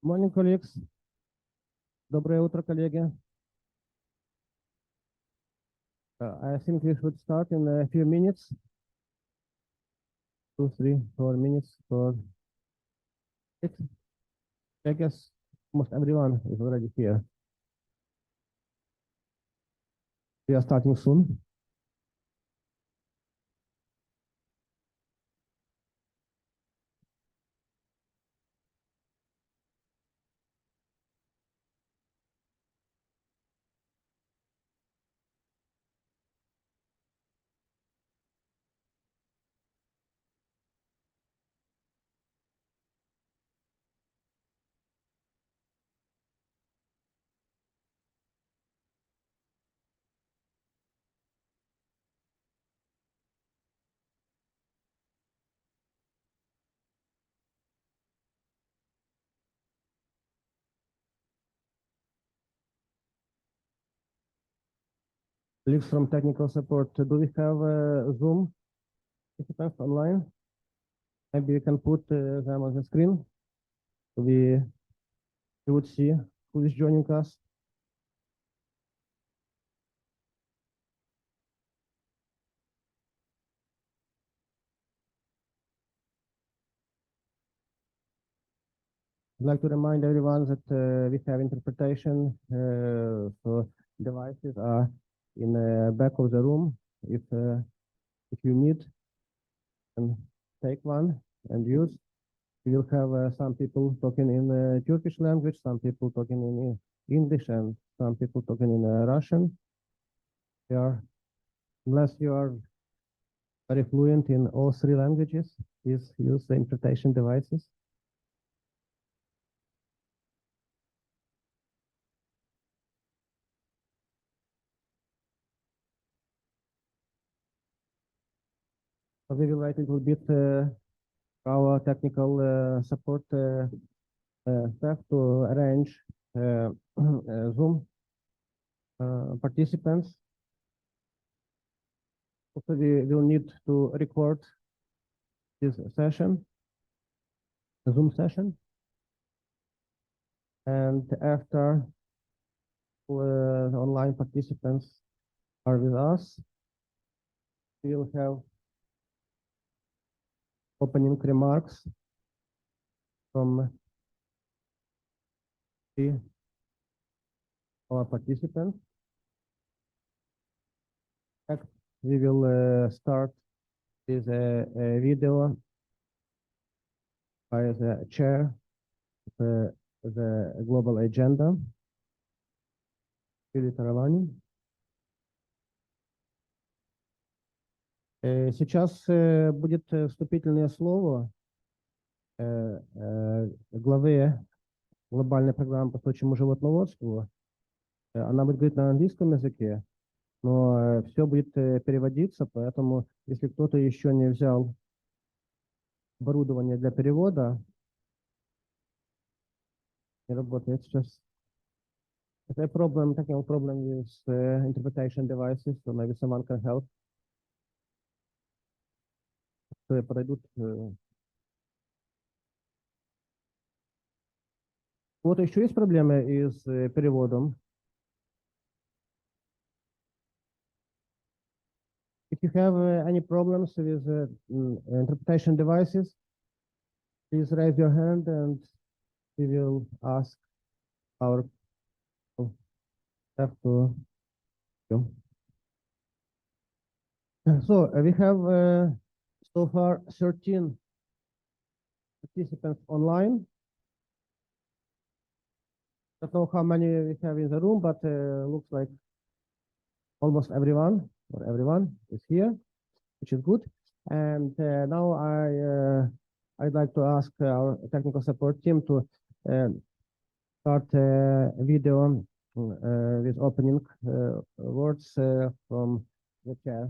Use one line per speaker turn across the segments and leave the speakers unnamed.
Morning, colleagues. Доброе утро, коллеги. I think we should start in a few minutes. 2, 3, 4 minutes for it. I guess almost everyone is already here. We are starting soon. Colleagues from technical support, do we have Zoom participants online? Maybe we can put them on the screen. We would see who is joining us. I'd like to remind everyone that we have interpretation for devices are in the back of the room. If you need, and take one and use. You will have some people talking in Turkish language, some people talking in English, and some people talking in Russian. Unless you are very fluent in all three languages, please use the interpretation devices. So we will wait a little bit our technical support staff to arrange Zoom participants. Also, we will need to record this session, the Zoom session. And after the online participants are with us, we will have opening remarks from our participants. We will start with a video by the chair of the global agenda, Юлия Таравани. Сейчас будет вступительное слово главы глобальной программы по устойчивому животноводству. Она будет говорить на английском языке, но все будет переводиться, поэтому если кто-то еще не взял оборудование для перевода, не работает сейчас. It's a problem, technical problem with interpretation devices, so maybe someone can help. Подойдут. У кого-то еще есть проблемы с переводом? If you have any problems with interpretation devices, please raise your hand and we will ask our staff to go. So we have so far 13 participants online. Don't know how many we have in the room, but looks like almost everyone or everyone is here, which is good. And now I'd like to ask our technical support team to start a video with opening words from the chair.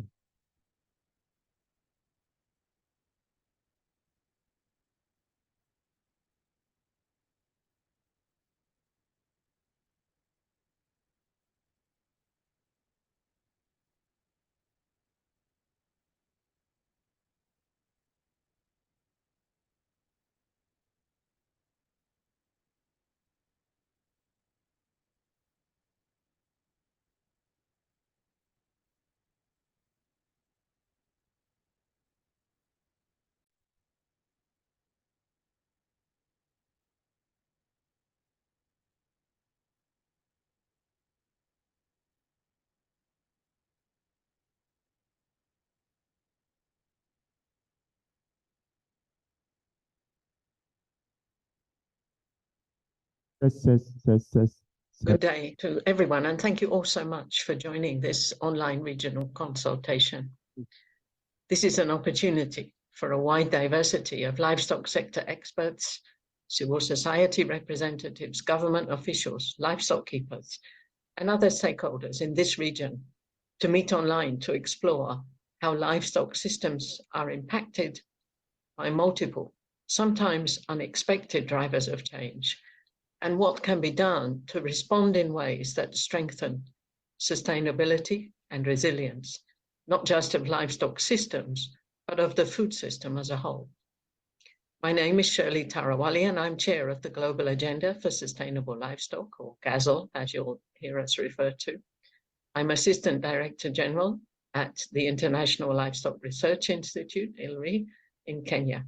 Good day to everyone, and thank you all so much for joining this online regional consultation. This is an opportunity for a wide diversity of livestock sector experts, civil society representatives, government officials, livestock keepers, and other stakeholders in this region to meet online to explore how livestock systems are impacted by multiple, sometimes unexpected drivers of change, and what can be done to respond in ways that strengthen sustainability and resilience, not just of livestock systems, but of the food system as a whole. My name is Shirley Tarawali, and I'm chair of the Global Agenda for Sustainable Livestock, or GASL, as you'll hear us refer to. I'm Assistant Director General at the International Livestock Research Institute, ILRI, in Kenya.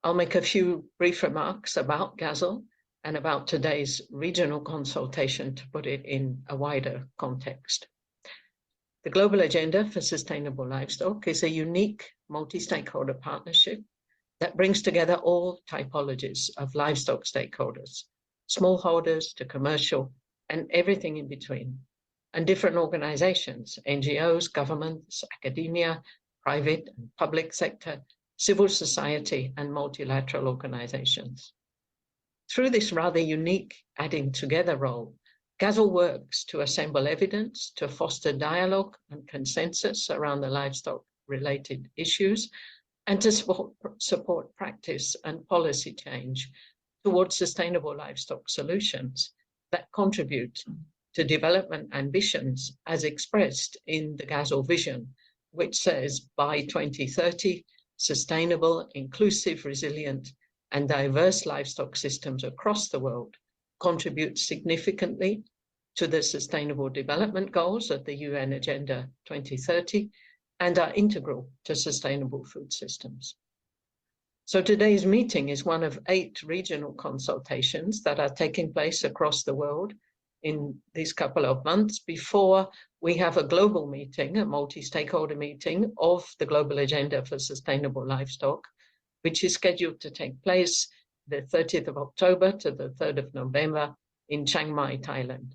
I'll make a few brief remarks about GASL and about today's regional consultation to put it in a wider context. The Global Agenda for Sustainable Livestock is a unique multi-stakeholder partnership that brings together all typologies of livestock stakeholders, smallholders to commercial and everything in between, and different organizations, NGOs, governments, academia, private and public sector, civil society, and multilateral organizations. Through this rather unique adding together role, GASL works to assemble evidence, to foster dialogue and consensus around the livestock-related issues, and to support practice and policy change towards sustainable livestock solutions that contribute to development ambitions as expressed in the GASL vision, which says by 2030, sustainable, inclusive, resilient, and diverse livestock systems across the world contribute significantly to the Sustainable Development Goals of the UN Agenda 2030 and are integral to sustainable food systems. So today's meeting is one of 8 regional consultations that are taking place across the world in these couple of months before we have a global meeting, a multi-stakeholder meeting of the Global Agenda for Sustainable Livestock, which is scheduled to take place the 30th of October to the 3rd of November in Chiang Mai, Thailand.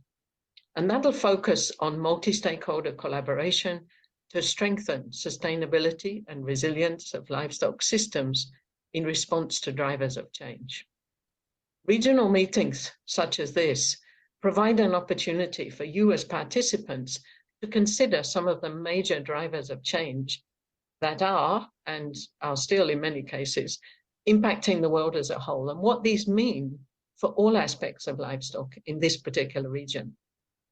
And that'll focus on multi-stakeholder collaboration to strengthen sustainability and resilience of livestock systems in response to drivers of change. Regional meetings such as this provide an opportunity for you as participants to consider some of the major drivers of change that are, and are still in many cases, impacting the world as a whole, and what these mean for all aspects of livestock in this particular region.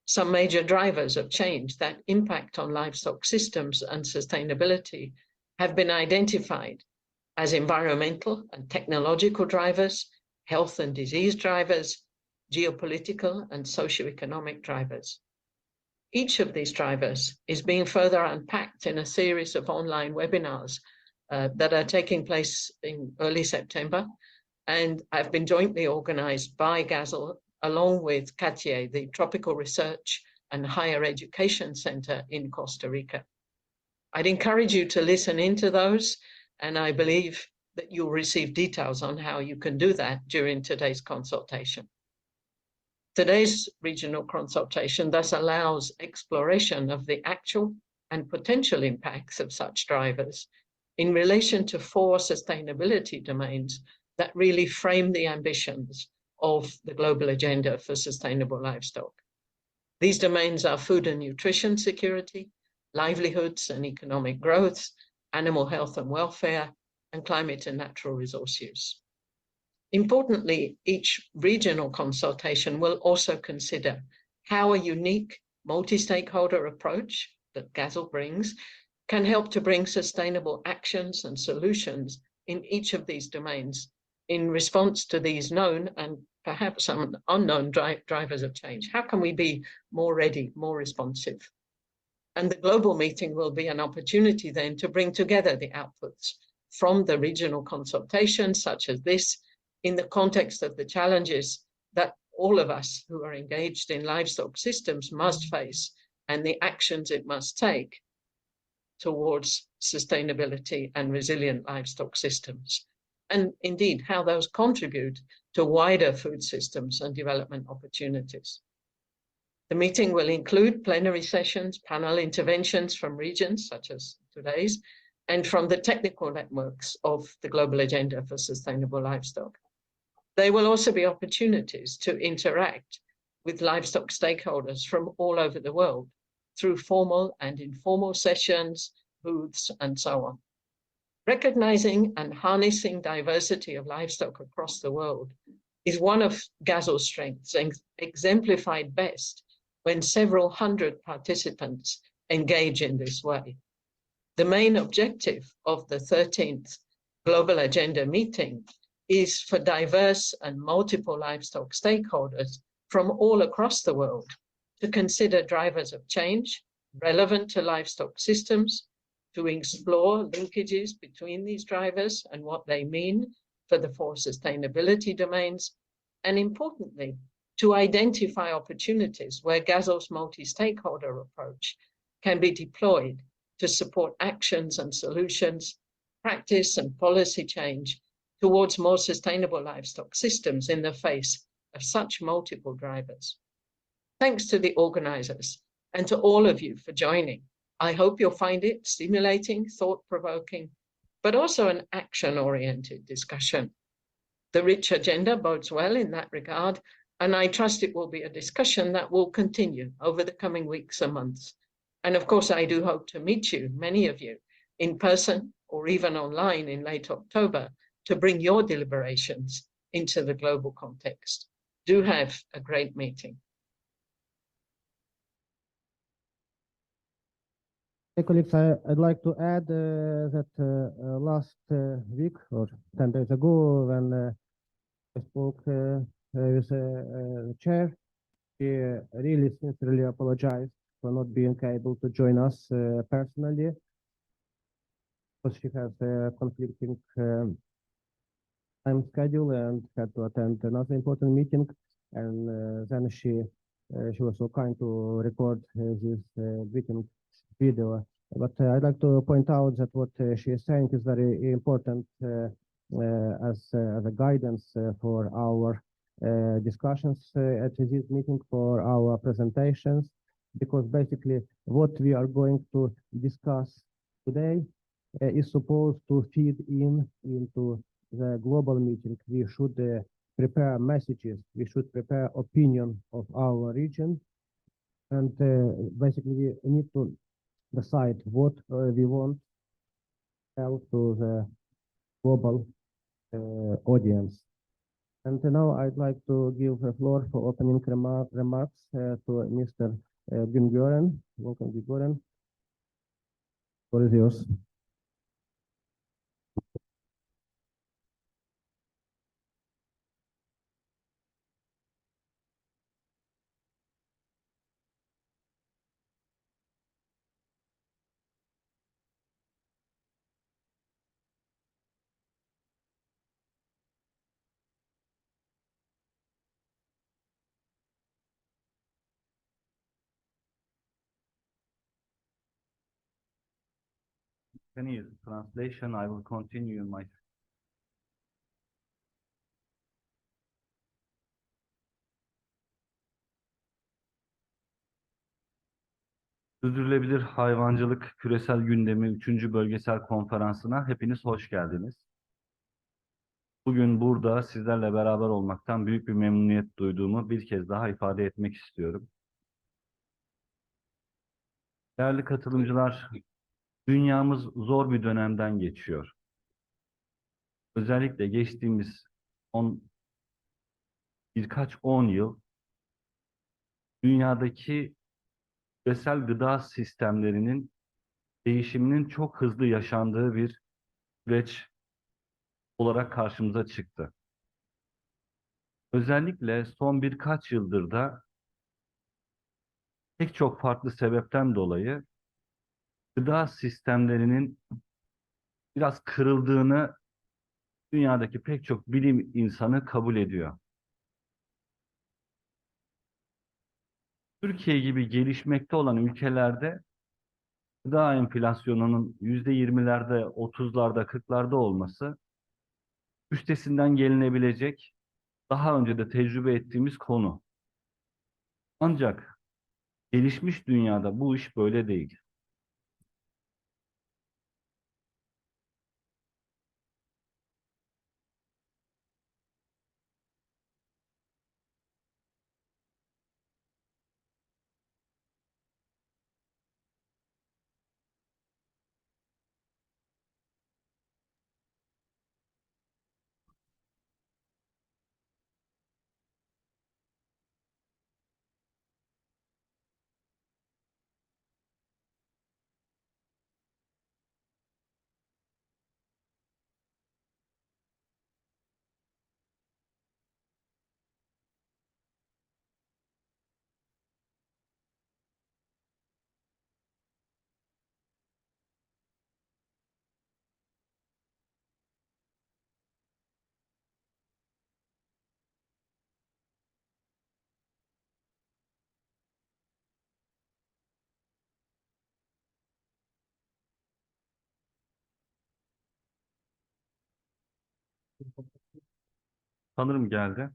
Some major drivers of change that impact on livestock systems and sustainability have been identified as environmental and technological drivers, health and disease drivers, geopolitical and socioeconomic drivers. Each of these drivers is being further unpacked in a series of online webinars that are taking place in early September and have been jointly organized by GASL along with CATIE, the Tropical Research and Higher Education Center in Costa Rica. I'd encourage you to listen into those, and I believe that you'll receive details on how you can do that during today's consultation. Today's regional consultation thus allows exploration of the actual and potential impacts of such drivers in relation to 4 sustainability domains that really frame the ambitions of the Global Agenda for Sustainable Livestock. These domains are food and nutrition security, livelihoods and economic growth, animal health and welfare, and climate and natural resource use. Importantly, each regional consultation will also consider how a unique multi-stakeholder approach that GASL brings can help to bring sustainable actions and solutions in each of these domains in response to these known and perhaps some unknown drivers of change. How can we be more ready, more responsive? And the global meeting will be an opportunity then to bring together the outputs from the regional consultations such as this in the context of the challenges that all of us who are engaged in livestock systems must face and the actions it must take towards sustainability and resilient livestock systems. and indeed how those contribute to wider food systems and development opportunities. The meeting will include plenary sessions, panel interventions from regions such as today's, and from the technical networks of the Global Agenda for Sustainable Livestock. There will also be opportunities to interact with livestock stakeholders from all over the world through formal and informal sessions, booths, and so on. Recognizing and harnessing diversity of livestock across the world is one of GASL's strengths, exemplified best when several hundred participants engage in this way. The main objective of the 13th Global Agenda meeting is for diverse and multiple livestock stakeholders from all across the world to consider drivers of change relevant to livestock systems, to explore linkages between these drivers and what they mean for the four sustainability domains, and importantly, to identify opportunities where GASL's multi-stakeholder approach can be deployed to support actions and solutions, practice and policy change towards more sustainable livestock systems in the face of such multiple drivers. Thanks to the organizers and to all of you for joining. I hope you'll find it stimulating, thought-provoking, but also an action-oriented discussion. The rich agenda bodes well in that regard, and I trust it will be a discussion that will continue over the coming weeks and months. And of course, I do hope to meet you, many of you, in person or even online in late October to bring your deliberations into the global context. Do have a great meeting.
Hey, colleagues, I'd like to add that last week or 10 days ago, when I spoke with the chair, she really sincerely apologized for not being able to join us personally, because she has a conflicting time schedule and had to attend another important meeting. And then she was so kind to record this meeting video. But I'd like to point out that what she is saying is very important as a guidance for our discussions at this meeting, for our presentations, because basically what we are going to discuss today is supposed to feed into the global meeting. We should prepare messages, we should prepare opinion of our region, and basically we need to decide what we want to tell to the global audience. And now I'd like to give the floor for opening remarks to Mr. Güngören. Welcome, Güngören. What is yours?
Any translation, I will continue my. Sürdürülebilir Hayvancılık Küresel Gündemi 3. Bölgesel Konferansı'na hepiniz hoş geldiniz. Bugün burada sizlerle beraber olmaktan büyük bir memnuniyet duyduğumu bir kez daha ifade etmek istiyorum. Değerli katılımcılar, dünyamız zor bir dönemden geçiyor. Özellikle geçtiğimiz birkaç 10 yıl dünyadaki küresel gıda sistemlerinin değişiminin çok hızlı yaşandığı bir süreç olarak karşımıza çıktı. Özellikle son birkaç yıldır da pek çok farklı sebepten dolayı gıda sistemlerinin biraz kırıldığını dünyadaki pek çok bilim insanı kabul ediyor. Türkiye gibi gelişmekte olan ülkelerde gıda enflasyonunun %20'lerde, 30'larda, 40'larda olması üstesinden gelinebilecek, daha önce de tecrübe ettiğimiz konu. Ancak gelişmiş dünyada bu iş böyle değil. Sanırım geldi.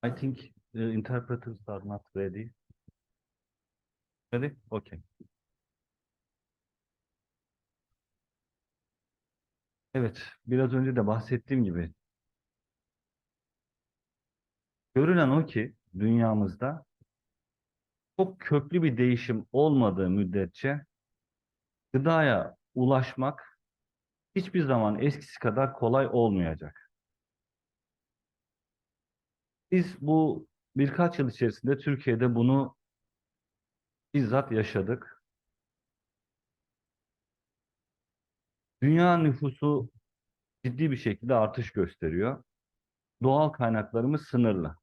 I think the interpreters are not ready. Ready? Okay. Evet, biraz önce de bahsettiğim gibi görünen o ki dünyamızda çok köklü bir değişim olmadığı müddetçe gıdaya ulaşmak hiçbir zaman eskisi kadar kolay olmayacak. Biz bu birkaç yıl içerisinde Türkiye'de bunu bizzat yaşadık. Dünya nüfusu ciddi bir şekilde artış gösteriyor. Doğal kaynaklarımız sınırlı.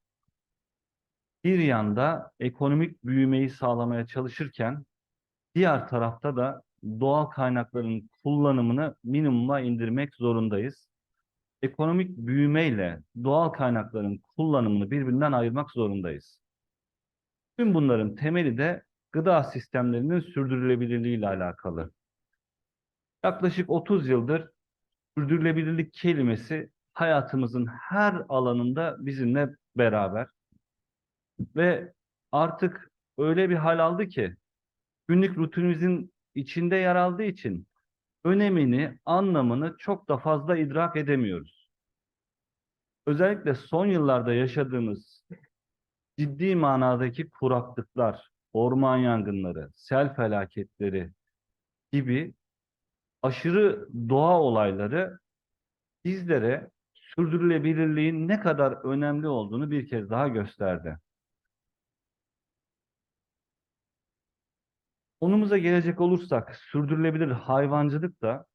Bir yanda ekonomik büyümeyi sağlamaya çalışırken diğer tarafta da doğal kaynakların kullanımını minimuma indirmek zorundayız. Ekonomik büyümeyle doğal kaynakların kullanımını birbirinden ayırmak zorundayız. Tüm bunların temeli de gıda sistemlerinin sürdürülebilirliği ile alakalı. Yaklaşık 30 yıldır sürdürülebilirlik kelimesi hayatımızın her alanında bizimle beraber ve artık öyle bir hal aldı ki günlük rutinimizin içinde yer aldığı için önemini, anlamını çok da fazla idrak edemiyoruz. Özellikle son yıllarda yaşadığımız ciddi manadaki kuraklıklar, orman yangınları, sel felaketleri gibi aşırı doğa olayları bizlere sürdürülebilirliğin ne kadar önemli olduğunu bir kez daha gösterdi. Konumuza gelecek olursak sürdürülebilir hayvancılık da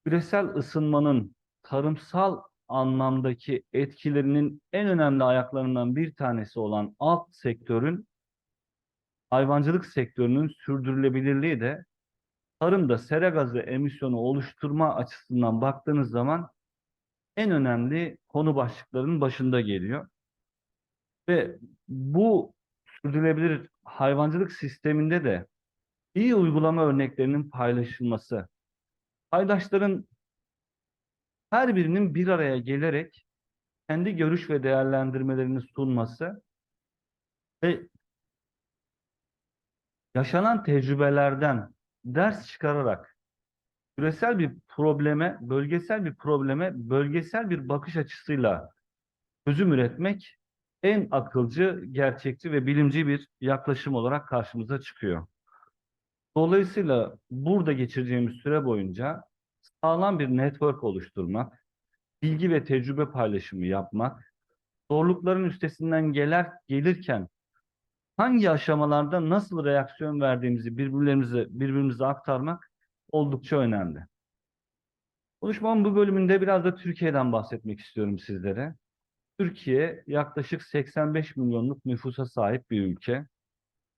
küresel ısınmanın tarımsal anlamdaki etkilerinin en önemli ayaklarından bir tanesi olan alt sektörün, hayvancılık sektörünün sürdürülebilirliği de tarımda sera gazı emisyonu oluşturma açısından baktığınız zaman en önemli konu başlıklarının başında geliyor. Ve bu sürdürülebilir hayvancılık sisteminde de iyi uygulama örneklerinin paylaşılması, paydaşların her birinin bir araya gelerek kendi görüş ve değerlendirmelerini sunması ve yaşanan tecrübelerden ders çıkararak küresel bir probleme, bölgesel bir bakış açısıyla çözüm üretmek en akılcı, gerçekçi ve bilimci bir yaklaşım olarak karşımıza çıkıyor. Dolayısıyla burada geçireceğimiz süre boyunca sağlam bir network oluşturmak, bilgi ve tecrübe paylaşımı yapmak, zorlukların üstesinden gelirken hangi aşamalarda nasıl reaksiyon verdiğimizi birbirimize aktarmak oldukça önemli. Konuşmamın bu bölümünde biraz da Türkiye'den bahsetmek istiyorum sizlere. Türkiye yaklaşık 85 milyonluk nüfusa sahip bir ülke.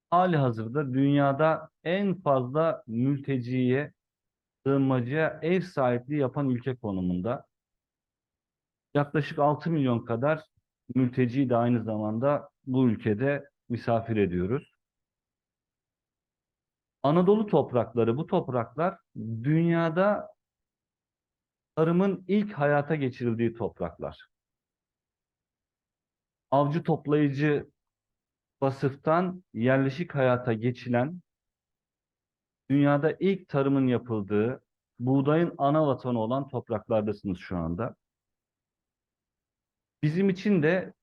Halihazırda dünyada en fazla mülteciye, sığınmacıya ev sahipliği yapan ülke konumunda. Yaklaşık 6 milyon kadar mülteciyi de aynı zamanda bu ülkede misafir ediyoruz. Anadolu toprakları, bu topraklar dünyada tarımın ilk hayata geçirildiği topraklar. Avcı toplayıcı vasıftan yerleşik hayata geçilen, dünyada ilk tarımın yapıldığı, buğdayın ana vatanı olan topraklardasınız şu anda. Bizim için de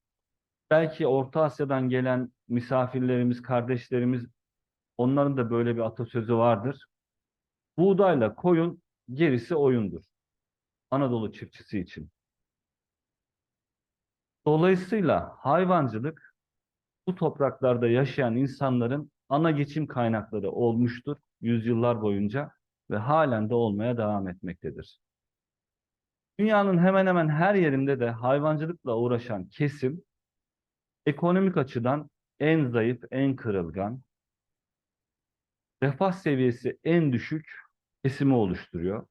belki Orta Asya'dan gelen misafirlerimiz, kardeşlerimiz, onların da böyle bir atasözü vardır. Buğdayla koyun, gerisi oyundur. Anadolu çiftçisi için. Dolayısıyla hayvancılık bu topraklarda yaşayan insanların ana geçim kaynakları olmuştur yüzyıllar boyunca ve halen de olmaya devam etmektedir. Dünyanın hemen hemen her yerinde de hayvancılıkla uğraşan kesim ekonomik açıdan en zayıf, en kırılgan, refah seviyesi en düşük kesimi oluşturuyor.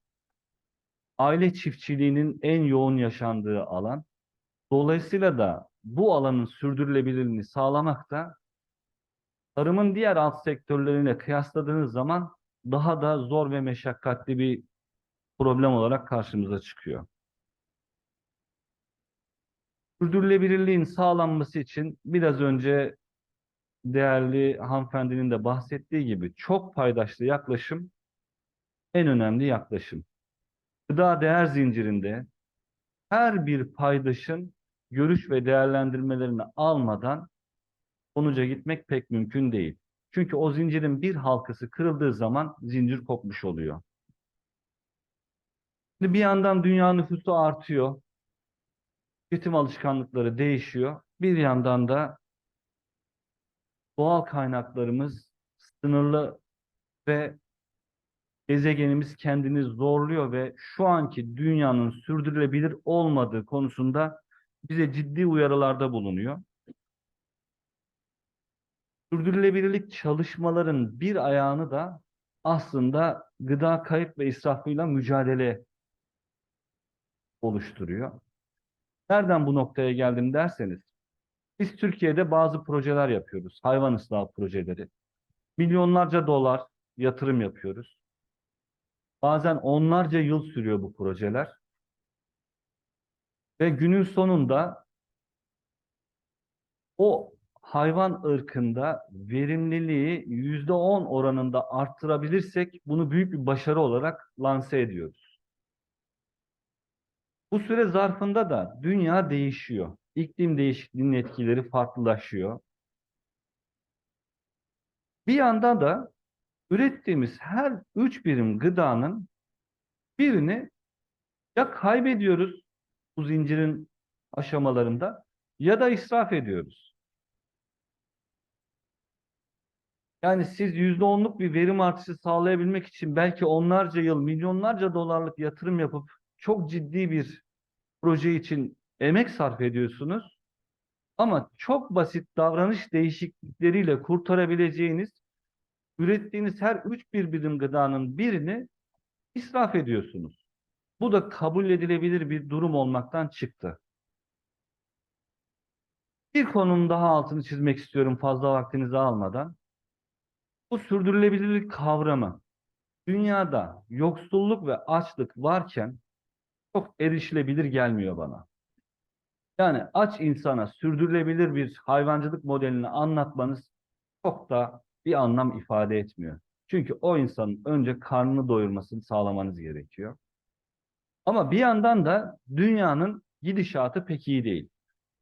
Aile çiftçiliğinin en yoğun yaşandığı alan. Dolayısıyla da bu alanın sürdürülebilirliğini sağlamak da tarımın diğer alt sektörleriyle kıyasladığınız zaman daha da zor ve meşakkatli bir problem olarak karşımıza çıkıyor. Sürdürülebilirliğin sağlanması için biraz önce değerli hanımefendinin de bahsettiği gibi çok paydaşlı yaklaşım en önemli yaklaşım. Gıda değer zincirinde her bir paydaşın görüş ve değerlendirmelerini almadan sonuca gitmek pek mümkün değil. Çünkü o zincirin bir halkası kırıldığı zaman zincir kopmuş oluyor. Şimdi bir yandan dünya nüfusu artıyor, tüketim alışkanlıkları değişiyor. Bir yandan da doğal kaynaklarımız sınırlı ve gezegenimiz kendini zorluyor ve şu anki dünyanın sürdürülebilir olmadığı konusunda bize ciddi uyarılarda bulunuyor. Sürdürülebilirlik çalışmaların bir ayağını da aslında gıda kayıp ve israfıyla mücadele oluşturuyor. Nereden bu noktaya geldim derseniz, biz Türkiye'de bazı projeler yapıyoruz. Hayvan ıslahı projeleri. Milyonlarca dolar yatırım yapıyoruz. Bazen onlarca yıl sürüyor bu projeler. Ve günün sonunda o hayvan ırkında verimliliği %10 oranında arttırabilirsek bunu büyük bir başarı olarak lanse ediyoruz. Bu süre zarfında da dünya değişiyor. İklim değişikliğinin etkileri farklılaşıyor. Bir yandan da ürettiğimiz her 3 birim gıdanın birini ya kaybediyoruz bu zincirin aşamalarında ya da israf ediyoruz. Yani siz %10'luk bir verim artışı sağlayabilmek için belki onlarca yıl, milyonlarca dolarlık yatırım yapıp çok ciddi bir proje için emek sarf ediyorsunuz. Ama çok basit davranış değişiklikleriyle kurtarabileceğiniz, ürettiğiniz her 3 bir birim gıdanın birini israf ediyorsunuz. Bu da kabul edilebilir bir durum olmaktan çıktı. Bir konunun daha altını çizmek istiyorum fazla vaktinizi almadan. Bu sürdürülebilirlik kavramı dünyada yoksulluk ve açlık varken çok erişilebilir gelmiyor bana. Yani aç insana sürdürülebilir bir hayvancılık modelini anlatmanız çok da bir anlam ifade etmiyor. Çünkü o insanın önce karnını doyurmasını sağlamanız gerekiyor. Ama bir yandan da dünyanın gidişatı pek iyi değil.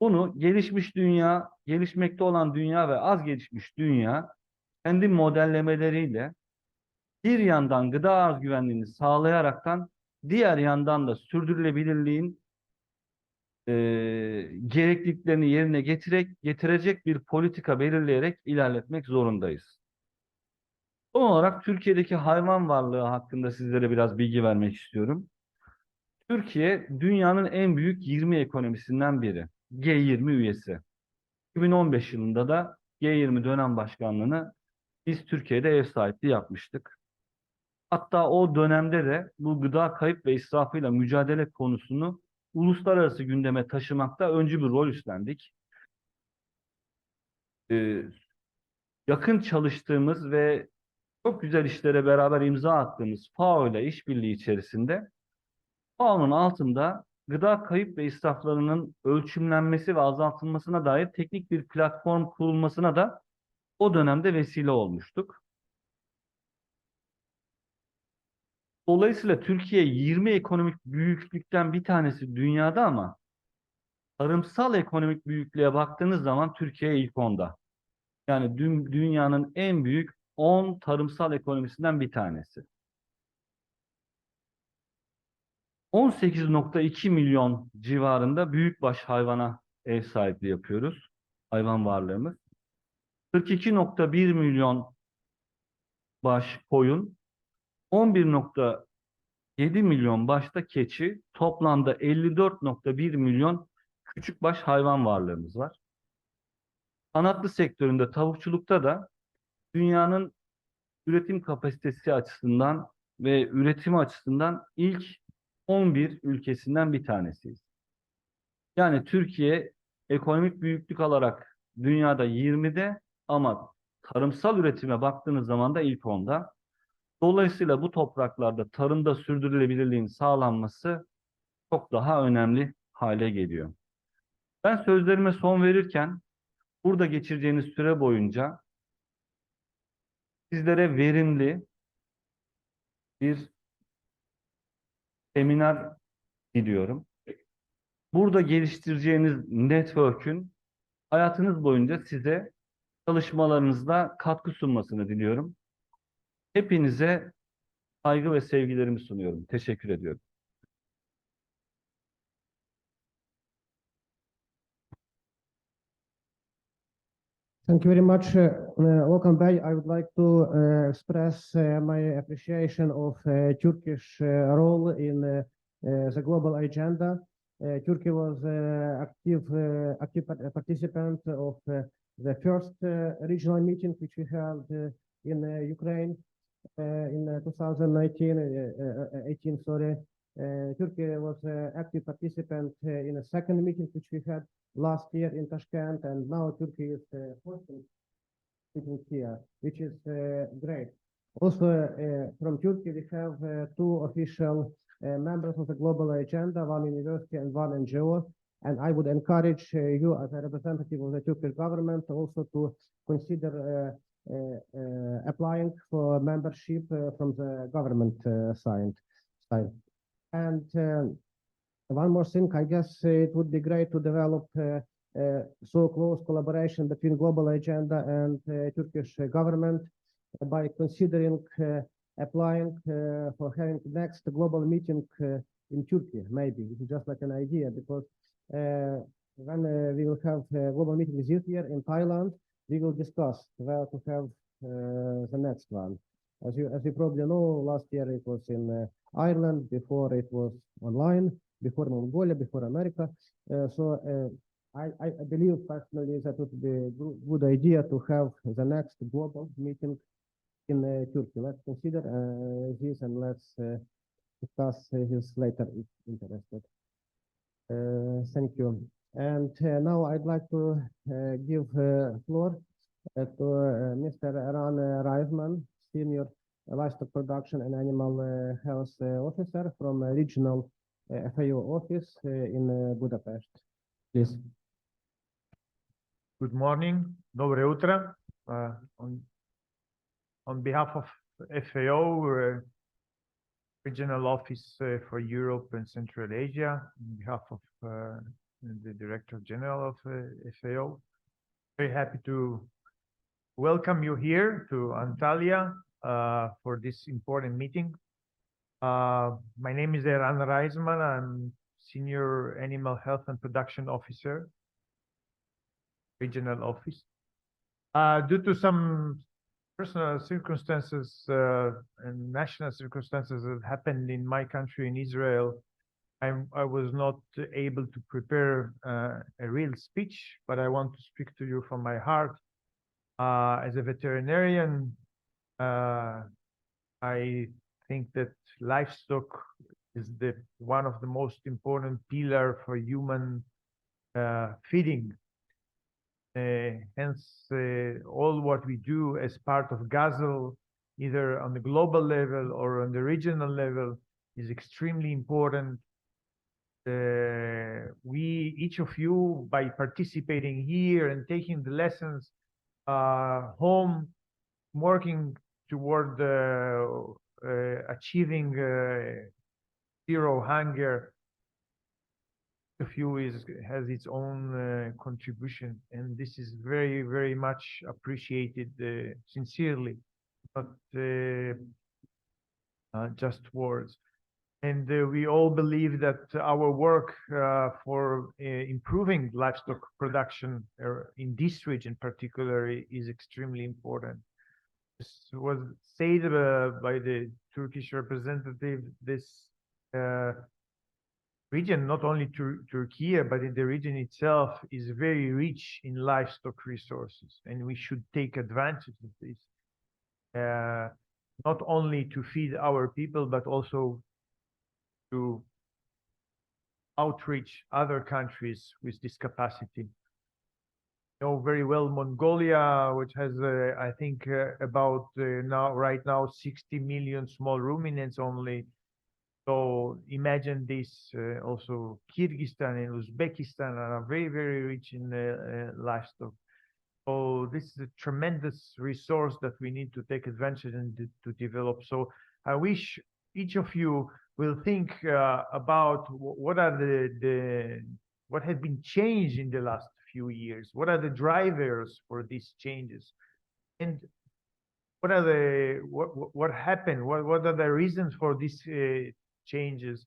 Bunu gelişmiş dünya, gelişmekte olan dünya ve az gelişmiş dünya kendi modellemeleriyle bir yandan gıda arz güvenliğini sağlayaraktan diğer yandan da sürdürülebilirliğin gerekliliklerini yerine getirecek bir politika belirleyerek ilerletmek zorundayız. Son olarak Türkiye'deki hayvan varlığı hakkında sizlere biraz bilgi vermek istiyorum. Türkiye dünyanın en büyük 20 ekonomisinden biri. G20 üyesi. 2015 yılında da G20 dönem başkanlığını biz Türkiye'de ev sahipliği yapmıştık. Hatta o dönemde de bu gıda kayıp ve israfıyla mücadele konusunu uluslararası gündeme taşımakta öncü bir rol üstlendik. Yakın çalıştığımız ve çok güzel işlere beraber imza attığımız FAO ile işbirliği içerisinde FAO'nun altında gıda kayıp ve israflarının ölçümlenmesi ve azaltılmasına dair teknik bir platform kurulmasına da o dönemde vesile olmuştuk. Dolayısıyla Türkiye 20 ekonomik büyüklükten bir tanesi dünyada ama tarımsal ekonomik büyüklüğe baktığınız zaman Türkiye ilk 10'da. Yani dünyanın en büyük 10 tarımsal ekonomisinden bir tanesi. 18,2 milyon civarında büyükbaş hayvana ev sahipliği yapıyoruz. Hayvan varlığımız. 42,1 milyon baş koyun, 11,7 milyon başta keçi, toplamda 54,1 milyon küçükbaş hayvan varlığımız var. Kanatlı sektöründe, tavukçulukta da dünyanın üretim kapasitesi açısından ve üretimi açısından ilk 11 ülkesinden bir tanesiyiz. Yani Türkiye ekonomik büyüklük alarak dünyada 20'de ama tarımsal üretime baktığınız zaman da ilk 10'da. Dolayısıyla bu topraklarda tarımda sürdürülebilirliğin sağlanması çok daha önemli hale geliyor. Ben sözlerime son verirken burada geçireceğiniz süre boyunca sizlere verimli bir seminer diliyorum. Burada geliştireceğiniz network'ün hayatınız boyunca size çalışmalarınızda katkı sunmasını diliyorum. Hepinize saygı ve sevgilerimi sunuyorum. Teşekkür ediyorum.
Thank you very much. Welcome back. I would like to express my appreciation of Turkish role in the global agenda. Turkey was active participant of the first regional meeting which we held in Ukraine in 2018. Sorry. Turkey was active participant in a second meeting which we had last year in Tashkent, and now Turkey is hosting meeting here, which is great. Also, from Turkey, we have two official members of the global agenda, one university and one NGO. And I would encourage you as a representative of the Turkish government also to consider applying for membership from the government side. And one more thing, I guess it would be great to develop so close collaboration between global agenda and Turkish government by considering applying for having next global meeting in Turkey, maybe. This is just like an idea, because when we will have global meetings this year in Thailand, we will discuss where to have the next one. As you probably know, last year it was in Ireland, before it was online, before Mongolia, before America. I believe personally that it would be a good idea to have the next global meeting in Turkey. Let's consider this, and let's discuss this later if interested. Thank you. And now I'd like to give floor to Mr. Ran Reisman, Senior Livestock Production and Animal Health Officer from Regional FAO Office in Budapest. Please.
Good morning. Dobre utro. On behalf of FAO, Regional Office for Europe and Central Asia, on behalf of the Director General of FAO, very happy to welcome you here to Antalya for this important meeting. My name is Ran Reisman. I'm Senior Animal Health and Production Officer, Regional Office. Due to some personal circumstances and national circumstances that happened in my country, in Israel, I was not able to prepare a real speech, but I want to speak to you from my heart. As a veterinarian, I think that livestock is one of the most important pillar for human feeding. Hence, all what we do as part of GASL, either on the global level or on the regional level, is extremely important. Each of you, by participating here and taking the lessons home, working toward achieving zero hunger, of you has its own contribution, and this is very, very much appreciated sincerely, not just words. And we all believe that our work for improving livestock production in this region particularly is extremely important. This was said by the Turkish representative. This region, not only Turkey, but in the region itself, is very rich in livestock resources, and we should take advantage of this, not only to feed our people, but also to outreach other countries with this capacity. You know very well Mongolia, which has, I think, about right now 60 million small ruminants only. So imagine this. Also, Kyrgyzstan and Uzbekistan are very, very rich in livestock. So this is a tremendous resource that we need to take advantage and to develop. So I wish each of you will think about what are what has been changed in the last few years. What are the drivers for these changes, and what are what happened? What are the reasons for these changes?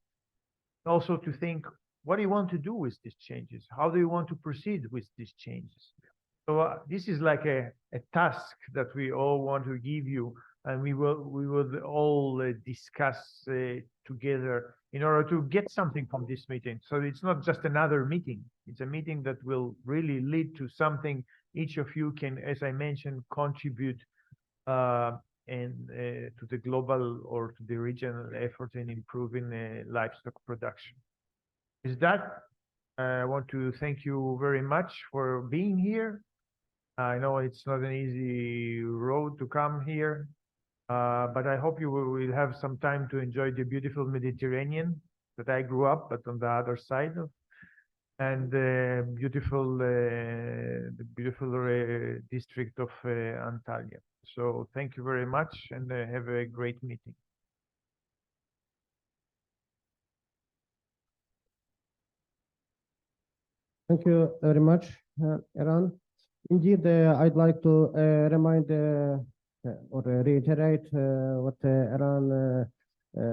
Also to think, what do you want to do with these changes? How do you want to proceed with these changes? So this is like a task that we all want to give you, and we will all discuss together in order to get something from this meeting. So it's not just another meeting. It's a meeting that will really lead to something. Each of you can, as I mentioned, contribute and to the global or to the regional effort in improving livestock production. With that, I want to thank you very much for being here. I know it's not an easy road to come here, but I hope you will have some time to enjoy the beautiful Mediterranean that I grew up, but on the other side of, and the beautiful district of Antalya. So thank you very much, and have a great meeting.
Thank you very much, Eran. Indeed, I'd like to remind or reiterate what Eran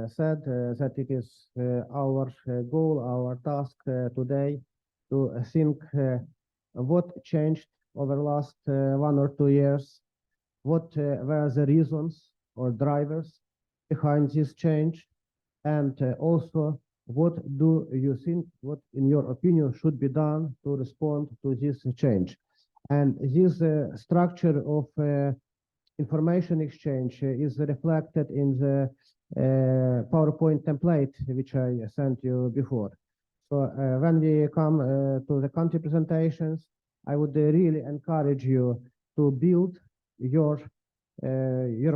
said, that it is our goal, our task today to think what changed over the last 1 or 2 years, what were the reasons or drivers behind this change, and also what do you think, what in your opinion should be done to respond to this change. And this structure of information exchange is reflected in the PowerPoint template which I sent you before. So when we come to the country presentations, I would really encourage you to build your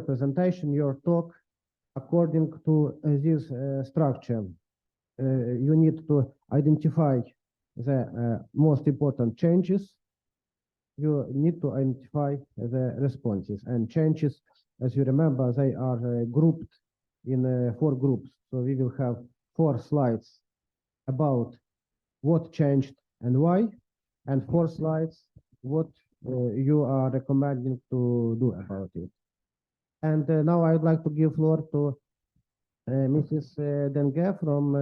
presentation, your talk, according to this structure. You need to identify the most important changes. You need to identify the responses, and changes, as you remember, they are grouped in 4 groups. So we will have 4 slides about what changed and why, and 4 slides what you are recommending to do about it. And now I'd like to give floor to Mrs. Denge from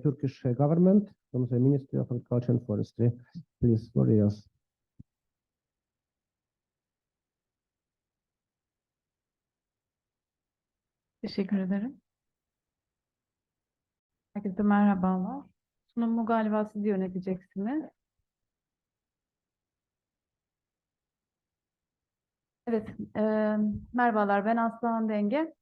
Turkish government, from the Ministry of Agriculture and Forestry. Please, for yours.
Teşekkür ederim. Herkese merhabalar. Sunumu galiba siz yöneteceksiniz. Evet, merhabalar, ben Aslan Denge.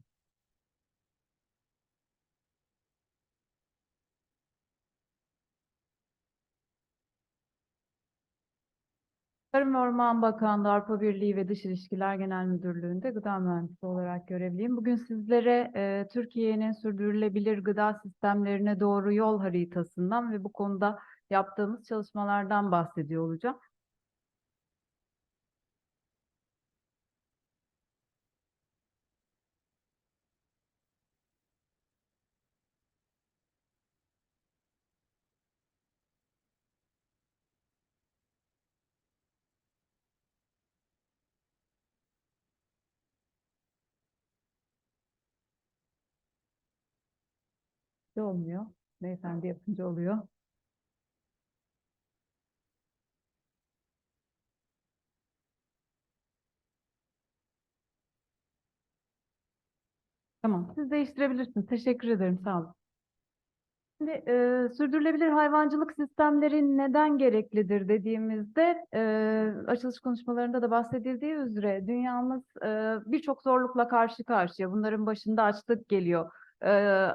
Tarım ve Orman Bakanlığı, Avrupa Birliği ve Dış İlişkiler Genel Müdürlüğü'nde gıda mühendisi olarak görevliyim. Bugün sizlere Türkiye'nin sürdürülebilir gıda sistemlerine doğru yol haritasından ve bu konuda yaptığımız çalışmalardan bahsediyor olacağım. Olmuyor. Beyefendi yapınca oluyor. Tamam, siz değiştirebilirsiniz. Teşekkür ederim, sağ olun. Şimdi sürdürülebilir hayvancılık sistemleri neden gereklidir dediğimizde açılış konuşmalarında da bahsedildiği üzere dünyamız birçok zorlukla karşı karşıya. Bunların başında açlık geliyor.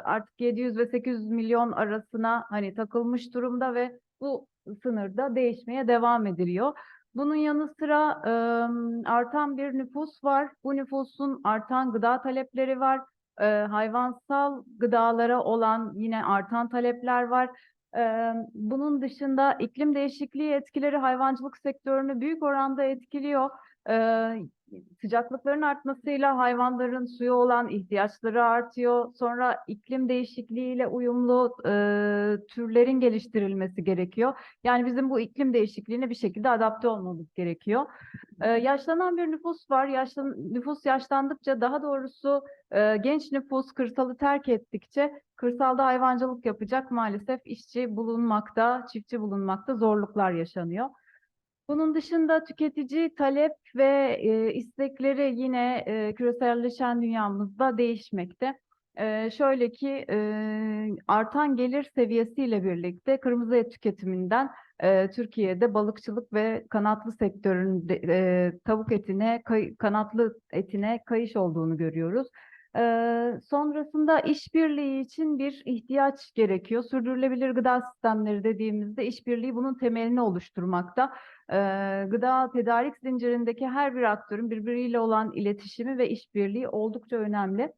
Artık 700 ve 800 milyon arasına hani takılmış durumda ve bu sınırda değişmeye devam ediliyor. Bunun yanı sıra artan bir nüfus var. Bu nüfusun artan gıda talepleri var. Hayvansal gıdalara olan yine artan talepler var. Bunun dışında iklim değişikliği etkileri hayvancılık sektörünü büyük oranda etkiliyor. Sıcaklıkların artmasıyla hayvanların suya olan ihtiyaçları artıyor. Sonra iklim değişikliğiyle uyumlu türlerin geliştirilmesi gerekiyor. Yani bizim bu iklim değişikliğine bir şekilde adapte olmamız gerekiyor. Yaşlanan bir nüfus var. Nüfus yaşlandıkça, daha doğrusu genç nüfus kırsalı terk ettikçe kırsalda hayvancılık yapacak maalesef işçi bulunmakta, çiftçi bulunmakta zorluklar yaşanıyor. Bunun dışında tüketici talep ve istekleri yine küreselleşen dünyamızda değişmekte. Şöyle ki artan gelir seviyesiyle birlikte kırmızı et tüketiminden Türkiye'de balıkçılık ve kanatlı sektöründe tavuk etine, kanatlı etine kayış olduğunu görüyoruz. Sonrasında işbirliği için bir ihtiyaç gerekiyor. Sürdürülebilir gıda sistemleri dediğimizde işbirliği bunun temelini oluşturmakta. Gıda tedarik zincirindeki her bir aktörün birbiriyle olan iletişimi ve işbirliği oldukça önemli.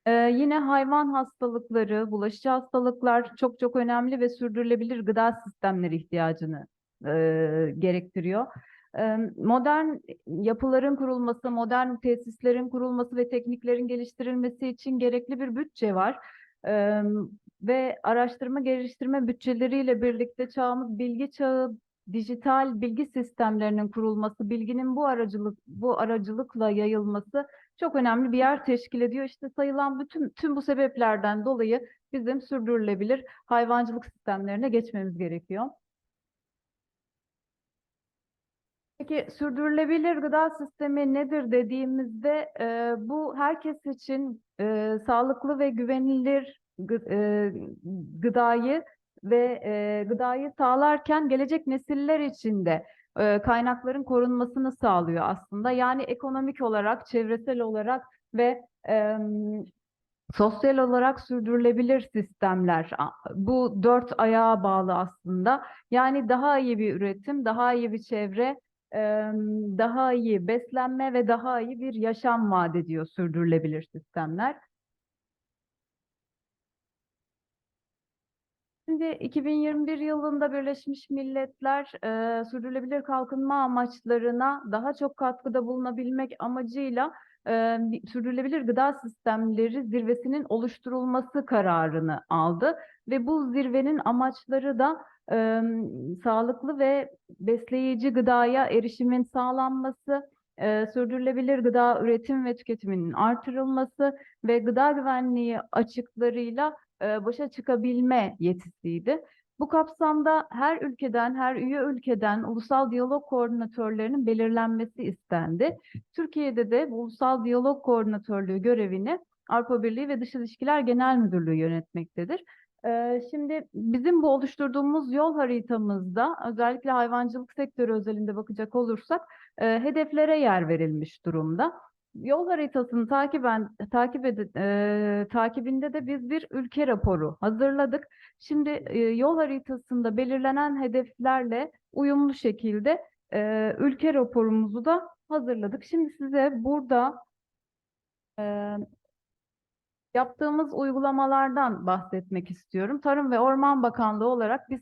Yine hayvan hastalıkları, bulaşıcı hastalıklar çok önemli ve sürdürülebilir gıda sistemleri ihtiyacını gerektiriyor. Modern yapıların kurulması, modern tesislerin kurulması ve tekniklerin geliştirilmesi için gerekli bir bütçe var. Ve araştırma geliştirme bütçeleriyle birlikte çağımız bilgi çağı, dijital bilgi sistemlerinin kurulması, bilginin bu aracılıkla yayılması çok önemli bir yer teşkil ediyor. İşte sayılan tüm bu sebeplerden dolayı bizim sürdürülebilir hayvancılık sistemlerine geçmemiz gerekiyor. Peki sürdürülebilir gıda sistemi nedir dediğimizde bu herkes için sağlıklı ve güvenilir gıdayı gıdayı sağlarken gelecek nesiller için de kaynakların korunmasını sağlıyor aslında. Yani ekonomik olarak, çevresel olarak ve sosyal olarak sürdürülebilir sistemler. Bu dört ayağa bağlı aslında. Yani daha iyi bir üretim, daha iyi bir çevre, daha iyi beslenme ve daha iyi bir yaşam vaat ediyor sürdürülebilir sistemler. Şimdi 2021 yılında Birleşmiş Milletler sürdürülebilir kalkınma amaçlarına daha çok katkıda bulunabilmek amacıyla sürdürülebilir gıda sistemleri zirvesinin oluşturulması kararını aldı ve bu zirvenin amaçları da sağlıklı ve besleyici gıdaya erişimin sağlanması, sürdürülebilir gıda üretim ve tüketiminin artırılması ve gıda güvenliği açıklarıyla başa çıkabilme yetisiydi. Bu kapsamda her ülkeden, her üye ülkeden ulusal diyalog koordinatörlerinin belirlenmesi istendi. Türkiye'de de bu ulusal diyalog koordinatörlüğü görevini Avrupa Birliği ve Dış İlişkiler Genel Müdürlüğü yönetmektedir. Şimdi bizim bu oluşturduğumuz yol haritamızda özellikle hayvancılık sektörü özelinde bakacak olursak hedeflere yer verilmiş durumda. Yol haritasını takibinde de biz bir ülke raporu hazırladık. Şimdi yol haritasında belirlenen hedeflerle uyumlu şekilde ülke raporumuzu da hazırladık. Şimdi size burada yaptığımız uygulamalardan bahsetmek istiyorum. Tarım ve Orman Bakanlığı olarak biz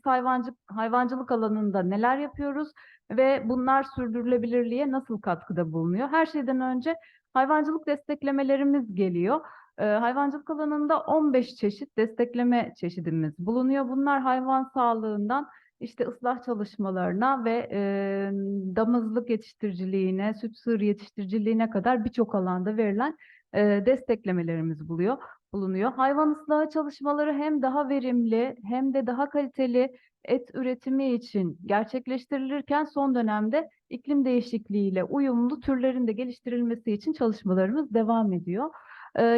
hayvancılık alanında neler yapıyoruz ve bunlar sürdürülebilirliğe nasıl katkıda bulunuyor? Her şeyden önce hayvancılık desteklemelerimiz geliyor. Hayvancılık alanında 15 çeşit destekleme çeşidimiz bulunuyor. Bunlar hayvan sağlığından işte ıslah çalışmalarına ve damızlık yetiştiriciliğine, süt sığır yetiştiriciliğine kadar birçok alanda verilen desteklemelerimiz bulunuyor. Hayvan ıslahı çalışmaları hem daha verimli hem de daha kaliteli et üretimi için gerçekleştirilirken son dönemde iklim değişikliğiyle uyumlu türlerin de geliştirilmesi için çalışmalarımız devam ediyor.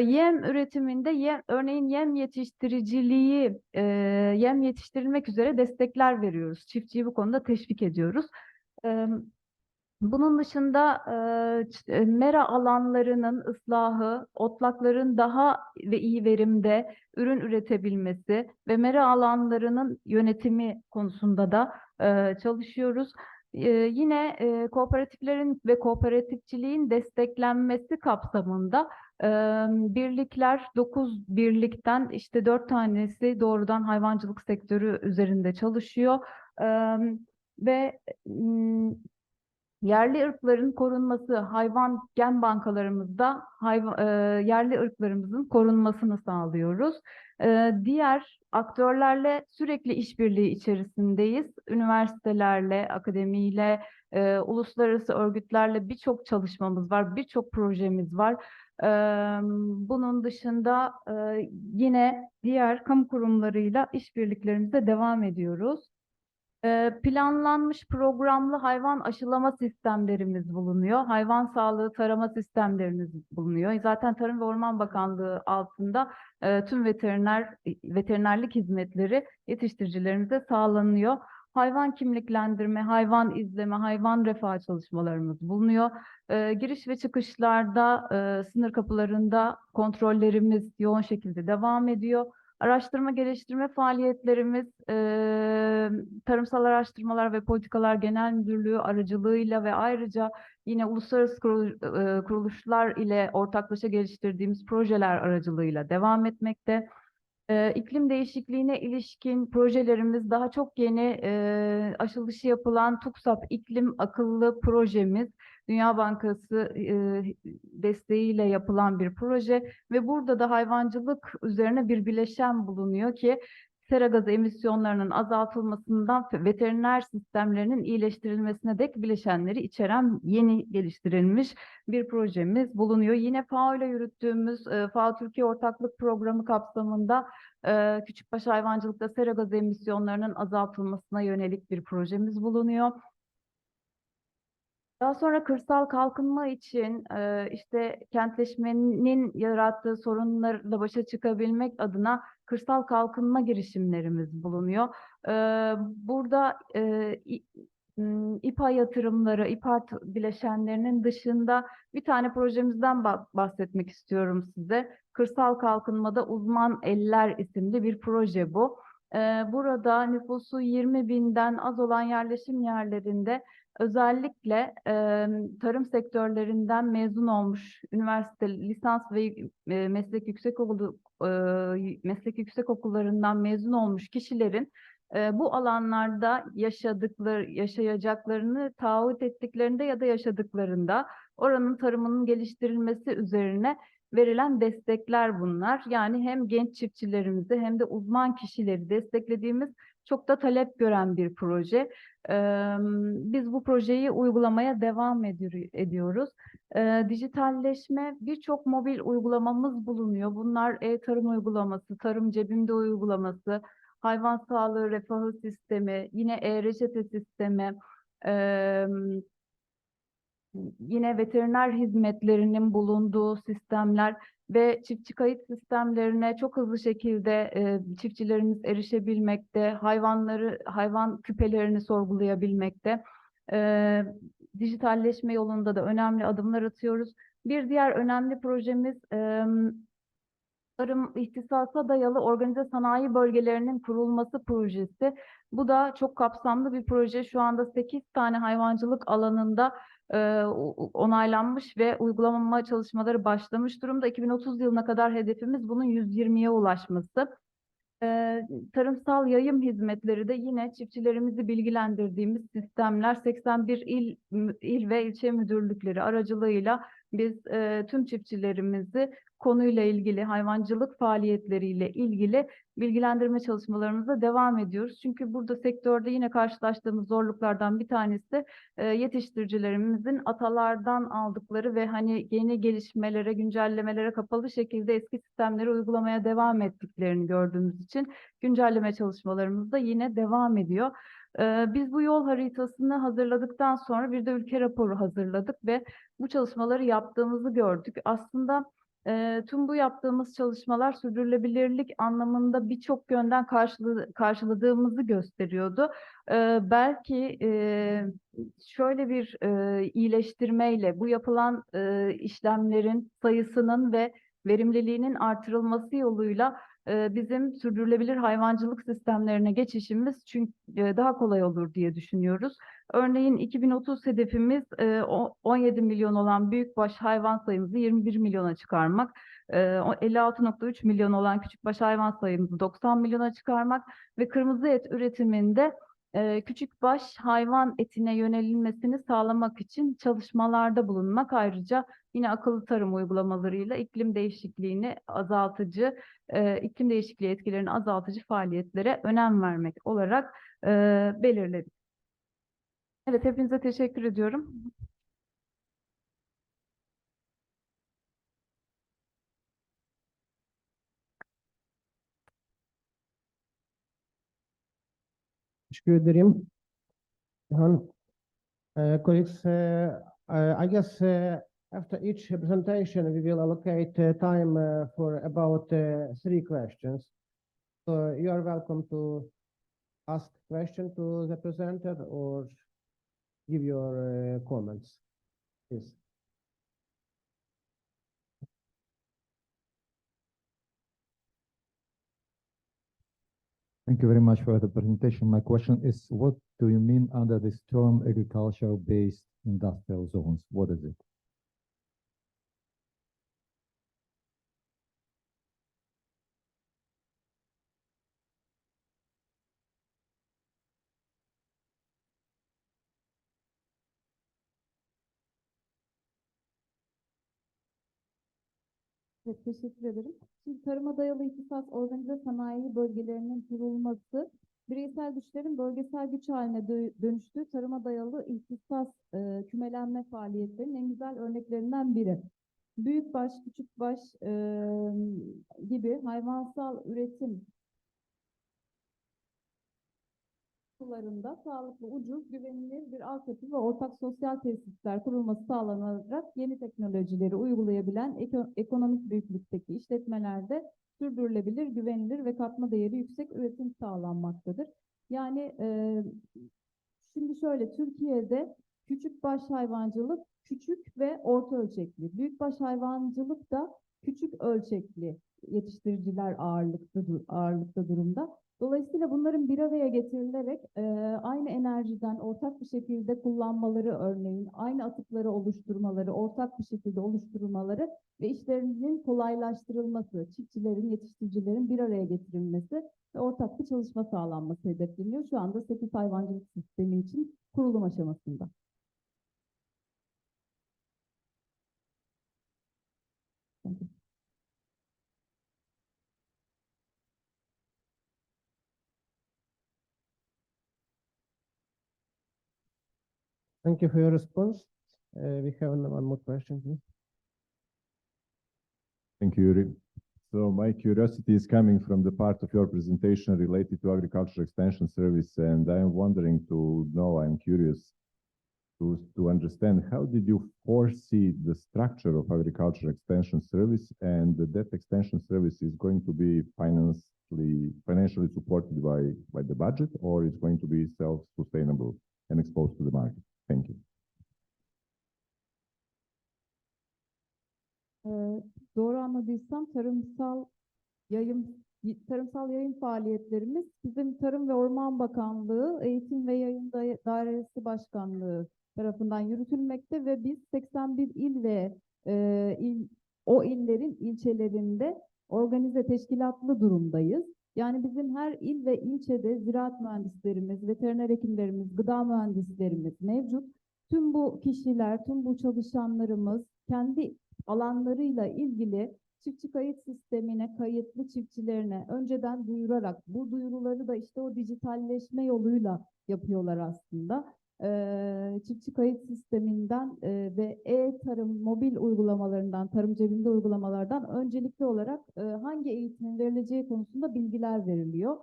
Yem üretiminde örneğin yem yetiştirilmek üzere destekler veriyoruz. Çiftçiyi bu konuda teşvik ediyoruz. Bunun dışında mera alanlarının ıslahı, otlakların daha ve iyi verimde ürün üretebilmesi ve mera alanlarının yönetimi konusunda da çalışıyoruz. Yine kooperatiflerin ve kooperatifçiliğin desteklenmesi kapsamında birlikler, 9 birlikten işte 4 tanesi doğrudan hayvancılık sektörü üzerinde çalışıyor. Ve yerli ırkların korunması, hayvan gen bankalarımızda yerli ırklarımızın korunmasını sağlıyoruz. Diğer aktörlerle sürekli işbirliği içerisindeyiz. Üniversitelerle, akademiyle, uluslararası örgütlerle birçok çalışmamız var, birçok projemiz var. Bunun dışında yine diğer kamu kurumlarıyla işbirliklerimize devam ediyoruz. Planlanmış programlı hayvan aşılama sistemlerimiz bulunuyor. Hayvan sağlığı tarama sistemlerimiz bulunuyor. Zaten Tarım ve Orman Bakanlığı altında tüm veterinerlik hizmetleri yetiştiricilerimize sağlanıyor. Hayvan kimliklendirme, hayvan izleme, hayvan refah çalışmalarımız bulunuyor. Giriş ve çıkışlarda, sınır kapılarında kontrollerimiz yoğun şekilde devam ediyor. Araştırma geliştirme faaliyetlerimiz Tarımsal Araştırmalar ve Politikalar Genel Müdürlüğü aracılığıyla ve ayrıca yine uluslararası kuruluşlar ile ortaklaşa geliştirdiğimiz projeler aracılığıyla devam etmekte. İklim değişikliğine ilişkin projelerimiz daha çok yeni aşılışı yapılan TUKSAP iklim akıllı projemiz, Dünya Bankası desteğiyle yapılan bir proje ve burada da hayvancılık üzerine bir bileşen bulunuyor ki sera gazı emisyonlarının azaltılmasından veteriner sistemlerinin iyileştirilmesine dek bileşenleri içeren yeni geliştirilmiş bir projemiz bulunuyor. Yine FAO ile yürüttüğümüz FAO Türkiye Ortaklık Programı kapsamında küçükbaş hayvancılıkta sera gazı emisyonlarının azaltılmasına yönelik bir projemiz bulunuyor. Daha sonra kırsal kalkınma için işte kentleşmenin yarattığı sorunlarla başa çıkabilmek adına kırsal kalkınma girişimlerimiz bulunuyor. Burada İPA yatırımları, İPA bileşenlerinin dışında bir tane projemizden bahsetmek istiyorum size. Kırsal Kalkınmada Uzman Eller isimli bir proje bu. Burada nüfusu 20.000'den az olan yerleşim yerlerinde özellikle tarım sektörlerinden mezun olmuş üniversite, lisans ve meslek yüksekokullarından mezun olmuş kişilerin bu alanlarda yaşayacaklarını taahhüt ettiklerinde ya da yaşadıklarında oranın tarımının geliştirilmesi üzerine verilen destekler bunlar. Yani hem genç çiftçilerimizi hem de uzman kişileri desteklediğimiz çok da talep gören bir proje. Biz bu projeyi uygulamaya devam ediyoruz. Dijitalleşme, birçok mobil uygulamamız bulunuyor. Bunlar e-tarım uygulaması, tarım cebimde uygulaması, hayvan sağlığı refahı sistemi, yine e-reçete sistemi, yine veteriner hizmetlerinin bulunduğu sistemler ve çiftçi kayıt sistemlerine çok hızlı şekilde çiftçilerimiz erişebilmekte, hayvan küpelerini sorgulayabilmekte. Dijitalleşme yolunda da önemli adımlar atıyoruz. Bir diğer önemli projemiz tarım ihtisasa dayalı organize sanayi bölgelerinin kurulması projesi. Bu da çok kapsamlı bir proje. Şu anda 8 tane hayvancılık alanında onaylanmış ve uygulama çalışmaları başlamış durumda. 2030 yılına kadar hedefimiz bunun 120'ye ulaşması. Tarımsal yayım hizmetleri de yine çiftçilerimizi bilgilendirdiğimiz sistemler 81 il ve ilçe müdürlükleri aracılığıyla biz tüm çiftçilerimizi konuyla ilgili, hayvancılık faaliyetleriyle ilgili bilgilendirme çalışmalarımıza devam ediyoruz. Çünkü burada sektörde yine karşılaştığımız zorluklardan bir tanesi yetiştiricilerimizin atalardan aldıkları ve hani yeni gelişmelere, güncellemelere kapalı şekilde eski sistemleri uygulamaya devam ettiklerini gördüğümüz için güncelleme çalışmalarımız da yine devam ediyor. Biz bu yol haritasını hazırladıktan sonra bir de ülke raporu hazırladık ve bu çalışmaları yaptığımızı gördük. Aslında tüm bu yaptığımız çalışmalar sürdürülebilirlik anlamında birçok yönden karşıladığımızı gösteriyordu. Belki şöyle bir iyileştirmeyle bu yapılan işlemlerin sayısının ve verimliliğinin artırılması yoluyla bizim sürdürülebilir hayvancılık sistemlerine geçişimiz daha kolay olur diye düşünüyoruz. Örneğin 2030 hedefimiz 17 milyon olan büyükbaş hayvan sayımızı 21 milyona çıkarmak, 56,3 milyon olan küçükbaş hayvan sayımızı 90 milyona çıkarmak ve kırmızı et üretiminde küçükbaş hayvan etine yönelilmesini sağlamak için çalışmalarda bulunmak. Ayrıca yine akıllı tarım uygulamalarıyla iklim değişikliğini azaltıcı, iklim değişikliği etkilerini azaltıcı faaliyetlere önem vermek olarak belirledik. Evet, hepinize teşekkür ediyorum.
Teşekkür ederim. Colleagues, I guess after each presentation, we will allocate time for about 3 questions. So you are welcome to ask question to the presenter or give your comments, please.
Thank you very much for the presentation. My question is, what do you mean under this term agricultural-based industrial zones? What is it?
Evet, teşekkür ederim. Şimdi tarıma dayalı ihtisas organize sanayi bölgelerinin kurulması, bireysel güçlerin bölgesel güç haline dönüştüğü tarıma dayalı ihtisas kümelenme faaliyetlerinin en güzel örneklerinden biri. Büyükbaş, küçükbaş gibi hayvansal üretim sularında sağlıklı, ucuz, güvenilir bir altyapı ve ortak sosyal tesisler kurulması sağlanarak yeni teknolojileri uygulayabilen ekonomik büyüklükteki işletmelerde sürdürülebilir, güvenilir ve katma değeri yüksek üretim sağlanmaktadır. Yani şimdi şöyle, Türkiye'de küçükbaş hayvancılık küçük ve orta ölçekli, büyükbaş hayvancılık da küçük ölçekli yetiştiriciler ağırlıkta durumda. Dolayısıyla bunların bir araya getirilerek aynı enerjiden ortak bir şekilde kullanmaları, örneğin aynı atıkları oluşturmaları, ortak bir şekilde oluşturulmaları ve işlerinin kolaylaştırılması, çiftçilerin, yetiştiricilerin bir araya getirilmesi ve ortak bir çalışma sağlanması hedefleniyor. Şu anda 8 hayvancılık sistemi için kurulum aşamasında.
Thank you for your response. We have one more question, please.
Thank you, Yuri. So my curiosity is coming from the part of your presentation related to agriculture extension service, and I am wondering to know, I'm curious to understand, how did you foresee the structure of agriculture extension service, and that extension service is going to be financially supported by the budget, or is going to be self-sustainable and exposed to the market? Thank you.
Doğru anladıysam tarımsal yayın faaliyetlerimiz bizim Tarım ve Orman Bakanlığı, Eğitim ve Yayın Dairesi Başkanlığı tarafından yürütülmekte ve biz 81 il ve o illerin ilçelerinde organize teşkilatlı durumdayız. Yani bizim her il ve ilçede ziraat mühendislerimiz, veteriner hekimlerimiz, gıda mühendislerimiz mevcut. Tüm bu kişiler, tüm bu çalışanlarımız kendi alanlarıyla ilgili çiftçi kayıt sistemine kayıtlı çiftçilerine önceden duyurarak, bu duyuruları da işte o dijitalleşme yoluyla yapıyorlar aslında. Çiftçi kayıt sisteminden ve e-tarım mobil uygulamalarından, tarım cebinde uygulamalardan öncelikli olarak hangi eğitimin verileceği konusunda bilgiler veriliyor.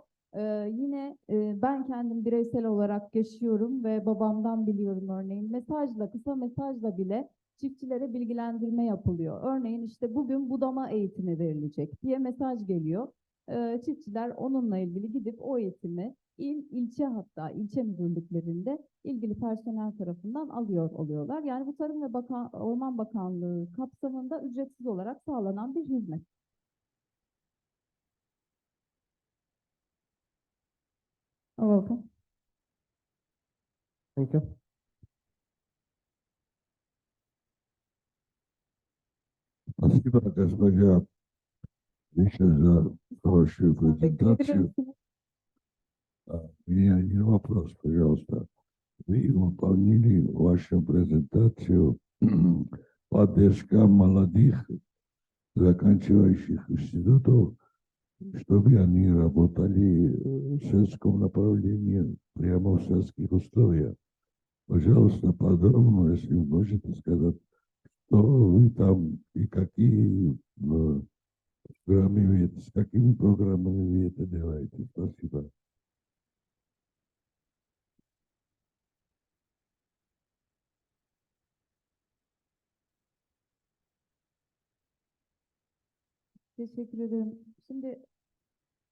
Yine ben kendim bireysel olarak yaşıyorum ve babamdan biliyorum örneğin. Mesajla, kısa mesajla bile çiftçilere bilgilendirme yapılıyor. Örneğin işte bugün budama eğitimi verilecek diye mesaj geliyor. Çiftçiler onunla ilgili gidip o eğitimi ilçe, hatta ilçe müdürlüklerinde ilgili personel tarafından alıyor oluyorlar. Yani bu Tarım ve Orman Bakanlığı kapsamında ücretsiz olarak sağlanan bir hizmet. Welcome.
Thank you.
Спасибо, госпожа Миша, за хорошую презентацию. У меня один вопрос, пожалуйста. Вы выполнили вашу презентацию поддержка молодых, заканчивающих институтов, чтобы они работали в сельском направлении, прямо в сельских условиях. Пожалуйста, подробно, если вы можете сказать, что вы там и какие программы, с какими программами вы это делаете. Спасибо.
Teşekkür ederim. Şimdi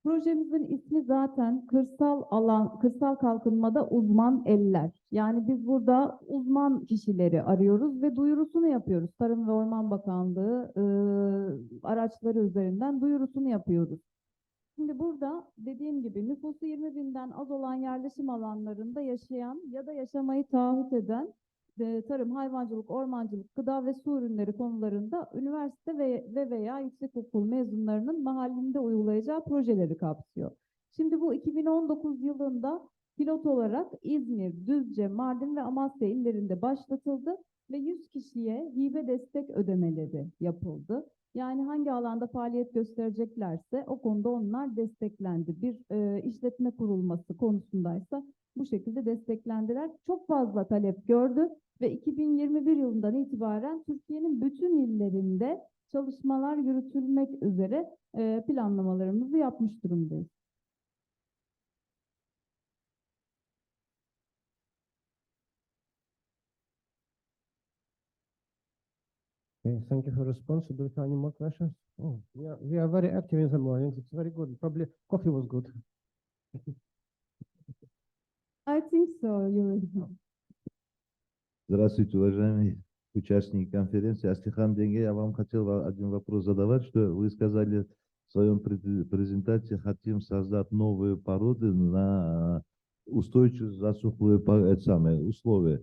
projemizin ismi zaten kırsal kalkınmada uzman eller. Yani biz burada uzman kişileri arıyoruz ve duyurusunu yapıyoruz. Tarım ve Orman Bakanlığı araçları üzerinden duyurusunu yapıyoruz. Şimdi burada dediğim gibi nüfusu 20.000'den az olan yerleşim alanlarında yaşayan ya da yaşamayı taahhüt eden tarım, hayvancılık, ormancılık, gıda ve su ürünleri konularında üniversite ve veya yüksekokul mezunlarının mahallinde uygulayacağı projeleri kapsıyor. Şimdi bu 2019 yılında pilot olarak İzmir, Düzce, Mardin ve Amasya illerinde başlatıldı ve 100 kişiye hibe destek ödemeleri yapıldı. Yani hangi alanda faaliyet göstereceklerse o konuda onlar desteklendi. Bir işletme kurulması konusundaysa bu şekilde desteklendiler. Çok fazla talep gördü ve 2021 yılından itibaren Türkiye'nin bütün illerinde çalışmalar yürütülmek üzere planlamalarımızı yapmış durumdayız.
Okay, thank you for response. Do you have any more questions? Oh, we are very active in the mornings. It's very good. Probably coffee was good.
I think so, Yuri.
Здравствуйте, уважаемые участники конференции. Астихан Денге, я вам хотел один вопрос задавать, что вы сказали в своем презентации, хотим создать новые породы на устойчивые засуховые условия.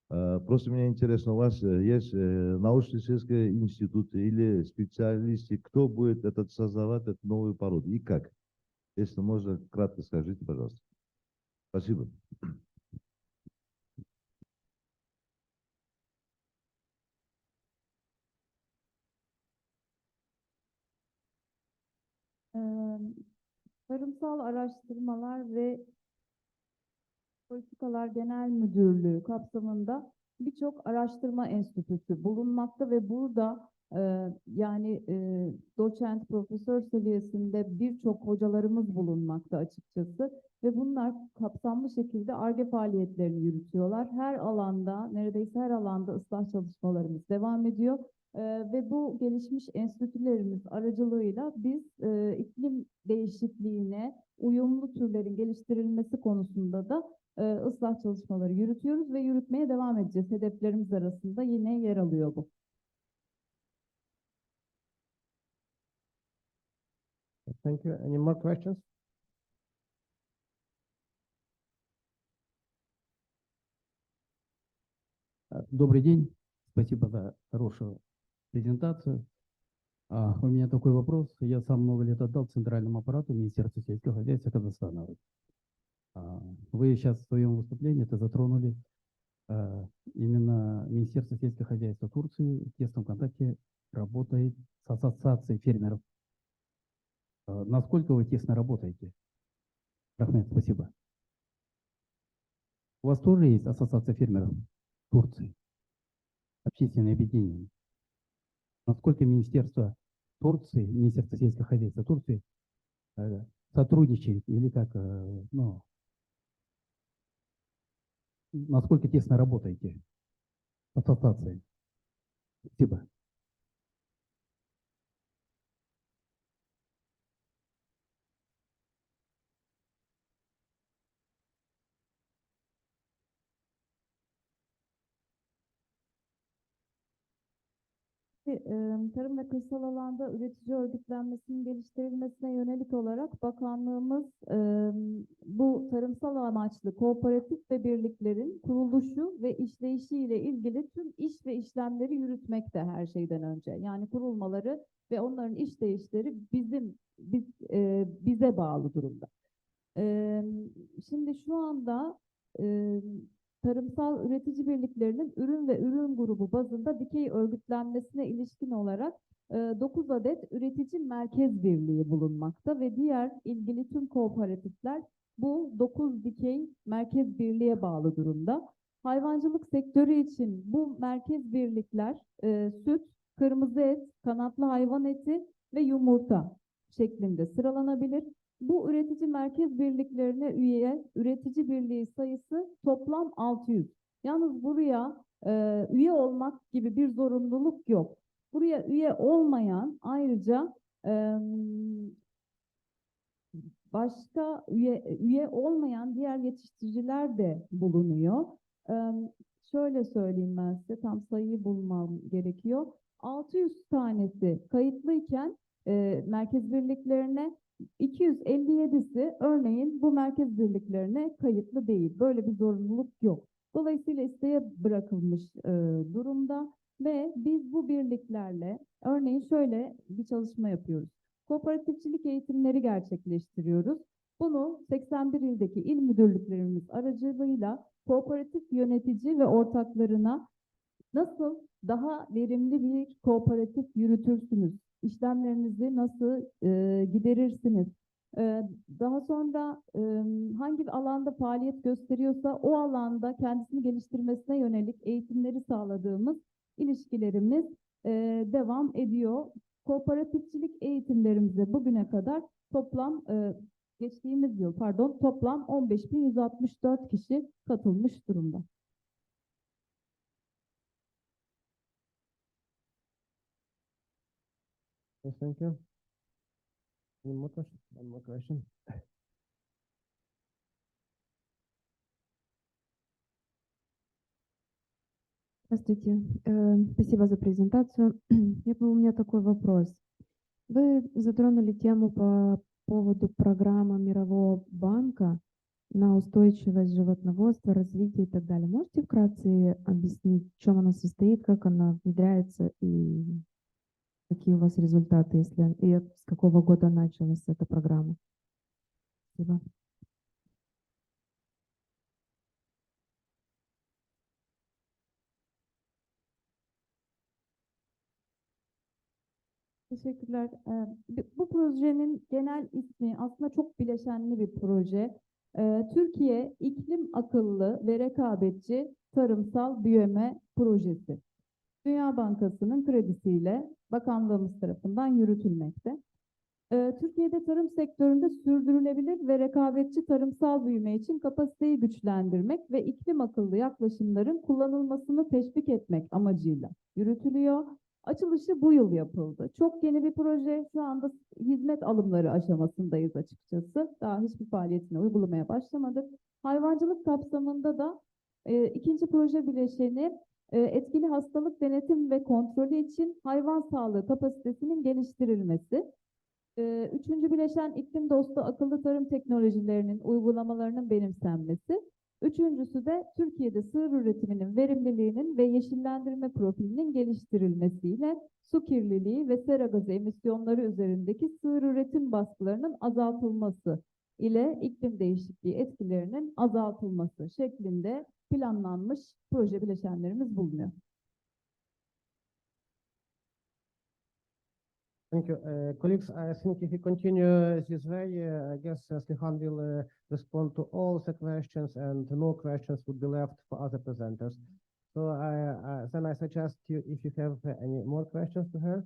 Просто мне интересно, у вас есть научно-исследовательские институты или специалисты, кто будет создавать эту новую породу и как? Если можно, кратко скажите, пожалуйста. Спасибо.
Tarımsal Araştırmalar ve Politikalar Genel Müdürlüğü kapsamında birçok araştırma enstitüsü bulunmakta ve burada doçent, profesör seviyesinde birçok hocalarımız bulunmakta açıkçası ve bunlar kapsamlı şekilde Ar-Ge faaliyetlerini yürütüyorlar. Her alanda, neredeyse her alanda ıslah çalışmalarımız devam ediyor. Ve bu gelişmiş enstitülerimiz aracılığıyla biz iklim değişikliğine uyumlu türlerin geliştirilmesi konusunda da ıslah çalışmaları yürütüyoruz ve yürütmeye devam edeceğiz. Hedeflerimiz arasında yine yer alıyor bu.
Thank you. Any more questions?
Добрый день. Спасибо за хорошую презентацию. У меня такой вопрос. Я сам много лет отдал центральному аппарату Министерства сельского хозяйства Казахстана. Вы сейчас в своем выступлении это затронули именно Министерство сельского хозяйства Турции в тесном контакте работает с ассоциацией фермеров. Насколько вы тесно работаете? Рахмет, спасибо. У вас тоже есть ассоциация фермеров Турции? Общественное объединение. Насколько Министерство Турции, Министерство сельского хозяйства Турции сотрудничает или как, насколько тесно работаете с ассоциацией? Спасибо.
Tarım ve kırsal alanda üretici örgütlenmesinin geliştirilmesine yönelik olarak bakanlığımız bu tarımsal amaçlı kooperatif ve birliklerin kuruluşu ve işleyişiyle ilgili tüm iş ve işlemleri yürütmekte her şeyden önce. Yani kurulmaları ve onların işleyişleri bize bağlı durumda. Şimdi şu anda tarımsal üretici birliklerinin ürün ve ürün grubu bazında dikey örgütlenmesine ilişkin olarak 9 adet üretici merkez birliği bulunmakta ve diğer ilgili tüm kooperatifler bu 9 dikey merkez birliğe bağlı durumda. Hayvancılık sektörü için bu merkez birlikler süt, kırmızı et, kanatlı hayvan eti ve yumurta şeklinde sıralanabilir. Bu üretici merkez birliklerine üye üretici birliği sayısı toplam 600. Yalnız buraya üye olmak gibi bir zorunluluk yok. Buraya üye olmayan ayrıca başka üye olmayan diğer yetiştiriciler de bulunuyor. Şöyle söyleyeyim ben size, tam sayıyı bulmam gerekiyor. 600 tanesi kayıtlıyken merkez birliklerine 257'si örneğin bu merkez birliklerine kayıtlı değil. Böyle bir zorunluluk yok. Dolayısıyla isteğe bırakılmış durumda ve biz bu birliklerle örneğin şöyle bir çalışma yapıyoruz. Kooperatifçilik eğitimleri gerçekleştiriyoruz. Bunu 81 ildeki il müdürlüklerimiz aracılığıyla kooperatif yönetici ve ortaklarına nasıl daha verimli bir kooperatif yürütürsünüz? İşlemlerinizi nasıl giderirsiniz? Daha sonra hangi alanda faaliyet gösteriyorsa o alanda kendisini geliştirmesine yönelik eğitimleri sağladığımız ilişkilerimiz devam ediyor. Kooperatifçilik eğitimlerimize bugüne kadar toplam toplam 15.164 kişi katılmış durumda.
Yes, thank you. Any more question? One more question.
Здравствуйте. Спасибо за презентацию. У меня такой вопрос. Вы затронули тему по поводу программы Мирового банка на устойчивость животноводства, развитие и так далее. Можете вкратце объяснить, в чем она состоит, как она внедряется и какие у вас результаты, если и с какого года началась эта программа? Спасибо.
Teşekkürler. Bu projenin genel ismi aslında çok bileşenli bir proje. Türkiye iklim akıllı ve rekabetçi tarımsal büyüme projesi. Dünya Bankası'nın kredisiyle bakanlığımız tarafından yürütülmekte. Türkiye'de tarım sektöründe sürdürülebilir ve rekabetçi tarımsal büyüme için kapasiteyi güçlendirmek ve iklim akıllı yaklaşımların kullanılmasını teşvik etmek amacıyla yürütülüyor. Açılışı bu yıl yapıldı. Çok yeni bir proje. Şu anda hizmet alımları aşamasındayız açıkçası. Daha hiçbir faaliyetine uygulamaya başlamadık. Hayvancılık kapsamında da ikinci proje bileşeni etkili hastalık denetim ve kontrolü için hayvan sağlığı kapasitesinin geliştirilmesi. Üçüncü bileşen iklim dostu akıllı tarım teknolojilerinin uygulamalarının benimsenmesi. Üçüncüsü de Türkiye'de sığır üretiminin verimliliğinin ve yeşillendirme profilinin geliştirilmesiyle su kirliliği ve sera gazı emisyonları üzerindeki sığır üretim baskılarının azaltılması ile iklim değişikliği etkilerinin azaltılması şeklinde planlanmış proje bileşenlerimiz bulunuyor.
Thank you. Colleagues, I think if we continue this way, I guess Slihan will respond to all the questions and no questions would be left for other presenters. So then I suggest you, if you have any more questions to her,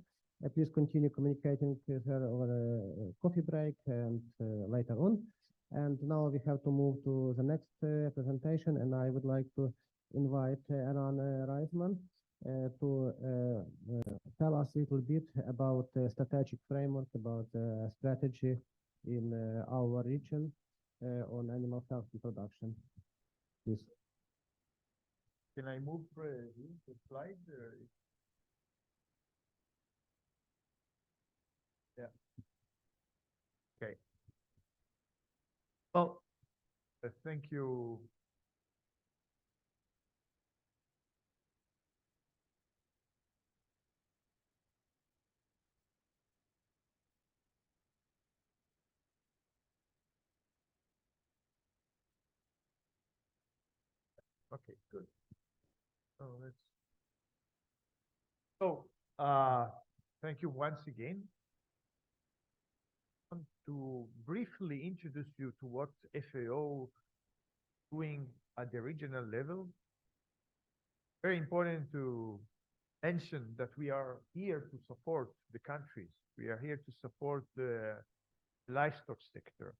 please continue communicating with her over a coffee break and later on. And now we have to move to the next presentation, and I would like to invite Eran Reisman to tell us a little bit about the strategic framework, about strategy in our region on animal health and production. Please.
Can I move the slide? Yeah. Okay. Well, thank you. Okay, good. Thank you once again. I want to briefly introduce you to what FAO doing at the regional level. Very important to mention that we are here to support the countries. We are here to support the livestock sector.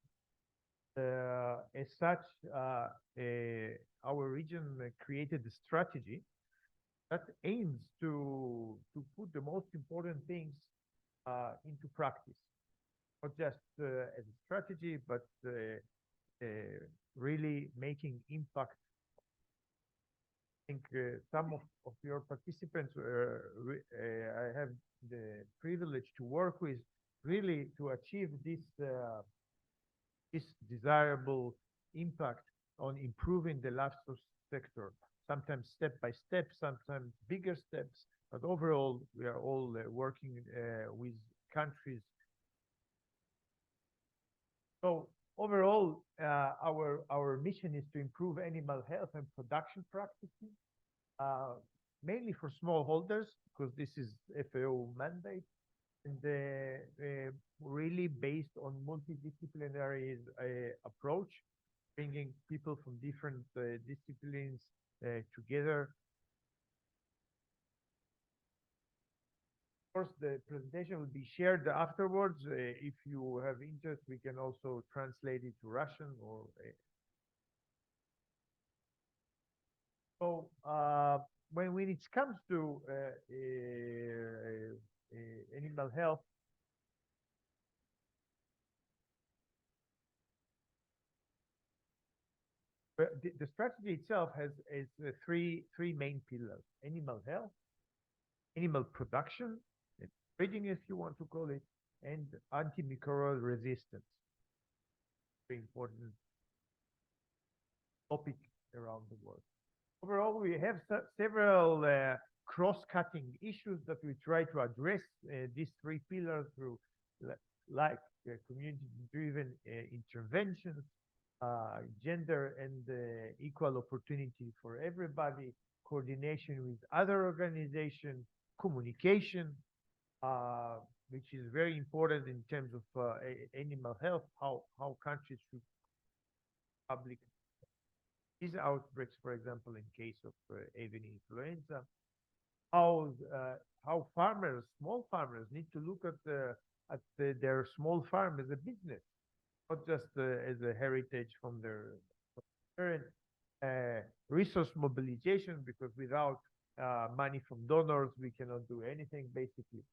As such, our region created a strategy that aims to put the most important things into practice, not just as a strategy, but really making impact. I think some of your participants, I have the privilege to work with, really to achieve this desirable impact on improving the livestock sector, sometimes step by step, sometimes bigger steps, but overall we are all working with countries. So overall, our mission is to improve animal health and production practices, mainly for smallholders, because this is FAO mandate, and really based on multidisciplinary approach, bringing people from different disciplines together. Of course, the presentation will be shared afterwards. If you have interest, we can also translate it to Russian or. So when it comes to animal health, the strategy itself has three main pillars: animal health, animal production, breeding, if you want to call it, and antimicrobial resistance. Very important topic around the world. Overall, we have several cross-cutting issues that we try to address these three pillars through, like community-driven interventions, gender and equal opportunity for everybody, coordination with other organizations, communication, which is very important in terms of animal health, how countries should public. these outbreaks, for example, in case of avian influenza, how farmers, small farmers, need to look at their small farm as a business, not just as a heritage from their parent. Resource mobilization, because without money from donors, we cannot do anything, basically.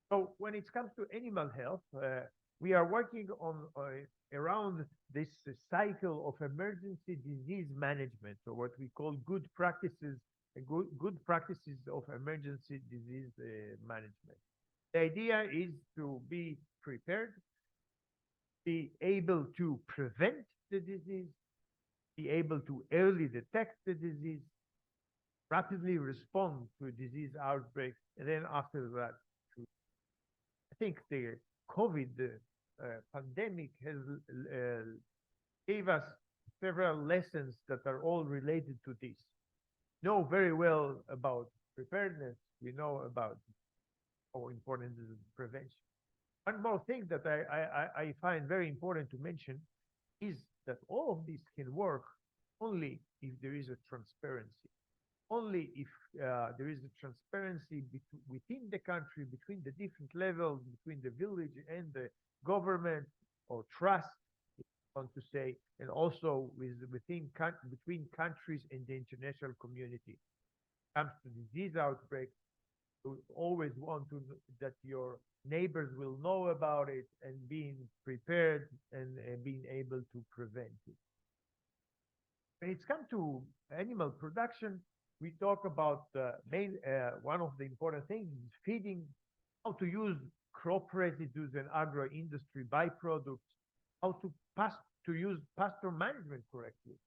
So when it comes to animal health, we are working on around this cycle of emergency disease management, or what we call good practices of emergency disease management. The idea is to be prepared, be able to prevent the disease, be able to early detect the disease, rapidly respond to a disease outbreak, and then after that, I think the COVID pandemic has gave us several lessons that are all related to this. Know very well about preparedness. We know about how important is prevention. One more thing that I find very important to mention is that all of this can work only if there is a transparency. Only if there is a transparency within the country, between the different levels, between the village and the government, or trust, if you want to say, and also between countries and the international community. When it comes to disease outbreak, you always want to that your neighbors will know about it and being prepared and being able to prevent it. When it's come to animal production, we talk about one of the important things is feeding, how to use crop residues and agro-industry byproducts, how to use pasture management correctly.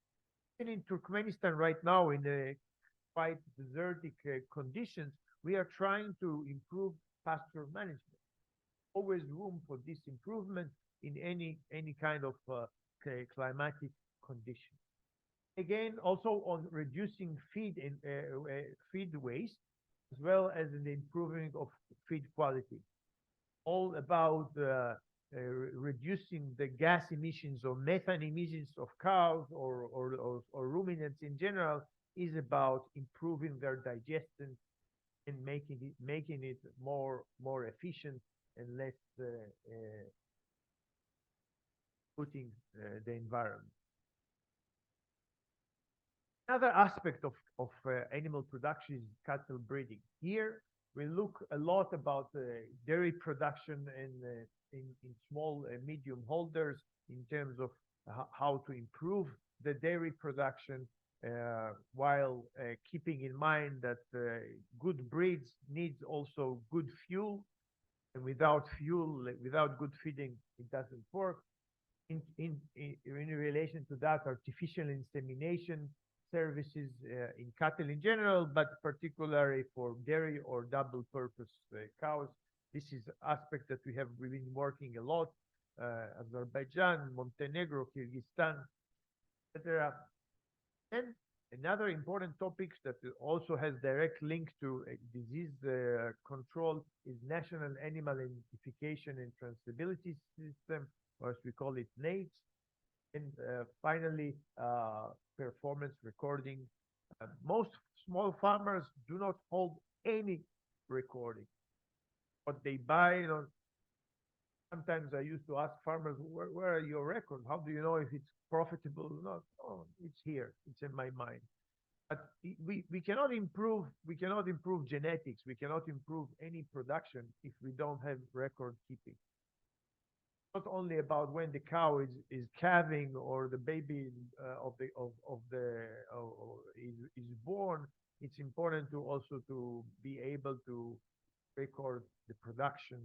And in Turkmenistan right now, in the quite desertic conditions, we are trying to improve pasture management. Always room for this improvement in any kind of climatic condition. Again, also on reducing feed waste, as well as in the improving of feed quality. All about reducing the gas emissions or methane emissions of cows or ruminants in general is about improving their digestion and making it more efficient and less polluting the environment. Another aspect of animal production is cattle breeding. Here we look a lot about dairy production in small and medium holders in terms of how to improve the dairy production while keeping in mind that good breeds needs also good fuel, and without fuel, without good feeding, it doesn't work. In relation to that, artificial insemination services in cattle in general, but particularly for dairy or double purpose cows. This is aspect that we've been working a lot, Azerbaijan, Montenegro, Kyrgyzstan, etc. And another important topic that also has direct link to disease control is National Animal Identification and Traceability System, or as we call it, NAIDS. And finally, performance recording. Most small farmers do not hold any recording. What they buy, sometimes I used to ask farmers, where are your records? How do you know if it's profitable or not? Oh, it's here. It's in my mind. But we cannot improve genetics. We cannot improve any production if we don't have record keeping. Not only about when the cow is calving or the baby is born. It's important to also to be able to record the production,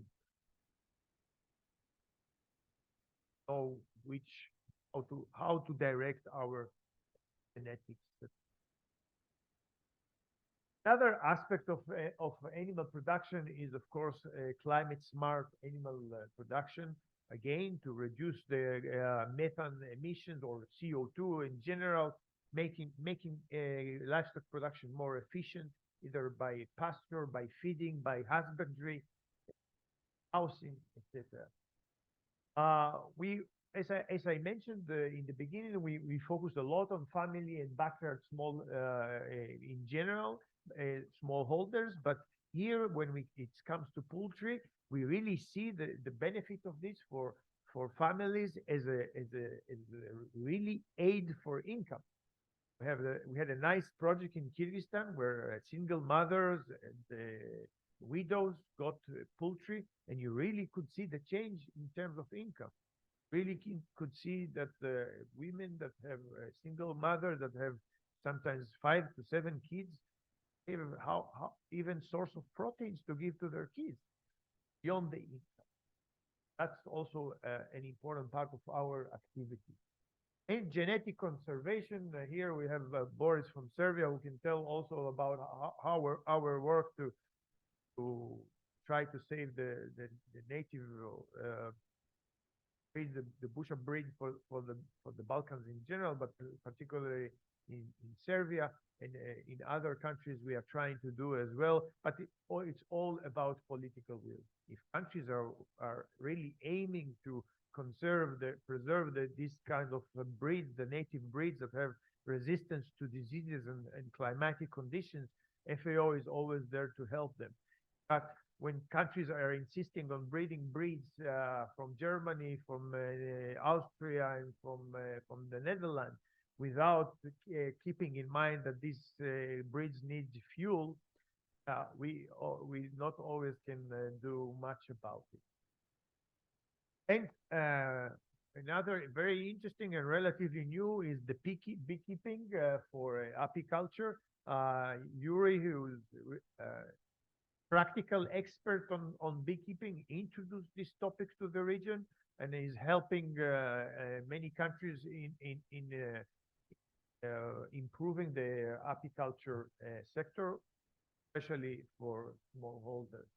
know how to direct our genetics. Another aspect of animal production is, of course, climate smart animal production. Again, to reduce the methane emissions or CO2 in general, making livestock production more efficient, either by pasture, by feeding, by husbandry, housing, etc. as I mentioned in the beginning, we focused a lot on family and backyard small in general, smallholders. But here, when it comes to poultry, we really see the benefit of this for families as a really aid for income. We had a nice project in Kyrgyzstan where single mothers and widows got poultry, and you really could see the change in terms of income. Really could see that the women that have a single mother that have sometimes 5 to 7 kids, how even source of proteins to give to their kids beyond the income. That's also an important part of our activity. In genetic conservation, here we have Boris from Serbia who can tell also about how our work to try to save the native breed, the Busha breed for the Balkans in general, but particularly in Serbia and in other countries we are trying to do as well. But it's all about political will. If countries are really aiming to preserve this kind of breeds, the native breeds that have resistance to diseases and climatic conditions, FAO is always there to help them. But when countries are insisting on breeding breeds from Germany, from Austria, and from the Netherlands, without keeping in mind that these breeds need fuel, we not always can do much about it. And another very interesting and relatively new is the beekeeping for apiculture. Yuri, who's practical expert on beekeeping, introduced these topics to the region and is helping many countries in improving the apiculture sector, especially for smallholders.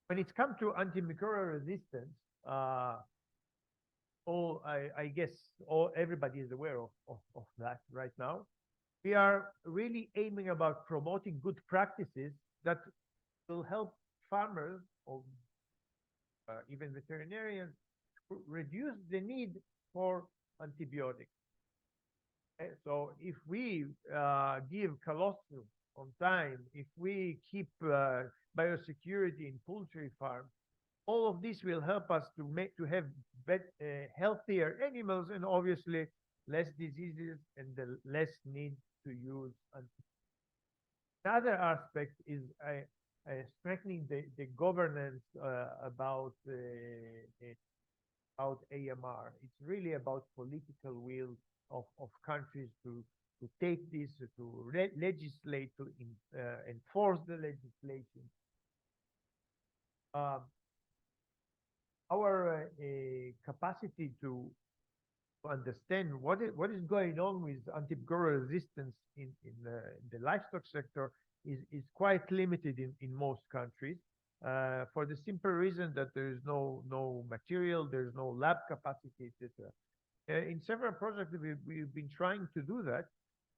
When it comes to antimicrobial resistance, I guess everybody is aware of that right now. We are really aiming about promoting good practices that will help farmers or even veterinarians reduce the need for antibiotics. So if we give colostrum on time, if we keep biosecurity in poultry farms, all of this will help us to have healthier animals and obviously less diseases and the less need to use antibiotics. Another aspect is strengthening the governance about AMR. It's really about political will of countries to take this, to legislate, to enforce the legislation. Our capacity to understand what is going on with antimicrobial resistance in the livestock sector is quite limited in most countries, for the simple reason that there is no material, there is no lab capacity, etc. In several projects we've been trying to do that,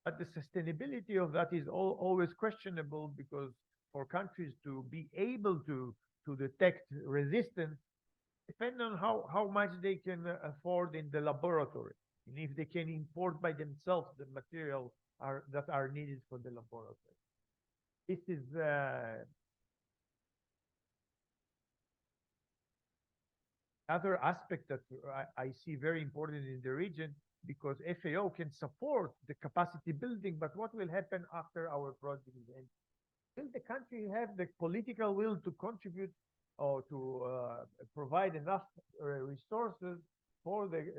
but the sustainability of that is always questionable, because for countries to be able to detect resistance depend on how much they can afford in the laboratory, and if they can import by themselves the material that are needed for the laboratory. This is another aspect that I see very important in the region, because FAO can support the capacity building, but what will happen after our project is ended? Will the country have the political will to contribute or to provide enough resources for the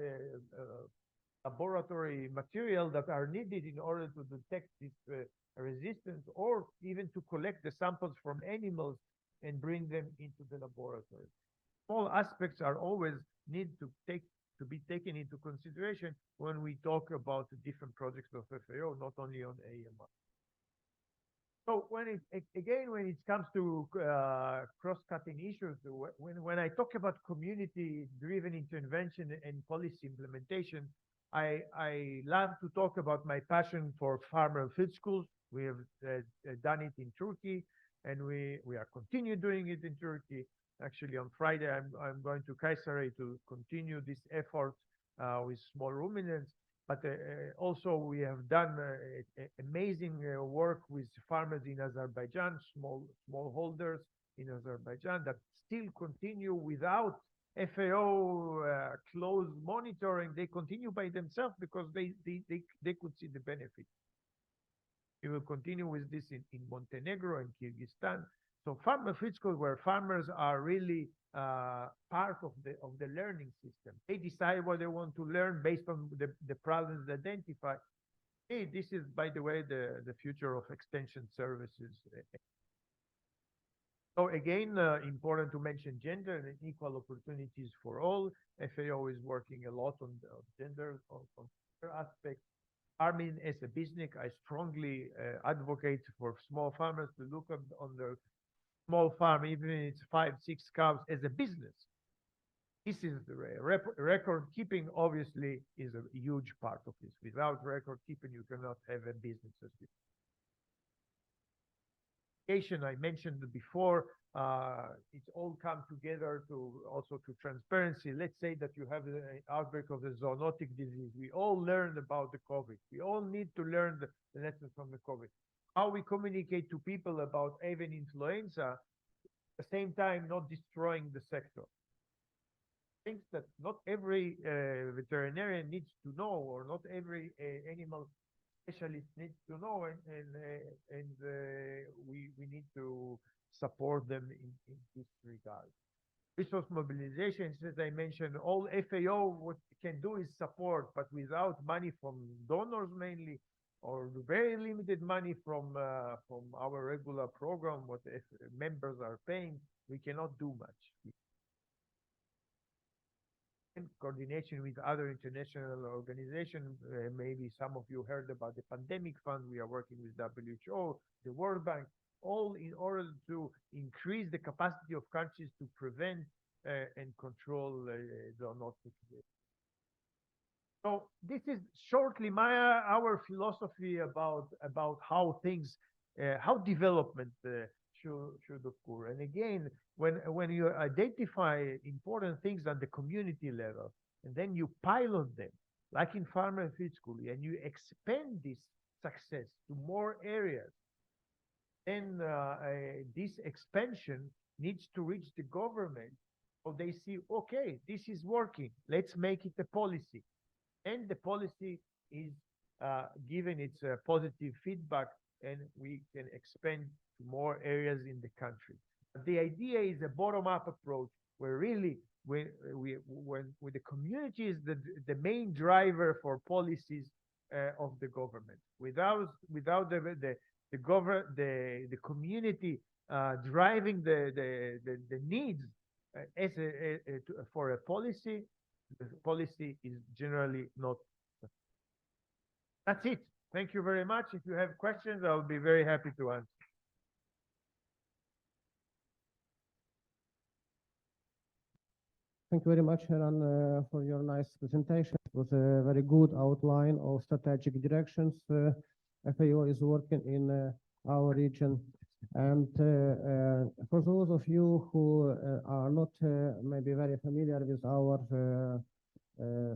laboratory material that are needed in order to detect this resistance, or even to collect the samples from animals and bring them into the laboratory? All aspects are always need to be taken into consideration when we talk about the different projects of FAO, not only on AMR. So when it comes to cross-cutting issues, when I talk about community-driven intervention and policy implementation, I love to talk about my passion for farmer field schools. We have done it in Turkey. and we are continue doing it in Turkey. Actually, on Friday, I'm going to Kayseri to continue this effort with small ruminants. But also we have done amazing work with farmers in Azerbaijan, smallholders in Azerbaijan that still continue without FAO close monitoring. They continue by themselves because they could see the benefit. We will continue with this in Montenegro and Kyrgyzstan. So farmer feed school, where farmers are really part of the learning system. They decide what they want to learn based on the problems identified. Hey, this is, by the way, the future of extension services. So again, important to mention gender and equal opportunities for all. FAO is working a lot on gender aspects. Farming as a business, I strongly advocate for small farmers to look on the small farm, even if it's 5, 6 cows, as a business. This is the record keeping, obviously, is a huge part of this. Without record keeping, you cannot have a business. I mentioned before, it's all come together to also to transparency. Let's say that you have an outbreak of the zoonotic disease. We all learned about the COVID. We all need to learn the lessons from the COVID. How we communicate to people about avian influenza, at the same time not destroying the sector. Things that not every veterinarian needs to know, or not every animal specialist needs to know, and we need to support them in this regard. Resource mobilization, as I mentioned, all FAO what can do is support, but without money from donors mainly, or very limited money from our regular program, what members are paying, we cannot do much. In coordination with other international organizations, maybe some of you heard about the pandemic fund. We are working with WHO, the World Bank, all in order to increase the capacity of countries to prevent and control zoonotic. So this is shortly our philosophy about how things, how development should occur. And again, when you identify important things at the community level, and then you pilot them, like in farm and feed school, and you expand this success to more areas, then this expansion needs to reach the government, so they see, okay, this is working, let's make it a policy. And the policy is given its positive feedback, and we can expand to more areas in the country. But the idea is a bottom-up approach, where really when the community is the main driver for policies of the government. Without the community driving the needs for a policy, the policy is generally not. That's it. Thank you very much. If you have questions, I'll be very happy to answer.
Thank you very much, Heran, for your nice presentation. It was a very good outline of strategic directions FAO is working in our region. And for those of you who are not maybe very familiar with our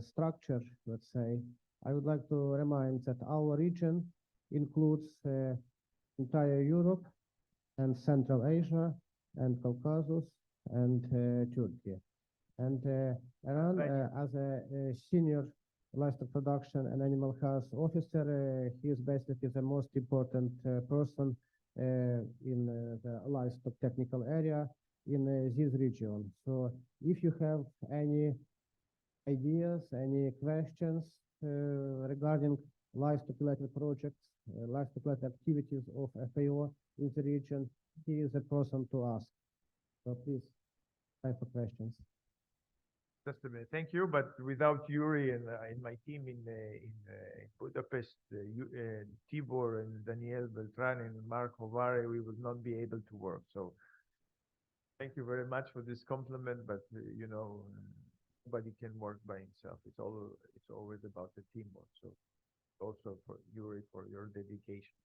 structure, let's say, I would like to remind that our region includes entire Europe and Central Asia and Caucasus and Turkey. And Heran, as a senior livestock production and animal health officer, he is basically the most important person in the livestock technical area in this region. So if you have any ideas, any questions regarding livestock-related projects, livestock-related activities of FAO in the region, he is the person to ask. So please, time for questions.
Just a minute. Thank you. But without Yuri and my team in Budapest, Tibor and Daniel Beltran and Mark Hovare, we would not be able to work. So thank you very much for this compliment. But you know, nobody can work by himself. It's always about the teamwork. So also for Yuri for your dedication.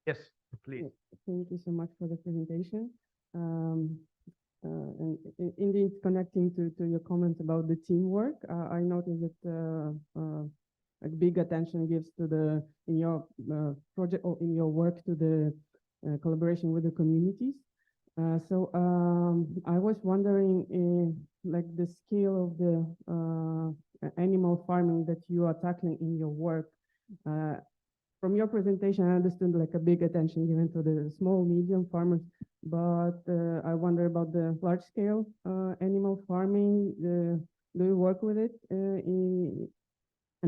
Yes, please.
Thank you so much for the presentation. And indeed, connecting to your comments about the teamwork, I noticed that a big attention gives to the in your project or in your work to the collaboration with the communities. So I was wondering, like the scale of the animal farming that you are tackling in your work. From your presentation, I understood like a big attention given to the small, medium farmers, but I wonder about the large scale animal farming. Do you work with it and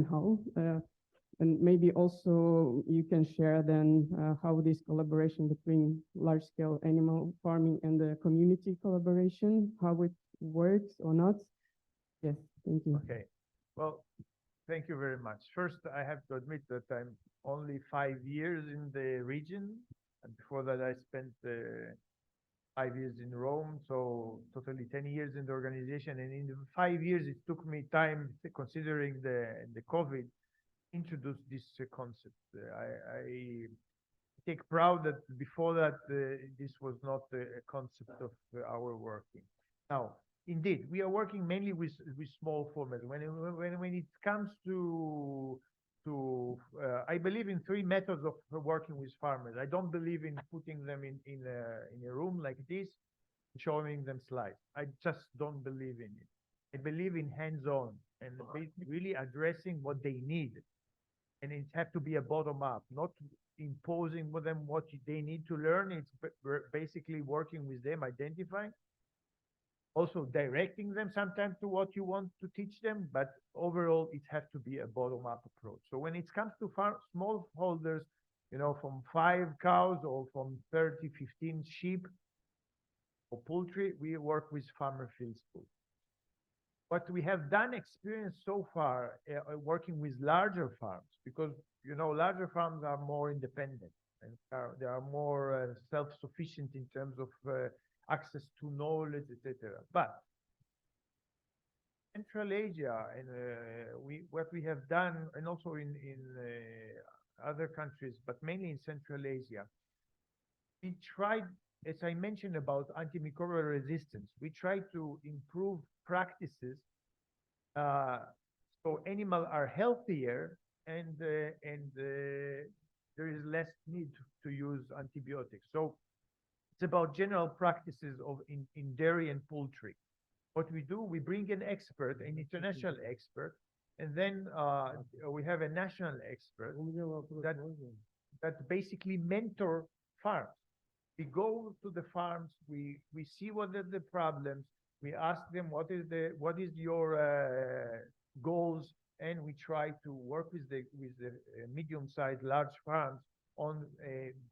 how? And maybe also you can share then how this collaboration between large scale animal farming and the community collaboration, how it works or not. Yes, thank you.
Okay, well, thank you very much. First, I have to admit that I'm only 5 years in the region, and before that I spent 5 years in Rome, so totally 10 years in the organization. And in the 5 years, it took me time, considering the COVID, introduce this concept. I take proud that before that this was not a concept of our working. Now, indeed, we are working mainly with small farmers. When it comes to I believe in 3 methods of working with farmers. I don't believe in putting them in a room like this, showing them slides. I just don't believe in it. I believe in hands-on and really addressing what they need. And it has to be a bottom-up, not imposing with them what they need to learn. It's basically working with them, identifying, also directing them sometimes to what you want to teach them, but overall it has to be a bottom-up approach. So when it comes to small holders, you know, from 5 cows or from 30, 15 sheep or poultry, we work with farmer field school. What we have done experience so far working with larger farms, because you know larger farms are more independent and they are more self-sufficient in terms of access to knowledge, etc. But Central Asia and what we have done, and also in other countries, but mainly in Central Asia, we tried, as I mentioned about antimicrobial resistance, we try to improve practices so animals are healthier and there is less need to use antibiotics. So it's about general practices of in dairy and poultry. What we do, we bring an expert, an international expert, and then we have a national expert that basically mentor farms. We go to the farms, we see what are the problems, we ask them what is your goals, and we try to work with the medium-sized large farms on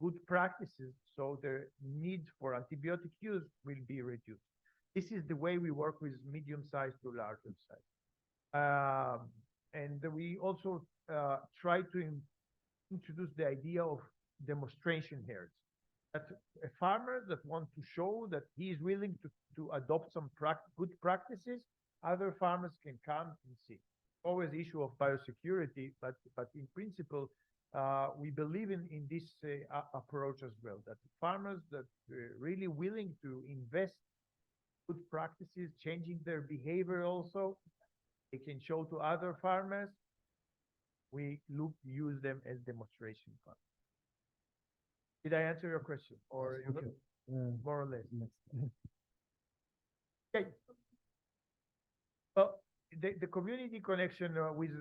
good practices so the need for antibiotic use will be reduced. This is the way we work with medium-sized to larger size. And we also try to introduce the idea of demonstration herds. That a farmer that wants to show that he is willing to adopt some good practices, other farmers can come and see. Always issue of biosecurity, but in principle, we believe in this approach as well, that farmers that are really willing to invest good practices, changing their behavior also, they can show to other farmers. We use them as demonstration farmers. Did I answer your question, or more or less? Okay. Well, the community connection with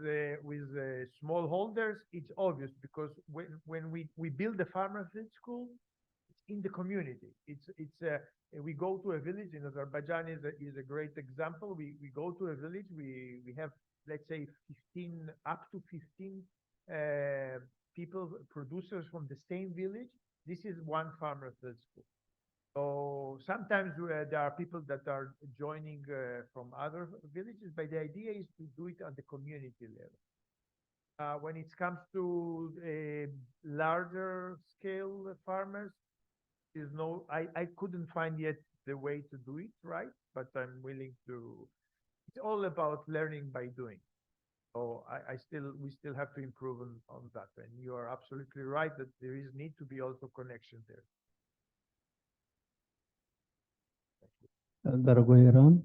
smallholders, it's obvious because when we build the farmer field school, it's in the community. We go to a village in Azerbaijan is a great example. We go to a village. We have, let's say, 15 up to 15 people, producers from the same village. This is one farmer field school. So sometimes there are people that are joining from other villages, but the idea is to do it at the community level. When it comes to larger scale farmers, I couldn't find yet the way to do it right, but I'm willing to. It's all about learning by doing. So we still have to improve on that. And you are absolutely right that there is need to be also connection there.
Дорогой Иран,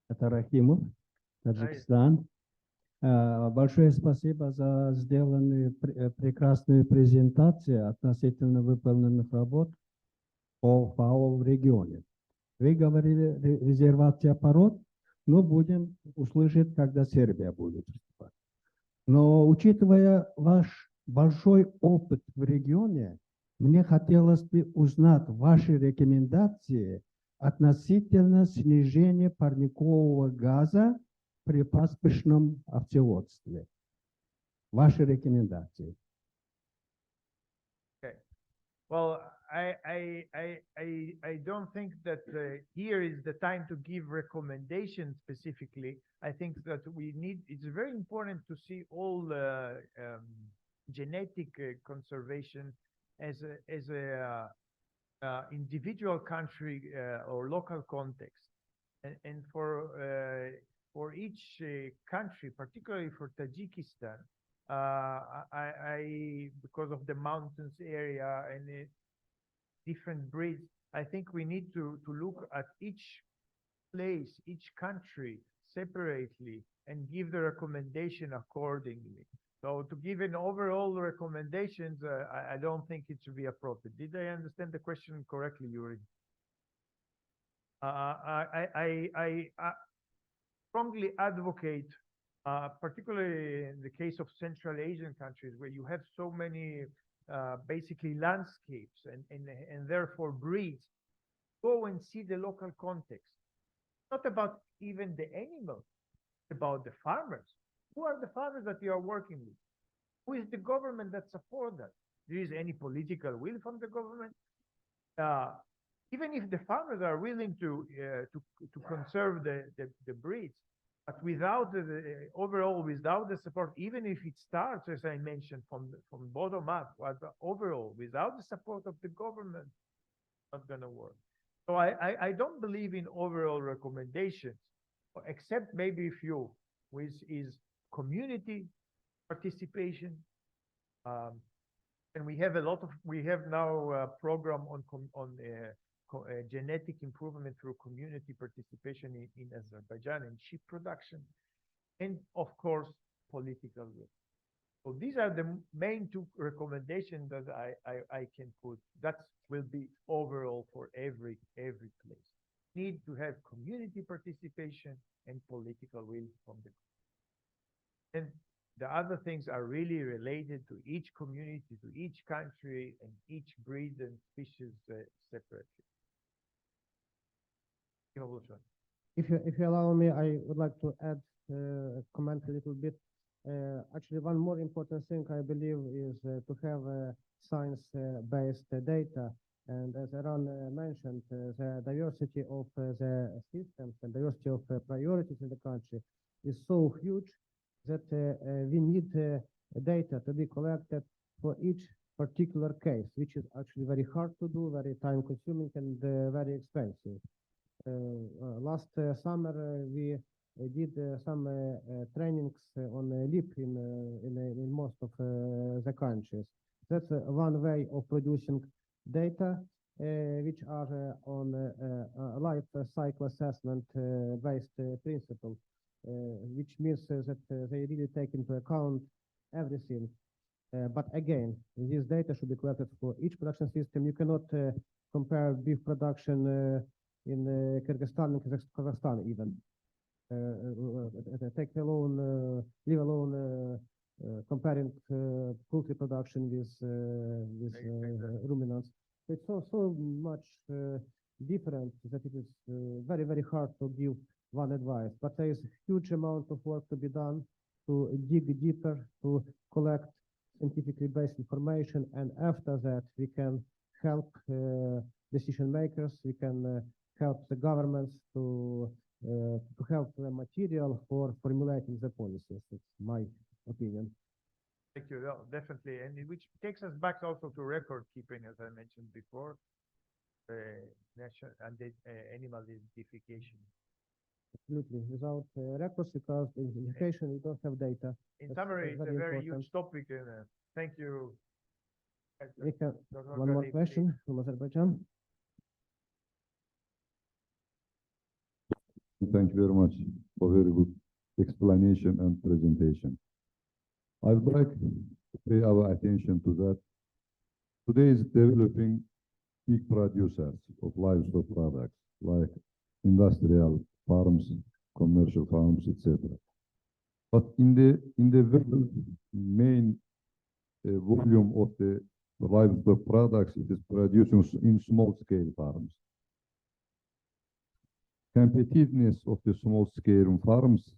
это Рахимов, Таджикистан. Большое спасибо за сделанную прекрасную презентацию относительно выполненных работ по ФАО в регионе. Вы говорили резервация пород, но будем услышать, когда Сербия будет выступать. Но учитывая ваш большой опыт в регионе, мне хотелось бы узнать ваши рекомендации относительно снижения парникового газа при пастбищном овцеводстве. Ваши рекомендации.
Okay. Well, I don't think that here is the time to give recommendations specifically. I think that it's very important to see all genetic conservation as a individual country or local context. And for each country, particularly for Tajikistan, because of the mountains area and different breeds, I think we need to look at each place, each country separately and give the recommendation accordingly. So to give an overall recommendations, I don't think it should be appropriate. Did I understand the question correctly, Yuri? I strongly advocate, particularly in the case of Central Asian countries, where you have so many basically landscapes and therefore breeds, go and see the local context. Not about even the animals, about the farmers. Who are the farmers that you are working with? Who is the government that support that? There is any political will from the government? Even if the farmers are willing to conserve the breeds, but without overall, without the support, even if it starts, as I mentioned, from bottom up, but overall, without the support of the government, it's not going to work. So I don't believe in overall recommendations, except maybe a few, which is community participation. And we have now a program on genetic improvement through community participation in Azerbaijan and sheep production, and of course, political will. So these are the main two recommendations that I can put. That will be overall for every place. Need to have community participation and political will from the. And the other things are really related to each community, to each country, and each breed and species separately.
If you allow me, I would like to add comment a little bit. Actually, one more important thing I believe is to have science-based data. And as Eran mentioned, the diversity of the systems and diversity of priorities in the country is so huge that we need data to be collected for each particular case, which is actually very hard to do, very time-consuming, and very expensive. Last summer, we did some trainings on LEAP in most of the countries. That's one way of producing data, which are on life cycle assessment based principle, which means that they really take into account everything. But again, this data should be collected for each production system. You cannot compare beef production in Kyrgyzstan and Kazakhstan even. Take alone, leave alone comparing poultry production with ruminants. It's so much different that it is very, very hard to give one advice. But there is a huge amount of work to be done to dig deeper, to collect scientifically based information, and after that we can help decision makers, we can help the governments to help the material for formulating the policies. It's my opinion.
Thank you. No, definitely, and which takes us back also to record keeping, as I mentioned before, national and animal identification.
Absolutely. Without records, because in education we don't have data.
In
That's
summary, it's a
very
very
important.
huge topic, and thank you.
We have
Dr.
one more
Khalid,
question from Azerbaijan.
Thank you very much for very good explanation and presentation. I would like to pay our attention to that. Today is developing big producers of livestock products like industrial farms, commercial farms, etc. But in the world, main volume of the livestock products it is producing in small scale farms. Competitiveness of the small scale farms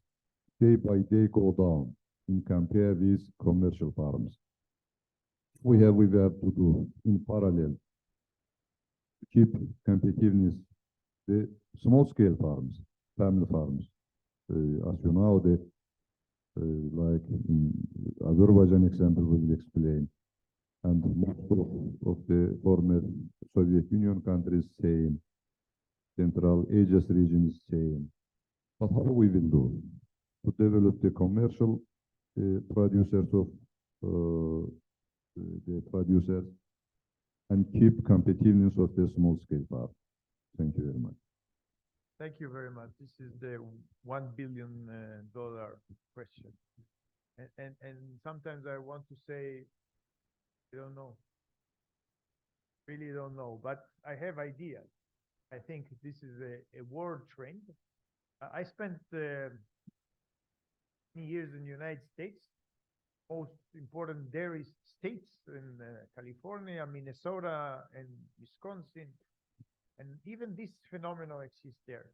day by day go down in compare with commercial farms. We have to do in parallel to keep competitiveness the small scale farms, family farms. As you know, like in Azerbaijan example we will explain, and most of the former Soviet Union countries same, Central Asia region is same. But how we will do to develop the commercial producers of the producers and keep competitiveness of the small scale farm? Thank you very much.
Thank you very much. This is the $1 billion question. And sometimes I want to say, I don't know, really don't know, but I have ideas. I think this is a world trend. I spent many years in the United States, most important dairy states in California, Minnesota, and Wisconsin. And even this phenomenon exists there.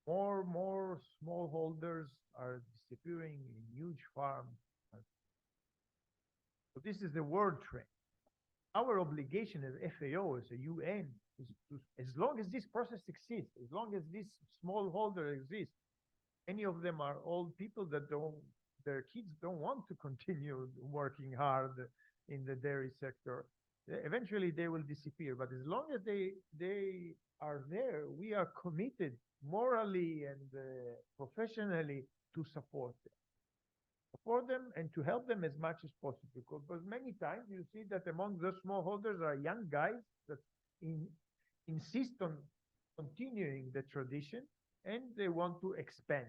More smallholders are disappearing in huge farms. So this is the world trend. Our obligation as FAO, as a UN, is to, as long as this process exists, as long as this smallholder exists, any of them are old people that their kids don't want to continue working hard in the dairy sector. Eventually they will disappear, but as long as they are there, we are committed morally and professionally to support them and to help them as much as possible. Because many times you see that among the smallholders are young guys that insist on continuing the tradition and they want to expand.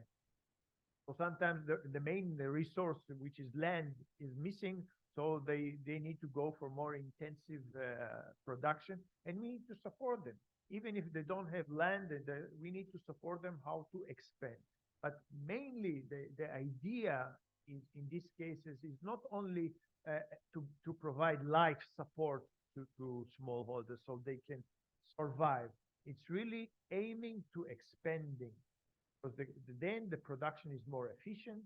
So sometimes the main resource, which is land, is missing. So they need to go for more intensive production, and we need to support them. Even if they don't have land, we need to support them how to expand. But mainly the idea in these cases is not only to provide life support to smallholders so they can survive. It's really aiming to expanding, because then the production is more efficient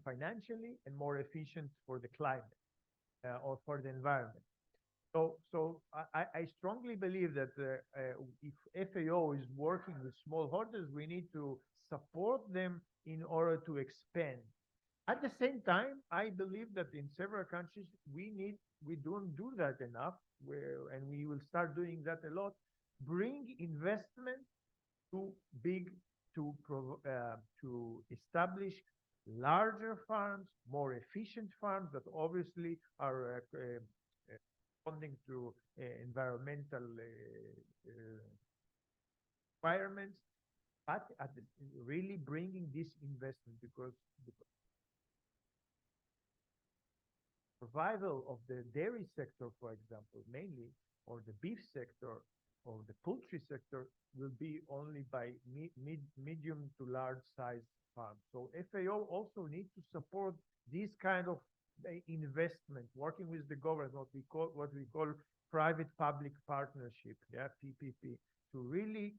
financially and more efficient for the climate or for the environment. So I strongly believe that if FAO is working with smallholders, we need to support them in order to expand. At the same time, I believe that in several countries we don't do that enough, and we will start doing that a lot. Bring investment to establish larger farms, more efficient farms that obviously are responding to environmental requirements, but really bringing this investment, because the survival of the dairy sector, for example, mainly, or the beef sector, or the poultry sector, will be only by medium to large size farms. So FAO also needs to support this kind of investment, working with the government, what we call private-public partnership, PPP, to really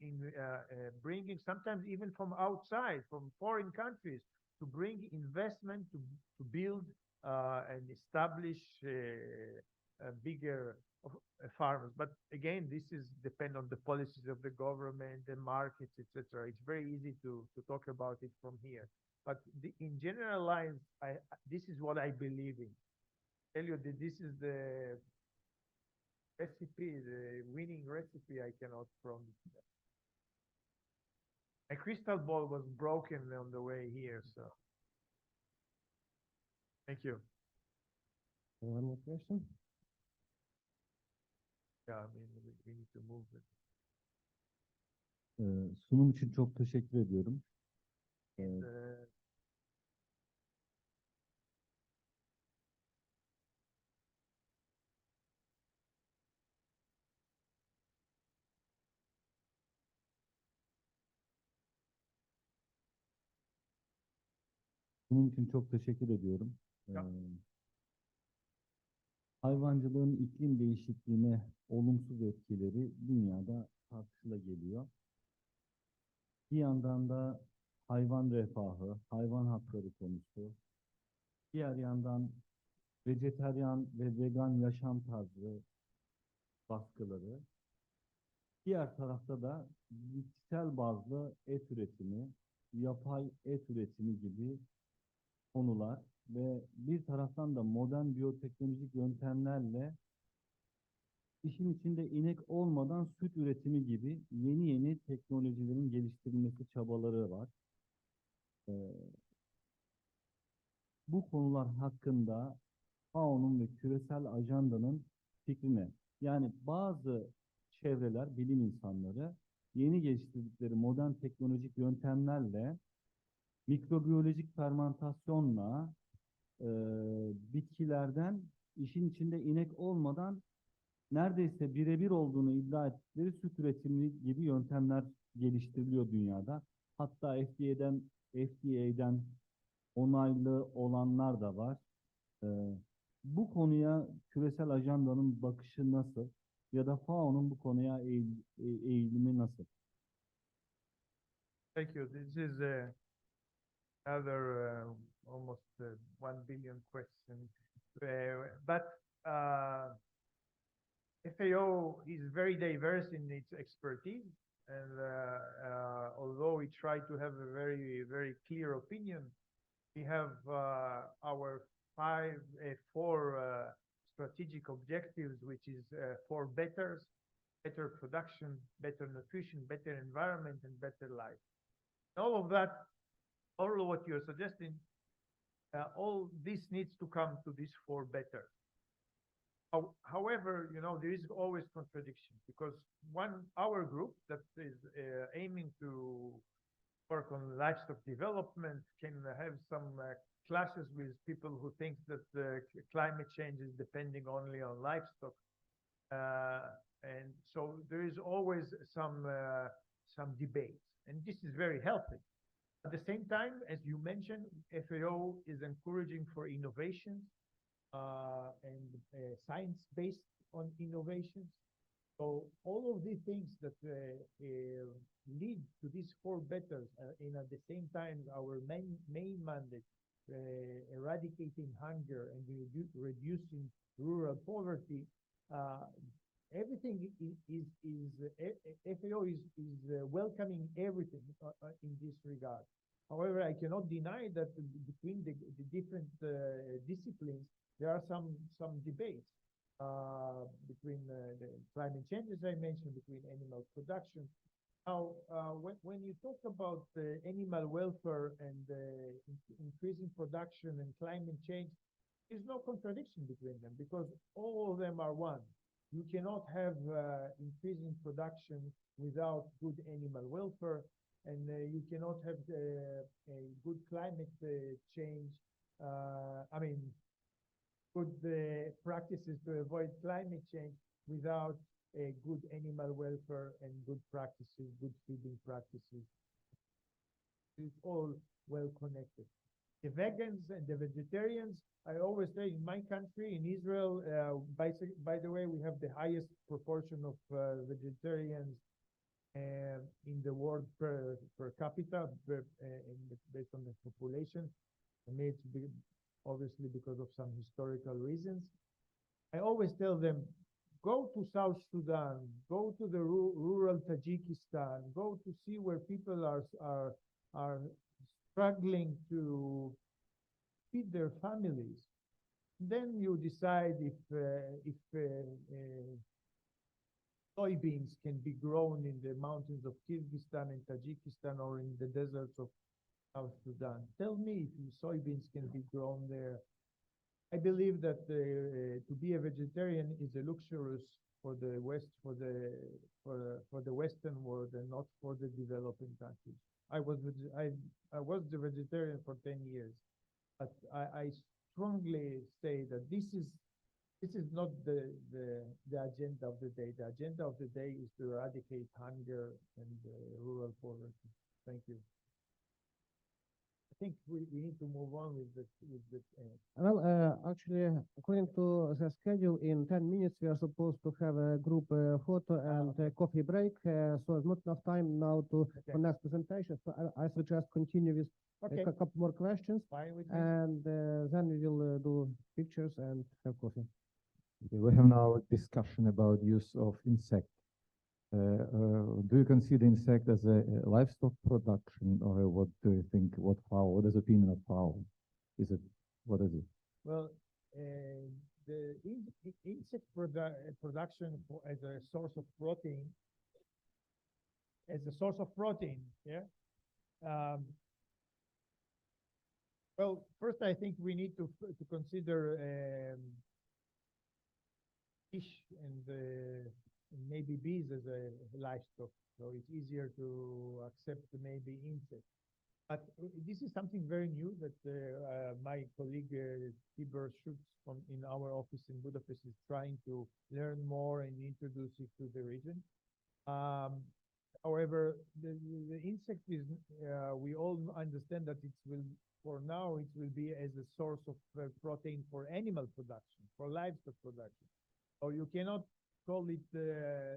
bringing, sometimes even from outside, from foreign countries, to bring investment to build and establish bigger farmers. But again, this is depend on the policies of the government, the markets, etc. It's very easy to talk about it from here. But in general lines, this is what I believe in. Tell you that this is the recipe, the winning recipe. I cannot promise that. My crystal ball was broken on the way here, so. Thank you.
One more question?
Yeah, I mean, we need to move it.
Sunum için çok teşekkür ediyorum.
And,
Bunun için çok teşekkür ediyorum.
Ya.
Hayvancılığın iklim değişikliğine olumsuz etkileri dünyada tartışıla geliyor. Bir yandan da hayvan refahı, hayvan hakları konusu, diğer yandan vejetaryen ve vegan yaşam tarzı baskıları, diğer tarafta da bitkisel bazlı et üretimi, yapay et üretimi gibi konular ve bir taraftan da modern biyoteknolojik yöntemlerle işin içinde inek olmadan süt üretimi gibi yeni yeni teknolojilerin geliştirilmesi çabaları var. Bu konular hakkında FAO'nun ve küresel ajandanın fikrine, yani bazı çevreler, bilim insanları yeni geliştirdikleri modern teknolojik yöntemlerle mikrobiyolojik fermentasyonla bitkilerden işin içinde inek olmadan neredeyse birebir olduğunu iddia ettikleri süt üretimi gibi yöntemler geliştiriliyor dünyada. Hatta FDA'den onaylı olanlar da var. Bu konuya küresel ajandanın bakışı nasıl? Ya da FAO'nun bu konuya eğilimi nasıl?
Thank you. This is another almost 1 billion question. But FAO is very diverse in its expertise. And although we try to have a very, very clear opinion, we have our four strategic objectives, which is four betters: better production, better nutrition, better environment, and better life. All of that, all of what you're suggesting, all this needs to come to these four better. However, you know, there is always contradiction, because our group that is aiming to work on livestock development can have some clashes with people who think that climate change is depending only on livestock. And so there is always some debate, and this is very healthy. At the same time, as you mentioned, FAO is encouraging for innovations and science-based on innovations. So all of these things that lead to these four betters, and at the same time, our main mandate, eradicating hunger and reducing rural poverty, everything is FAO is welcoming everything in this regard. However, I cannot deny that between the different disciplines, there are some debates between the climate change, as I mentioned, between animal production. Now, when you talk about animal welfare and increasing production and climate change, there's no contradiction between them, because all of them are one. You cannot have increasing production without good animal welfare, and you cannot have a good climate change. Good practices to avoid climate change without a good animal welfare and good practices, good feeding practices. It's all well connected. The vegans and the vegetarians, I always say in my country, in Israel, by the way, we have the highest proportion of vegetarians in the world per capita, based on the population. I mean, it's obviously because of some historical reasons. I always tell them, go to South Sudan, go to the rural Tajikistan, go to see where people are struggling to feed their families. Then you decide if soybeans can be grown in the mountains of Kyrgyzstan and Tajikistan or in the deserts of South Sudan. Tell me if soybeans can be grown there. I believe that to be a vegetarian is a luxurious for the West, for the Western world, and not for the developing countries. I was the vegetarian for 10 years, but I strongly say that this is not the agenda of the day. The agenda of the day is to eradicate hunger and rural poverty. Thank you. I think we need to move on with the.
Well, actually, according to the schedule, in 10 minutes we are supposed to have a group photo and a coffee break. So there's not enough time now for next presentation. So I suggest continue with a couple more questions, and then we will do pictures and have coffee.
Okay, we have now a discussion about use of insect. Do you consider insect as a livestock production, or what do you think? What fowl? What is the opinion of fowl? Is it, what is it?
Well, the insect production as a source of protein, yeah. Well, first I think we need to consider fish and maybe bees as a livestock, so it's easier to accept maybe insects. But this is something very new that my colleague Tibor Schutz in our office in Budapest is trying to learn more and introduce it to the region. However, the insect is, we all understand that for now, it will be as a source of protein for animal production, for livestock production. So you cannot call it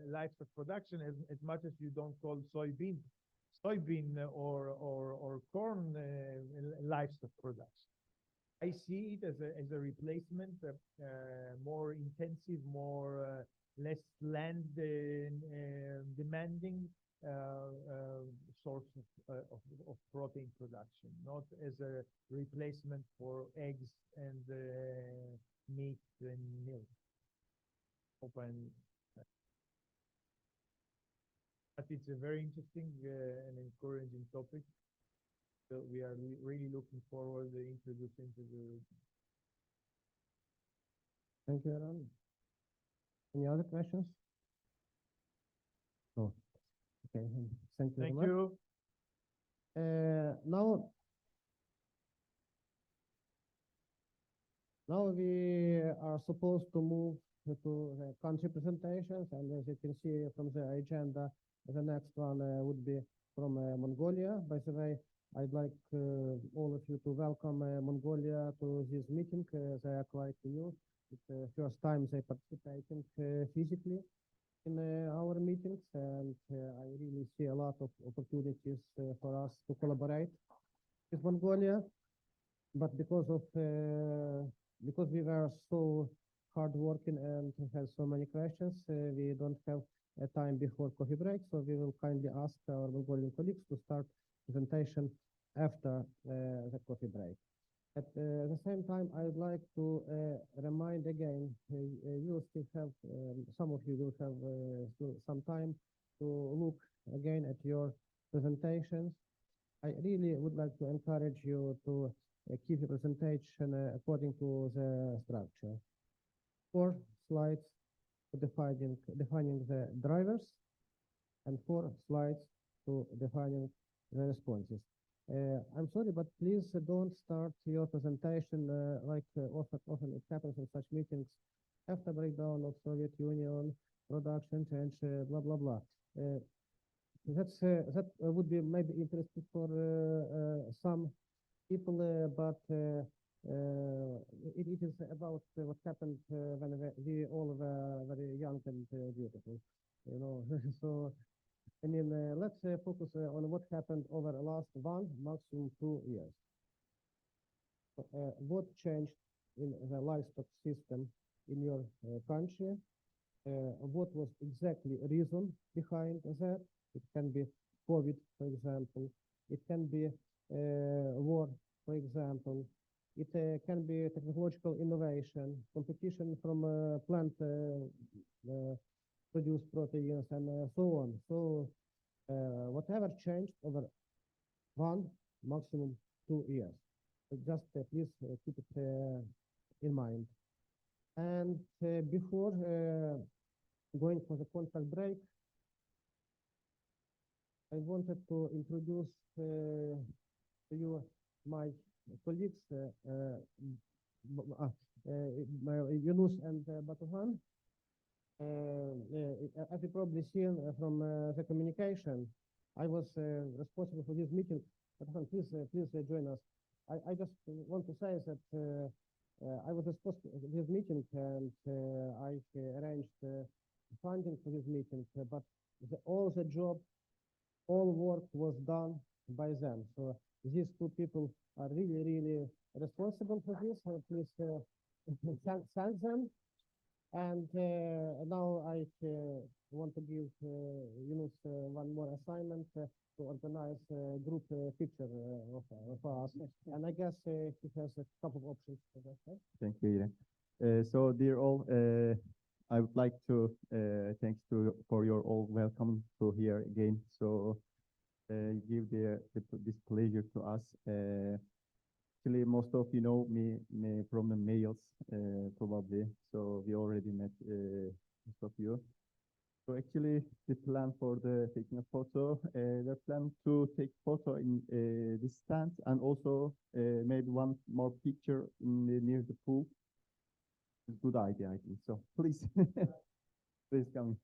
livestock production as much as you don't call soybean or corn livestock production. I see it as a replacement, more intensive, less land demanding source of protein production, not as a replacement for eggs and meat and milk. But it's a very interesting and encouraging topic. So we are really looking forward to introducing to the.
Thank you, Aaron. Any other questions? No. Okay. Thank you very much.
Thank you.
Now we are supposed to move to the country presentations, and as you can see from the agenda, the next one would be from Mongolia. By the way, I'd like all of you to welcome Mongolia to this meeting. They are quite new. It's the first time they participating physically in our meetings, and I really see a lot of opportunities for us to collaborate with Mongolia. But because we were so hardworking and had so many questions, we don't have a time before coffee break, so we will kindly ask our Mongolian colleagues to start presentation after the coffee break. At the same time, I would like to remind again, you still have, some of you will have still some time to look again at your presentations. I really would like to encourage you to keep the presentation according to the structure. 4 slides to defining the drivers, and 4 slides to defining the responses. I'm sorry, but please don't start your presentation like often it happens in such meetings, after breakdown of Soviet Union, production change, blah, blah, blah. That would be maybe interesting for some people, but it is about what happened when we all were very young and beautiful, you know. So, I mean, let's focus on what happened over the last 1, maximum 2 years. What changed in the livestock system in your country? What was exactly the reason behind that? It can be COVID, for example. It can be war, for example. It can be technological innovation, competition from plant produce proteins and so on. So whatever changed over 1, maximum 2 years. So just please keep it in mind. And before going for the contract break, I wanted to introduce to you my colleagues, Yunus and Batuhan. As you probably seen from the communication, I was responsible for this meeting. Batuhan, please join us. I just want to say that I was responsible for this meeting, and I arranged funding for this meeting, but all the job, all work was done by them. So these two people are really, really responsible for this. Please thank them. And now I want to give Yunus one more assignment to organize a group picture of us. And I guess he has a couple of options for that. Right?
Thank you, Irene. So dear all, I would like to thanks to for your all welcome to here again. So give this pleasure to us. Actually, most of you know me from the mails, probably. So we already met most of you. So actually, the plan for the taking a photo, we plan to take photo in this stand and also made one more picture near the pool. It's a good idea, I think. So please, please come.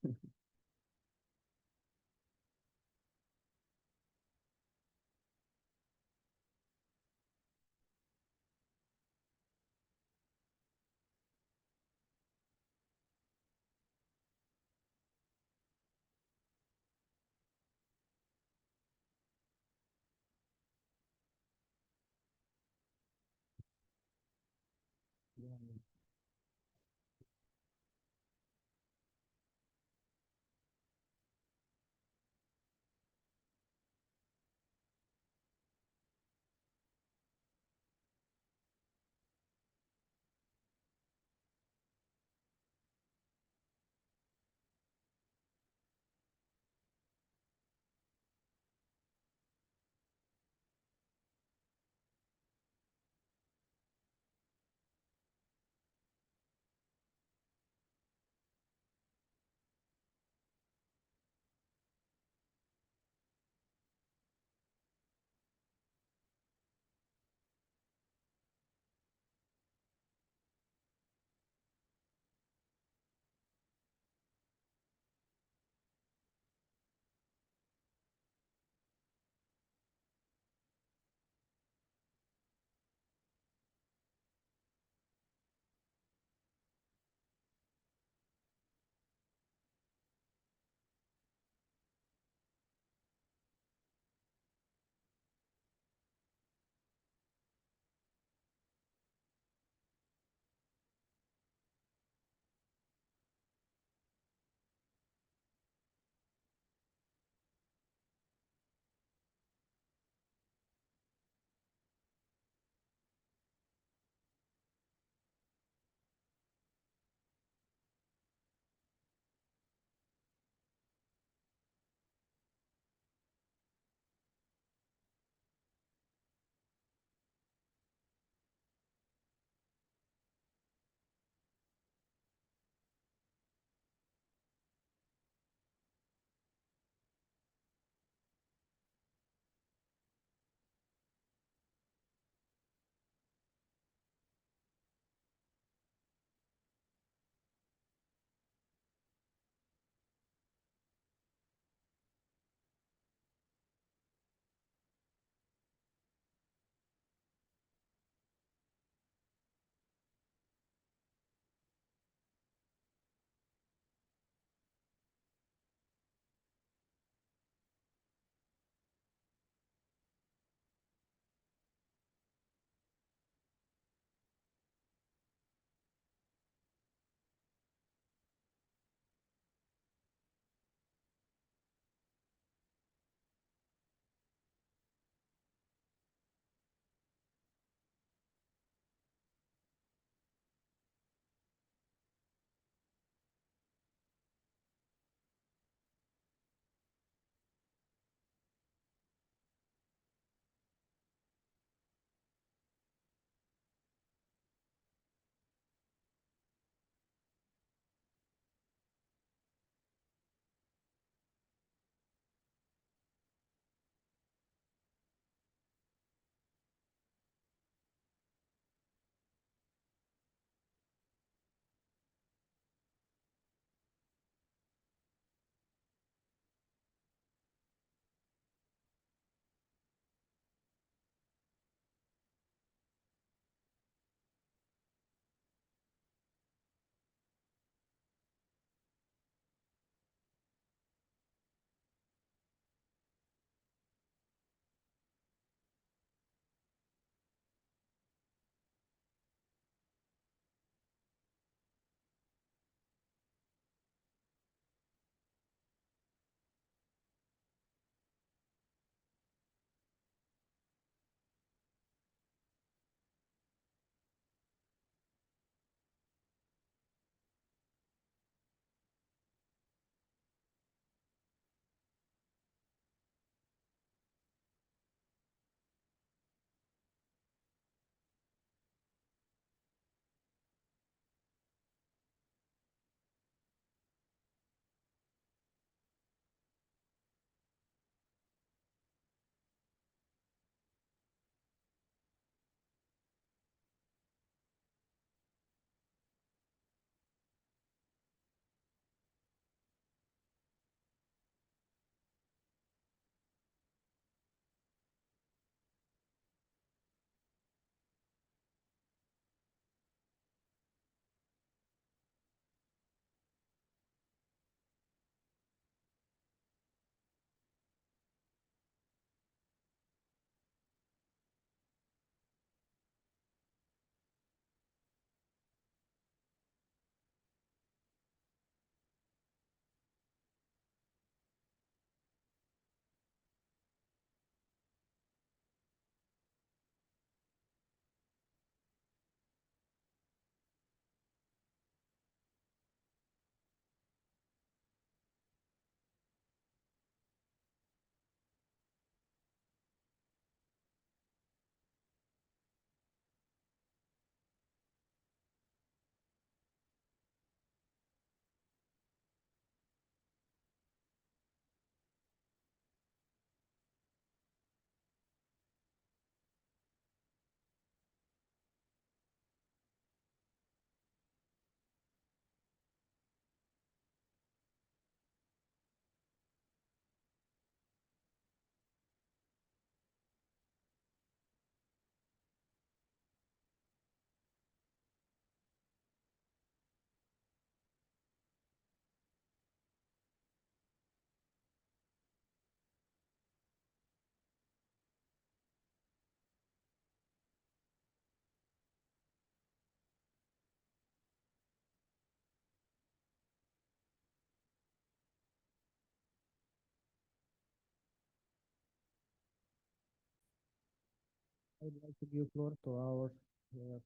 I'd like to give floor to our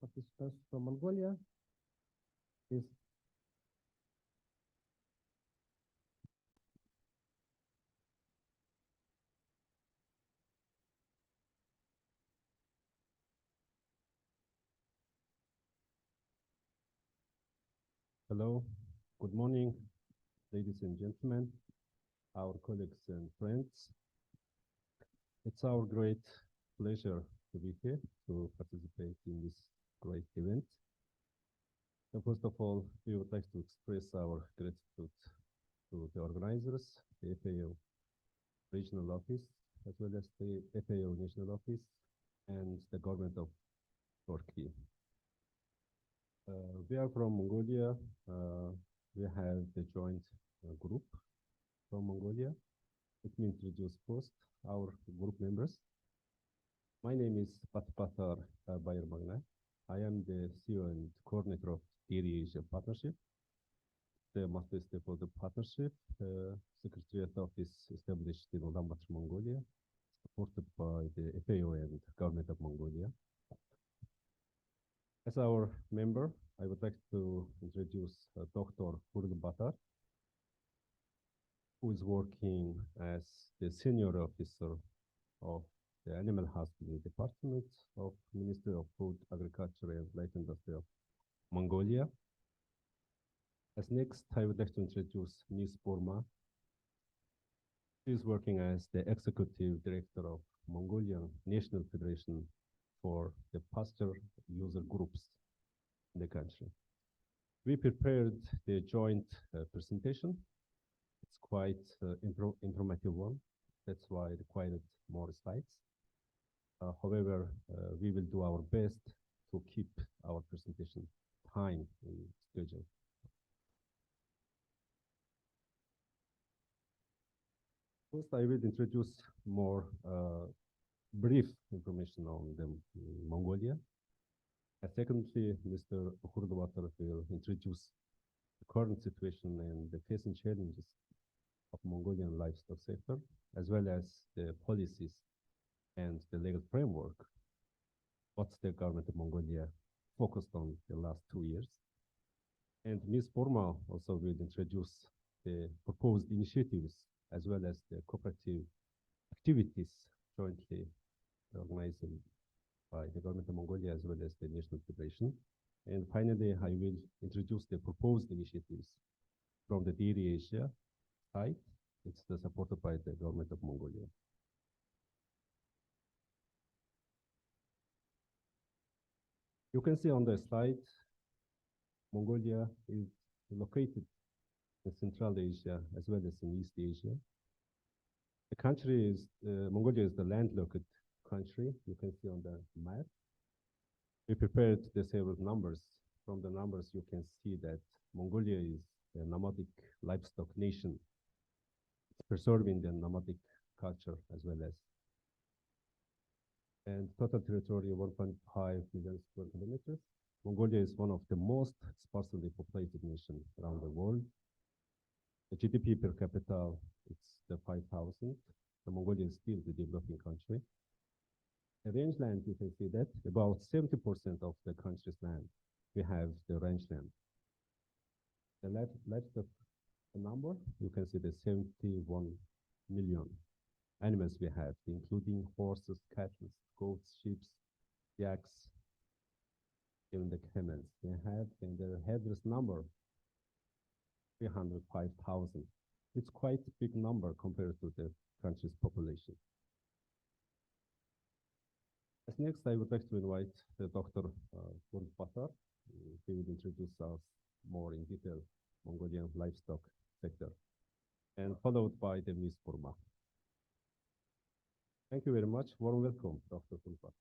participants from Mongolia. Please.
Hello, good morning, ladies and gentlemen, our colleagues and friends. It's our great pleasure to be here to participate in this great event. And first of all, we would like to express our gratitude to the organizers, the FAO Regional Office, as well as the FAO National Office and the government of Turkey. We are from Mongolia. We have the joint group from Mongolia. Let me introduce first our group members. My name is Patpatar Bayırmagna. I am the CEO and coordinator of Dairy Asia Partnership, the master stakeholder partnership, Secretariat Office established in Ulaanbaatar, Mongolia, supported by the FAO and government of Mongolia. As our member, I would like to introduce Dr. Batar, who is working as the senior officer of the Animal Husbandry Department of Ministry of Food, Agriculture and Light Industry of Mongolia. As next, I would like to introduce Ms. Burma. She is working as the executive director of Mongolian National Federation for the pasture user groups in the country. We prepared the joint presentation. It's quite informative one. That's why it required more slides. However, we will do our best to keep our presentation time and schedule. First, I will introduce more brief information on the Mongolia. Secondly, Mr. Batar will introduce the current situation and the facing challenges of Mongolian livestock sector, as well as the policies and the legal framework, what the government of Mongolia focused on the last 2 years. And Ms. Burma also will introduce the proposed initiatives, as well as the cooperative activities jointly organized by the government of Mongolia, as well as the National Federation. And finally, I will introduce the proposed initiatives from the Dairy Asia side. It's supported by the government of Mongolia. You can see on the slide, Mongolia is located in Central Asia as well as in East Asia. The country is, Mongolia is the landlocked country. You can see on the map. We prepared the several numbers. From the numbers, you can see that Mongolia is a nomadic livestock nation. It's preserving the nomadic culture as well as. And total territory 1.5 million square kilometers. Mongolia is one of the most sparsely populated nations around the world. The GDP per capita, it's the 5,000. So Mongolia is still the developing country. The rangeland, you can see that about 70% of the country's land, we have the rangeland. The livestock number, you can see the 71 million animals we have, including horses, cattle, goats, sheep, yaks, even the camels. They have in their headless number 305,000. It's quite a big number compared to the country's population. As next, I would like to invite the Dr. Batar. He will introduce us more in detail Mongolian livestock sector, and followed by the Ms. Burma. Thank you very much. Warm welcome, Dr. Batar.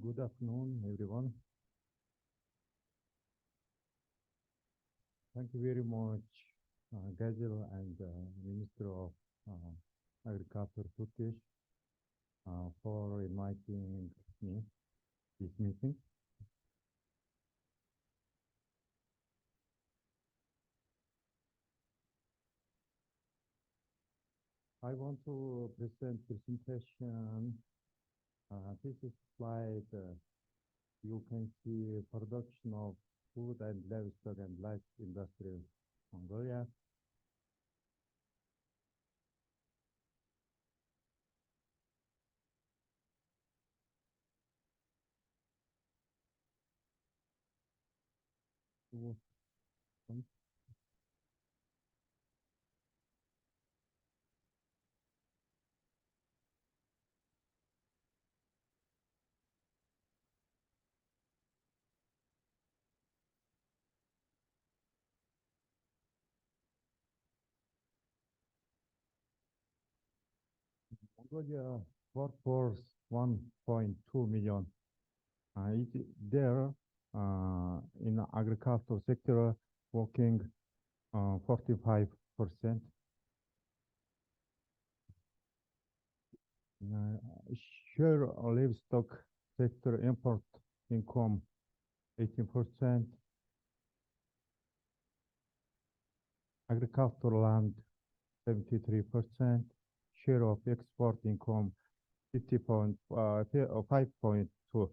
Good afternoon, everyone. Thank you very much, GASL and Minister of Agriculture, Turkish, for inviting me this meeting. I want to present presentation. This is slide. You can see production of food and livestock and life industry in Mongolia. Mongolia workforce 1.2 million. There in the agricultural sector working 45%. Share of livestock sector import income 18%. Agricultural land 73%. Share of export income 5.2.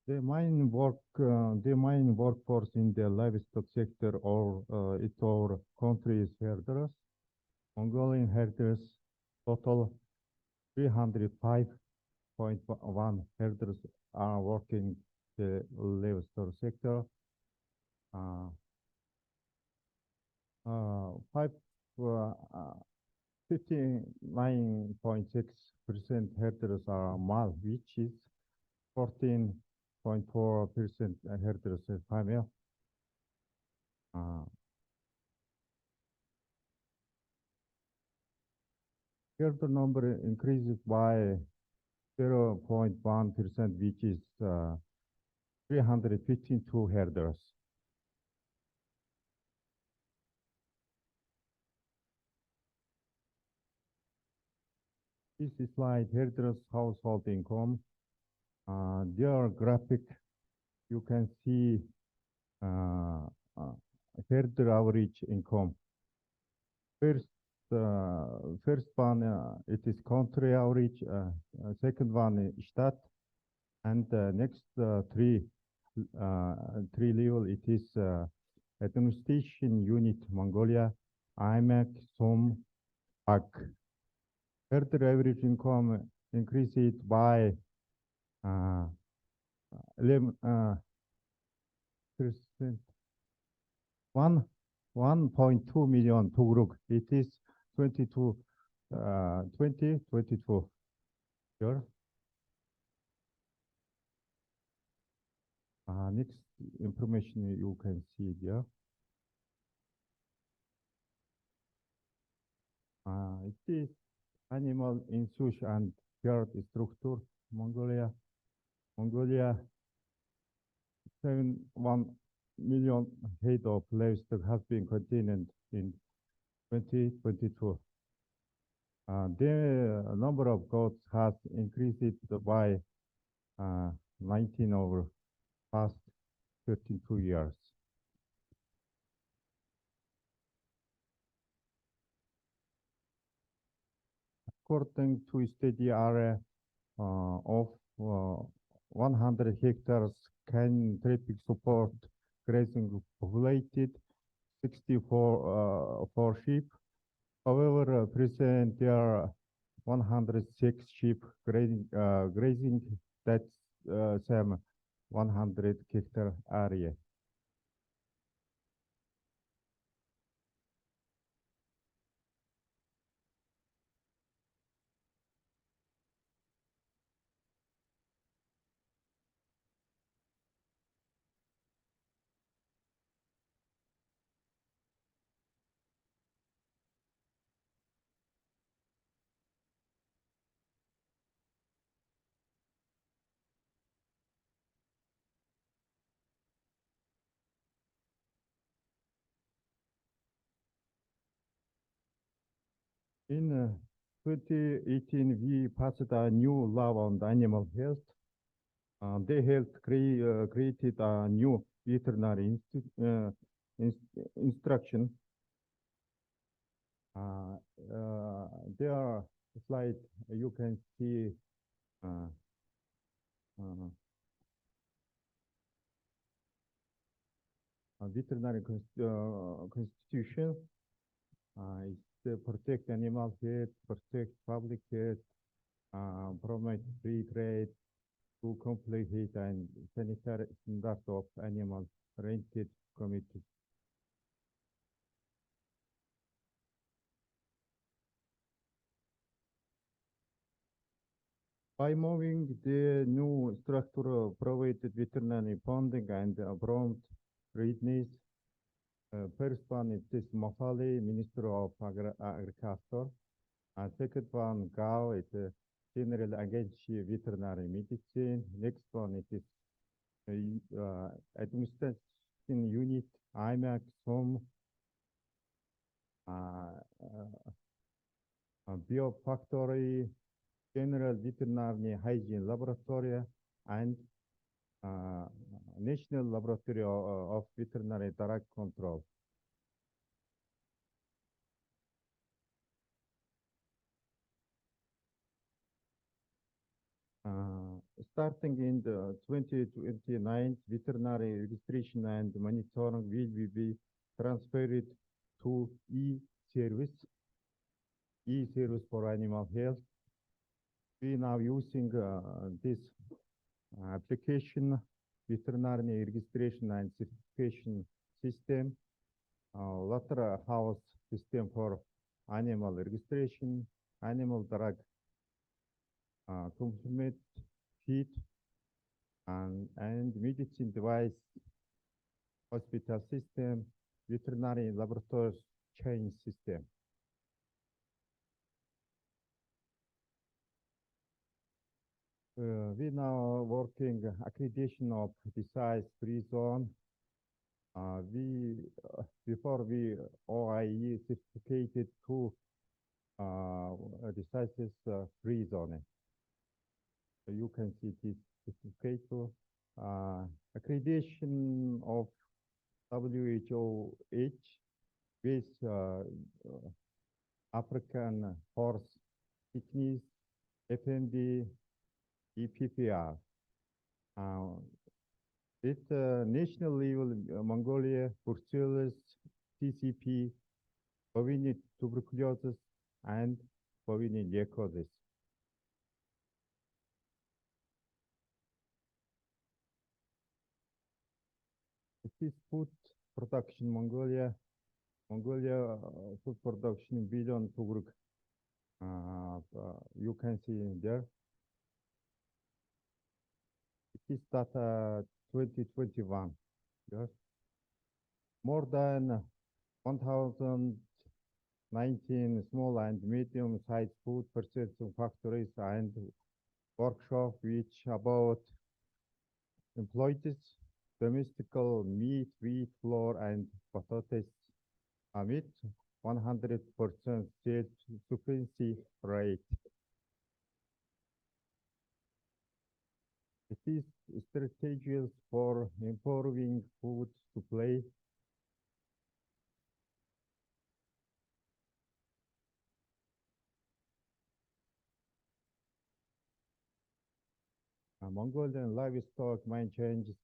The main workforce in the livestock sector or its our country is herders. Mongolian herders total 305.1 herders are working the livestock sector. 59.6% herders are male, which is 14.4% herders are female. Herder number increases by 0.1%, which is 352 herders. This is slide herders household income. Their graphic, you can see herder average income. First one, it is country average. Second one, stat, and next three level. It is administration unit Mongolia, IMAC, SOM, PAC. Herder average income increased by 11%. 1.2 million Tugruk. It is 2022 year. Next information you can see there. It is animal in such and herd structure. Mongolia 1 million head of livestock has been contained in 2022. The number of goats has increased by 19 over past 32 years. According to study area of 100 hectares can traffic support grazing populated 64 for sheep. However, present there are 106 sheep grazing that's same 100 hectare area. In
2018, we passed a new law on the animal health. They helped created a new veterinary instruction. There slide you can see a veterinary constitution. It's to protect animal health, protect public health, promote free trade, to complete and sanitary standards of animal rented committees. By moving the new structure provided veterinary funding and prompt readiness. First one is this Mafali, Minister of Agriculture. And second one, Gao, is General Agency Veterinary Medicine. Next one is Administration Unit, IMAC, SOM, Biofactory, General Veterinary Hygiene Laboratory, and National Laboratory of Veterinary Drug Control. Starting in the 2029, veterinary registration and monitoring will be transferred to e-service for animal health. We now using this application, veterinary registration and certification system, lateral house system for animal registration, animal drug complement feed, and medicine device hospital system, veterinary laboratory chain system. We now working accreditation of the size free zone. Before we OIE certificated to the sizes free zone. So you can see this certificate accreditation of WHO with African horse sickness, FMD, EPPR. It's national level Mongolia, brucellosis, TCP, bovine tuberculosis, and bovine leukosis. This is food production Mongolia. Mongolia food production billion tugruk. You can see there. It is data 2021. Yes. More than 1,019 small and medium-sized food processing factories and workshops, which about employees, domestical meat, wheat, flour, and potatoes meet 100% self-sufficiency rate. It is strategies for improving food supply. Mongolian livestock main changes.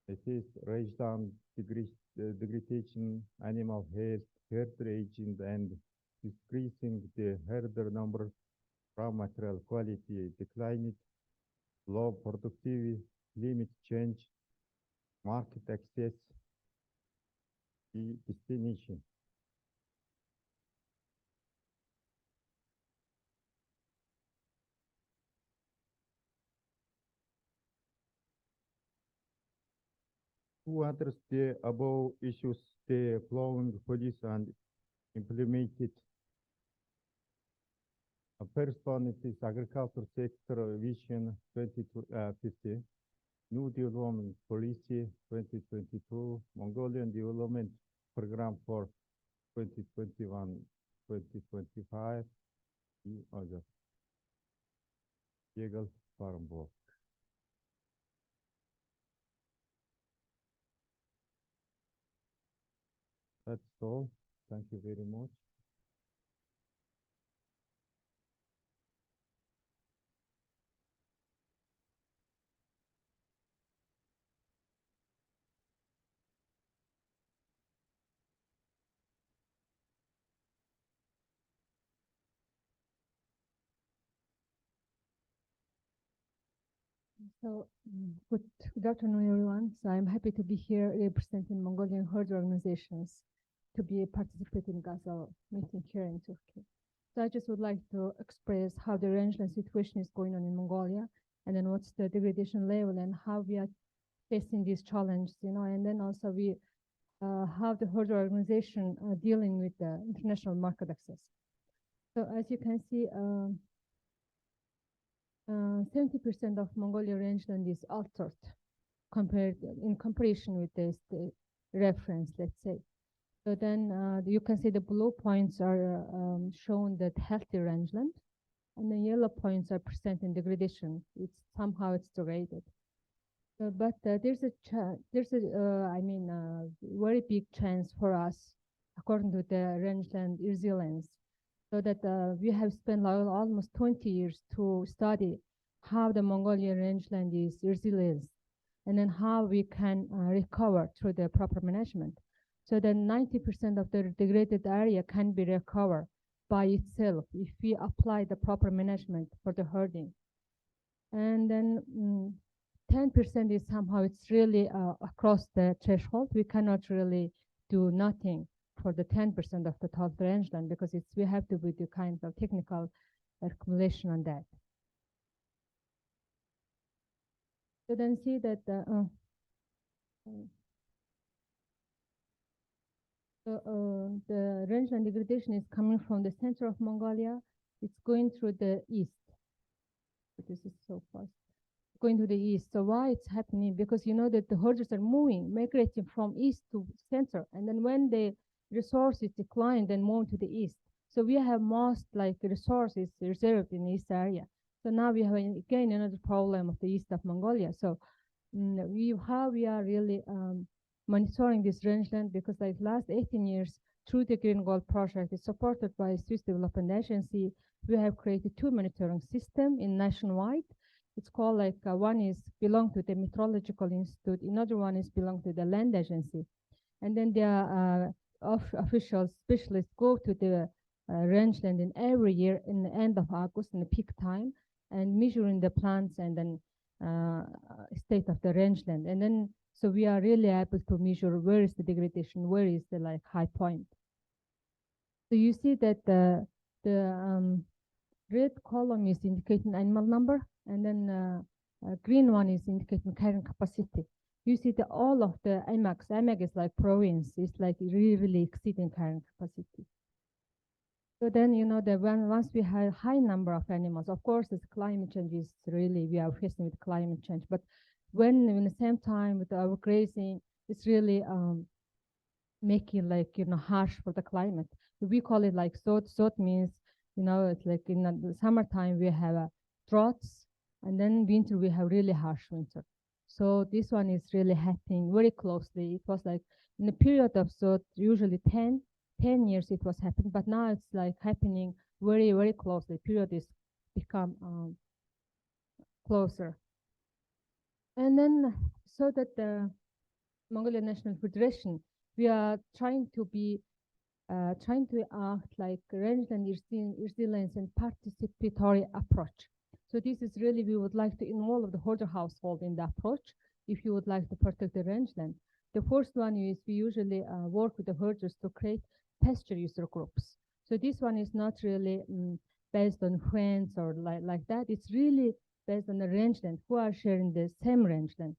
It is raised down degradation, animal health, herd aging, and decreasing the herder number, raw material quality declined, low productivity, limit change, market access, destination. To address the above issues, the following policy and implemented. First one is agriculture sector vision 2050, new development policy 2022, Mongolian development program for 2021-2025,
İyi hocam. GASL Farm Board. That's all. Thank you very much.
So, good afternoon, everyone. So I'm happy to be here representing Mongolian herd organizations to be participating in GASL meeting here in Turkey. So I just would like to express how the rangeland situation is going on in Mongolia, and then what's the degradation level and how we are facing these challenges, and then also how the herd organization are dealing with the international market access. So as you can see, 70% of Mongolia rangeland is altered in comparison with the reference, let's say. So then you can see the blue points are shown that healthy rangeland, and the yellow points are percent in degradation. Somehow it's degraded. But there's a very big chance for us, according to the rangeland resilience, so that we have spent almost 20 years to study how the Mongolian rangeland is resilient, and then how we can recover through the proper management. So then 90% of the degraded area can be recovered by itself if we apply the proper management for the herding. And then 10% is somehow it's really across the threshold. We cannot really do nothing for the 10% of the total rangeland because we have to do kind of technical accumulation on that. So then see that the rangeland degradation is coming from the center of Mongolia. It's going through the east. This is so fast. Going to the east. So why it's happening? Because you know that the herders are migrating from east to center, and then when the resources decline, then move to the east. So we have most resources reserved in this area. So now we have again another problem of the east of Mongolia. So how we are really monitoring this rangeland, because last 18 years through the Green Gold project is supported by Swiss Development Agency, we have created 2 monitoring systems in nationwide. It's called one is belong to the Meteorological Institute, another one is belong to the Land Agency. And then their officials, specialists go to the rangeland in every year in the end of August in the peak time and measuring the plants and then state of the rangeland. And then so we are really able to measure where is the degradation, where is the high point. So you see that the red column is indicating animal number, and then green one is indicating carrying capacity. You see that all of the AMAG is like province, it's like really exceeding carrying capacity. So then, once we have high number of animals, of course, this climate change is really, we are facing with climate change. But when in the same time with our grazing, it's really making harsh for the climate. We call it like sot. Sot means, it's like in the summertime we have droughts, and then winter we have really harsh winter. So this one is really happening very closely. It was like in the period of sot, usually 10 years it was happening, but now it's like happening very, very closely. Period is become closer. And then so that the Mongolian National Federation, we are trying to act like rangeland resilience and participatory approach. So this is really, we would like to involve the herder household in the approach if you would like to protect the rangeland. The first one is we usually work with the herders to create pasture user groups. So this one is not really based on friends or like that. It's really based on the rangeland who are sharing the same rangeland.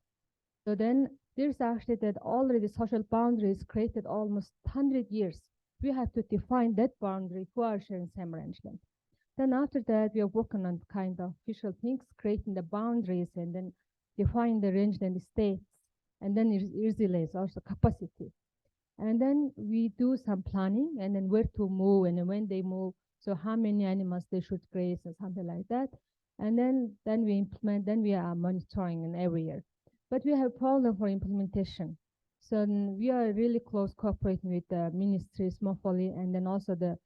So then there's actually that already social boundaries created almost 100 years. We have to define that boundary who are sharing same rangeland. Then after that, we are working on kind of official things, creating the boundaries and then define the rangeland states, and then resilience, also capacity. And then we do some planning and then where to move and then when they move. So how many animals they should graze or something like that. And then we implement, then we are monitoring in every year. But we have problem for implementation. So we are really close cooperating with the ministries, MOFOLI, and then also the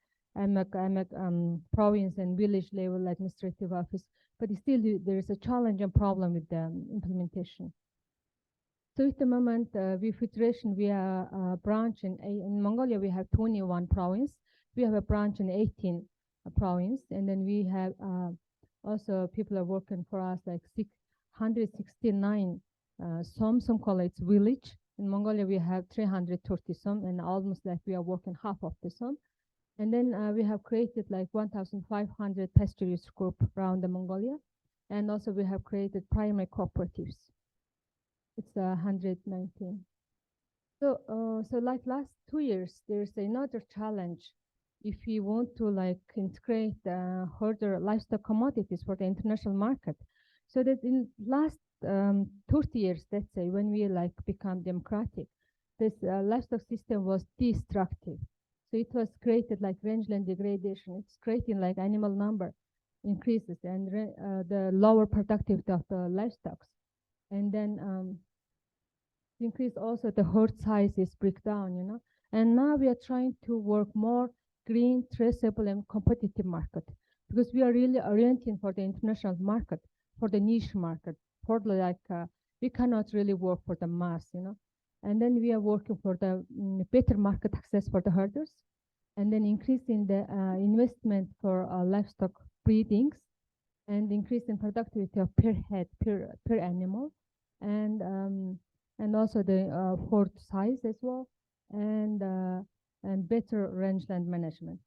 province and village level administrative office. But still there is a challenge and problem with the implementation. So at the moment, we federation, we are a branch in Mongolia, we have 21 province. We have a branch in 18 province, and then we have also people are working for us like 669 some call it village. In Mongolia, we have 330 some, and almost like we are working half of the some. And then we have created like 1,500 pastoralist group around the Mongolia. And also we have created primary cooperatives. It's 119. So like last 2 years, there's another challenge. If we want to like integrate further livestock commodities for the international market. So that in last 30 years, let's say, when we like become democratic, this livestock system was destructive. So it was created like rangeland degradation. It's creating like animal number increases and the lower productivity of the livestock. And then increase also the herd sizes break down, you know. And now we are trying to work more green, traceable, and competitive market, because we are really orienting for the international market, for the niche market, for the like we cannot really work for the mass, you know. And then we are working for the better market access for the herders, and then increasing the investment for livestock breedings, and increasing productivity of per head, per animal, and also the herd size as well, and better rangeland management.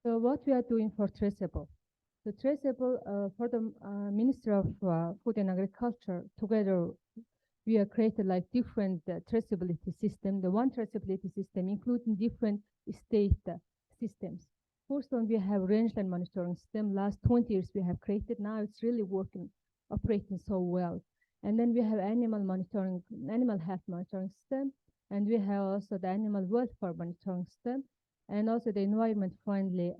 So what we are doing for traceable? So traceable for the Ministry of Food and Agriculture, together we have created like different traceability system. The one traceability system including different state systems. First one, we have rangeland monitoring system. Last 20 years we have created. Now it's really working, operating so well. And then we have animal monitoring, animal health monitoring system. And we have also the animal welfare monitoring system. And also the environment friendly,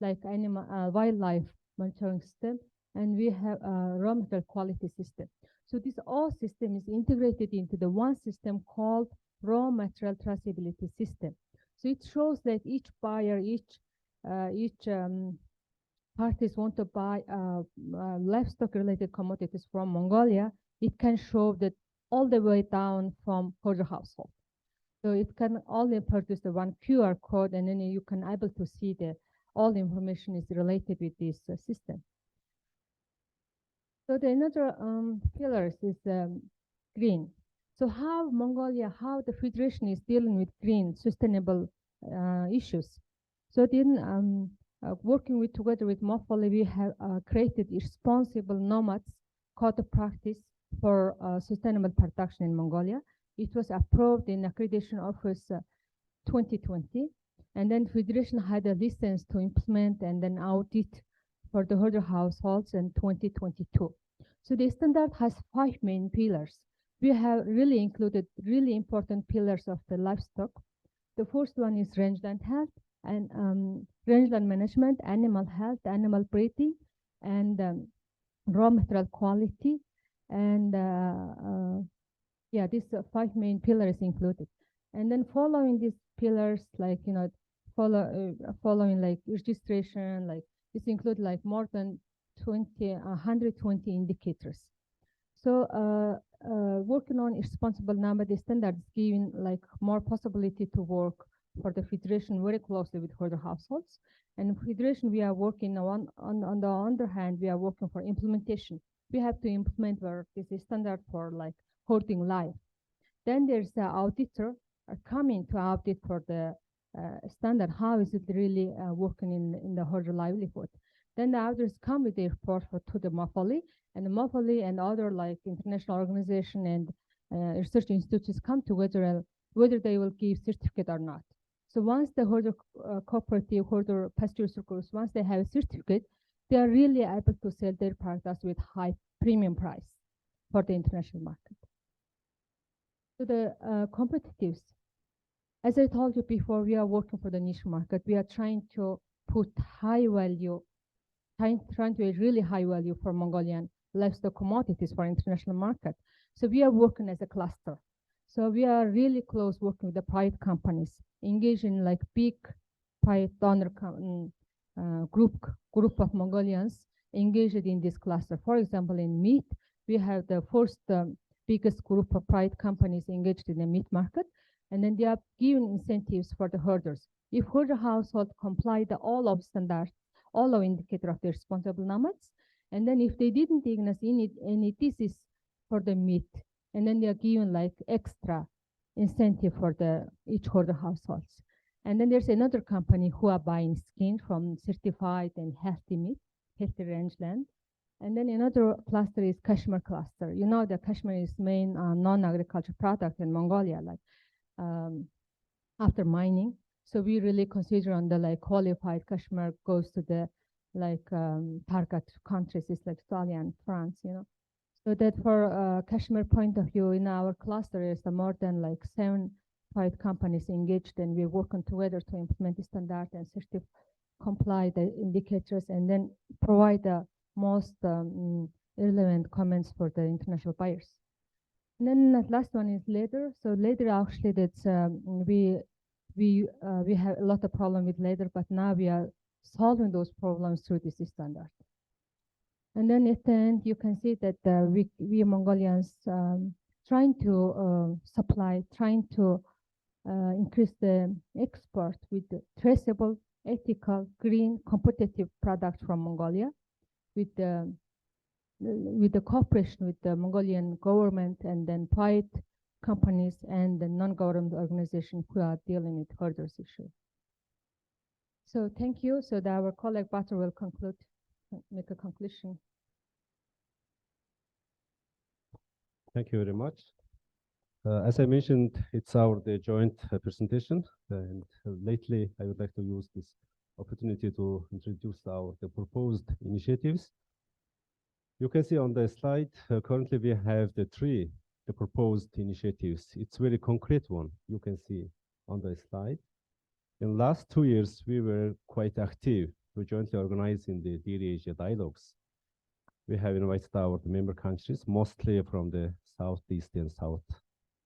like animal wildlife monitoring system. And we have a raw material quality system. So this all system is integrated into the one system called raw material traceability system. So it shows that each buyer, each parties want to buy livestock related commodities from Mongolia, it can show that all the way down from herder household. So it can only produce the one QR code, and then you can able to see that all the information is related with this system. So the another pillars is green. So how Mongolia, how the Federation is dealing with green, sustainable issues. So then working with together with MOFOLI, we have created responsible nomads code of practice for sustainable production in Mongolia. It was approved in Accreditation Office 2020, and then Federation had a license to implement and then audit for the herder households in 2022. So the standard has 5 main pillars. We have really included really important pillars of the livestock. The first one is rangeland health and rangeland management, animal health, animal breeding, and raw material quality. And yeah, these 5 main pillars included. And then following these pillars, like, you know, following like registration, like this include like more than 120 indicators. So working on responsible number, the standards giving like more possibility to work for the Federation very closely with herder households. And Federation, we are working on the other hand, we are working for implementation. We have to implement where this is standard for like herding live. Then there's the auditor coming to audit for the standard. How is it really working in the herder livelihood? Then the auditors come with their report to the MOFOLI, and the MOFOLI and other like international organization and research institutes come together whether they will give certificate or not. So once the herder cooperative, herder pasture circles, once they have a certificate, they are really able to sell their products with high premium price for the international market. So the competitives, as I told you before, we are working for the niche market. We are trying to put high value, trying to a really high value for Mongolian livestock commodities for international market. So we are working as a cluster. So we are really close working with the private companies, engaged in like big private donor group of Mongolians engaged in this cluster. For example, in meat, we have the first biggest group of private companies engaged in the meat market, and then they are giving incentives for the herders. If herder household comply the all of standards, all of indicator of the responsible nomads, and then if they didn't diagnose any disease for the meat, and then they are given like extra incentive for the each herder households. And then there's another company who are buying skin from certified and healthy meat, healthy rangeland. And then another cluster is Kashmir cluster. You know that Kashmir is main non-agriculture product in Mongolia, like after mining. So we really consider on the like qualified Kashmir goes to the like target countries, it's like Italy and France, you know. So that for Kashmir point of view, in our cluster is more than like 7 private companies engaged, and we're working together to implement the standard and comply the indicators, and then provide the most relevant comments for the international buyers. And then the last one is leather. So leather actually that's we have a lot of problem with leather, but now we are solving those problems through this standard. And then at the end, you can see that we Mongolians trying to supply, trying to increase the export with the traceable, ethical, green, competitive product from Mongolia, with the cooperation with the Mongolian government and then private companies and the non-government organizations who are dealing with herders issue. So thank you. So that our colleague Bator will make a conclusion.
Thank you very much. As I mentioned, it's our joint presentation, and lately I would like to use this opportunity to introduce the proposed initiatives. You can see on the slide, currently we have the proposed initiatives. It's very concrete one, you can see on the slide. In the last 2 years, we were quite active to jointly organize in the Dairy Asia dialogues. We have invited our member countries, mostly from the Southeast and South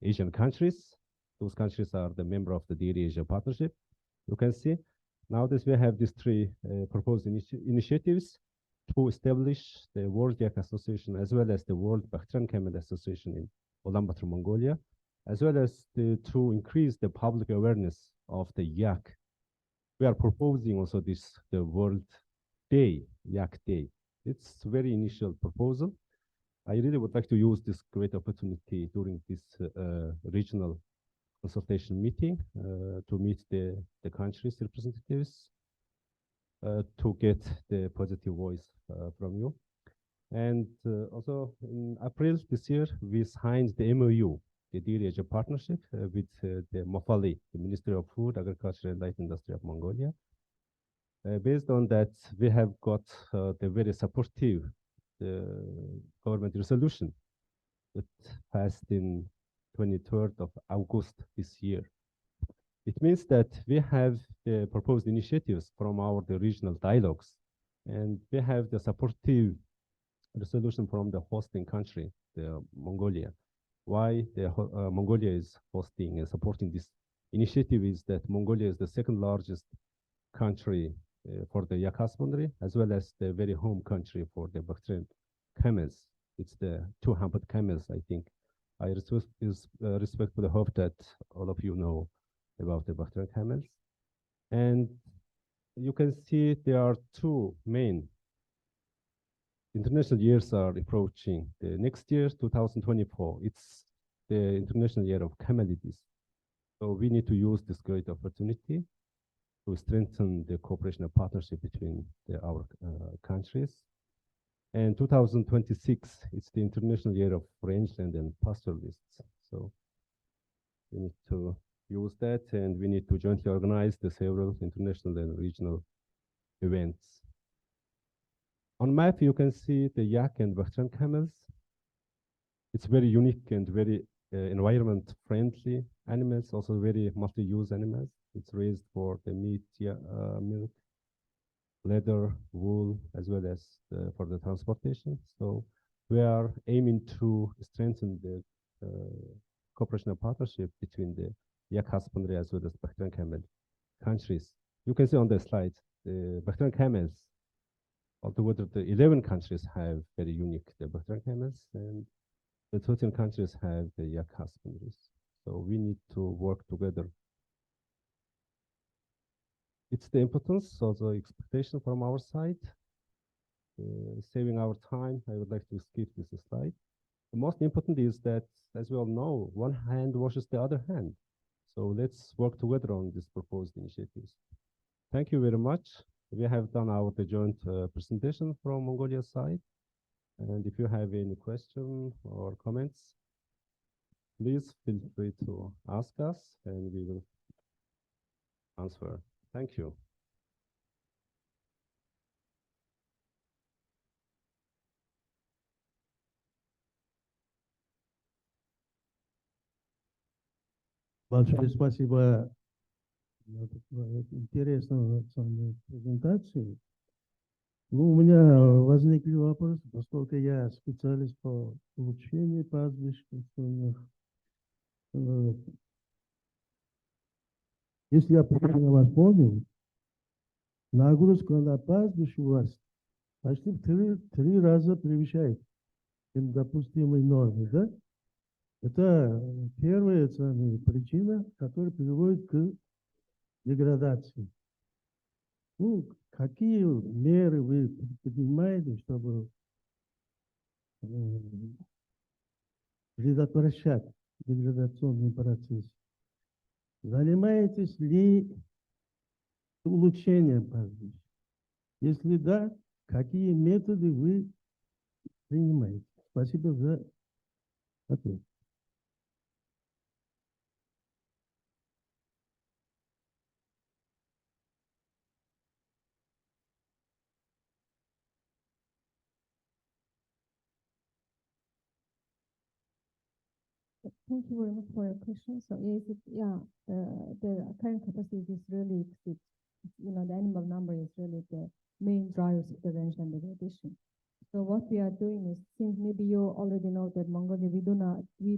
Asian countries. Those countries are the member of the Dairy Asia Partnership. You can see nowadays we have these 3 proposed initiatives to establish the World Yak Association as well as the World Bakhtian Camel Association in Ulaanbaatar, Mongolia, as well as to increase the public awareness of the yak. We are proposing also the World Day, Yak Day. It's a very initial proposal. I really would like to use this great opportunity during this regional consultation meeting to meet the country's representatives to get the positive voice from you. And also in April this year, we signed the MOU, the Dairy Asia Partnership with the MOFALI, the Ministry of Food, Agriculture and Light Industry of Mongolia. Based on that, we have got the very supportive government resolution that passed in 23rd of August this year. It means that we have the proposed initiatives from the regional dialogues, and we have the supportive resolution from the hosting country, the Mongolia. Why Mongolia is hosting and supporting this initiative is that Mongolia is the 2nd largest country for the yak husbandry, as well as the very home country for the Bakhtian camels. It's the 200 camels, I think. I respectfully hope that all of you know about the Bakhtian camels. And you can see there are 2 main international years are approaching. The next year, 2024, it's the International Year of Camelids. So we need to use this great opportunity to strengthen the cooperation and partnership between our countries. And 2026, it's the International Year of Rangeland and Pastoralists. So we need to use that, and we need to jointly organize the several international and regional events. On map, you can see the yak and Bakhtian camels. It's very unique and very environment-friendly animals, also very multi-use animals. It's raised for the meat, milk, leather, wool, as well as for the transportation. So we are aiming to strengthen the cooperation and partnership between the yak husbandry as well as Bahrain camel countries. You can see on the slide, the Bahrain camels, altogether the 11 countries have very unique the Bahrain camels, and the 13 countries have the yak husbandries. So we need to work together. It's the importance of the expectation from our side. Saving our time, I would like to skip this slide. The most important is that, as we all know, one hand washes the other hand. So let's work together on these proposed initiatives. Thank you very much. We have done our joint presentation from Mongolia side. And if you have any questions or comments, please feel free to ask us and we will answer. Thank you.
Большое спасибо за такую интересную презентацию. Ну, у меня возникли вопросы, поскольку я специалист по улучшению пастбищ. Если я правильно вас понял, нагрузка на пастбище у вас почти в три раза превышает допустимые нормы, да? Это первая причина, которая приводит к деградации. Ну, какие меры вы предпринимаете, чтобы предотвращать деградационный процесс? Занимаетесь ли улучшением пастбища? Если да, какие методы вы принимаете? Спасибо за ответ.
Thank you very much for your question. So yes, the current capacity is really exceeds. The animal number is really the main drivers of the rangeland degradation. So what we are doing is, since maybe you already know that Mongolia, we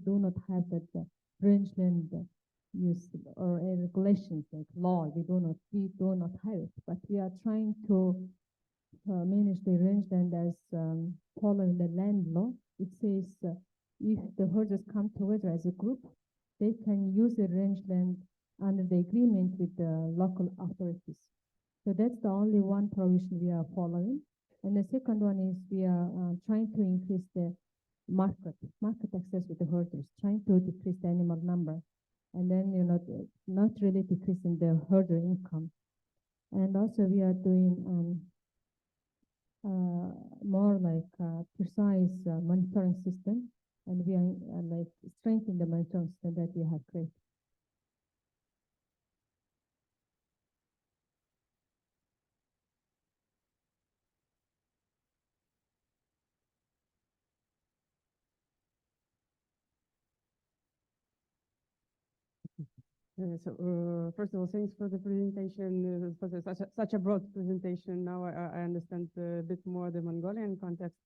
do not have that rangeland use or regulations like law. We do not have it, but we are trying to manage the rangeland as following the land law. It says if the herders come together as a group, they can use the rangeland under the agreement with the local authorities. So that's the only one provision we are following. And the second one is we are trying to increase the market access with the herders, trying to decrease the animal number, and then not really decreasing the herder income. And also we are doing more like precise monitoring system, and we are like strengthening the monitoring system that we have created.
First of all, thanks for the presentation, for such a broad presentation. Now I understand a bit more the Mongolian context.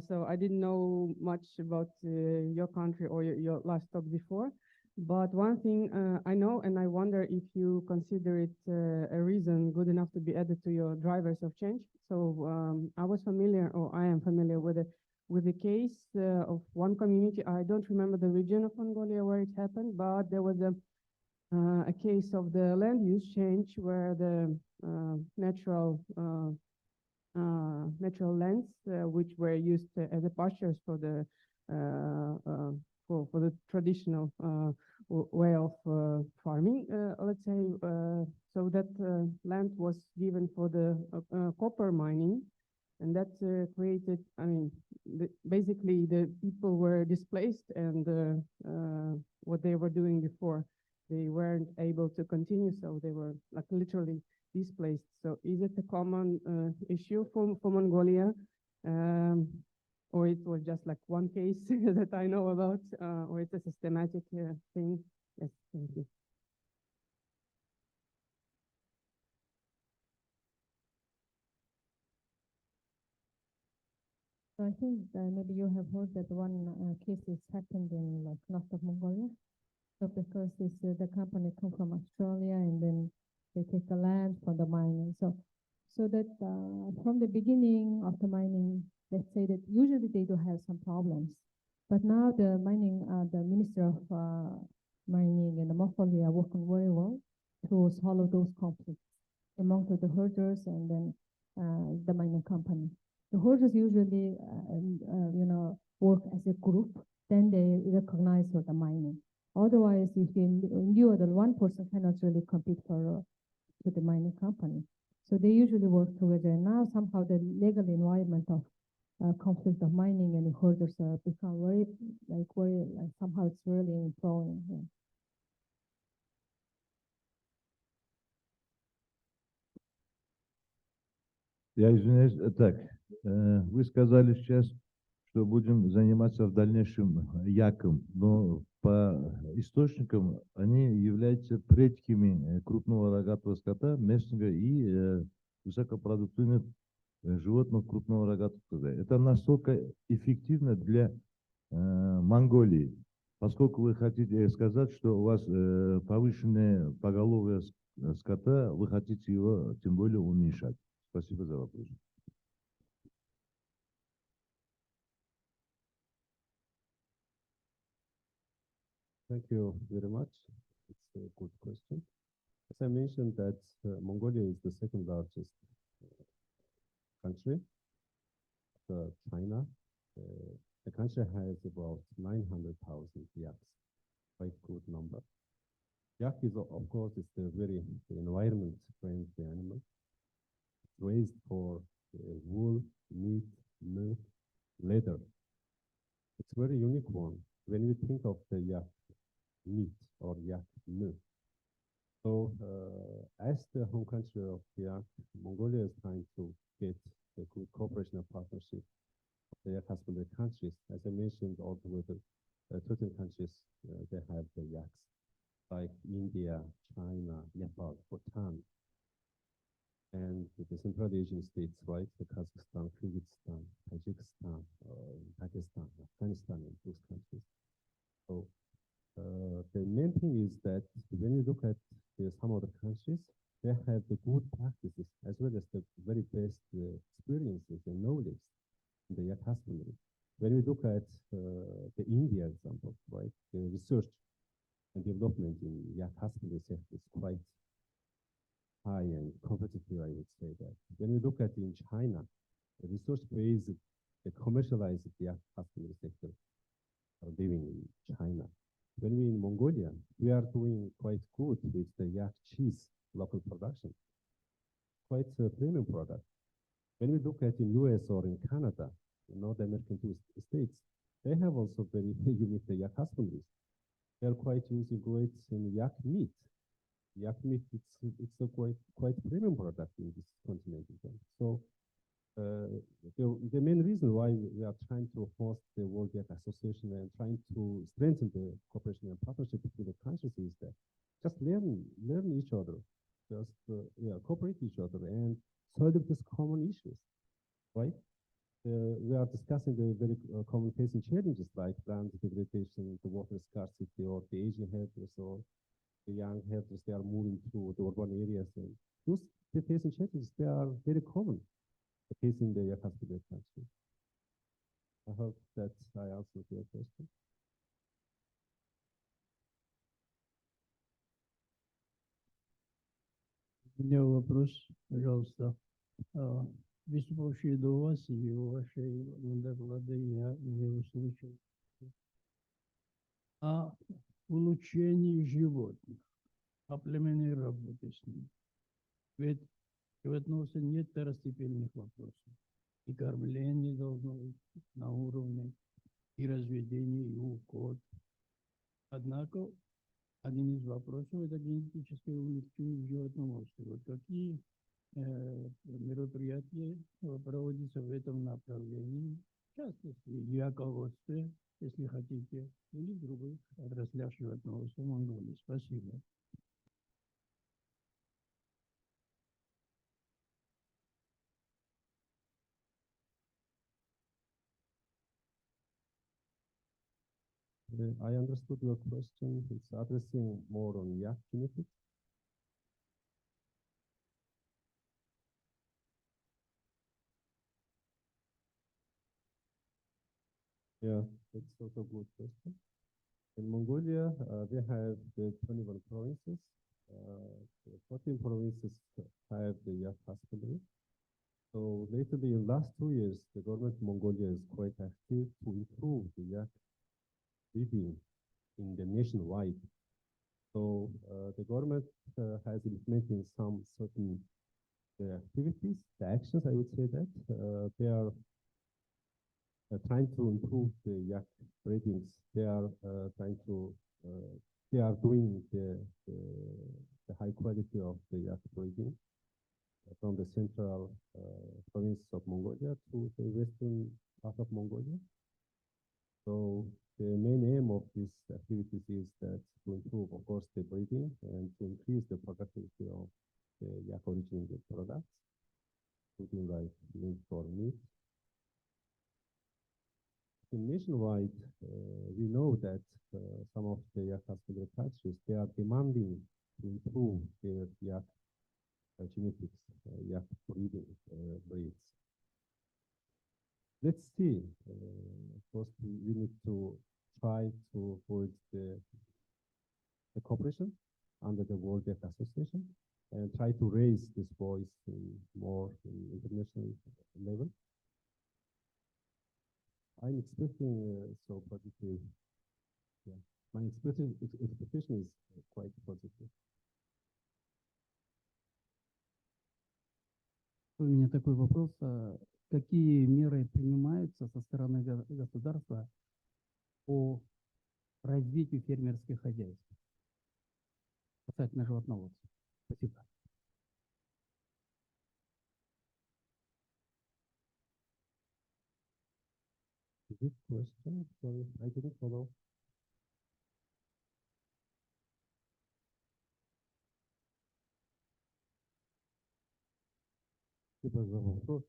So I didn't know much about your country or your livestock before. But one thing I know, and I wonder if you consider it a reason good enough to be added to your drivers of change. So I was familiar, or I am familiar with the case of one community. I don't remember the region of Mongolia where it happened, but there was a case of the land use change where the natural lands which were used as a pastures for the traditional way of farming, let's say, so that land was given for the copper mining, and that created, basically the people were displaced, and what they were doing before, they weren't able to continue, so they were like literally displaced. So is it a common issue for Mongolia, or it was just like one case that I know about, or it's a systematic thing? Yes, thank you.
So I think maybe you have heard that one case has happened in like north of Mongolia. So because the company come from Australia and then they take the land for the mining. So that from the beginning of the mining, let's say that usually they do have some problems. But now the Minister of Mining and the Mongolia are working very well to solve those conflicts among the herders and then the mining company. The herders usually, work as a group, then they recognize for the mining. Otherwise, if you are the one person cannot really compete for the mining company. So they usually work together. And now somehow the legal environment of conflict of mining and herders become very somehow it's really improving. Yeah.
Я извиняюсь, так, вы сказали сейчас, что будем заниматься в дальнейшем яком, но по источникам они являются предками крупного рогатого скота, местного и высокопродуктивных животных крупного рогатого скота. Это настолько эффективно для Монголии, поскольку вы хотите сказать, что у вас повышенное поголовье скота, вы хотите его тем более уменьшать. Спасибо за вопрос.
Thank you very much. It's a good question. As I mentioned that Mongolia is the second largest country after China. The country has about 900,000 yaks, quite good number. Yak is, of course, it's a very environment-friendly animal. It's raised for wool, meat, milk, leather. It's very unique one when we think of the yak meat or yak milk. So as the home country of yak, Mongolia is trying to get a good cooperation and partnership of the yak husbandry countries. As I mentioned, altogether, 13 countries, they have the yaks, like India, China, Nepal, Bhutan, and the Central Asian states, right? The Kazakhstan, Kyrgyzstan, Tajikistan, Pakistan, Afghanistan, and those countries. So the main thing is that when you look at some of the countries, they have the good practices as well as the very best experiences and knowledge in the yak husbandry. When we look at the India example, right? The research and development in yak husbandry sector is quite high and competitive, I would say that. When we look at in China, the research-based, the commercialized yak husbandry sector are living in China. When we in Mongolia, we are doing quite good with the yak cheese local production, quite a premium product. When we look at in US or in Canada, in North American states, they have also very unique yak husbandries. They are quite using great in yak meat. Yak meat, it's a quite premium product in this continent. So the main reason why we are trying to host the World Yak Association and trying to strengthen the cooperation and partnership between the countries is that just learn each other, just cooperate each other and solve these common issues, right? We are discussing the very common facing challenges like land degradation, the water scarcity, or the aging herders, or the young herders, they are moving to the urban areas. And those facing challenges, they are very common facing the yak husbandry country. I hope that I answered your question.
У меня вопрос, пожалуйста. Выступавшие до вас и ваши доклады я не услышал о улучшении животных, о племенной работе с ними. Ведь животноводства нет второстепенных вопросов. И кормление должно быть на уровне, и разведение, и уход. Однако один из вопросов – это генетическое улучшение животноводства. Вот какие мероприятия проводятся в этом направлении, в частности, в яководстве, если хотите, или в других отраслях животноводства Монголии. Спасибо.
I understood your question. It's addressing more on yak kinetics. Yeah, that's also a good question. In Mongolia, we have the 21 provinces. 14 provinces have the yak husbandry. So lately, in last 2 years, the government of Mongolia is quite active to improve the yak breeding in the nationwide. So the government has implementing some certain activities, the actions, I would say that they are trying to improve the yak breedings. They are trying to, they are doing the high quality of the yak breeding from the central province of Mongolia to the western part of Mongolia. So the main aim of these activities is that to improve, of course, the breeding and to increase the productivity of the yak originated products, including like milk or meat. Nationwide, we know that some of the yak husbandry countries, they are demanding to improve their yak genetics, yak breeding breeds. Let's see. Of course, we need to try to avoid the cooperation under the World Yak Association and try to raise this voice more in international level. I'm expecting so positive. Yeah, my expectation is quite positive.
У меня такой вопрос. Какие меры принимаются со стороны государства по развитию фермерских хозяйств касательно животноводства? Спасибо.
Good question. Sorry, I didn't follow.
Спасибо за вопрос.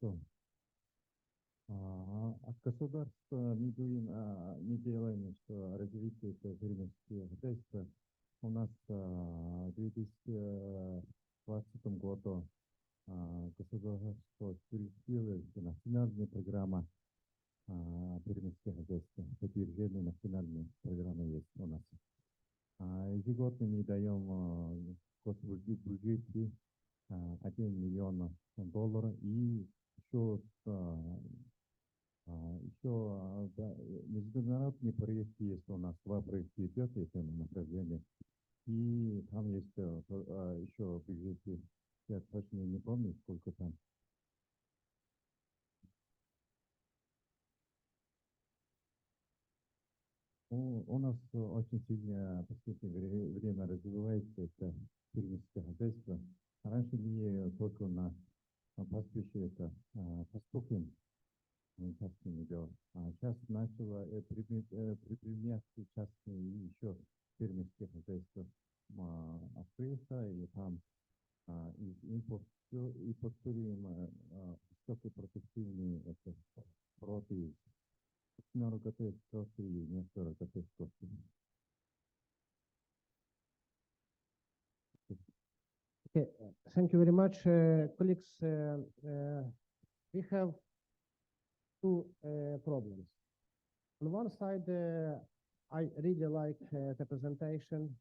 От государства не делаем, что развитие фермерских хозяйств. У нас в 2020 году государство утвердило национальная программа фермерских хозяйств. Подтверждение национальной программы есть у нас. Ежегодно мы даем в бюджете $1 миллион и еще международные проекты есть у нас, 2 проекта идет в этом направлении. И там есть еще в бюджете, я точно не помню, сколько там. У нас очень сильно в последнее время развивается это фермерское хозяйство. Раньше мы только на пастбище это пастухим частными делал. А сейчас начало предприниматься частные и еще фермерские хозяйства открылся, и там импортируем высокопродуктивные породы. Много готовят кофе и некоторые готовят кофе.
Okay, thank you very much, colleagues. We have two problems. On one side, I really like the presentation,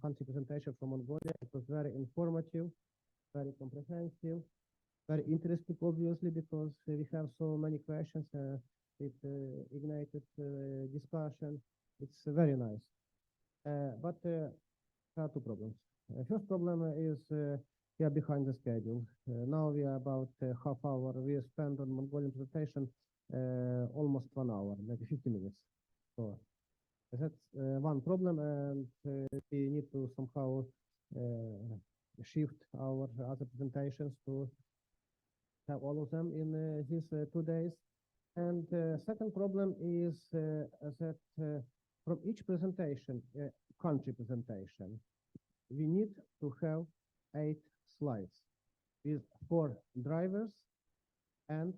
country presentation from Mongolia. It was very informative, very comprehensive, very interesting, obviously, because we have so many questions. It ignited discussion. It's very nice. But there are two problems. First problem is we are behind the schedule. Now we are about half hour. We spend on Mongolian presentation almost 1 hour, maybe 50 minutes. So that's one problem, and we need to somehow shift our other presentations to have all of them in these 2 days. And second problem is that from each presentation, country presentation, we need to have 8 slides with 4 drivers and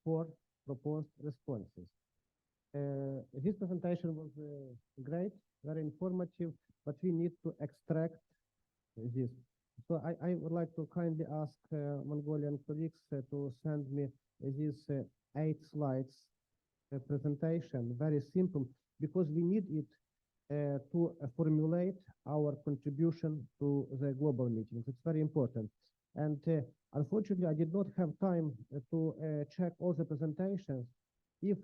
4 proposed responses. This presentation was great, very informative, but we need to extract this. So I would like to kindly ask Mongolian colleagues to send me these 8 slides presentation, very simple, because we need it to formulate our contribution to the global meetings. It's very important. And unfortunately, I did not have time to check all the presentations. If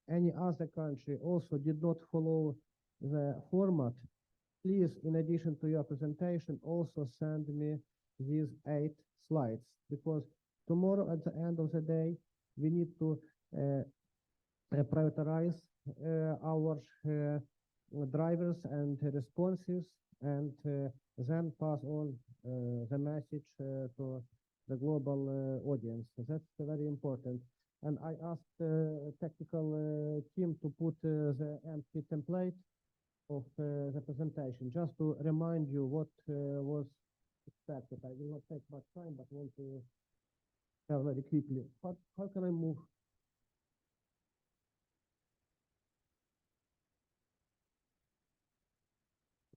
any other country also did not follow the format, please, in addition to your presentation, also send me these 8 slides, because tomorrow at the end of the day, we need to prioritize our drivers and responses, and then pass on the message to the global audience. That's very important. And I asked the technical team to put the empty template of the presentation, just to remind you what was expected. I will not take much time, but want to tell very quickly. How can I move?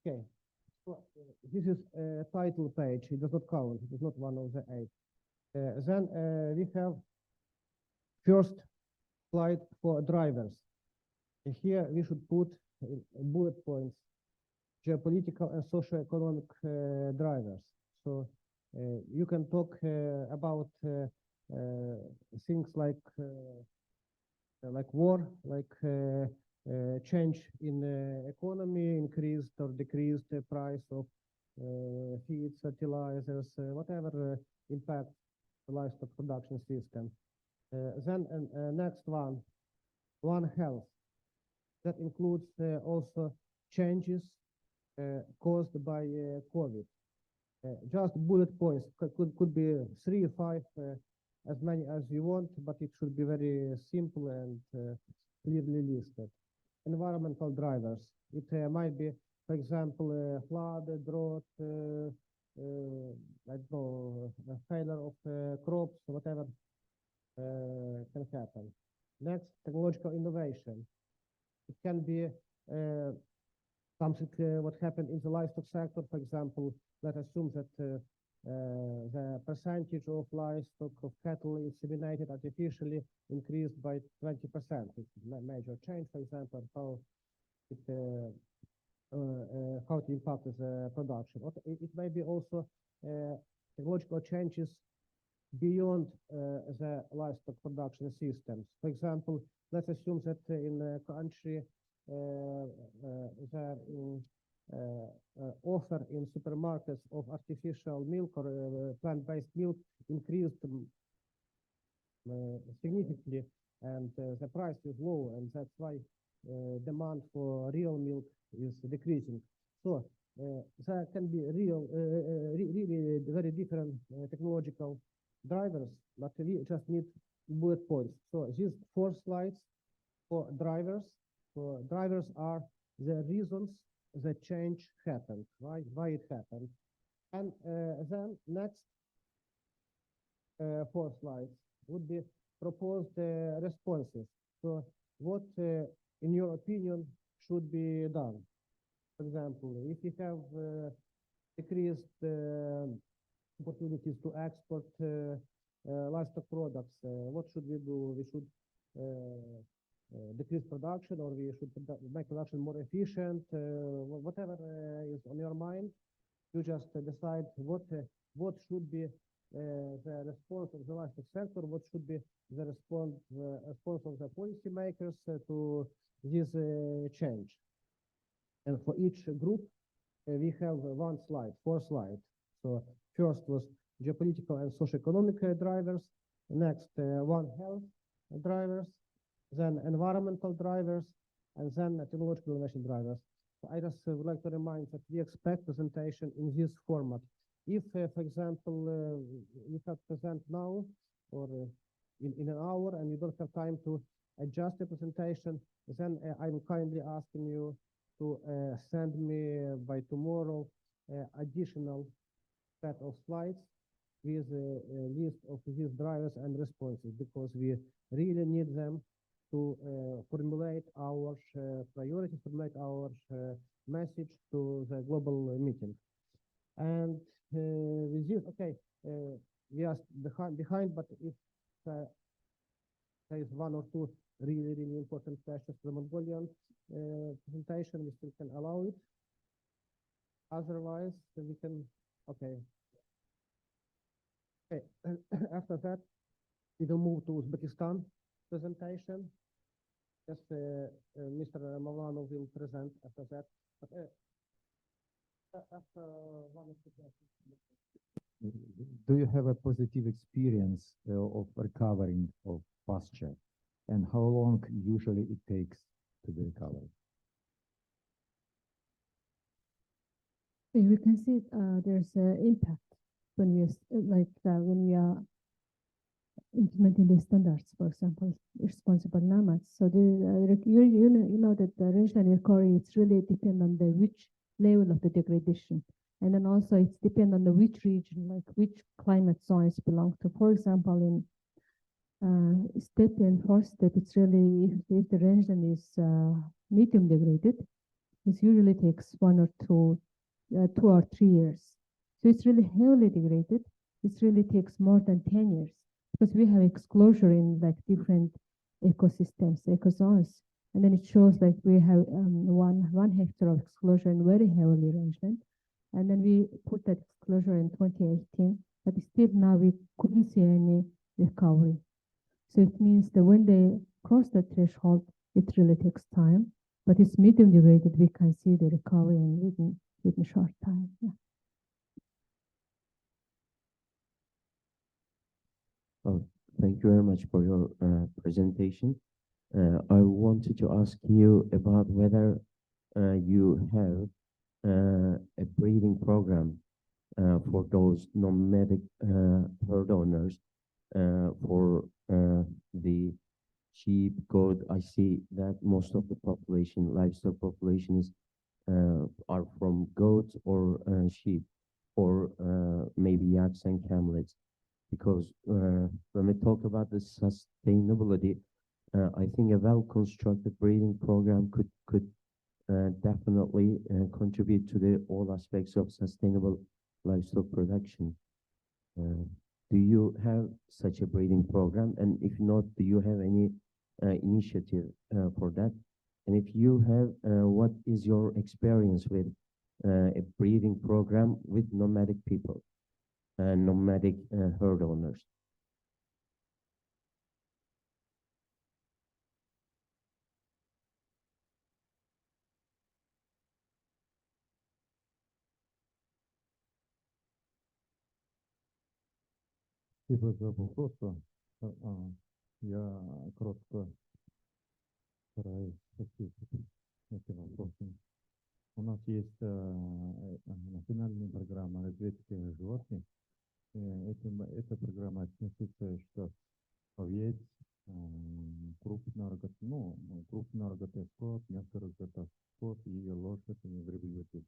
Okay, so this is a title page. It does not count. It is not one of the 8. Then we have first slide for drivers. Here we should put bullet points, geopolitical and socio-economic drivers. So you can talk about things like war, like change in economy, increased or decreased price of feeds, fertilizers, whatever impact the livestock production system. Then next one health. That includes also changes caused by COVID. Just bullet points could be 3 or 5, as many as you want, but it should be very simple and clearly listed. Environmental drivers. It might be, for example, flood, drought, I don't know, failure of crops, whatever can happen. Next, technological innovation. It can be something what happened in the livestock sector. For example, let's assume that the percentage of livestock of cattle inseminated artificially increased by 20%. It's a major change, for example, how it impacts the production. It may be also technological changes beyond the livestock production systems. For example, let's assume that in a country the offer in supermarkets of artificial milk or plant-based milk increased significantly, and the price is low, and that's why demand for real milk is decreasing. So there can be really very different technological drivers, but we just need bullet points. So these 4 slides for drivers. So drivers are the reasons the change happened, right? Why it happened. And then next 4 slides would be proposed responses. So what, in your opinion, should be done? For example, if you have decreased opportunities to export livestock products, what should we do? We should decrease production, or we should make production more efficient. Whatever is on your mind, you just decide what should be the response of the livestock sector, what should be the response of the policymakers to this change. And for each group, we have 1 slide, 4 slides. So first was geopolitical and socio-economic drivers. Next, 1 health drivers, then environmental drivers, and then technological innovation drivers. So I just would like to remind that we expect presentation in this format. If, for example, you have present now or in an hour and you don't have time to adjust the presentation, then I'm kindly asking you to send me by tomorrow additional set of slides with a list of these drivers and responses, because we really need them to formulate our priorities, formulate our message to the global meeting. And with this, okay, we are behind, but if there is one or two really important questions for the Mongolian presentation, we still can allow it. Otherwise, we can, okay. Okay, after that, we will move to Uzbekistan presentation. Yes, Mr. Mavlanov will present after that. But, after one of the questions.
Do you have a positive experience of recovering of pasture, and how long usually it takes to be recovered?
We can see there's an impact when we are implementing the standards, for example, responsible nomads. So you know that the regional recovery is really depend on the which level of the degradation, and then also it's depend on the which region, like which climate zones belong to. For example, in steppe and forest steppe, it's really if the region is medium degraded, it usually takes 1 or 2 or 3 years. So it's really heavily degraded. It really takes more than 10 years because we have exposure in like different ecosystems, ecozones. And then it shows like we have 1 hectare of exclusion in very heavily rangeland. And then we put that exclusion in 2018, but still now we couldn't see any recovery. So it means that when they cross the threshold, it really takes time, but it's medium degraded, we can see the recovery in within short time. Yeah.
Oh, thank you very much for your presentation. I wanted to ask you about whether you have a breeding program for those nomadic herd owners for the sheep, goat. I see that most of the population, livestock population, is are from goats or sheep, or maybe yaks and camels. Because when we talk about the sustainability, I think a well-constructed breeding program could definitely contribute to the all aspects of sustainable livestock production. Do you have such a breeding program? And if not, do you have any initiative for that? And if you have, what is your experience with a breeding program with nomadic people, nomadic herd owners?
Спасибо за вопрос. Я коротко стараюсь ответить на эти вопросы. У нас есть национальная программа развития животных. Эта программа относится, что овец, крупнорогатый скот, мелкорогатый скот и лошадь в реабилитации.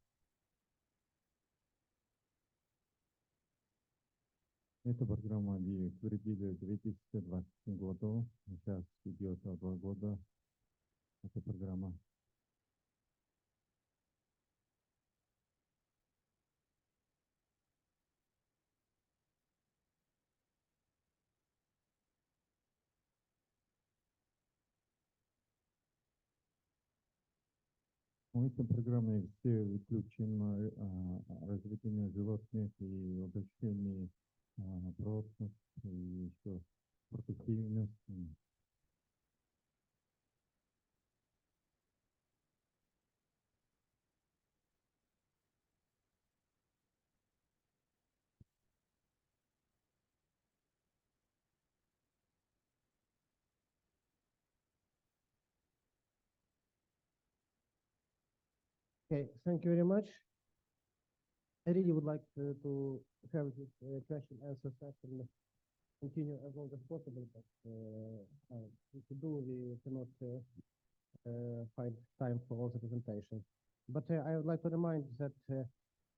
Эта программа утвердили в 2020 году. Сейчас идет 2 года. Эта программа. В этой программе все включено развитие животных и обучение прочность и еще продуктивность.
Okay, thank you very much. I really would like to have this question answer session continue as long as possible, but if we do, we cannot find time for all the presentation. But I would like to remind that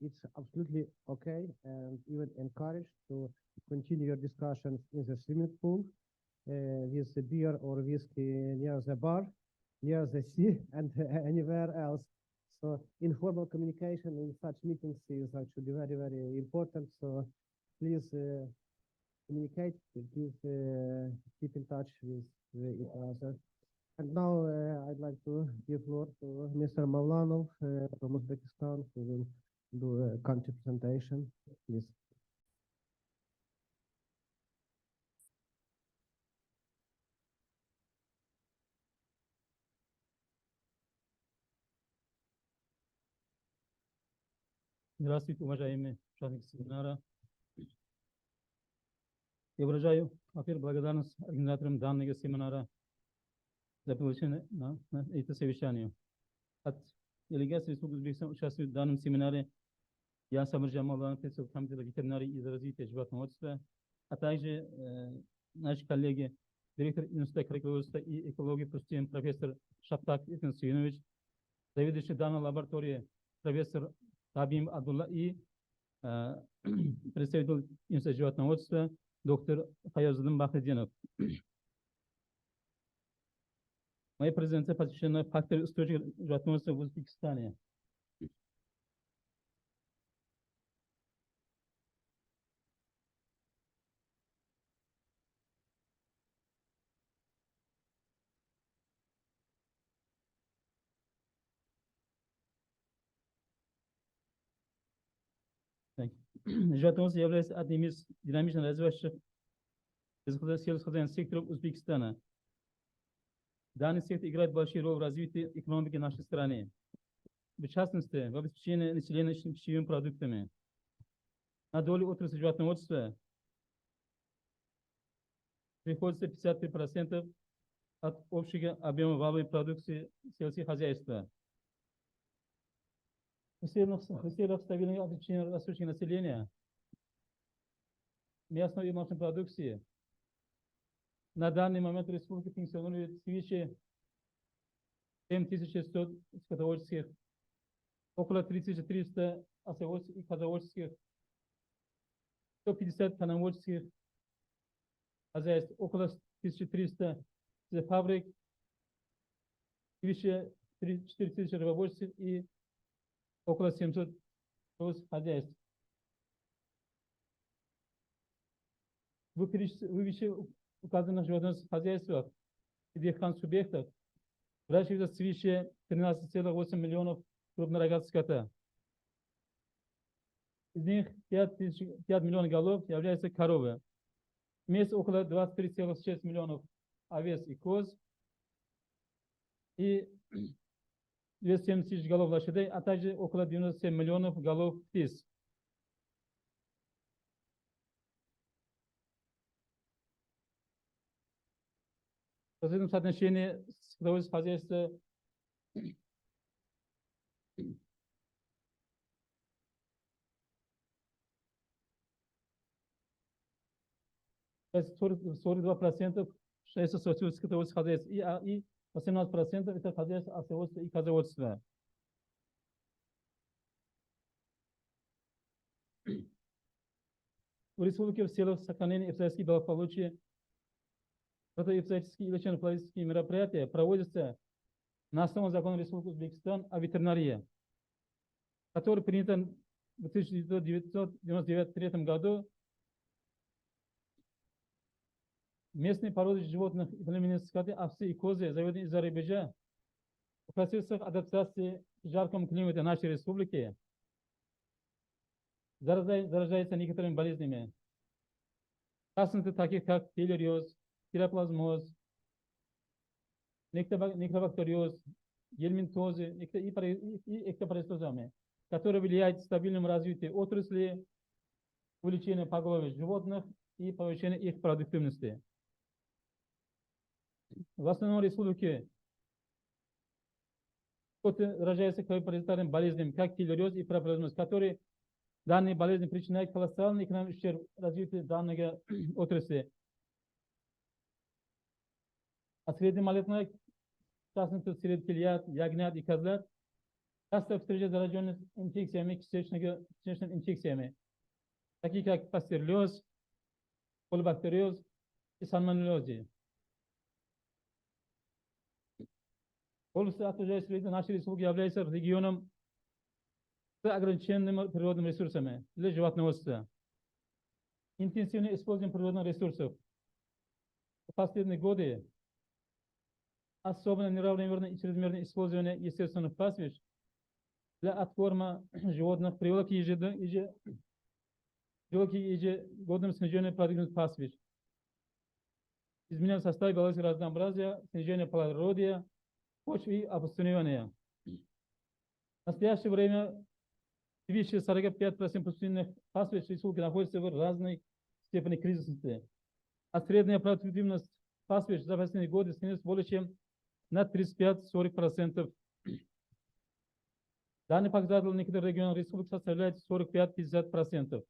it's absolutely okay and even encouraged to continue your discussions in the swimming pool. with the beer or whiskey near the bar, near the sea, and anywhere else. So informal communication in such meetings is actually very, very important. So please communicate, please keep in touch with each other. And now I'd like to give floor to Mr. Mavlanov from Uzbekistan, who will do a country presentation. Please.
Здравствуйте, уважаемые участники семинара. Я выражаю, во-первых, благодарность организаторам данного семинара за приглашение на это совещание. От делегации Республики Узбекистан участвует в данном семинаре я, Самирджан Мавланов, председатель комитета ветеринарии и развития животноводства, а также наши коллеги, директор Института крайководства и экологии ПСТМ, профессор Шаптак Итин Суинович, заведующий данной лаборатории, профессор Табим Абдулла и представитель Института животноводства, доктор Хаязудин Бахридинов. Моя презентация посвящена фактору устойчивого животноводства в Узбекистане. Животноводство является одним из динамично развивающихся сельскохозяйственных секторов Узбекистана. Данный сектор играет большую роль в развитии экономики нашей страны, в частности, в обеспечении населения пищевыми продуктами. На долю отрасли животноводства приходится 53% от общего объема валовой продукции сельского хозяйства. В целях стабильного обеспечения растущего населения мясной и молочной продукции на данный момент в республике функционирует свыше 7100 скотоводческих, около 3300 овцеводческих и козоводческих, 150 коноводческих хозяйств, около 1300 фабрик, свыше 4000 рабочих и около 700 хозяйств. В выше указанных животных хозяйствах и деханских субъектах выращивается свыше 13,8 миллионов крупнорогатых скота. Из них 5 миллионов голов являются коровы. Вместе около 23,6 миллионов овец и коз и 270 тысяч голов лошадей, а также около 97 миллионов голов птиц. В этом соотношении скотоводческое хозяйство это 42% скотоводческих хозяйств и 18% это хозяйство овцеводства и козоводства. В республике в целях сохранения экологического благополучия противоэпизодические и лечебно-профилактические мероприятия проводятся на основе закона Республики Узбекистан о ветеринарии, который принят в 1999 году. Местные породы животных и племенные скоты, овцы и козы, заведенные из-за рубежа, в процессах адаптации к жаркому климату нашей республики, заражаются некоторыми болезнями. В частности, таких как филариоз, пироплазмоз, некробактериоз, гельминтозы и эктопаразитозами, которые влияют на стабильное развитие отрасли, увеличение поголовья животных и повышение их продуктивности. В основном республике скоты заражаются паразитарными болезнями, как филариоз и пироплазмоз, которые данные болезни причиняют колоссальный экономический ущерб развитию данной отрасли. А среднемолетная, в частности, среди телят, ягнят и козлят, часто встречаются зараженные инфекциями, кишечными инфекциями, такие как пастерлез, колобактериоз и сальмонеллез. Полностью отражает нашей республики является регионом с ограниченными природными ресурсами для животноводства. Интенсивное использование природных ресурсов в последние годы, особенно неравномерное и чрезмерное использование естественных пастбищ для откорма животных привело к ежегодному снижению продуктивности пастбищ. Изменение состава биологического разнообразия, снижение плодородия, почвы и опустынивания. В настоящее время свыше 45% пустынных пастбищ республики находятся в разной степени кризисности, а средняя продуктивность пастбищ за последние годы снизилась более чем на 35-40%. Данный показатель в некоторых регионах республики составляет 45-50%.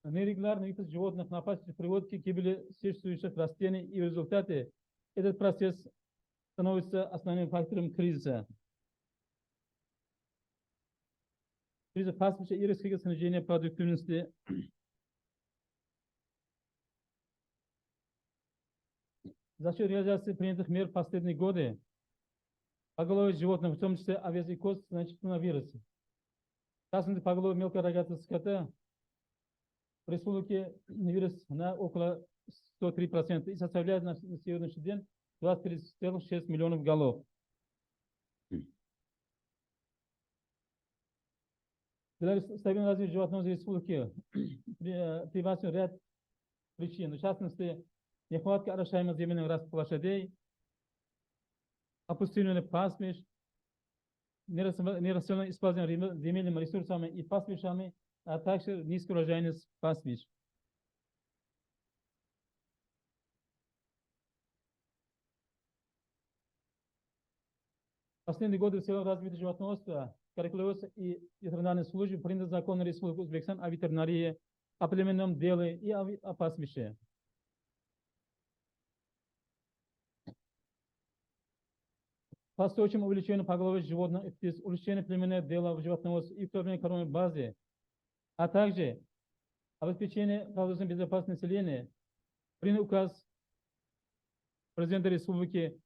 Нерегулярный вид животных на пастбище приводит к гибели существующих растений, и в результате этот процесс становится основным фактором кризиса. Кризис пастбища и резкое снижение продуктивности. За счет реализации принятых мер в последние годы поголовье животных, в том числе овец и коз, значительно вырос. В частности, поголовье мелкорогатого скота в республике вырос на около 103% и составляет на сегодняшний день 23,6 миллионов голов. Для стабильного развития животного республики привязан ряд причин. В частности, нехватка орошаемых земельных лошадей, опустынивание пастбищ, нерациональное использование земельными ресурсами и пастбищами, а также низкая урожайность пастбищ. В последние годы в целом развития животноводства корректируется и ветеринарной службы принят закон Республики Узбекистан о ветеринарии, о племенном деле и о пастбище. По устойчивому увеличению поголовья животных, улучшение племенного дела в животноводстве и в кормовой базе, а также обеспечение продовольственной безопасности населения, принят указ президента республики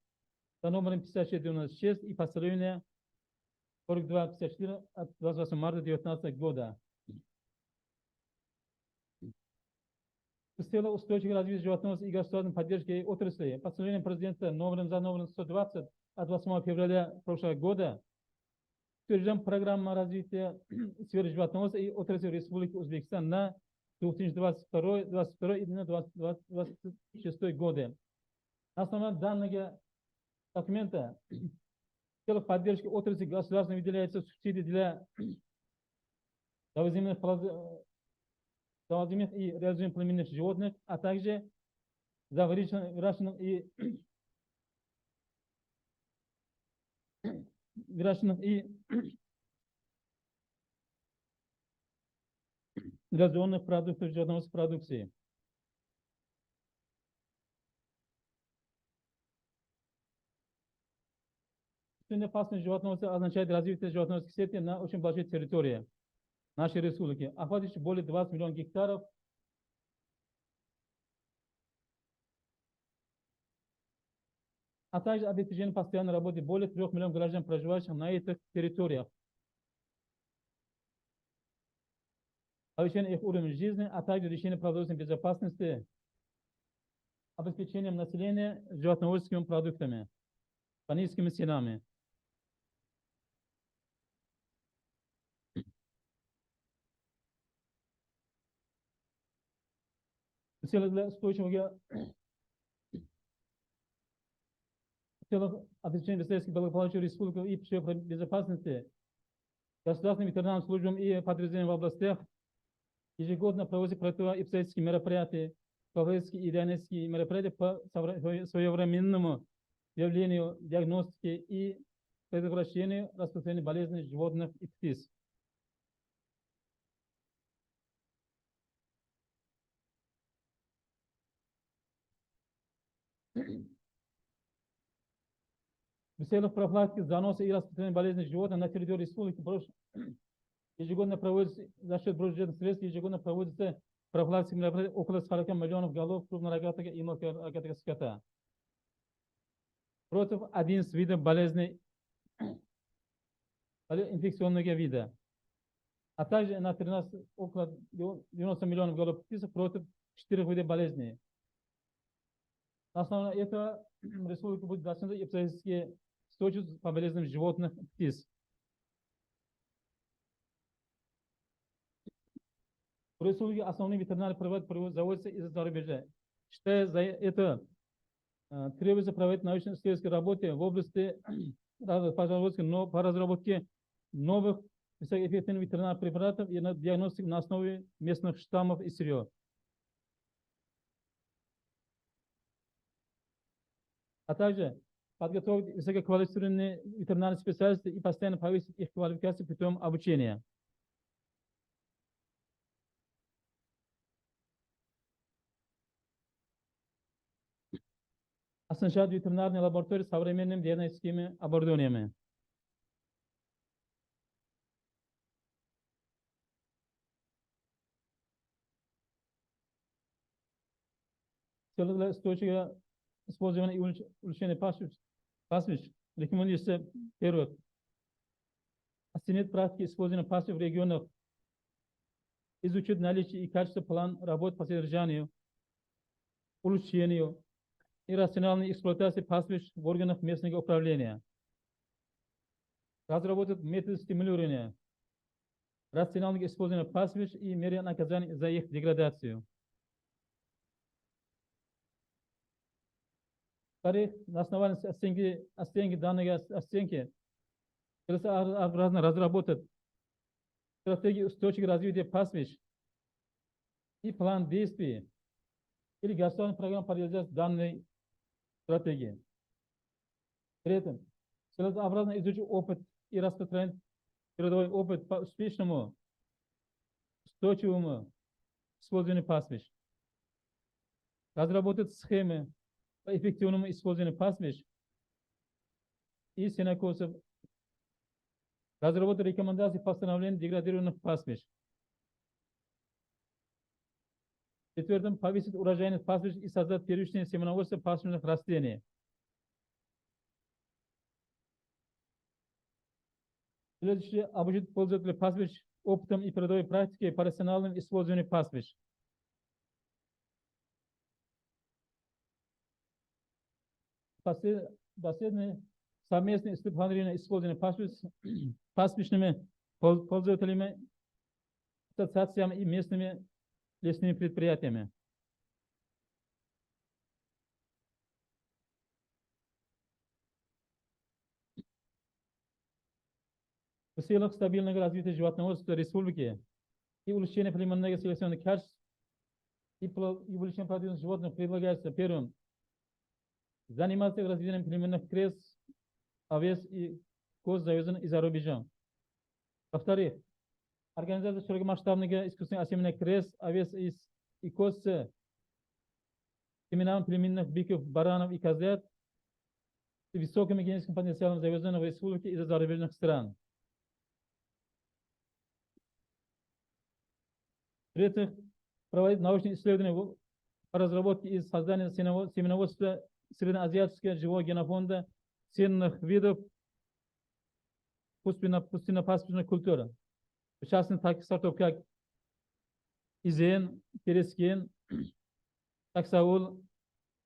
за номером 5696 и постановление 4254 от 28 марта 2019 года. С целью устойчивого развития животноводства и государственной поддержки отрасли постановлением президента номером 120 от 8 февраля прошлого года утверждена программа развития сферы животноводства и отрасли Республики Узбекистан на 2022 и 2026 годы. На основании данного документа в целях поддержки отрасли государством выделяется субсидии для завозимых и реализуемых племенных животных, а также за выращенных и реализованных продуктов животноводства продукции. Опасность животноводства означает развитие животноводской сети на очень большой территории нашей республики, охватывающей более 20 миллионов гектаров. А также обеспечение постоянной работы более 3 миллионов граждан, проживающих на этих территориях. Повышение их уровня жизни, а также решение продовольственной безопасности, обеспечением населения животноводческими продуктами по низкими ценами. В целях устойчивого обеспечения безопасности благополучия республики и пищевой безопасности государственным ветеринарным службам и подразделениям в областях ежегодно проводятся профилактические мероприятия, профилактические и диагностические мероприятия по своевременному выявлению, диагностике и предотвращению распространения болезней животных и птиц. В целях профилактики заноса и распространения болезней животных на территории республики ежегодно проводится за счет бюджетных средств, ежегодно проводится профилактика мероприятий около 40 миллионов голов крупнорогатого и мелкорогатого скота. против 11 видов болезней инфекционного вида, а также на 13, около 90 миллионов голов птиц против 4 видов болезней. Основное это республика будет достигнута эпизодические стойчивость по болезням животных птиц. В республике основные ветеринарные препараты заводятся из-за зарубежа. Считая за это, требуется проводить научно-исследовательские работы в области по разработке новых высокоэффективных ветеринарных препаратов и на диагностике на основе местных штаммов и сырья. А также подготовить высококвалифицированные ветеринарные специалисты и постоянно повысить их квалификацию путем обучения. Оснащать ветеринарные лаборатории современными диагностическими оборудованиями. Целый устойчивое использование и улучшение пастбищ рекомендуется первое. Оценить практики использования пастбищ в регионах, изучить наличие и качество план работ по содержанию, улучшению и рациональной эксплуатации пастбищ в органах местного управления. Разработать методы стимулирования, рационального использования пастбищ и меры наказания за их деградацию. Вторых, на основании оценки данных оценки, целесообразно разработать стратегию устойчивого развития пастбищ и план действий или государственную программу по реализации данной стратегии. Третье, целесообразно изучить опыт и распространить передовой опыт по успешному, устойчивому использованию пастбищ. Разработать схемы по эффективному использованию пастбищ и сенокосов. Разработать рекомендации по восстановлению деградированных пастбищ. Четвертым, повысить урожайность пастбищ и создать первичные семеноводства пастбищных растений. Следующее, обучить пользователей пастбищ опытом и передовой практикой по рациональному использованию пастбищ. Последнее, совместное планирование использования пастбищными пользователями, ассоциациями и местными лесными предприятиями. В целях стабильного развития животноводства республики и улучшения племенного селекционных качеств и улучшения продуктивности животных предлагается первым заниматься развитием племенных крыс, овец и коз, завезенных из-за рубежа. Во-вторых, организация широкомасштабного искусственного осеменения крыс, овец и коз с семенами племенных быков, баранов и козлят с высоким генетическим потенциалом, завезенных в республике из-за зарубежных стран. В-третьих, проводить научные исследования по разработке и созданию семеноводства среднеазиатского живого генофонда ценных видов пустынно-пастбищной культуры. В частности, таких сортов, как изен, терескен, таксаул,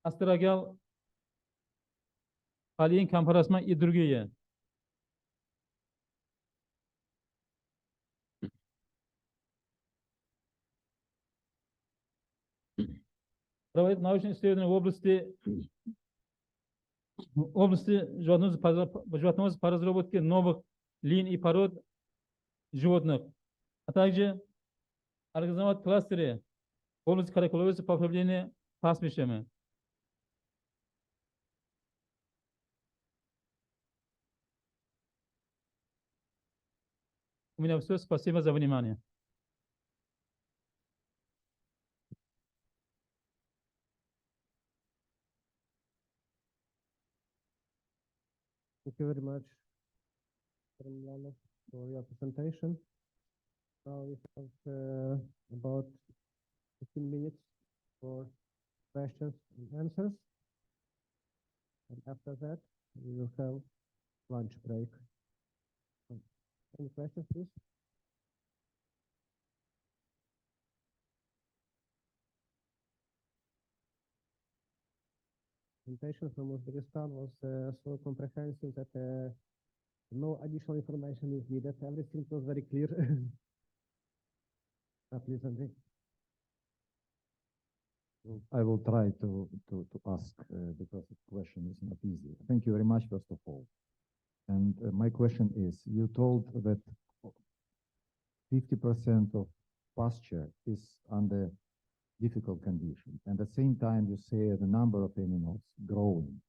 астрагал, палин, кампарасма и другие. Проводить научные исследования в области животноводства по разработке новых линий и пород животных, а также организовать кластеры в области каракуловодства по управлению пастбищами. У меня все. Спасибо за внимание.
Thank you very much, Milano, for your presentation. Now we have about 15 minutes for questions and answers. And after that, We will have lunch break. Any questions, please? Presentation from Uzbekistan was so comprehensive that no additional information is needed. Everything was very clear. Please, Andrei.
I will try to ask because the question is not easy. Thank you very much, first of all. And my question is, you told that 50% of pasture is under difficult condition. And at the same time, you say the number of animals growing.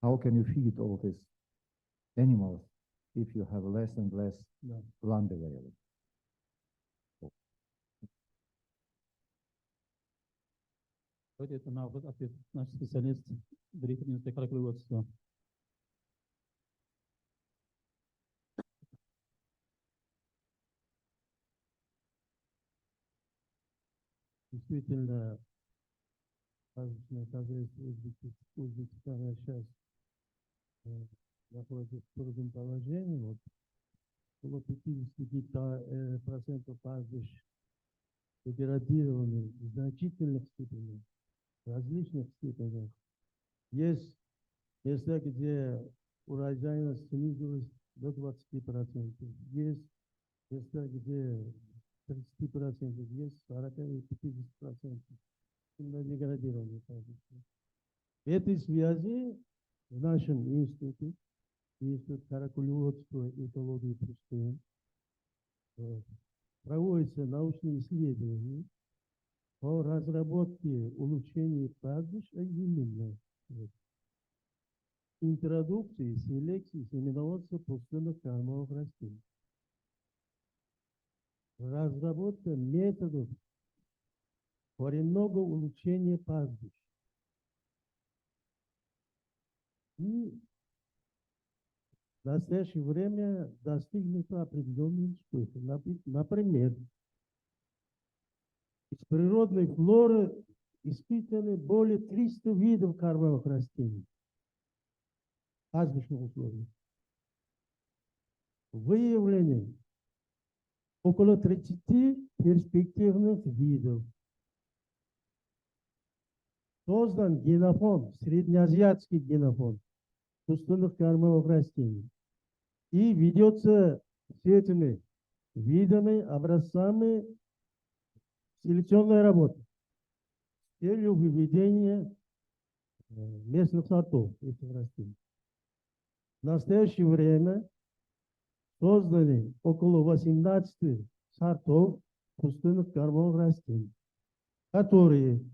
How can you feed all these animals if you have less and less land available?
Это на ответ наш специалист, директор инспектора производства.
Действительно, пастбищное хозяйство Узбекистана сейчас находится в трудном положении. Вот, около 50% пастбищ деградированы в значительных степенях, в различных степенях. Есть места, где урожайность снизилась до 20%. Есть места, где 30%, есть 40 и 50%. Сильно деградированные пастбища. В этой связи в нашем институте, Институт каракулеводства и экологии пустынь, проводятся научные исследования по разработке улучшения пастбищ, а именно интродукции, селекции, семеноводства пустынных кормовых растений. Разработка методов коренного улучшения пастбищ. И в настоящее время достигнуты определенные успехи. Например, из природной флоры испытаны более 300 видов кормовых растений в пастбищных условиях. Выявлены около 30 перспективных видов. Создан генофонд, среднеазиатский генофонд пустынных кормовых растений. И ведется с этими видами, образцами селекционная работа с целью выведения местных сортов этих растений. В настоящее время созданы около 18 сортов пустынных кормовых растений, которые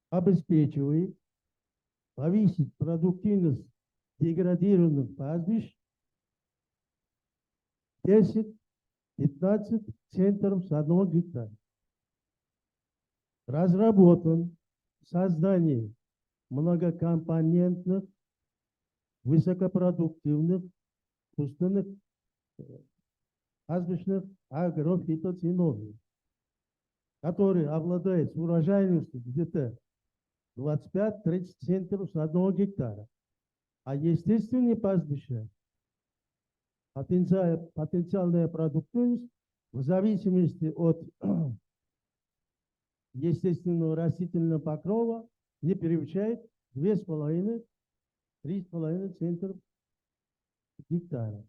обеспечивают повысить продуктивность деградированных пастбищ 10-15 центнеров с 1 гектара. Разработан создание многокомпонентных, высокопродуктивных пустынных пастбищных агрофитоценозов, которые обладают урожайностью где-то 25-30 центнеров с 1 гектара. А естественные пастбища, потенциальная продуктивность в зависимости от естественного растительного покрова не превышает 2,5-3,5 центнеров гектара.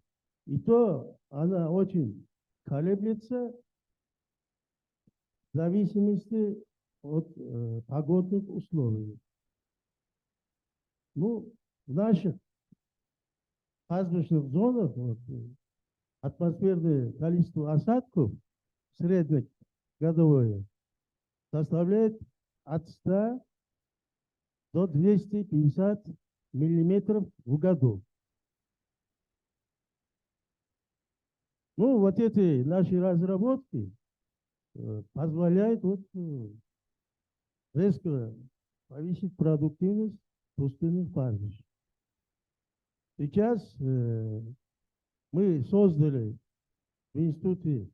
И то она очень колеблется в зависимости от погодных условий. Ну, в наших пастбищных зонах атмосферное количество осадков среднее годовое составляет от 100 до 250 миллиметров в году. Ну, вот эти наши разработки позволяют резко повысить продуктивность пустынных пастбищ. Сейчас мы создали в институте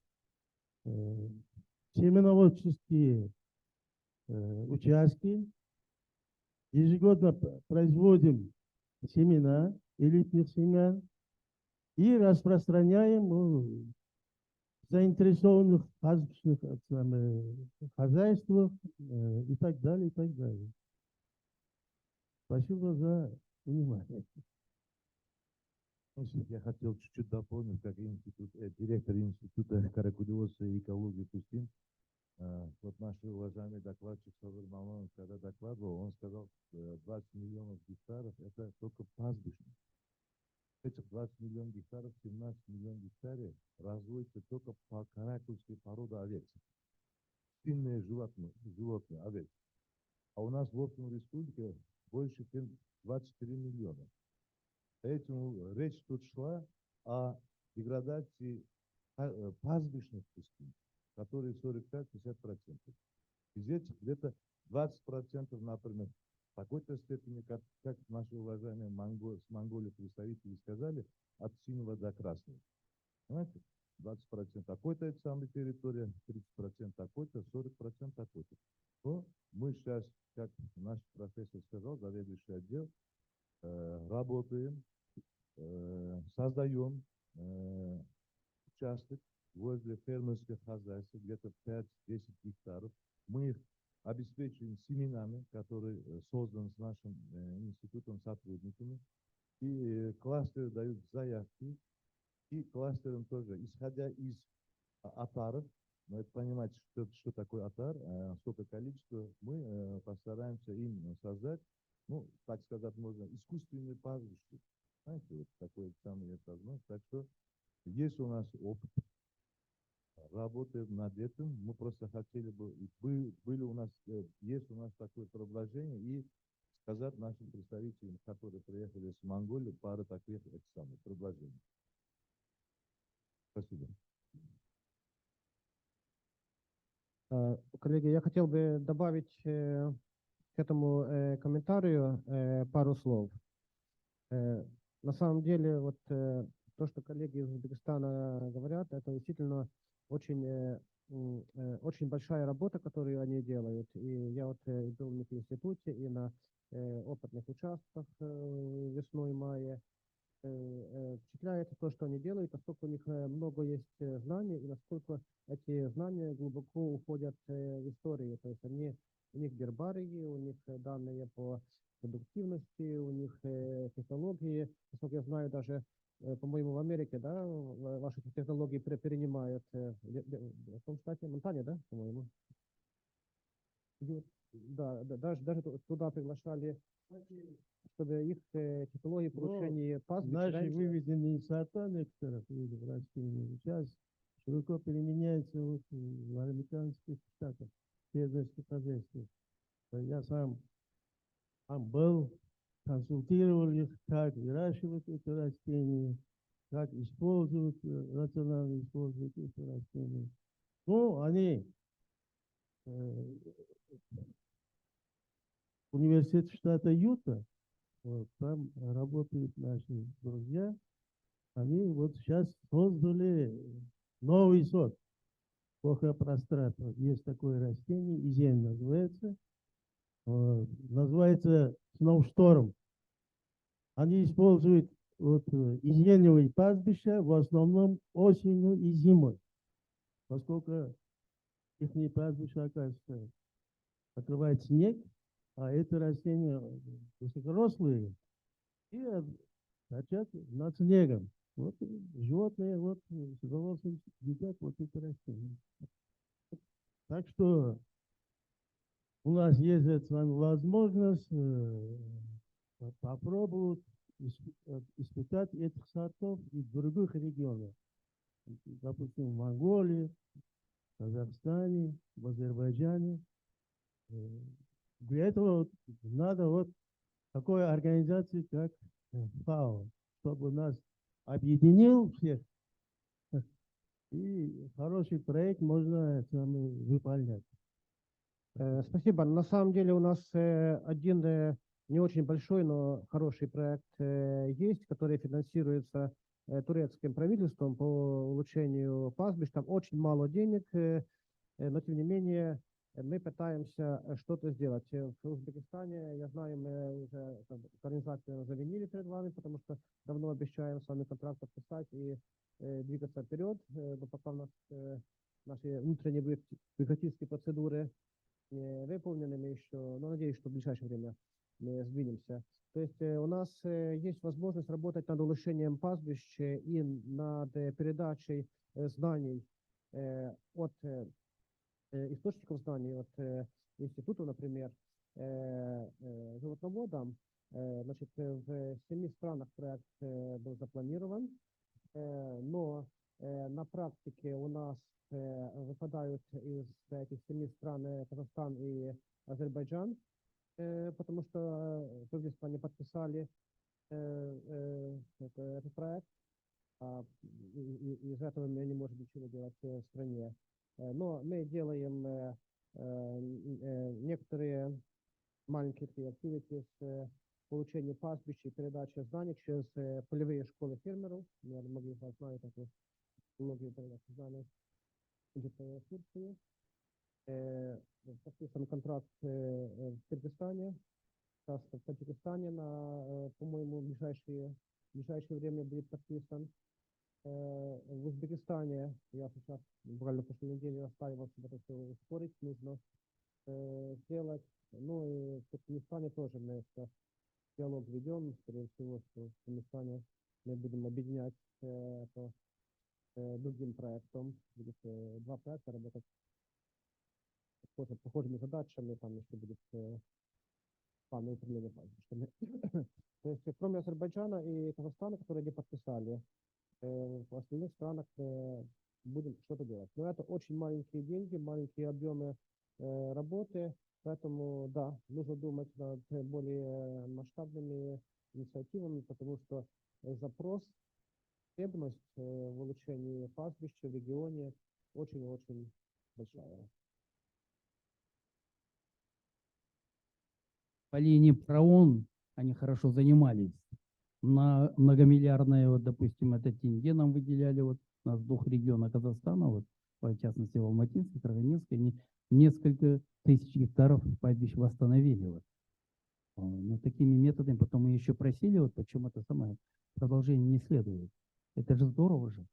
семеноводческие участки, ежегодно производим семена
элитных семян и распространяем заинтересованных пастбищных хозяйствах и так далее, и так далее. Спасибо за внимание.
Я хотел чуть-чуть дополнить, как директор Института каракулеводства и экологии Пустин. Вот наш уважаемый докладчик Савыр Мамонов, когда докладывал, он сказал, 20 миллионов гектаров – это только пастбищных. Этих 20 миллионов гектаров, 17 миллионов гектаров разводятся только по каракульской породе овец. Спинные животные, овец. А у нас в общем республике больше, чем 24 миллиона. Поэтому речь тут шла о деградации пастбищных пустынь, которые 45-50%. Из этих где-то 20%, например, в такой-то степени, как наши уважаемые с Монголии представители сказали, от синего до красного. Понимаете? 20% такой-то это самая территория, 30% такой-то, 40% такой-то. Но мы сейчас, как наш профессор сказал, заведующий отдел, работаем, создаем участок возле фермерских хозяйств, где-то 5-10 гектаров. Мы их обеспечиваем семенами, которые созданы с нашим институтом сотрудниками. И кластеры дают заявки. И кластерам тоже, исходя из отаров, но это понимаете, что такое отар, сколько количества, мы постараемся им создать, ну, так сказать, можно, искусственные пастбища. Знаете, вот такое самое возможно. Так что есть у нас опыт, работаем над этим. Мы просто хотели бы, были у нас, есть у нас такое предложение, и сказать нашим представителям, которые приехали с Монголии, пару таких предложений. Спасибо.
Коллеги, я хотел бы добавить к этому комментарию пару слов. На самом деле, вот то, что коллеги из Узбекистана говорят, это действительно очень, очень большая работа, которую они делают. И я вот был у них в институте и на опытных участках весной и мае. Впечатляет то, что они делают, насколько у них много есть знаний и насколько эти знания глубоко уходят в историю. То есть у них гербарии, у них данные по продуктивности, у них технологии. Насколько я знаю, даже, по-моему, в Америке, да, ваши технологии перенимают в том штате, Монтане, да, по-моему. Да, даже туда приглашали, чтобы их технологии получения пастбищ.
Наши выведенные сорта некоторых видов растений сейчас широко применяются в американских штатах, фермерских хозяйствах. Я сам был, консультировал их, как выращивать эти растения, как использовать, рационально использовать эти растения. Ну, они университет штата Юта, вот, там работают наши друзья, они вот сейчас создали новый сорт плохопространства. Есть такое растение, изен называется, называется Snowstorm. Они используют вот изеневые пастбища в основном осенью и зимой, поскольку их пастбища, оказывается, покрывает снег, а это растения высокорослые и хотят над снегом. Вот животные вот с удовольствием едят вот эти растения. Так что у нас есть с вами возможность попробовать испытать этих сортов и в других регионах. Допустим, в Монголии, в Казахстане, в Азербайджане. Для этого надо вот такой организации, как ФАО, чтобы нас объединил всех, и хороший проект можно выполнять.
Спасибо. На самом деле у нас один не очень большой, но хороший проект есть, который финансируется турецким правительством по улучшению пастбищ. Там очень мало денег, но тем не менее мы пытаемся что-то сделать. В Узбекистане, я знаю, мы уже организацию завинили перед вами, потому что давно обещаем с вами контракт подписать и двигаться вперед, но пока у нас наши внутренние бюрократические процедуры не выполнены, мы еще, но надеюсь, что в ближайшее время мы сдвинемся. То есть у нас есть возможность работать над улучшением пастбища и над передачей знаний от источников знаний, от института, например, животноводам. Значит, в 7 странах проект был запланирован, но на практике у нас выпадают из этих 7 стран Казахстан и Азербайджан, потому что в Кыргызстане подписали этот проект, из этого мы не можем ничего делать в стране. Но мы делаем некоторые маленькие activities получения пастбища и передачи знаний через полевые школы фермеров. Я многие из вас знают, это многие передачи знаний в Турции. Подписан контракт в Кыргызстане, сейчас в Таджикистане, по-моему, в ближайшее время будет подписан. В Узбекистане я сейчас буквально прошлой неделе настаивал, чтобы это все ускорить, нужно сделать. Ну и в Туркменистане тоже мы сейчас диалог ведем, скорее всего, что в Туркменистане мы будем объединять это другим проектом. Будет 2 проекта работать с похожими задачами, там еще будет планы управления пастбищами. То есть кроме Азербайджана и Казахстана, которые не подписали, в остальных странах будем что-то делать. Но это очень маленькие деньги, маленькие объемы работы, поэтому да, нужно думать над более масштабными инициативами, потому что запрос, потребность в улучшении пастбища в регионе очень-очень большая.
По линии ПРООН они хорошо занимались. На многомиллиардные, вот, допустим, это тенге нам выделяли вот у нас в 2 регионах Казахстана, вот, в частности, в Алматинске, Карагандинске, они несколько тысяч гектаров пастбищ восстановили. Вот. Но такими методами потом мы еще просили, вот почему это самое продолжение не следует. Это же здорово же.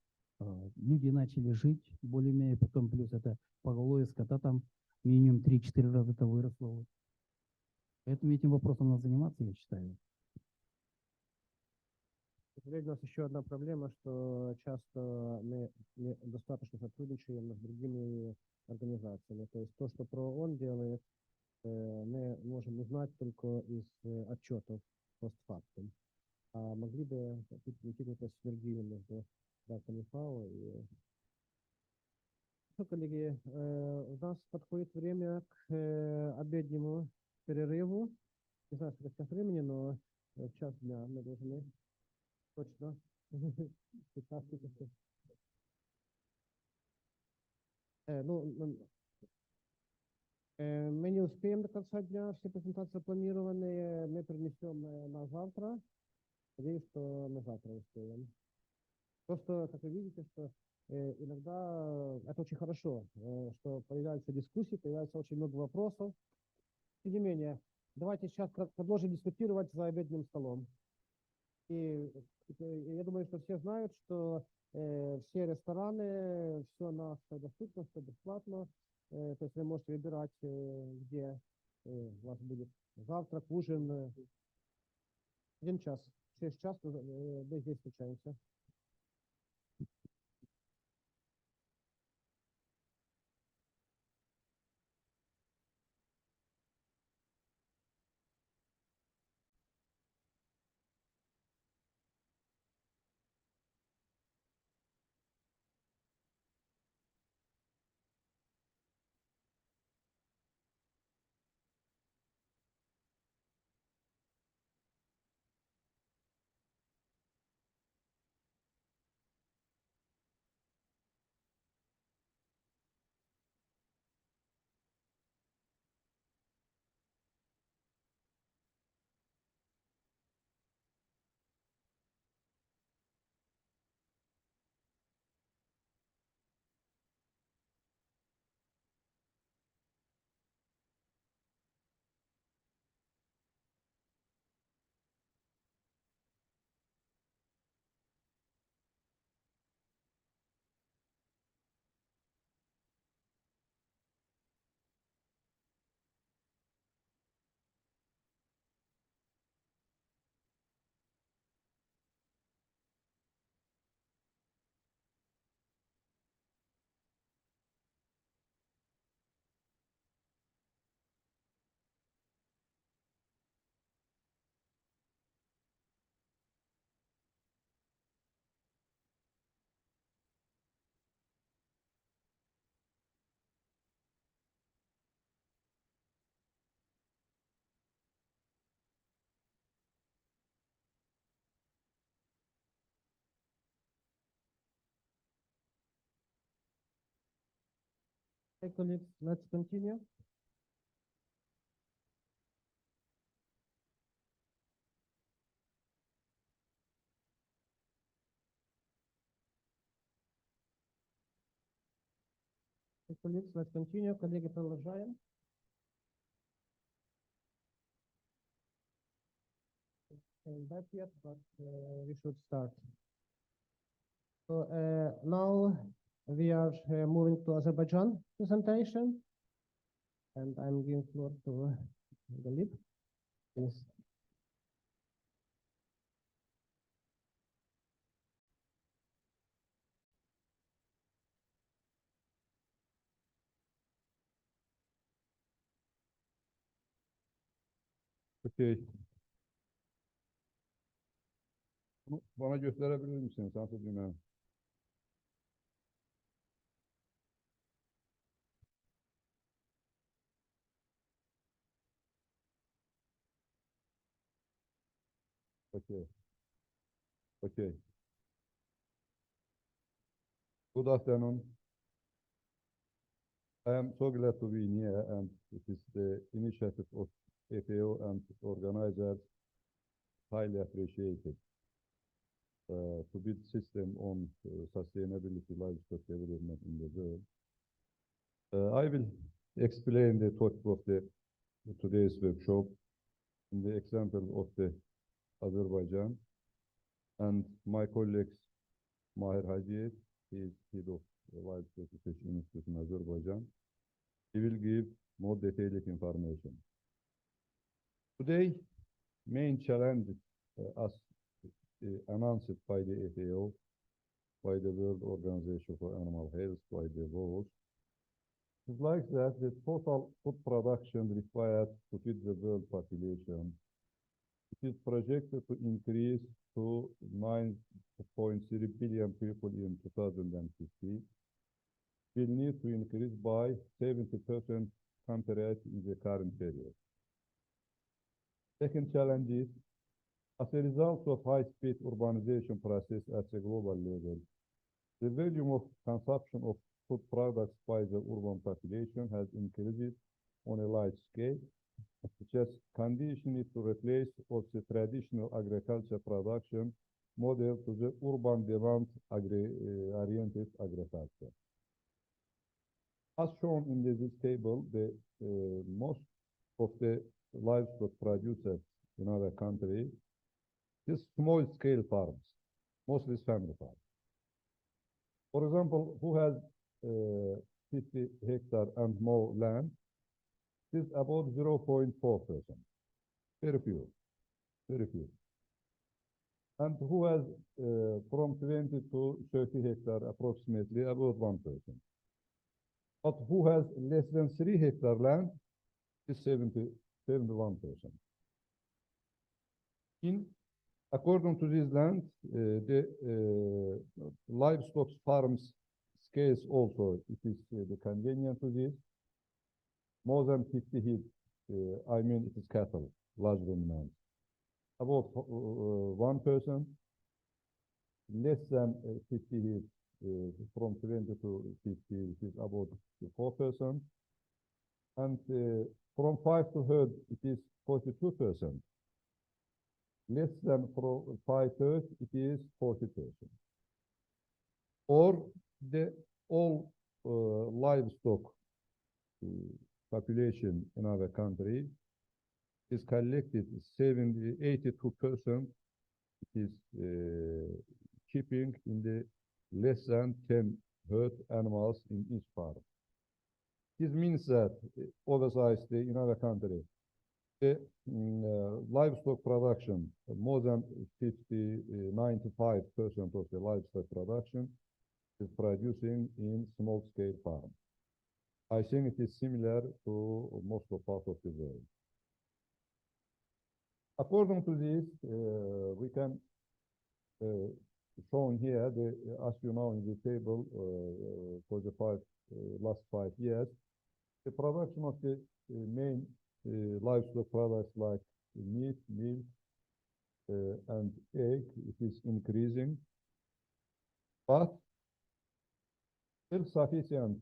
Люди начали жить более-менее, потом плюс это поголовье скота там минимум 3-4 раза это выросло. Вот. Поэтому этим вопросом надо заниматься, я считаю.
К сожалению, у нас еще одна проблема, что часто мы недостаточно сотрудничаем с другими организациями. То есть то, что ПРООН делает, мы можем узнать только из отчетов постфактум. А могли бы найти какую-то синергию между проектами ФАО и... Ну, коллеги, у нас подходит время к обеднему перерыву. Не знаю, сколько сейчас времени, но в 1 дня мы должны точно 15 часов. Мы не успеем до конца дня, все презентации запланированные, мы перенесем на завтра. Надеюсь, что на завтра успеем. Просто, как вы видите, что иногда это очень хорошо, что появляются дискуссии, появляется очень много вопросов. Тем не менее, давайте сейчас продолжим дискутировать за обеденным столом. И я думаю, что все знают, что все рестораны, все на доступно, все бесплатно. То есть вы можете выбирать, где у вас будет завтрак, ужин. 1 час, 6 часов мы здесь встречаемся. Okay, colleagues, let's continue. Okay, colleagues, let's continue. Коллеги, продолжаем. And not yet, but we should start. So now we are moving to Azerbaijan presentation, and I'm giving floor to Galip. Yes.
Okey. Bunu bana gösterebilir misin? Sanatçı. Okay. Okay. Good afternoon. I am so glad to be here, and it is the initiative of FAO and organizers highly appreciated to build system on sustainability livestock development in the world. I will explain the topic of today's workshop in the example of the Azerbaijan, and my colleagues Mahir Hacıyev, he is head of the Livestock Research Institute in Azerbaijan. He will give more detailed information. Today, main challenge as announced by the FAO, by the World Organization for Animal Health, by the WOS, is like that the total food production required to feed the world population, it is projected to increase to 9.3 billion people in 2050. Will need to increase by 70% compared in the current period. Second challenge is, as a result of high-speed urbanization process at the global level, the volume of consumption of food products by the urban population has increased on a large scale, which has conditioned it to replace of the traditional agriculture production model to the urban demand oriented agriculture. As shown in this table, the most of the livestock producers in our country is small-scale farms, mostly family farms. For example, who has 50 hectares and more land, is about 0.4%. Very few, very few. And who has from 20 to 30 hectares, approximately about 1%. But who has less than 3 hectares land is 71%. According to this land, the livestock farms scales also, it is the convenient to this. More than 50 head, I mean it is cattle, large ruminants. About 1%, less than 50 head, from 20 to 50 it is about 4%. And from 5 to herd, it is 42%. Less than 5 herds, it is 40%. Or the all livestock population in our country is collected 82% it is keeping in the less than 10 herd animals in each farm. This means that oversized in our country, the livestock production, more than 95% of the livestock production is producing in small-scale farms. I think it is similar to most of part of the world. According to this, we can shown here, as you know in the table, for the last 5 years, the production of the main livestock products like meat, milk, and egg, it is increasing, but still sufficient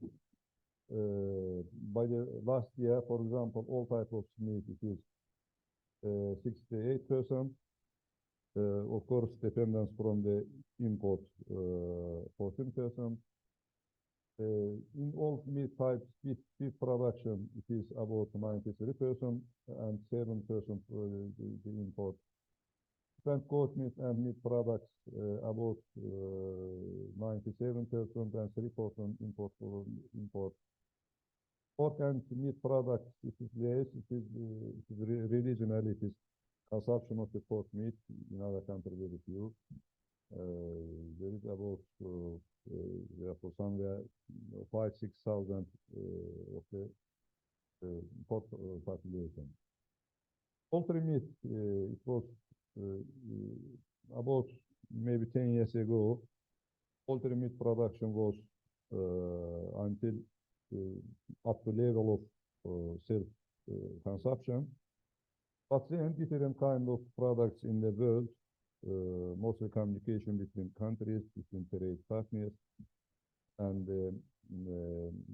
by the last year, for example, all type of meat, it is 68%. Of course, dependence from the import, 14%. In all meat types, beef production, it is about 93% and 7% for the import. Spent goat meat and meat products, about 97% and 3% import. Pork and meat products, it is less, it is regional, it is consumption of the pork meat in other countries very few. There is about therefore somewhere 5,000-6,000 of the pork population. Poultry meat, it was about maybe 10 years ago, poultry meat production was until up to level of self consumption. But then different kind of products in the world, mostly communication between countries, between trade partners, and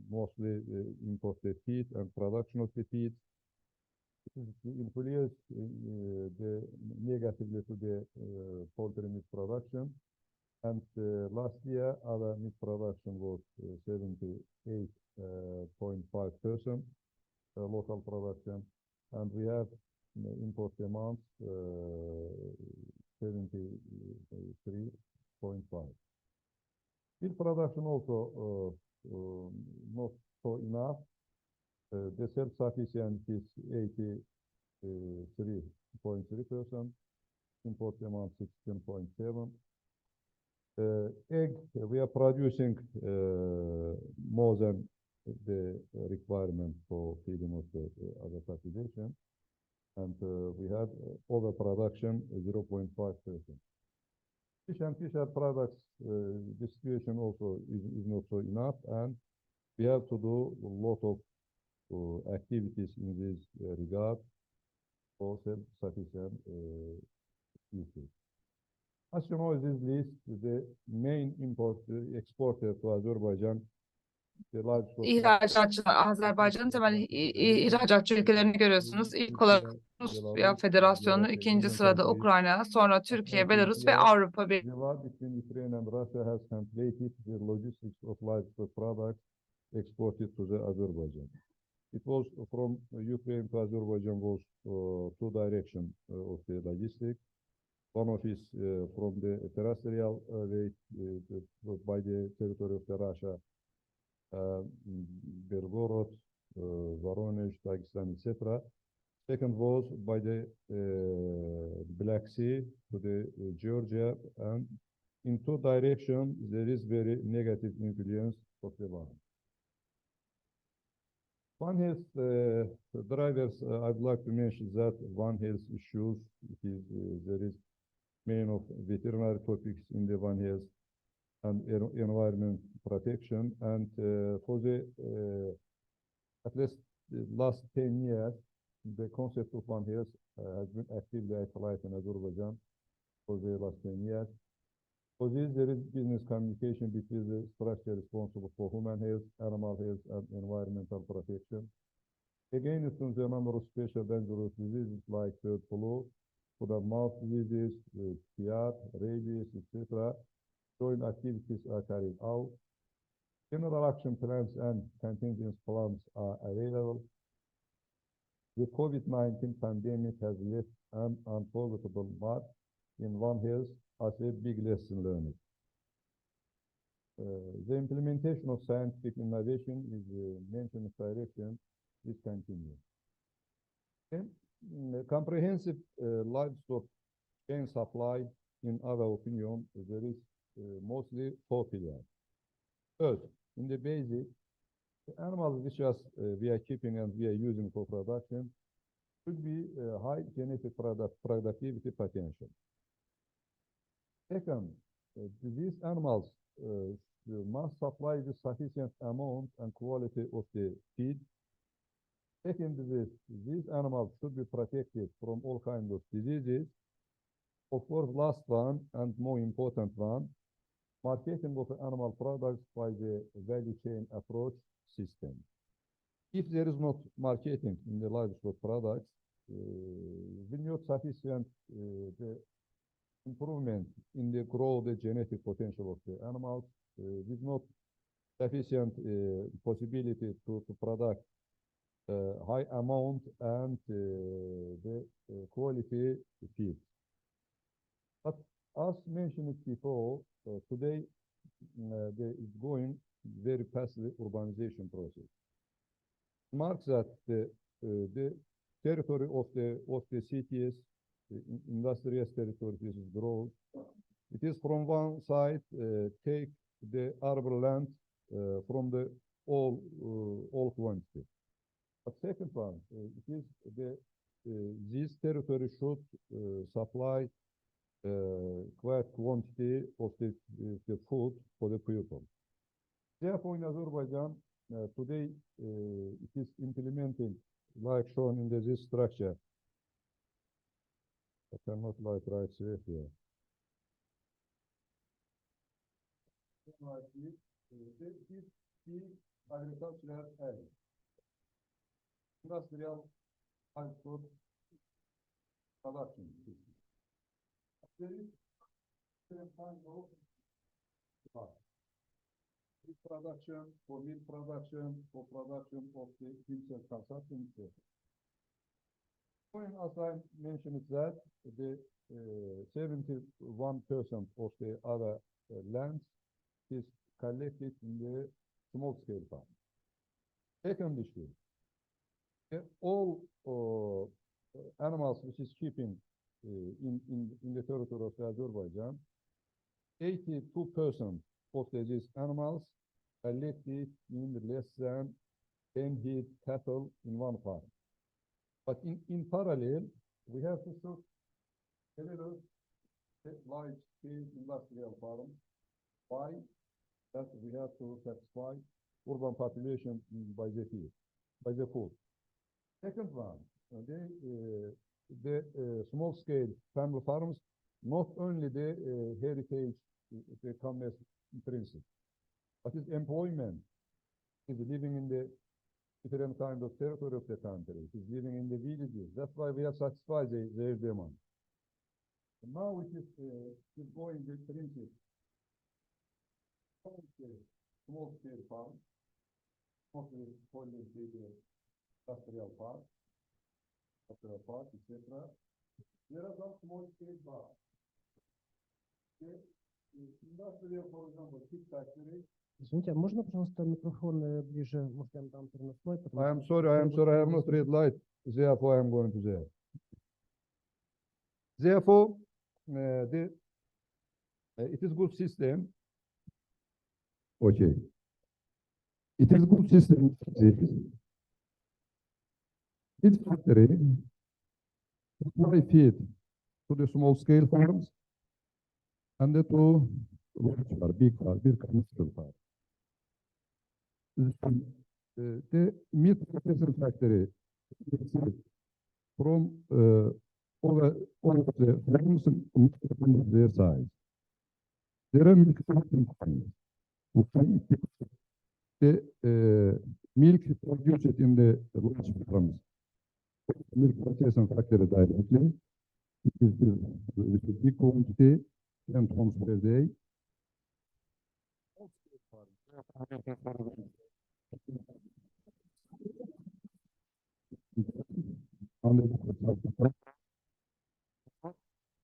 mostly imported feed and production of the feed. Influence the negatively to the poultry meat production. And last year, our meat production was 78.5% local production, and we have import amounts 73.5. Meat production also not so enough. The self-sufficient is 83.3%. Import amount 16.7. Egg, we are producing more than the requirement for feeding of the other population, and we have overproduction 0.5%. Fish and fisher products, the situation also is not so enough, and we have to do a lot of activities in this regard for self-sufficient issues. As you know, this list, the main exporter to Azerbaijan, the livestock.
İhracatçılar, Azerbaycan'ın temel ihracatçı ülkelerini görüyorsunuz. İlk olarak Rusya Federasyonu, ikinci sırada Ukrayna, sonra Türkiye, Belarus ve Avrupa Birliği.
The war between Ukraine and Russia has completed the logistics of livestock products exported to the Azerbaijan. It was from Ukraine to Azerbaijan was two directions of the logistics. One of is from the terrestrial way by the territory of the Russia, Belgorod, Voronezh, Dagestan, etc. Second was by the Black Sea to the Georgia, and in two directions there is very negative influence of the war. One health drivers, I'd like to mention that one health issues, it is, there is main of veterinary topics in the One Health and environment protection, and for the at least the last 10 years, the concept of One Health has been actively applied in Azerbaijan for the last 10 years. For this, there is business communication between the structure responsible for human health, animal health, and environmental protection. Again, it is a number of special dangerous diseases like bird flu, foot-and-mouth diseases, PIAT, rabies, etc. Joint activities are carried out. General action plans and contingency plans are available. The COVID-19 pandemic has left an unforgettable mark in One Health as a big lesson learned. The implementation of scientific innovation is mentioned direction is continuing. Then, comprehensive livestock chain supply, in our opinion, there is mostly four pillars. First, in the basic, the animals which we are keeping and we are using for production should be high genetic productivity potential. Second, these animals must supply the sufficient amount and quality of the feed. Second, these animals should be protected from all kinds of diseases. Of course, last one and more important one, marketing of animal products by the value chain approach system. If there is not marketing in the livestock products, will not sufficient the improvement in the grow the genetic potential of the animals, with not sufficient possibility to product high amount and the quality feed. But as mentioned before, today there is going very fast urbanization process. Marks that the territory of the cities, industrial territory is growth. It is from one side take the arable land from the all quantity. But second one, it is this territory should supply quite quantity of the food for the people. Therefore, in Azerbaijan today it is implementing like shown in this structure. I cannot like right here. This agricultural area, industrial agricultural production. There is different kinds of production, for meat production, for production of the insect consumption. As I mentioned that the 71% of the other lands is collected in the small scale farm. Second issue, all animals which is keeping in the territory of Azerbaijan, 82% of these animals collected in less than 10 head cattle in one farm. But in parallel, we have to shoot a little large scale industrial farm. Why? That we have to satisfy urban population by the food. Second one, the small scale family farms, not only the heritage, the commerce principle, but is employment, is living in the different kind of territory of the country, is living in the villages. That's why we have satisfied their demand. And now it is going the principle. Small scale farm, mostly the industrial park, etc. There are some small scale farms. Industrial, for example, pig factory.
Извините, а можно, пожалуйста, микрофон ближе, может, я там переносной?
I am sorry, I have not read light, therefore I am going to there. Therefore, it is good system. Okay. It is good system. This factory supply feed to the small scale farms and to big commercial farms. The meat processing factory from all of the farms and their size. There are milk processing farms. The milk produced in the large farms, milk processing factory directly, it is the big quantity, 10 tons per day.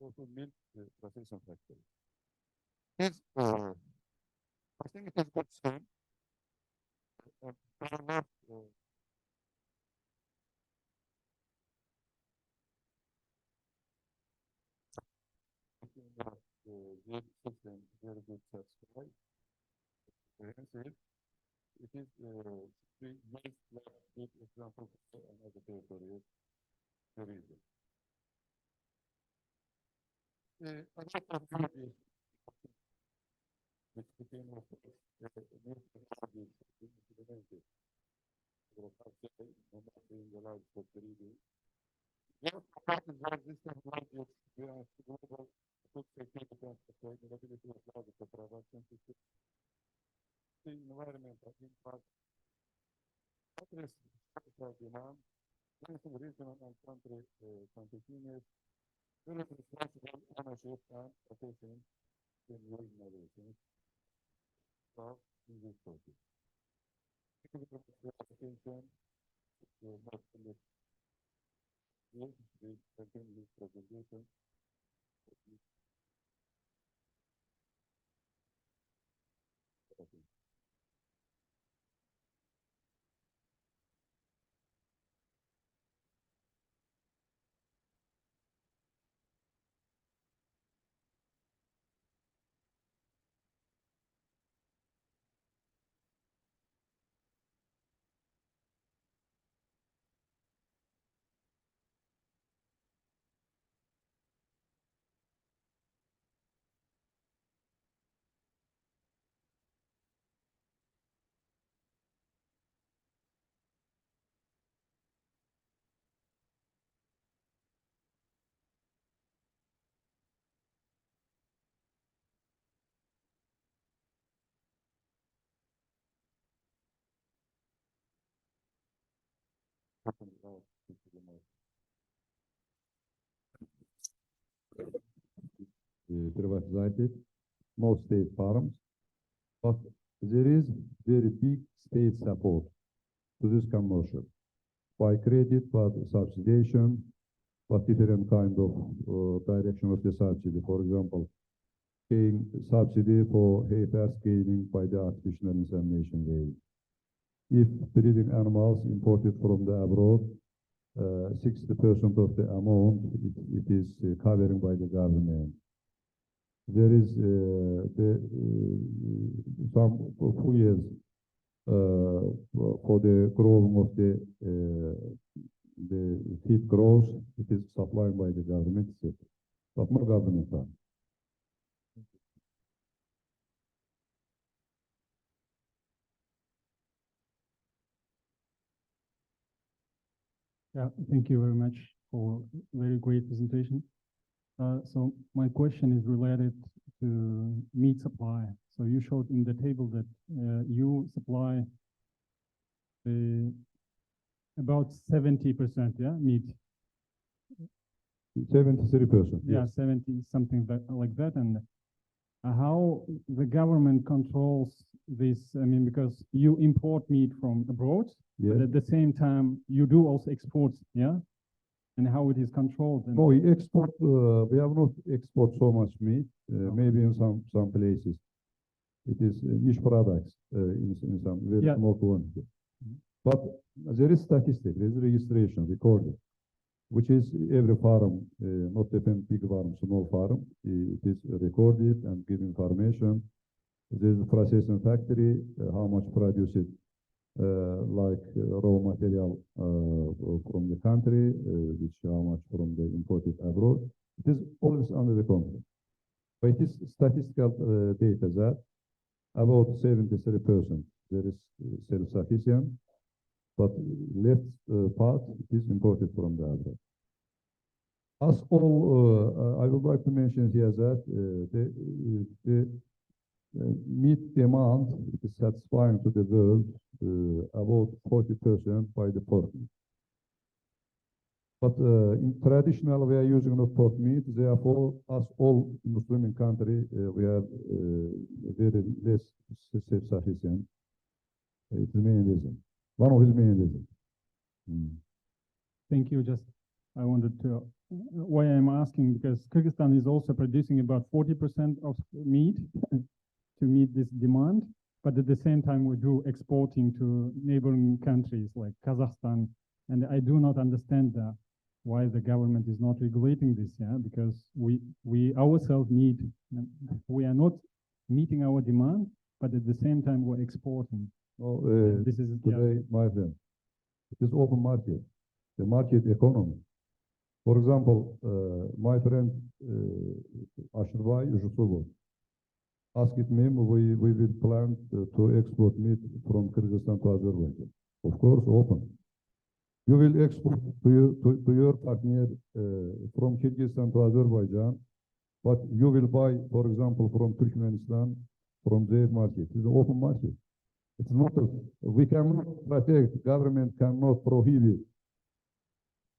Also milk processing factory. Yes, I think it is good system. Good system, very good satisfied. It is the most good example of another territory tourism. Which became of the lives of the region. Yes, this technology global food security and sustainability of production, the environmental impact
regional and country continuous responsible ownership and rotation in organizations of this topic. Attention to not select the continuous presentation.
Privatized most state farms, but there is very big state support to this commercial by credit, by subsidization, but different kind of direction of the subsidy. For example, paying subsidy for hay first gaining by the artificial insemination way. If breeding animals imported from the abroad, 60% of the amount it is covering by the government. There is some few years for the growing of the feed growth, it is supplied by the government, but no government fund.
Yeah, thank you very much for very great presentation. So my question is related to meat supply. So you showed in the table that you supply about 70%, yeah, meat.
73%.
Yeah,
yes.
70 something like that. And how the government controls this? I mean, because you import meat from abroad, but
Yes.
at the same time you do also export, yeah. And how it is controlled? And
No, we export. We have not export so much meat. Maybe in some places, it is niche products in some very
Yeah.
small quantity. But there is statistic, there is registration recorded, which is every farm, not even big farm, small farm, it is recorded and give information. There is a processing factory, how much produce it, like raw material from the country, which how much from the imported abroad. It is always under the control. But it is statistical data that about 73% there is self-sufficient, but left part is imported from the abroad. As all, I would like to mention here that the meat demand is satisfying to the world about 40% by the pork meat. But in traditional, we are using the pork meat. Therefore, as all Muslim country, we have very less self-sufficient. It's the main reason. One of his main reasons.
Thank you. Just I wanted to why I'm asking because Kyrgyzstan is also producing about 40% of meat to meet this demand, but at the same time we do exporting to neighboring countries like Kazakhstan, and I do not understand why the government is not regulating this. Yeah, because we ourselves need, we are not meeting our demand, but at the same time we're exporting.
Oh,
this is
today, my friend. It is open market, the market economy. For example, my friend Ashirvay Yusufov asked me, we will plan to export meat from Kyrgyzstan to Azerbaijan. Of course, open. You will export to your partner from Kyrgyzstan to Azerbaijan, but you will buy, for example, from Turkmenistan, from their market. It's an open market. It's not, we cannot protect, government cannot prohibit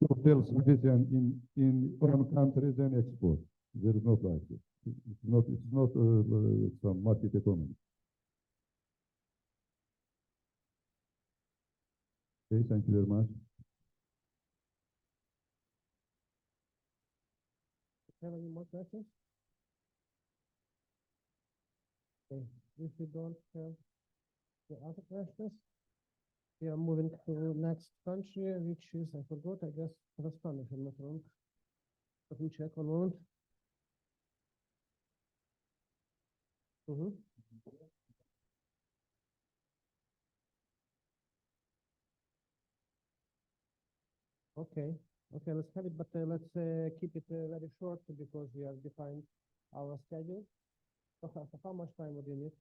to sell citizen in foreign countries and export. There is not like it. It's not some market economy. Okay, thank you very much.
Have any more questions? Okay, if you don't have the other questions, we are moving to next country, which is, I forgot, I guess, Kazakhstan, if I'm not wrong. Let me check one moment. Okay, okay, let's have it, but let's keep it very short because we are behind our schedule. So how much time would you need?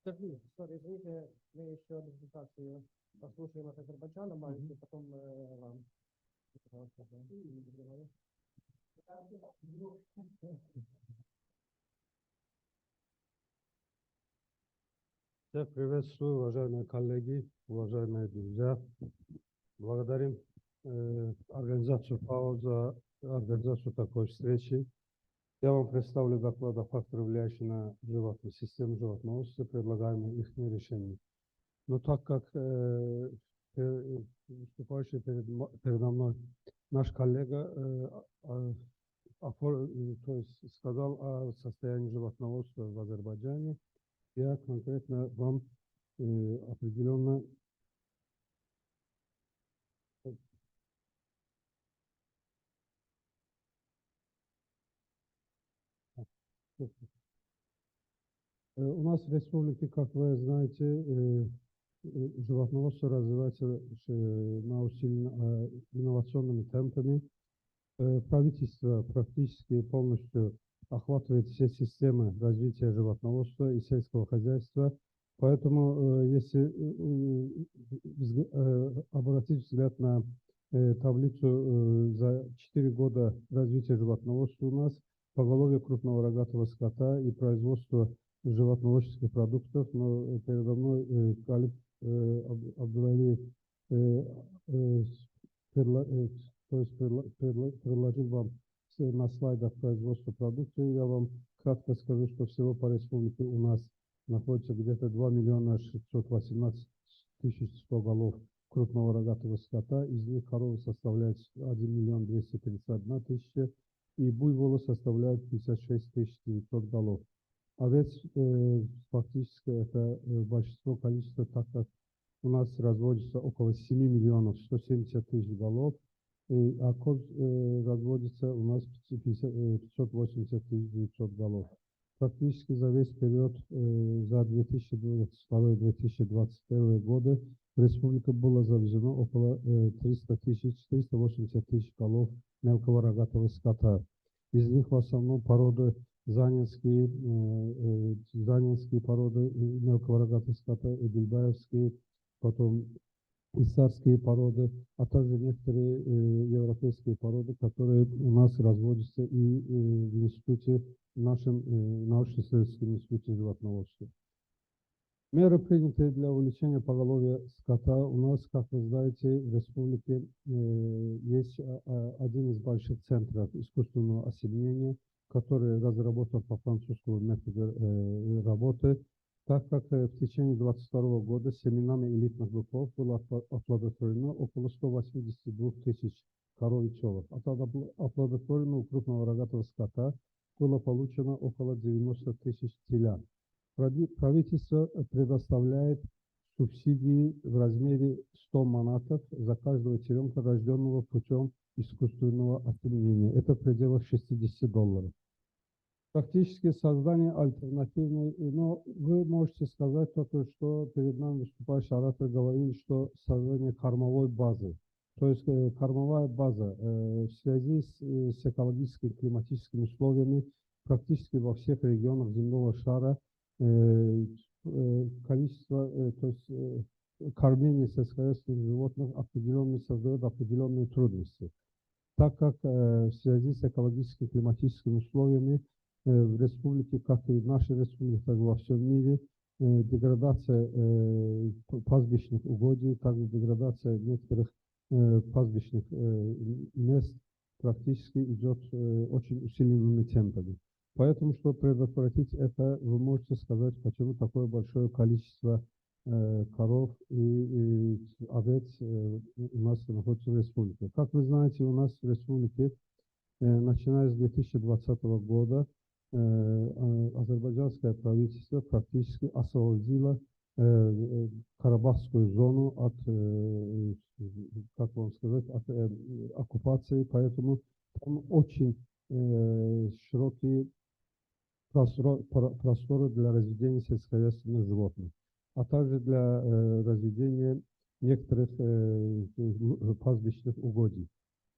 Сергей, sorry, извините, мы еще презентацию послушаем от Азербайджана, маленький, потом вам.
Всех приветствую, уважаемые коллеги, уважаемые друзья. Благодарим организацию ФАО за организацию такой встречи. Я вам представлю доклад о факторах, влияющих на животную систему животноводства, предлагаемые их решения. Но так как выступающий передо мной наш коллега то есть сказал о состоянии животноводства в Азербайджане, я конкретно вам определенно у нас в республике, как вы знаете, животноводство развивается инновационными темпами. Правительство практически полностью охватывает все системы развития животноводства и сельского хозяйства. Поэтому, если обратить взгляд на таблицу за 4 года развития животноводства у нас, поголовье крупного рогатого скота и производство животноводческих продуктов, но передо мной Калиб Абдулалиев предложил вам на слайдах производства продукции. Я вам кратко скажу, что всего по республике у нас находится где-то 2 618 100 голов крупного рогатого скота. Из них коровы составляют 1 231 000 и буйволы составляют 56 900 голов. Овец фактически это большинство количества, так как у нас разводится около 7 170 000 голов, а коз разводится у нас 580 900 голов. Практически за весь период за 2022-2021 годы в республике было завезено около 380 000 голов мелкого рогатого скота. Из них в основном породы занинские породы мелкого рогатого скота, эдельбаевские, потом иссарские породы, а также некоторые европейские породы, которые у нас разводятся и в институте, в нашем научно-исследовательском институте животноводства. Меры, принятые для увеличения поголовья скота, у нас, как вы знаете, в республике есть один из больших центров искусственного осеменения, который разработан по французскому методу работы, так как в течение 2022 года семенами элитных быков было оплодотворено около 182 000 коров и телок. От оплодотворенного крупного рогатого скота было получено около 90 000 телян. Правительство предоставляет субсидии в размере 100 манатов за каждого теленка, рожденного путем искусственного осеменения. Это в пределах $60. Практически создание альтернативной, но вы можете сказать только, что перед нами выступающий оратор говорил, что создание кормовой базы. То есть кормовая база в связи с экологическими климатическими условиями практически во всех регионах земного шара количество, то есть кормление сельскохозяйственных животных создает определенные трудности. так как в связи с экологическими климатическими условиями в республике, как и в нашей республике, так и во всем мире, деградация пастбищных угодий, также деградация некоторых пастбищных мест практически идет очень усиленными темпами. Поэтому, чтобы предотвратить это, вы можете сказать, почему такое большое количество коров и овец у нас находится в республике. Как вы знаете, у нас в республике, начиная с 2020 года, азербайджанское правительство практически освободило Карабахскую зону от, как вам сказать, от оккупации, поэтому там очень широкие просторы для разведения сельскохозяйственных животных, а также для разведения некоторых пастбищных угодий.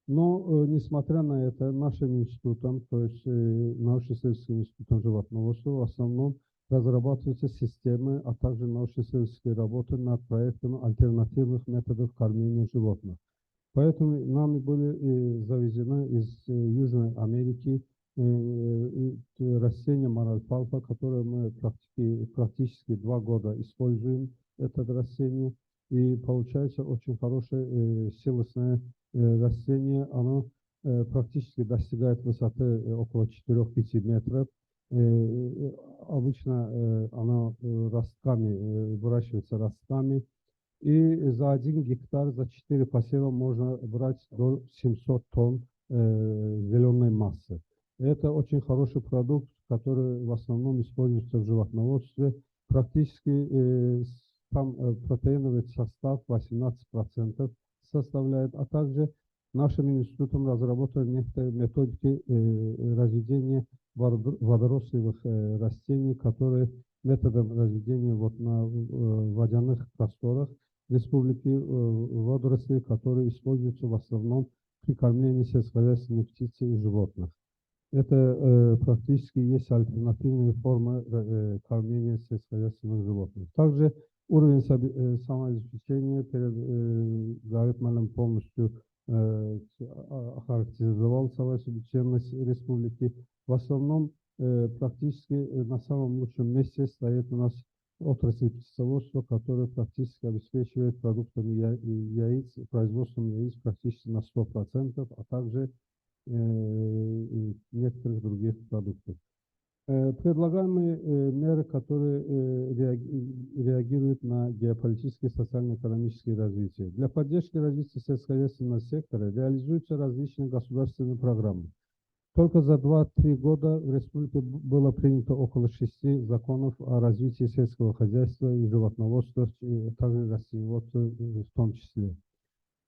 Но, несмотря на это, нашим институтом, то есть научно-исследовательским институтом животноводства, в основном разрабатываются системы, а также научно-исследовательские работы над проектами альтернативных методов кормления животных. Поэтому нами были завезены из Южной Америки растения маральфалфа, которые мы практически 2 года используем, это растение, и получается очень хорошее силосное растение. Оно практически достигает высоты около 4-5 метров. Обычно оно ростками, выращивается ростками. И за 1 гектар, за 4 посева можно брать до 700 тонн зеленой массы. Это очень хороший продукт, который в основном используется в животноводстве. Практически там протеиновый состав 18% составляет, а также нашим институтом разработали некоторые методики разведения водорослевых растений, которые методом разведения вот на водяных просторах республики водоросли, которые используются в основном при кормлении сельскохозяйственной птицы и животных. Это практически есть альтернативные формы кормления сельскохозяйственных животных. Также уровень самообеспечения перед Гаитманом полностью охарактеризовал самообеспеченность республики. В основном практически на самом лучшем месте стоит у нас отрасль птицеводства, которая практически обеспечивает продуктами яиц, производством яиц практически на 100%, а также некоторых других продуктов. Предлагаемые меры, которые реагируют на геополитические, социально-экономические развития. Для поддержки развития сельскохозяйственного сектора реализуются различные государственные программы. Только за 2-3 года в республике было принято около 6 законов о развитии сельского хозяйства и животноводства, также растениеводства в том числе.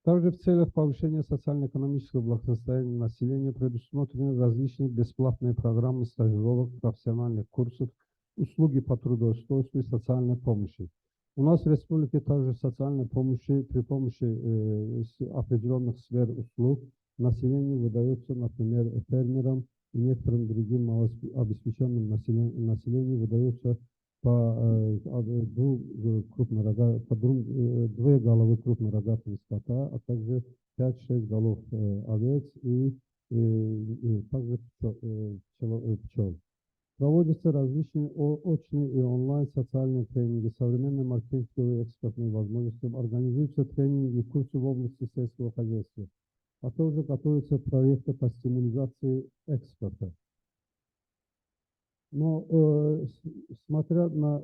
Также в целях повышения социально-экономического благосостояния населения предусмотрены различные бесплатные программы стажировок, профессиональных курсов, услуги по трудоустройству и социальной помощи. У нас в республике также социальной помощи при помощи определенных сфер услуг населению выдается, например, фермерам и некоторым другим малообеспеченным населению выдается по 2 головы крупнорогатого скота, а также 5-6 голов овец и также пчел. Проводятся различные очные и онлайн социальные тренинги, современные маркетинговые и экспортные возможности, организуются тренинги и курсы в области сельского хозяйства, а также готовятся проекты по стимулизации экспорта. Но смотря на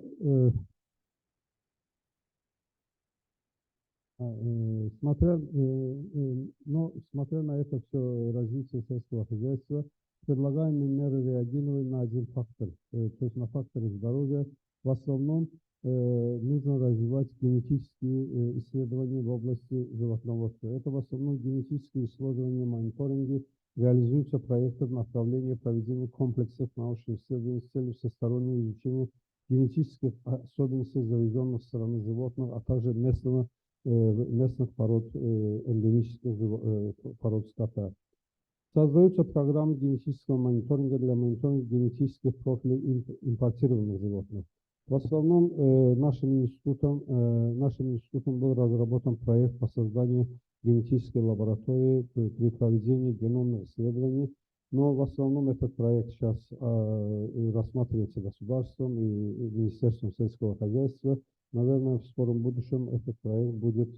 это все развитие сельского хозяйства, предлагаемые меры реагировали на один фактор, то есть на факторы здоровья. В основном нужно развивать генетические исследования в области животноводства. Это в основном генетические исследования, мониторинги, реализуются проекты в направлении проведения комплексов научных исследований с целью всестороннего изучения генетических особенностей завезенных со стороны животных, а также местных пород, эндемических пород скота. Создаются программы генетического мониторинга для мониторинга генетических профилей импортированных животных. В основном нашим институтом был разработан проект по созданию генетической лаборатории при проведении геномных исследований, но в основном этот проект сейчас рассматривается государством и Министерством сельского хозяйства. Наверное, в скором будущем этот проект будет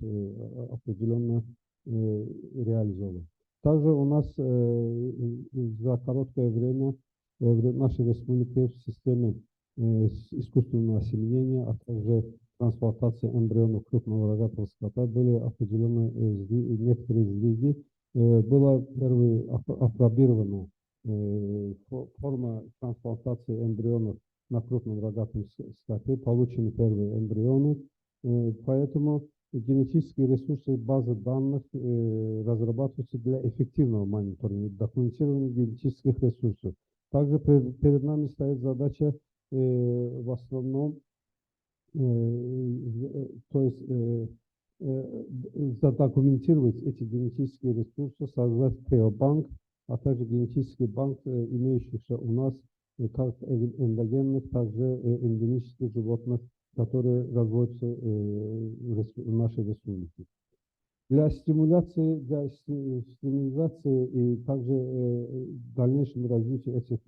определенно реализован. Также у нас за короткое время в нашей республике в системе искусственного осеменения, а также трансплантации эмбрионов крупного рогатого скота были определены некоторые сдвиги. Была первая апробирована форма трансплантации эмбрионов на крупном рогатом скоте, получены первые эмбрионы, поэтому генетические ресурсы базы данных разрабатываются для эффективного мониторинга, документирования генетических ресурсов. Также перед нами стоит задача в основном, то есть задокументировать эти генетические ресурсы, создать криобанк, а также генетический банк имеющихся у нас как эндогенных, также эндемических животных, которые разводятся в нашей республике. Для стимуляции и также дальнейшего развития этих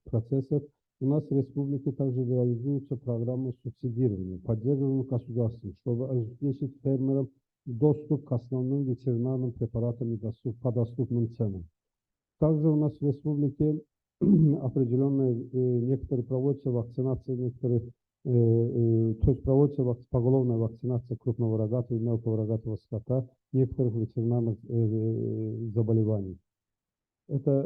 процессов у нас в республике также реализуется программа субсидирования, поддерживаемая государством, чтобы обеспечить фермерам доступ к основным ветеринарным препаратам по доступным ценам. Также у нас в республике определенные некоторые проводятся вакцинации, некоторые то есть проводится поголовная вакцинация крупного рогатого и мелкого рогатого скота некоторых ветеринарных заболеваний. Эта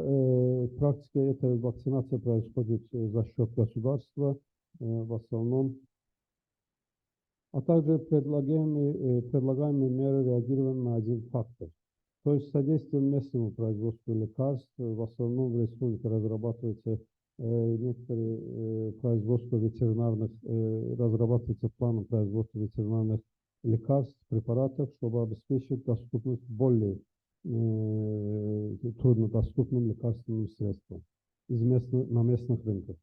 вакцинация происходит за счет государства в основном, а также предлагаемые меры реагирования на один фактор. То есть содействие местному производству лекарств. В основном в республике разрабатывается некоторые производства ветеринарных, разрабатывается план производства ветеринарных лекарств, препаратов, чтобы обеспечить доступность более труднодоступным лекарственным средствам на местных рынках.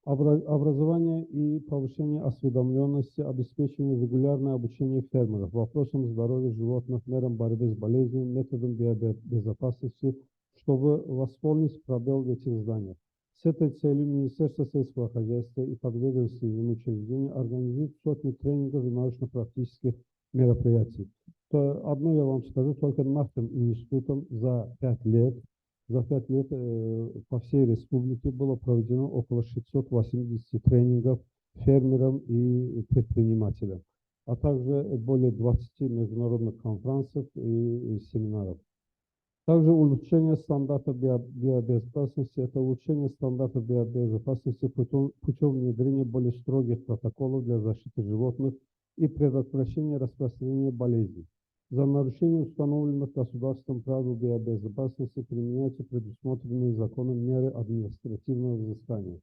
Образование и повышение осведомленности, обеспечение регулярное обучение фермеров вопросам здоровья животных, мерам борьбы с болезнью, методам биобезопасности, чтобы восполнить пробел в этих зданиях. С этой целью Министерство сельского хозяйства и подведомственные ему учреждения организуют сотни тренингов и научно-практических мероприятий. Одно я вам скажу, только нашим институтом за 5 лет по всей республике было проведено около 680 тренингов фермерам и предпринимателям, а также более 20 международных конференций и семинаров. Также улучшение стандартов биобезопасности, это улучшение стандартов биобезопасности путем внедрения более строгих протоколов для защиты животных и предотвращения распространения болезней. За нарушение установленных государством правил биобезопасности применяются предусмотренные законом меры административного взыскания.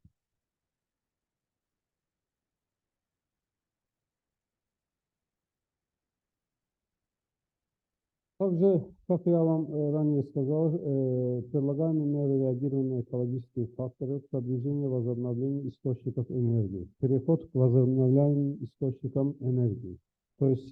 Также, как я вам ранее сказал, предлагаемые меры реагирования на экологические факторы, продвижение возобновления источников энергии, переход к возобновляемым источникам энергии. То есть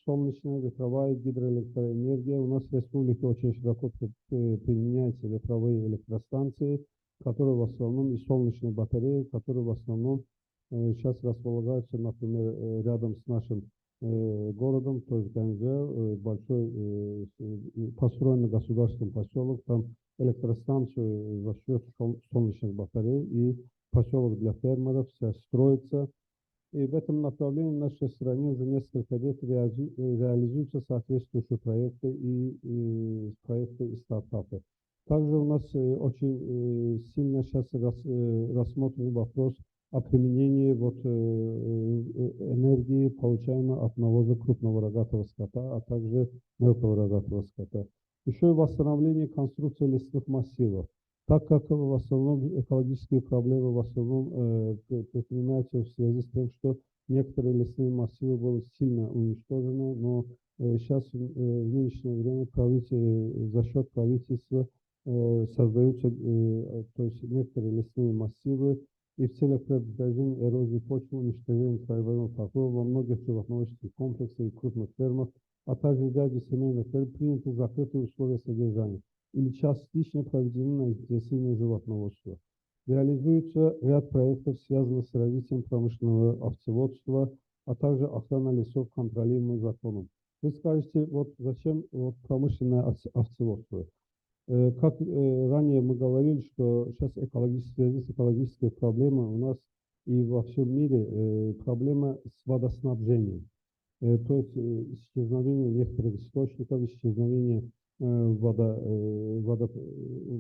солнечная, ветровая, гидроэлектроэнергия. У нас в республике очень широко применяются ветровые электростанции, которые в основном и солнечные батареи, которые в основном сейчас располагаются, например, рядом с нашим городом, то есть Ганзе, большой построенный государственный поселок, там электростанцию за счет солнечных батарей и поселок для фермеров сейчас строится. И в этом направлении в нашей стране уже несколько лет реализуются соответствующие проекты и стартапы. Также у нас очень сильно сейчас рассмотрен вопрос о применении энергии, получаемой от навоза крупного рогатого скота, а также мелкого рогатого скота. Еще и восстановление конструкции лесных массивов. Так как в основном экологические проблемы в основном предпринимаются в связи с тем, что некоторые лесные массивы были сильно уничтожены, но сейчас в нынешнее время за счет правительства создаются, то есть некоторые лесные массивы и в целях предотвращения эрозии почвы, уничтожения травяного покрова во многих животноводческих комплексах и крупных фермах, а также в ряде семейных ферм приняты закрытые условия содержания или частично проведены на интенсивное животноводство. Реализуется ряд проектов, связанных с развитием промышленного овцеводства, а также охрана лесов, контролируемых законом. Вы скажете, вот зачем вот промышленное овцеводство? Как ранее мы говорили, что сейчас экологические проблемы у нас и во всем мире проблема с водоснабжением. То есть исчезновение некоторых источников, исчезновение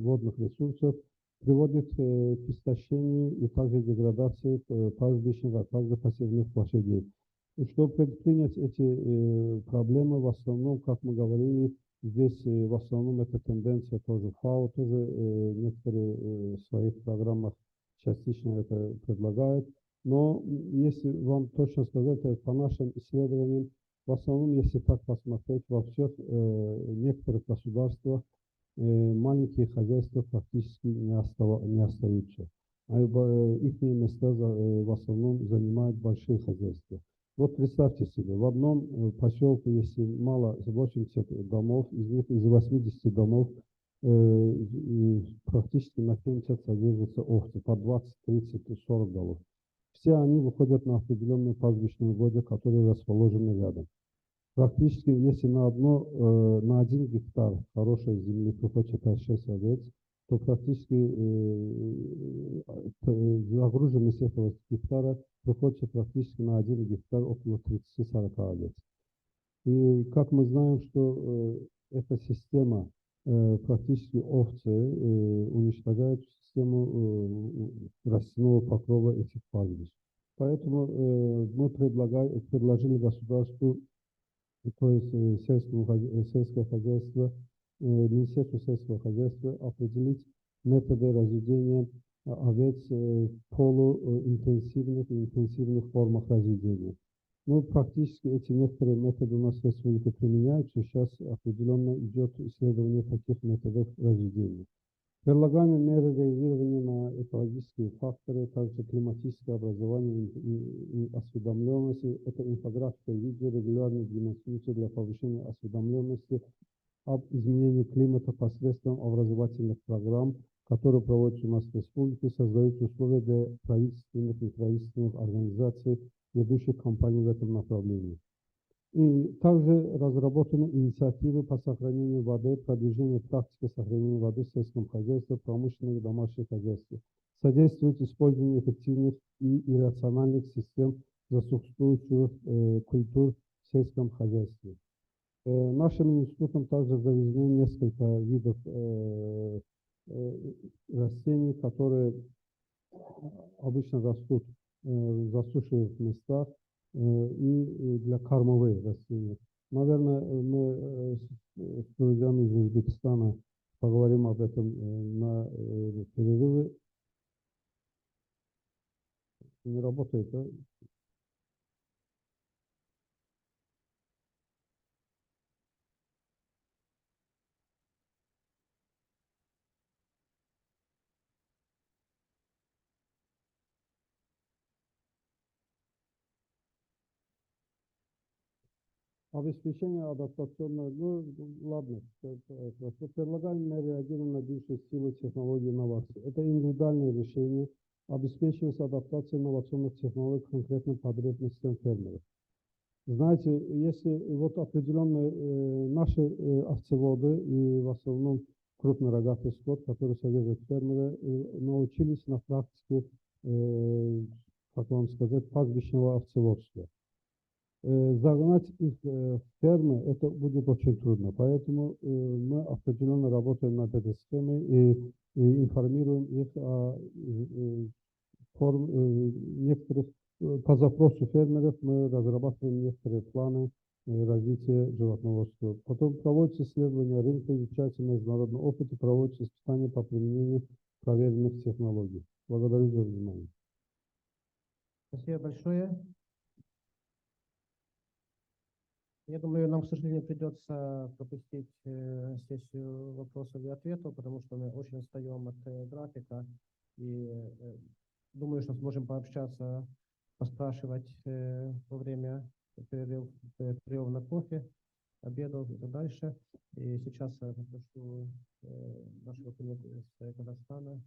водных ресурсов приводит к истощению и также деградации пастбищных, а также посевных площадей. И чтобы предпринять эти проблемы, в основном, как мы говорили, здесь в основном это тенденция тоже ФАО, тоже некоторые в своих программах частично это предлагает. Но если вам точно сказать, по нашим исследованиям, в основном, если так посмотреть, во всех некоторых государствах маленькие хозяйства практически не остаются. А их места в основном занимают большие хозяйства. Вот представьте себе, в одном поселке, если мало 80 домов, из них из 80 домов практически на 70 содержатся овцы, по 20, 30 и 40 голов. Все они выходят на определенные пастбищные угодья, которые расположены рядом. Практически, если на один гектар хорошей земли приходится 5-6 овец, то практически загруженность этого гектара приходится практически на 1 гектар около 30-40 овец. И как мы знаем, что эта система, практически овцы уничтожают систему растительного покрова этих пастбищ. Поэтому мы предложили государству, то есть сельское хозяйство, Министерству сельского хозяйства определить методы разведения овец в полуинтенсивных и интенсивных формах разведения. Ну, практически эти некоторые методы у нас в республике применяются. Сейчас определенно идет исследование таких методов разведения. Предлагаемые меры реагирования на экологические факторы, также климатическое образование и осведомленности. Это инфографика и видео регулярно демонстрируются для повышения осведомленности об изменении климата посредством образовательных программ, которые проводятся у нас в республике, создают условия для правительственных и неправительственных организаций, ведущих компаний в этом направлении. И также разработаны инициативы по сохранению воды, продвижение практики сохранения воды в сельском хозяйстве, промышленных и домашних хозяйствах. Содействует использованию эффективных и иррациональных систем засухоустойчивых культур в сельском хозяйстве. Нашим институтом также завезены несколько видов растений, которые обычно растут в засушливых местах и для кормовых растений. Наверное, мы с друзьями из Узбекистана поговорим об этом на перерыве. Не работает, да? Обеспечение адаптационного, ну ладно, предлагаемое реагирование на бывшие силы технологий и инноваций. Это индивидуальное решение, обеспечивается адаптацией инновационных технологий к конкретным потребностям фермеров. Знаете, если вот определенные наши овцеводы и в основном крупный рогатый скот, который содержат фермеры, научились на практике, как вам сказать, пастбищного овцеводства. Загнать их в фермы, это будет очень трудно. Поэтому мы определенно работаем над этой схемой и информируем их о некоторых, по запросу фермеров мы разрабатываем некоторые планы развития животноводства. Потом проводятся исследования рынка, изучаются международный опыт и проводятся испытания по применению проверенных технологий. Благодарю за внимание.
Спасибо большое. Я думаю, нам, к сожалению, придется пропустить сессию вопросов и ответов, потому что мы очень отстаем от графика. И думаю, что сможем пообщаться, поспрашивать во время перерыва на кофе, обедов и так дальше. И сейчас я попрошу нашего коллегу из Казахстана.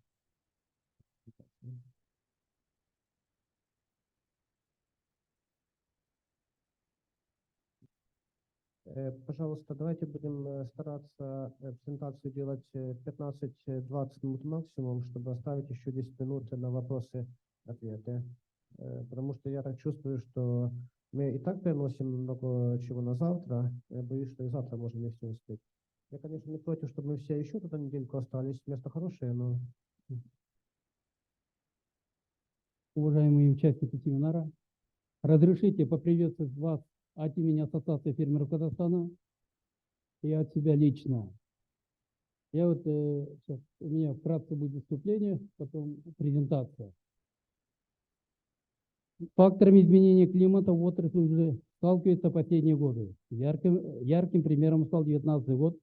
Пожалуйста, давайте будем стараться презентацию делать 15-20 минут максимум, чтобы оставить еще 10 минут на вопросы-ответы. Потому что я так чувствую, что мы и так переносим много чего на завтра. Я боюсь, что и завтра можно не все успеть. Я, конечно, не против, чтобы мы все еще туда недельку остались. Место хорошее, но...
Уважаемые участники семинара, разрешите поприветствовать вас от имени Ассоциации фермеров Казахстана и от себя лично. Я вот сейчас, у меня вкратце будет выступление, потом презентация. Факторами изменения климата в отрасли уже сталкиваются последние годы. Ярким примером стал 2019 год,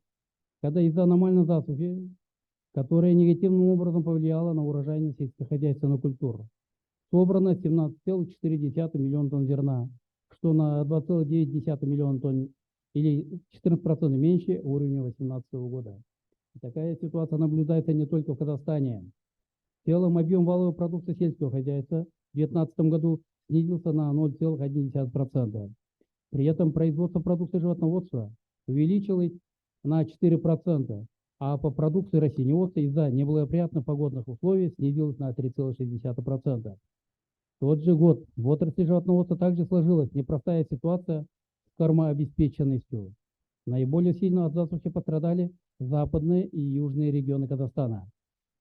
когда из-за аномальной засухи, которая негативным образом повлияла на урожайность сельскохозяйственной культуры, собрано 17,4 миллиона тонн зерна, что на 2,9 миллиона тонн или 14% меньше уровня 2018 года. И такая ситуация наблюдается не только в Казахстане. В целом объем валовой продукции сельского хозяйства в 2019 году снизился на 0,1%. При этом производство продукции животноводства увеличилось на 4%, а по продукции растениеводства из-за неблагоприятных погодных условий снизилось на 3,6%. В тот же год в отрасли животноводства также сложилась непростая ситуация с кормообеспеченностью. Наиболее сильно от засухи пострадали западные и южные регионы Казахстана.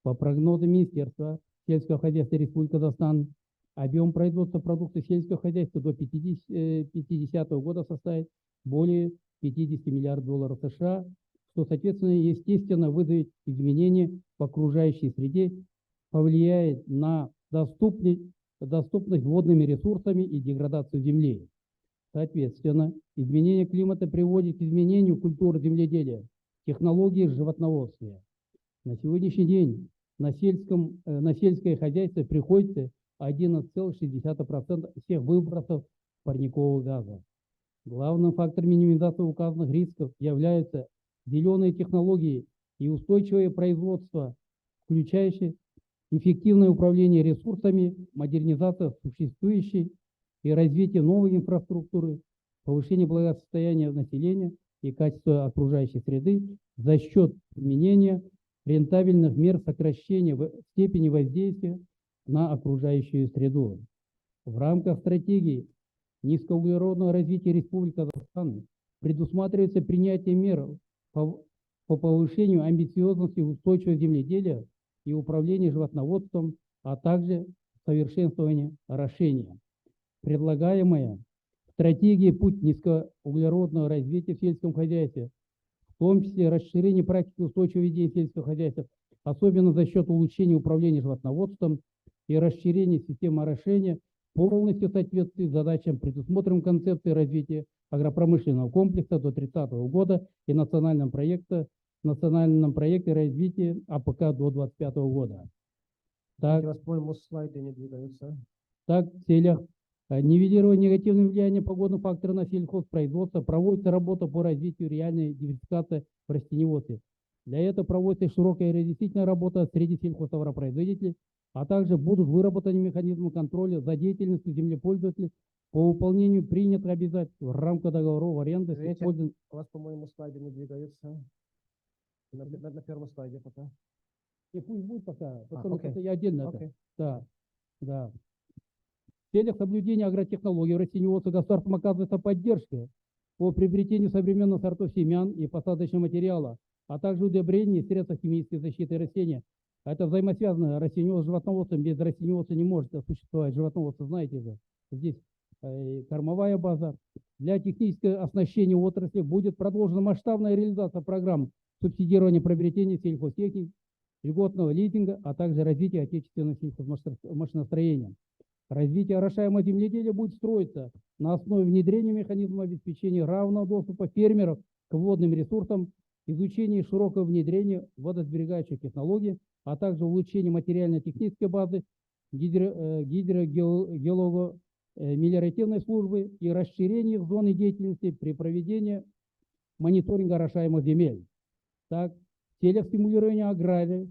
По прогнозам Министерства сельского хозяйства Республики Казахстан, объем производства продукции сельского хозяйства до 50 года составит более 50 миллиардов долларов США, что, соответственно, естественно, вызовет изменения в окружающей среде, повлияет на доступность водными ресурсами и деградацию земли. Соответственно, изменение климата приводит к изменению культуры земледелия, технологий животноводства. На сегодняшний день на сельское хозяйство приходится 11,6% всех выбросов парникового газа. Главным фактором минимизации указанных рисков являются зеленые технологии и устойчивое производство, включающее эффективное управление ресурсами, модернизация существующей и развитие новой инфраструктуры, повышение благосостояния населения и качества окружающей среды за счет применения рентабельных мер сокращения степени воздействия на окружающую среду. В рамках стратегии низкоуглеродного развития Республики Казахстан предусматривается принятие мер по повышению амбициозности устойчивого земледелия и управления животноводством, а также совершенствование орошения. Предлагаемая в стратегии путь низкоуглеродного развития в сельском хозяйстве, в том числе расширение практики устойчивого ведения сельского хозяйства, особенно за счет улучшения управления животноводством и расширения системы орошения, полностью соответствует задачам, предусмотренным концепцией развития агропромышленного комплекса до 30 года и национальном проекте развития АПК до 25 года. Так,
по-моему, слайды не двигаются.
Так, в целях нивелирования негативного влияния погодных факторов на сельхозпроизводство проводится работа по развитию реальной диверсификации в растениеводстве. Для этого проводится широкая и разъяснительная работа среди сельхозтоваропроизводителей, а также будут выработаны механизмы контроля за деятельностью землепользователей по выполнению принятых обязательств в рамках договоров аренды.
У вас, по-моему, слайды не двигаются. На первом слайде пока.
И пусть будет пока,
окей.
это я отдельно.
Окей.
Да, да. В целях соблюдения агротехнологий в растениеводстве государством оказывается поддержка по приобретению современных сортов семян и посадочного материала, а также удобрений и средств химической защиты растения. Это взаимосвязано растениеводство с животноводством. Без растениеводства не может существовать животноводство, знаете же. Здесь кормовая база. Для технического оснащения отрасли будет продолжена масштабная реализация программ субсидирования приобретения сельхозтехники, льготного лизинга, а также развития отечественного сельхозмашиностроения. Развитие орошаемого земледелия будет строиться на основе внедрения механизма обеспечения равного доступа фермеров к водным ресурсам, изучения широкого внедрения водосберегающих технологий, а также улучшения материально-технической базы гидрогеолого-мелиоративной службы и расширение их зоны деятельности при проведении мониторинга орошаемых земель. Так, в целях стимулирования агрария,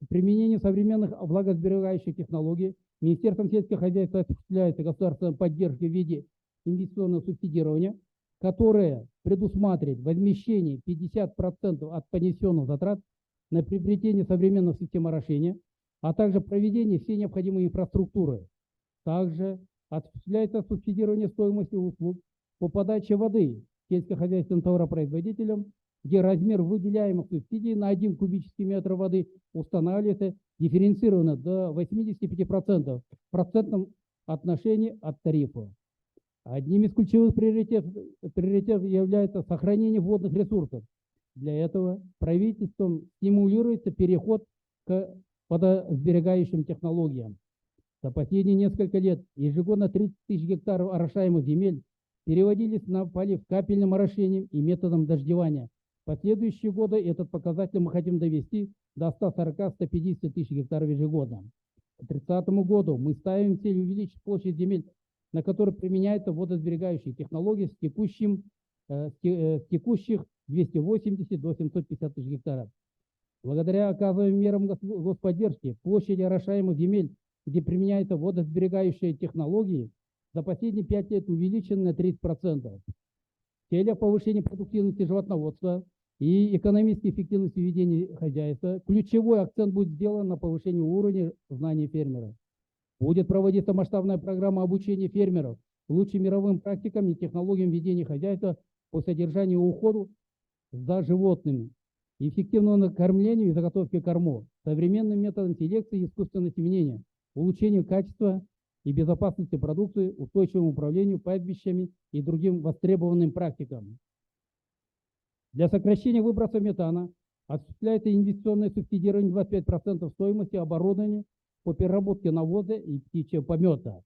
применения современных влагосберегающих технологий Министерством сельского хозяйства осуществляется государственная поддержка в виде инвестиционного субсидирования, которое предусматривает возмещение 50% от понесенных затрат на приобретение современных систем орошения, а также проведение всей необходимой инфраструктуры. Также осуществляется субсидирование стоимости услуг по подаче воды сельскохозяйственным товаропроизводителям, где размер выделяемых субсидий на 1 кубический метр воды устанавливается дифференцированно до 85% в процентном отношении от тарифа. Одним из ключевых приоритетов является сохранение водных ресурсов. Для этого правительством стимулируется переход к водосберегающим технологиям. За последние несколько лет ежегодно 30 тысяч гектаров орошаемых земель переводились на полив капельным орошением и методом дождевания. В последующие годы этот показатель мы хотим довести до 140-150 тысяч гектаров ежегодно. К 2030 году мы ставим цель увеличить площадь земель, на которой применяются водосберегающие технологии с текущих 280 до 750 тысяч гектаров. Благодаря оказываемым мерам господдержки площади орошаемых земель, где применяются водосберегающие технологии, за последние 5 лет увеличены на 30%. В целях повышения продуктивности животноводства и экономической эффективности ведения хозяйства ключевой акцент будет сделан на повышении уровня знаний фермеров. Будет проводиться масштабная программа обучения фермеров лучшим мировым практикам и технологиям ведения хозяйства по содержанию и уходу за животными, эффективному накормлению и заготовке кормов, современным методом селекции и искусственного семенения, улучшению качества и безопасности продукции, устойчивому управлению пастбищами и другим востребованным практикам. Для сокращения выбросов метана осуществляется инвестиционное субсидирование 25% стоимости оборудования по переработке навоза и птичьего помета.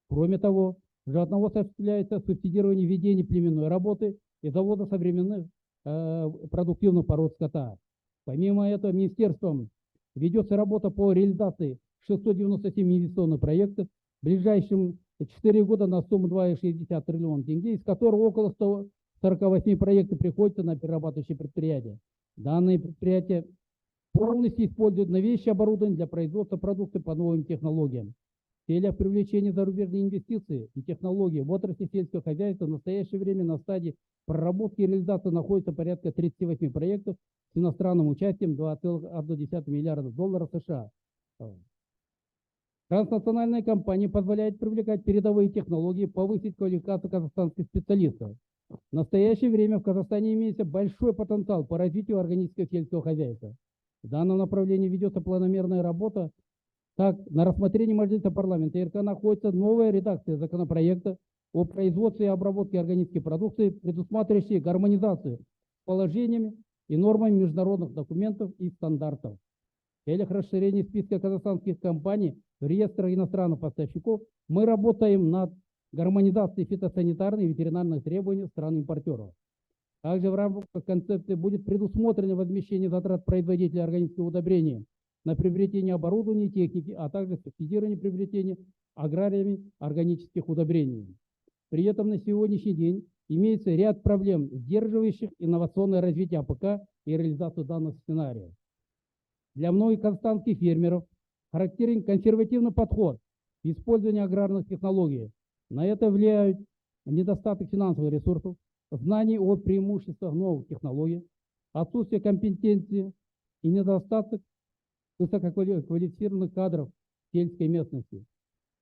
Кроме того, животноводство осуществляется субсидирование ведения племенной работы и завода современных продуктивных пород скота. Помимо этого, министерством ведется работа по реализации 697 инвестиционных проектов в ближайшие 4 года на сумму 2,6 триллиона тенге, из которых около 148 проектов приходится на перерабатывающие предприятия. Данные предприятия полностью используют новейшее оборудование для производства продукции по новым технологиям. В целях привлечения зарубежных инвестиций и технологий в отрасли сельского хозяйства в настоящее время на стадии проработки и реализации находится порядка 38 проектов с иностранным участием $2,1 миллиарда США. Транснациональная компания позволяет привлекать передовые технологии, повысить квалификацию казахстанских специалистов. В настоящее время в Казахстане имеется большой потенциал по развитию органического сельского хозяйства. В данном направлении ведется планомерная работа. Так, на рассмотрении Мажилиса парламента РК находится новая редакция законопроекта о производстве и обработке органической продукции, предусматривающей гармонизацию с положениями и нормами международных документов и стандартов. В целях расширения списка казахстанских компаний в реестр иностранных поставщиков мы работаем над гармонизацией фитосанитарных и ветеринарных требований стран-импортеров. Также в рамках концепции будет предусмотрено возмещение затрат производителя органического удобрения на приобретение оборудования и техники, а также субсидирование приобретения аграриями органических удобрений. При этом на сегодняшний день имеется ряд проблем, сдерживающих инновационное развитие АПК и реализацию данных сценариев. Для многих казахстанских фермеров характерен консервативный подход к использованию аграрных технологий. На это влияют недостаток финансовых ресурсов, знаний о преимуществах новых технологий, отсутствие компетенции и недостаток высококвалифицированных кадров в сельской местности.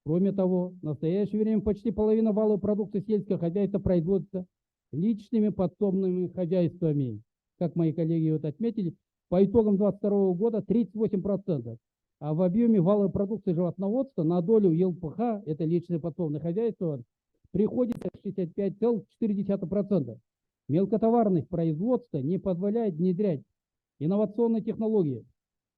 Кроме того, в настоящее время почти половина валовой продукции сельского хозяйства производится личными подсобными хозяйствами. Как мои коллеги вот отметили, по итогам 2022 года 38%, а в объеме валовой продукции животноводства на долю ЕЛПХ, это личное подсобное хозяйство, приходится 65,4%. Мелкотоварность производства не позволяет внедрять инновационные технологии,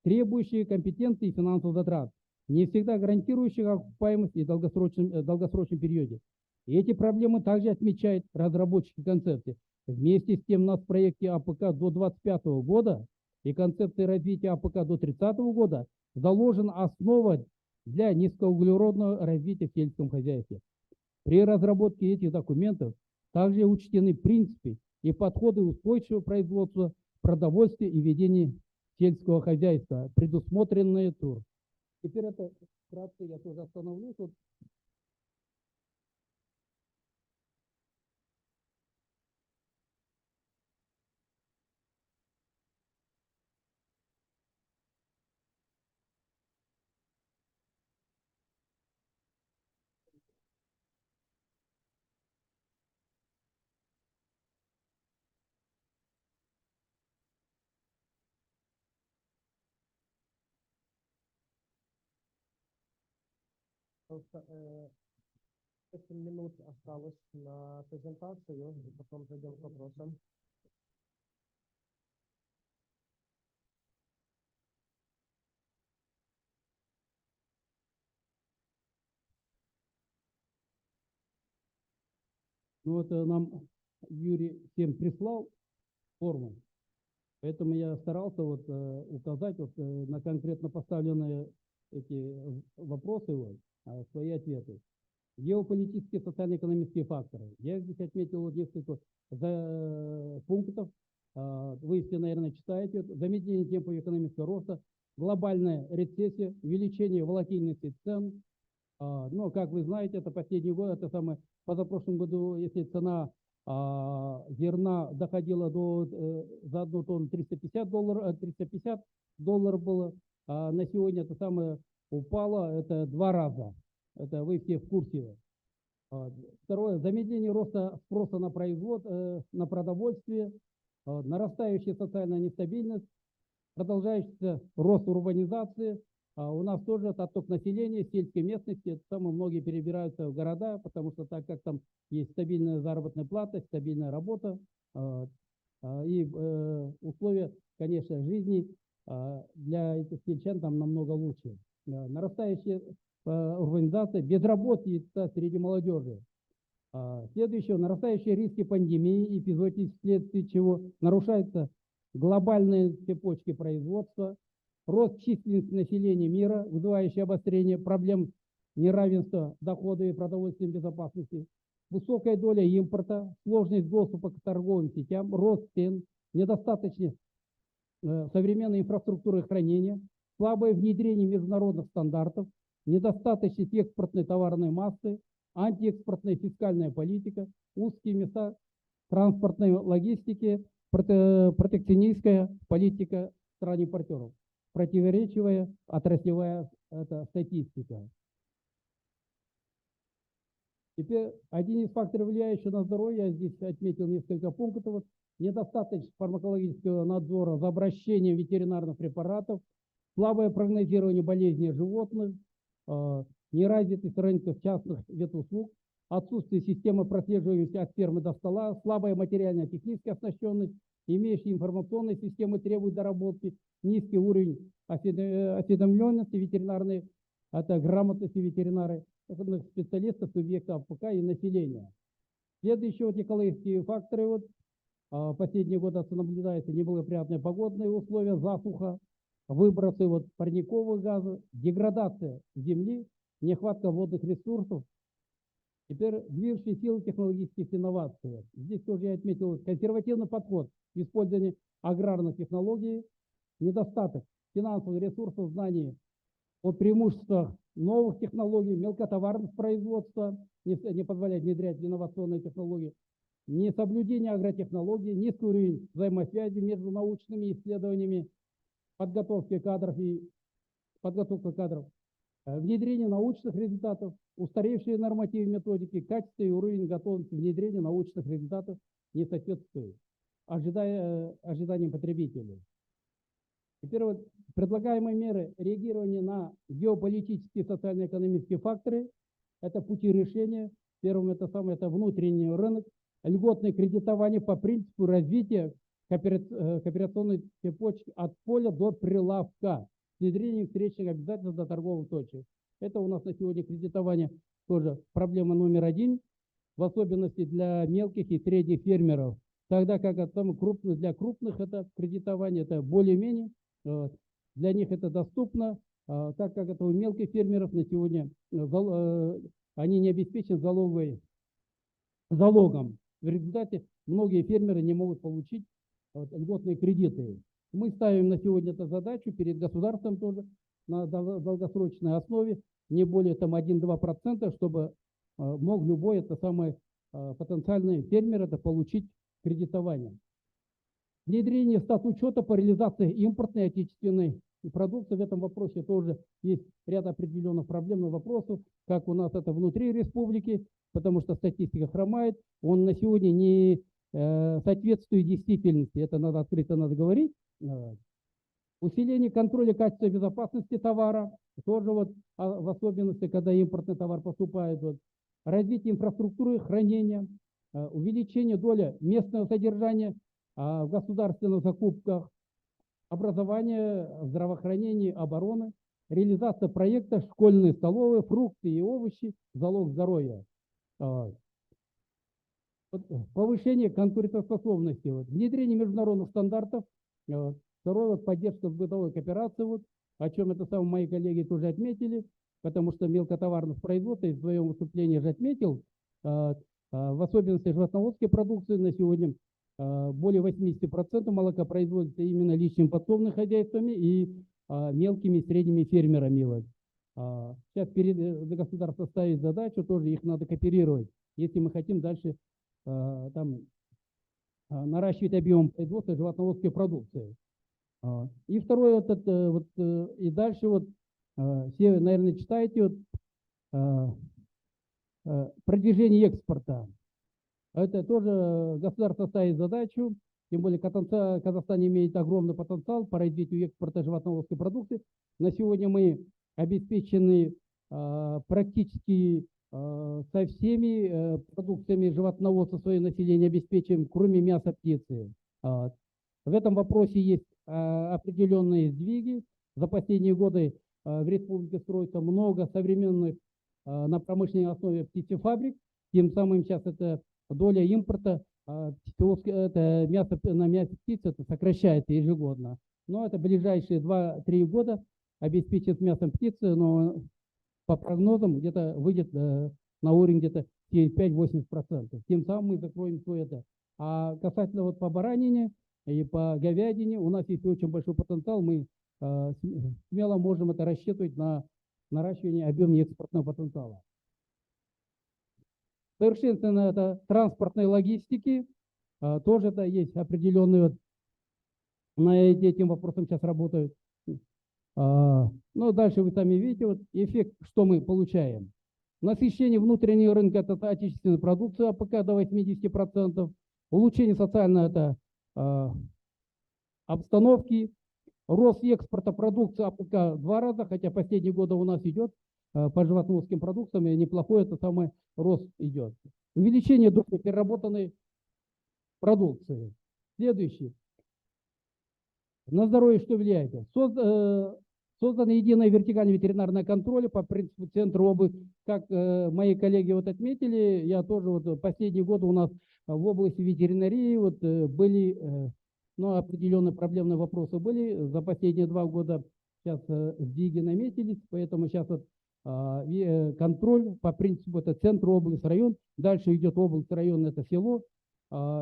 требующие компетенции и финансовых затрат, не всегда гарантирующих окупаемость и в долгосрочном периоде. И эти проблемы также отмечают разработчики концепции. Вместе с тем у нас в проекте АПК до 2025 года и концепции развития АПК до 2030 года заложена основа для низкоуглеродного развития в сельском хозяйстве. При разработке этих документов также учтены принципы и подходы устойчивого производства продовольствия и ведения сельского хозяйства, предусмотренные ТУР. Теперь это вкратце я тоже остановлюсь. Вот.
Просто 8 минут осталось на презентацию, и потом зайдем к вопросам.
Ну вот нам Юрий всем прислал форму, поэтому я старался вот указать вот на конкретно поставленные эти вопросы вот, свои ответы. Геополитические, социально-экономические факторы. Я здесь отметил вот несколько пунктов. Вы все, наверное, читаете. Замедление темпов экономического роста, глобальная рецессия, увеличение волатильности цен. Но, как вы знаете, это последний год, это самое, позапрошлом году, если цена зерна доходила до за одну тонну $350, $350 было, а на сегодня это самое упало, это 2 раза. Это вы все в курсе. Второе, замедление роста спроса на на продовольствие, нарастающая социальная нестабильность, продолжающийся рост урбанизации. У нас тоже отток населения, сельской местности, это самое, многие перебираются в города, потому что так как там есть стабильная заработная плата, стабильная работа и условия, конечно, жизни для этих сельчан там намного лучше. Нарастающая урбанизация, безработица среди молодежи. Следующее, нарастающие риски пандемии, эпизодики, вследствие чего нарушаются глобальные цепочки производства, рост численности населения мира, вызывающий обострение проблем неравенства дохода и продовольственной безопасности, высокая доля импорта, сложность доступа к торговым сетям, рост цен, недостаточность современной инфраструктуры хранения, слабое внедрение международных стандартов, недостаточность экспортной товарной массы, антиэкспортная фискальная политика, узкие места транспортной логистики, протекционистская политика стран-импортеров, противоречивая отраслевая статистика. Теперь один из факторов, влияющих на здоровье, я здесь отметил несколько пунктов. Недостаточность фармакологического надзора за обращением ветеринарных препаратов, слабое прогнозирование болезней животных, неразвитость рынков частных ветуслуг, отсутствие системы прослеживаемости от фермы до стола, слабая материальная техническая оснащенность, имеющие информационные системы требуют доработки, низкий уровень осведомленности ветеринарной, это грамотности ветеринары, специалистов, субъектов АПК и населения. Следующие вот экологические факторы. Вот, последние годы наблюдаются неблагоприятные погодные условия, засуха, выбросы вот парниковых газов, деградация земли, нехватка водных ресурсов. Теперь движущие силы технологических инноваций. Здесь тоже я отметил консервативный подход к использованию аграрных технологий, недостаток финансовых ресурсов, знаний о преимуществах новых технологий, мелкотоварных производства, не позволяет внедрять инновационные технологии, несоблюдение агротехнологий, низкий уровень взаимосвязи между научными исследованиями, подготовка кадров, внедрение научных результатов, устаревшие нормативы методики, качество и уровень готовности внедрения научных результатов не соответствует ожиданиям потребителей. Теперь вот предлагаемые меры реагирования на геополитические и социально-экономические факторы – это пути решения. Первым это внутренний рынок, льготное кредитование по принципу развития кооперационной цепочки от поля до прилавка, внедрение встречных обязательств до торговых точек. Это у нас на сегодня кредитование тоже проблема номер 1, в особенности для мелких и средних фермеров. Тогда как для крупных это кредитование, это более-менее, для них это доступно, так как это у мелких фермеров на сегодня они не обеспечены залогом. В результате многие фермеры не могут получить льготные кредиты. Мы ставим на сегодня эту задачу перед государством тоже на долгосрочной основе, не более там 1-2%, чтобы мог любой это самый потенциальный фермер это получить кредитование. Внедрение статучета по реализации импортной и отечественной продукции. В этом вопросе тоже есть ряд определенных проблемных вопросов, как у нас это внутри республики, потому что статистика хромает, он на сегодня не соответствует действительности, это надо открыто надо говорить. Усиление контроля качества и безопасности товара, тоже вот в особенности, когда импортный товар поступает. Вот. Развитие инфраструктуры хранения, увеличение доли местного содержания в государственных закупках, образование, здравоохранение, обороны, реализация проекта «Школьные столовые, фрукты и овощи, залог здоровья». Повышение конкурентоспособности, внедрение международных стандартов. Второе, поддержка бытовой кооперации, о чем это самые мои коллеги тоже отметили, потому что мелкотоварных производств, в своем выступлении же отметил, в особенности животноводской продукции на сегодня более 80% молока производится именно личными подсобными хозяйствами и мелкими и средними фермерами. Сейчас перед государством ставит задачу, тоже их надо кооперировать, если мы хотим дальше там наращивать объем производства животноводской продукции. И второе, и дальше все, наверное, читаете, продвижение экспорта. Это тоже государство ставит задачу, тем более Казахстан имеет огромный потенциал по развитию экспорта животноводской продукции. На сегодня мы обеспечены практически со всеми продукциями животноводства свое население обеспечиваем, кроме мяса птицы. В этом вопросе есть определенные сдвиги. За последние годы в республике строится много современных на промышленной основе птицефабрик. Тем самым сейчас это доля импорта это мясо, на мясе птицы это сокращается ежегодно. Но это ближайшие 2-3 года обеспечит мясом птицы, но по прогнозам где-то выйдет на уровень где-то 5-80%. Тем самым мы закроем все это. А касательно по баранине и по говядине у нас есть очень большой потенциал. Мы смело можем это рассчитывать на наращивание объема экспортного потенциала. Совершенствование это транспортной логистики. Тоже это есть определенные, на этим вопросом сейчас работают. Ну, дальше вы сами видите, эффект, что мы получаем. Насыщение внутреннего рынка это отечественная продукция АПК до 80%. Улучшение социальной это обстановки. Рост экспорта продукции АПК 2 раза, хотя последние годы у нас идет по животноводским продуктам неплохой это самый рост идет. Увеличение доли переработанной продукции. Следующий. На здоровье что влияет? Создано единое вертикальное ветеринарное контроль по принципу центра области. Как мои коллеги отметили, я тоже последние годы у нас в области ветеринарии были определенные проблемные вопросы были. За последние 2 года сейчас сдвиги наметились, поэтому сейчас контроль по принципу это центр, область, район. Дальше идет область, район, это село.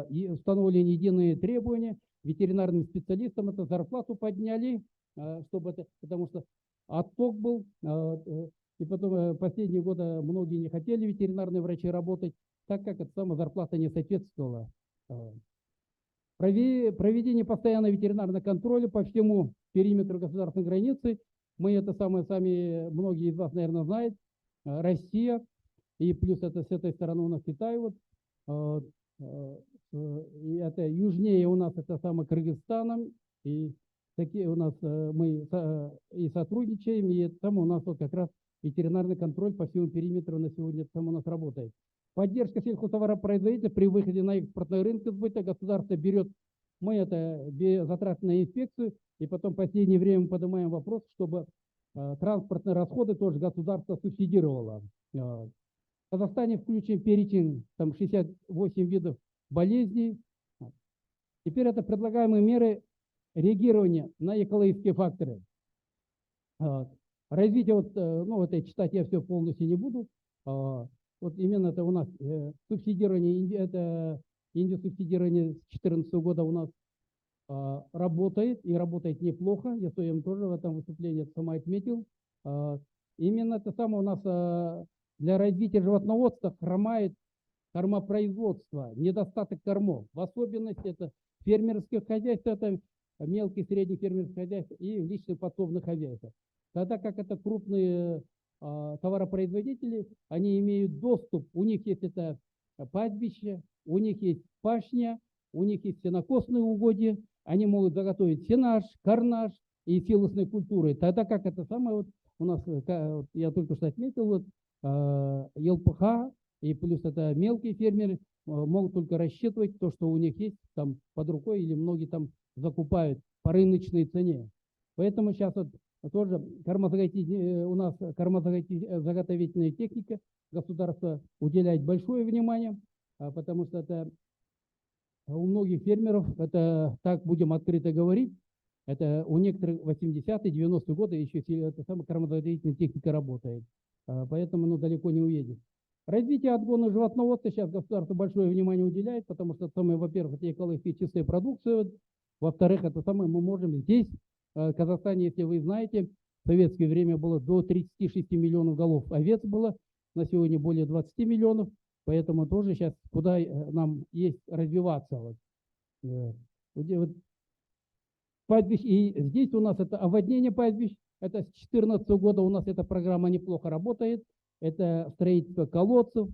И установлены единые требования. Ветеринарным специалистам это зарплату подняли, чтобы это, потому что отток был. И потом последние годы многие не хотели ветеринарные врачи работать, так как эта самая зарплата не соответствовала. Проведение постоянного ветеринарного контроля по всему периметру государственной границы. Мы это самое сами, многие из вас, наверное, знают. Россия, и плюс это с этой стороны у нас Китай. И это южнее у нас это самое Кыргызстаном. И такие у нас мы и сотрудничаем, и там у нас как раз ветеринарный контроль по всему периметру на сегодня там у нас работает. Поддержка сельхозтоваропроизводителя при выходе на экспортный рынок сбыта. Государство берет, мы это затраты на инспекцию, и потом в последнее время поднимаем вопрос, чтобы транспортные расходы тоже государство субсидировало. В Казахстане включен перечень там 68 видов болезней. Теперь это предлагаемые меры реагирования на экологические факторы. Развитие, вот, ну, вот я читать я все полностью не буду. Вот именно это у нас субсидирование, это индиосубсидирование с 2014 года у нас работает, и работает неплохо. Я своем тоже в этом выступлении это сама отметил. Именно это самое у нас для развития животноводства хромает кормопроизводство, недостаток кормов. В особенности это фермерских хозяйств, это мелкие и средние фермерские хозяйства и личные подсобных хозяйства. Тогда как это крупные товаропроизводители, они имеют доступ, у них есть это пастбище, у них есть пашня, у них есть сенокосные угодья, они могут заготовить сенаж, карнаж и силосные культуры. Тогда как это самое вот у нас, я только что отметил, вот, ЛПХ и плюс это мелкие фермеры могут только рассчитывать то, что у них есть там под рукой, или многие там закупают по рыночной цене. Поэтому сейчас вот тоже у нас кормозаготовительная техника, государство уделяет большое внимание, потому что это у многих фермеров, это так будем открыто говорить, это у некоторых 80-е, 90-е годы еще эта самая кормозаготовительная техника работает. Поэтому ну, далеко не уедет. Развитие отгона животноводства сейчас государство большое внимание уделяет, потому что, во-первых, это экологически чистая продукция, во-вторых, это самое мы можем здесь, в Казахстане, если вы знаете, в советское время было до 36 миллионов голов овец было, на сегодня более 20 миллионов, поэтому тоже сейчас куда нам есть развиваться. Пастбищ, и здесь у нас это оводнение пастбищ, это с 2014 года у нас эта программа неплохо работает, это строительство колодцев,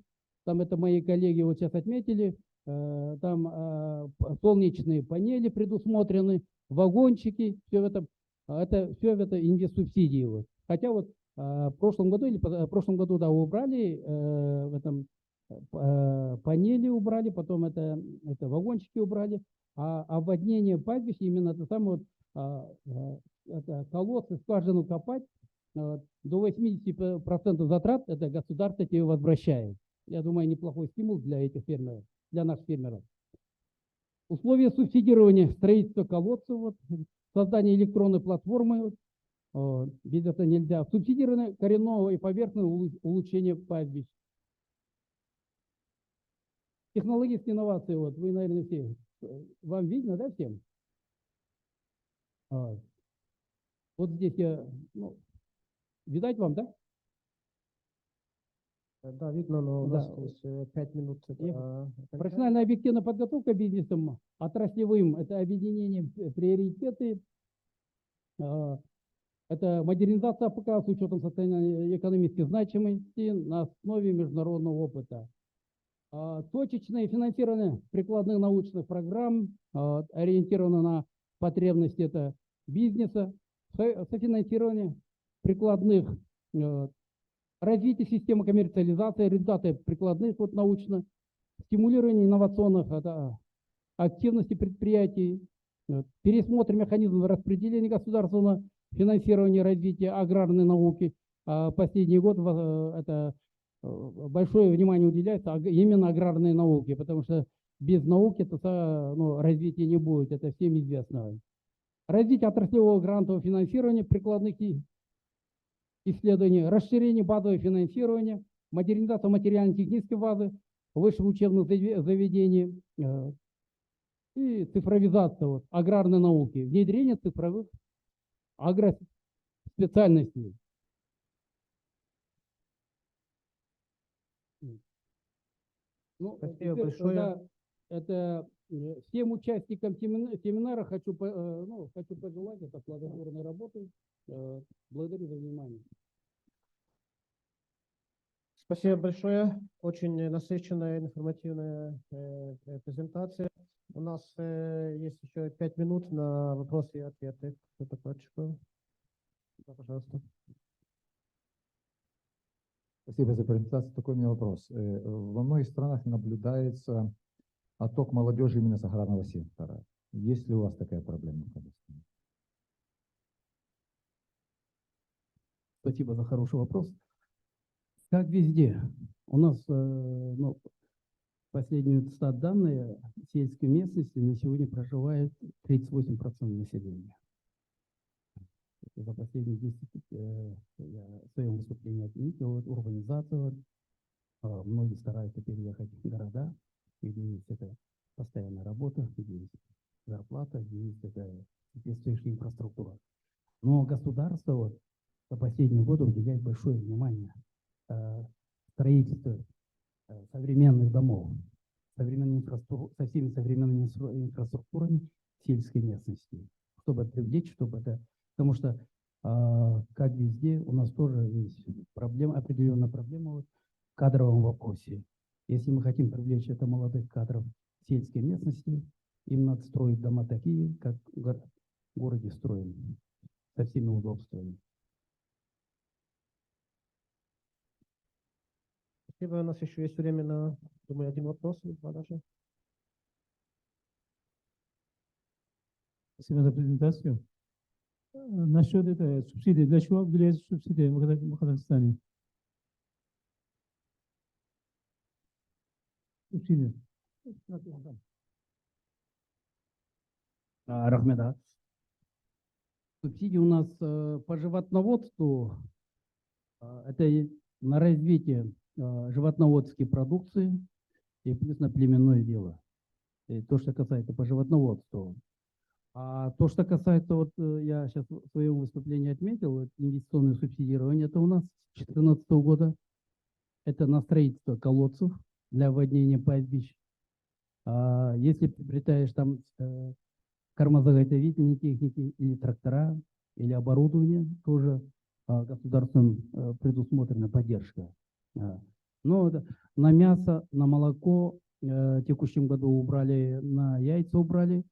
там это мои коллеги вот сейчас отметили, там солнечные панели предусмотрены, вагончики, все это инвестсубсидии. Вот. Хотя вот в прошлом году, да, убрали, в этом панели убрали, потом это вагончики убрали, а оводнение пастбищ, именно это самое, это колодцы, скважину копать, до 80% затрат это государство тебе возвращает. Я думаю, неплохой стимул для этих фермеров, для наших фермеров. Условия субсидирования строительства колодцев, вот, создание электронной платформы, без этого нельзя. Субсидирование коренного и поверхностного улучшения пастбищ. Технологические инновации, вот, вы, наверное, все, вам видно, да, всем? Вот здесь я, ну, видать вам, да?
Да, видно, но у нас есть 5 минут.
Профессиональная объективная подготовка бизнесом, отраслевым, это объединение приоритеты, это модернизация АПК с учетом состояния экономической значимости на основе международного опыта. Точечное финансирование прикладных научных программ, ориентировано на потребности это бизнеса, софинансирование прикладных, развитие системы коммерциализации, результаты прикладных вот, научно, стимулирование инновационных активностей предприятий, пересмотр механизмов распределения государственного финансирования развития аграрной науки. Последний год это большое внимание уделяется именно аграрной науке, потому что без науки это, ну, развития не будет, это всем известно. Развитие отраслевого грантового финансирования прикладных исследований, расширение базового финансирования, модернизация материально-технической базы высших учебных заведений и цифровизация вот, аграрной науки, внедрение цифровых агроспециальностей. Ну,
спасибо большое.
Это всем участникам семинара хочу пожелать это плодотворной работы. Благодарю за внимание.
Спасибо большое. Очень насыщенная, информативная презентация. У нас есть еще 5 минут на вопросы и ответы. Кто-то хочет? Да, пожалуйста.
Спасибо за презентацию. Такой у меня вопрос. Во многих странах наблюдается отток молодежи именно с аграрного сектора. Есть ли у вас такая проблема в Казахстане?
Спасибо за хороший вопрос. Как везде, у нас последние стат-данные сельской местности на сегодня проживает 38% населения. за последние 10 я в своем выступлении отметил вот урбанизацию. Многие стараются переехать в города, где есть это постоянная работа, где есть зарплата, где есть такая соответствующая инфраструктура. Но государство вот за последние годы уделяет большое внимание строительству современных домов, со всеми современными инфраструктурами сельской местности, чтобы привлечь, чтобы это, потому что как везде у нас тоже есть проблема, определенная проблема вот в кадровом вопросе. Если мы хотим привлечь это молодых кадров в сельской местности, им надо строить дома такие, как в городе строим, со всеми удобствами.
Спасибо. У нас еще есть время на, думаю, один вопрос или два даже.
Спасибо за презентацию. Насчет этой субсидии. Для чего влияет субсидия в Казахстане? Субсидия.
Рахмет. Субсидии у нас по животноводству, это на развитие животноводской продукции и плюс на племенное дело. И то, что касается по животноводству. А то, что касается, вот я сейчас в своем выступлении отметил, вот, инвестиционное субсидирование, это у нас с 2014 года. Это на строительство колодцев для оводнения пастбищ. Если приобретаешь там кормозаготовительные техники или трактора, или оборудование, тоже государством предусмотрена поддержка. Но на мясо, на молоко в текущем году убрали, на яйца убрали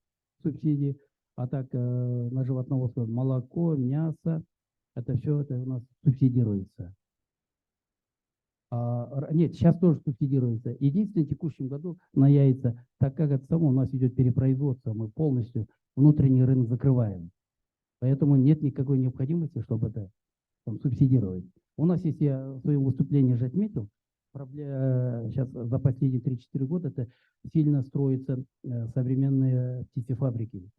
субсидии, а так на животноводство молоко, мясо, это все это у нас субсидируется. Нет, сейчас тоже субсидируется. Единственное, в текущем году на яйца, так как это само у нас идет перепроизводство, мы полностью внутренний рынок закрываем. Поэтому нет никакой необходимости, чтобы это там субсидировать. У нас, если я в своем выступлении же отметил, сейчас за последние 3-4 года это сильно строятся современные птицефабрики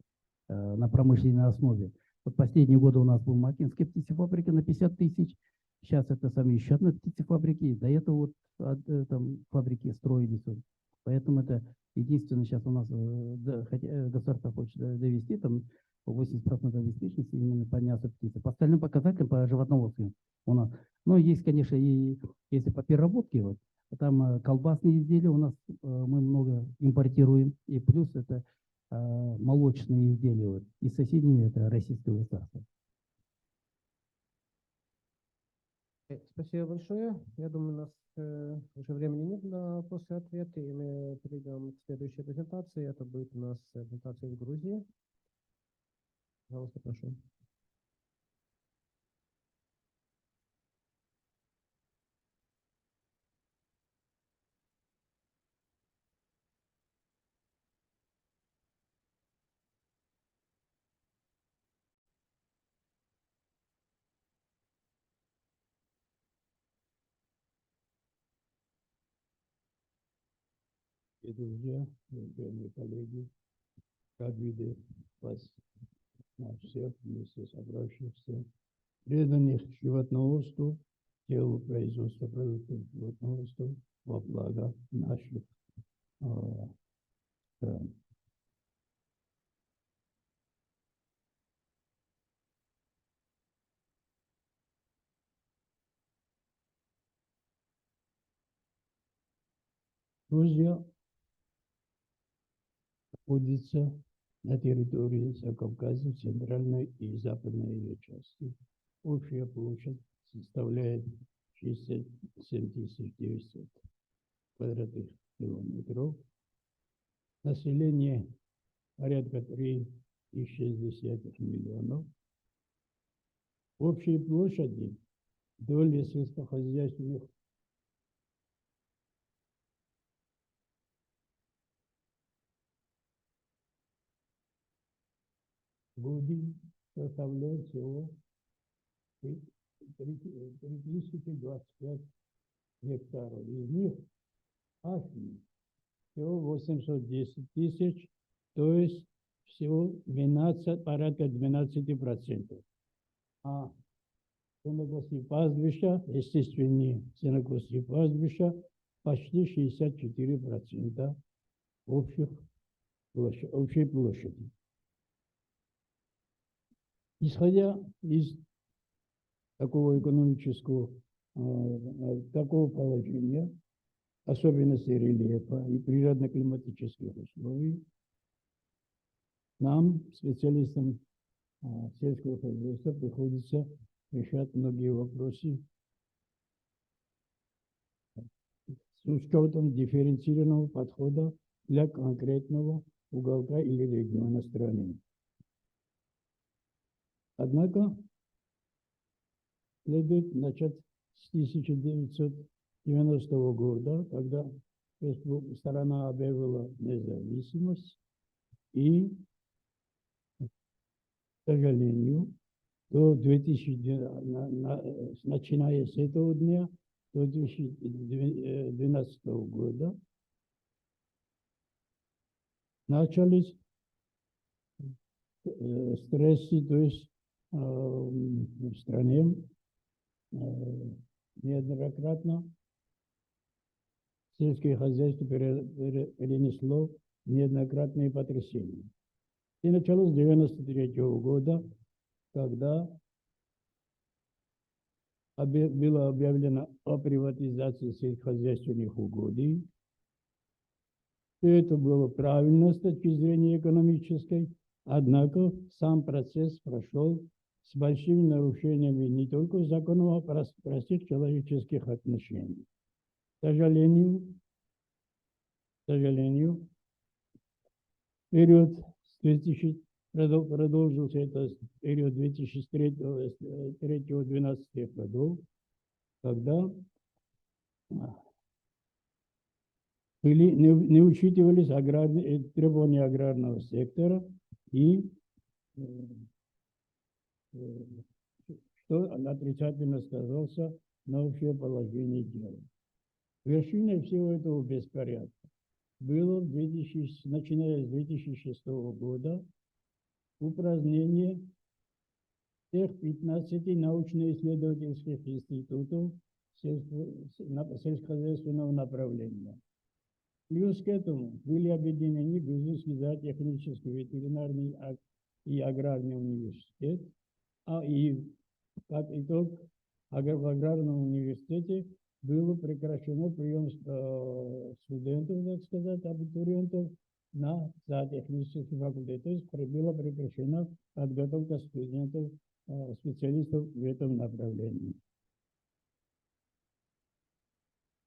на промышленной основе. Вот последние годы у нас был Макинская птицефабрика на 50 тысяч. Сейчас это сами еще одни птицефабрики. До этого вот там фабрики строились. Вот. Поэтому это единственное сейчас у нас государство хочет довести там 80% обеспеченности именно по мясу птицы. По остальным показателям по животноводству у нас. Но есть, конечно, и если по переработке, вот, там колбасные изделия у нас мы много импортируем. И плюс это молочные изделия. Вот. И соседние это российское государство.
Спасибо большое. Я думаю, у нас уже времени нет на вопросы и ответы, и мы перейдем к следующей презентации. Это будет у нас презентация из Грузии. Пожалуйста, прошу.
И друзья, уважаемые коллеги, рад видеть вас на всех вместе собравшихся, преданных животноводству, делу производства продуктов животноводства во благо наших стран. Грузия находится на территории Закавказья, центральной и западной ее части. Общая площадь составляет 67 900 квадратных километров. Население порядка 3,6 миллионов. Общей площади доля сельскохозяйственных годы составляет всего 3025 гектаров. Из них Африки всего 810 тысяч, то есть всего 12, порядка 12%. А сенокосные пастбища, естественные сенокосные пастбища, почти 64% общей площади. Исходя из такого экономического, такого положения, особенностей рельефа и природно-климатических условий, нам, специалистам сельского хозяйства, приходится решать многие вопросы с учетом дифференцированного подхода для конкретного уголка или региона страны. Однако следует начать с 1990 года, когда страна объявила независимость, и, к сожалению, начиная с этого дня до 2012 года начались стрессы, то есть в стране неоднократно сельское хозяйство перенесло неоднократные потрясения. И началось с 1993 года, когда было объявлено о приватизации сельскохозяйственных угодий. Все это было правильно с точки зрения экономической, однако сам процесс прошел с большими нарушениями не только законов, а простых человеческих отношений. К сожалению, период продолжился это период 2003-2012 годов, когда не учитывались требования аграрного сектора и что отрицательно сказался на общее положение дел. Вершиной всего этого беспорядка было, начиная с 2006 года, упразднение всех 15 научно-исследовательских институтов сельскохозяйственного направления. Плюс к этому были объединены Грузинский зоотехнический, ветеринарный и аграрный университет, и как итог в аграрном университете было прекращено прием студентов, так сказать, абитуриентов на зоотехнический факультет. То есть была прекращена подготовка студентов, специалистов в этом направлении.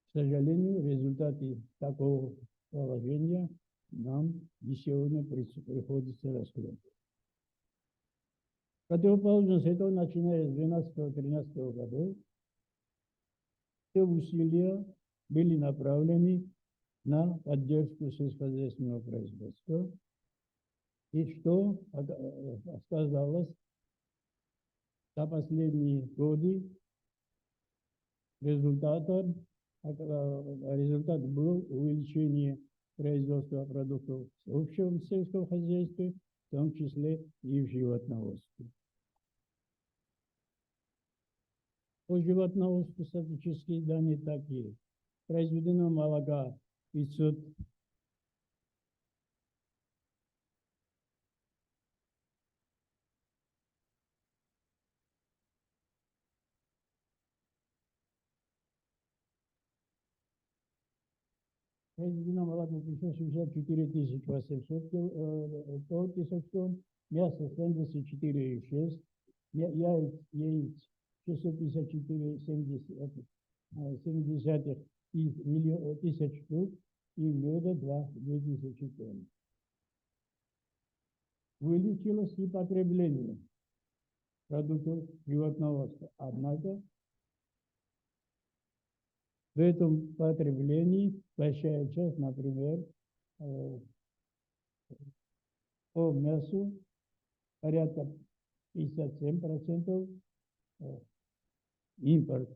К сожалению, в результате такого положения нам и сегодня приходится раскрыть. Противоположно с этого, начиная с 2012-2013 годов, все усилия были направлены на поддержку сельскохозяйственного производства. И что сказалось за последние годы, результат был увеличение производства продуктов в общем сельском хозяйстве, в том числе и в животноводстве. По животноводству статистические данные такие. Произведено молока 500 произведено молоко 564 800 тонн, мясо 74,6, яиц 654,7 тысяч штук и меда 2000 тонн. Увеличилось и потребление продуктов животноводства. Однако в этом потреблении большая часть, например, по мясу порядка 57%, импорт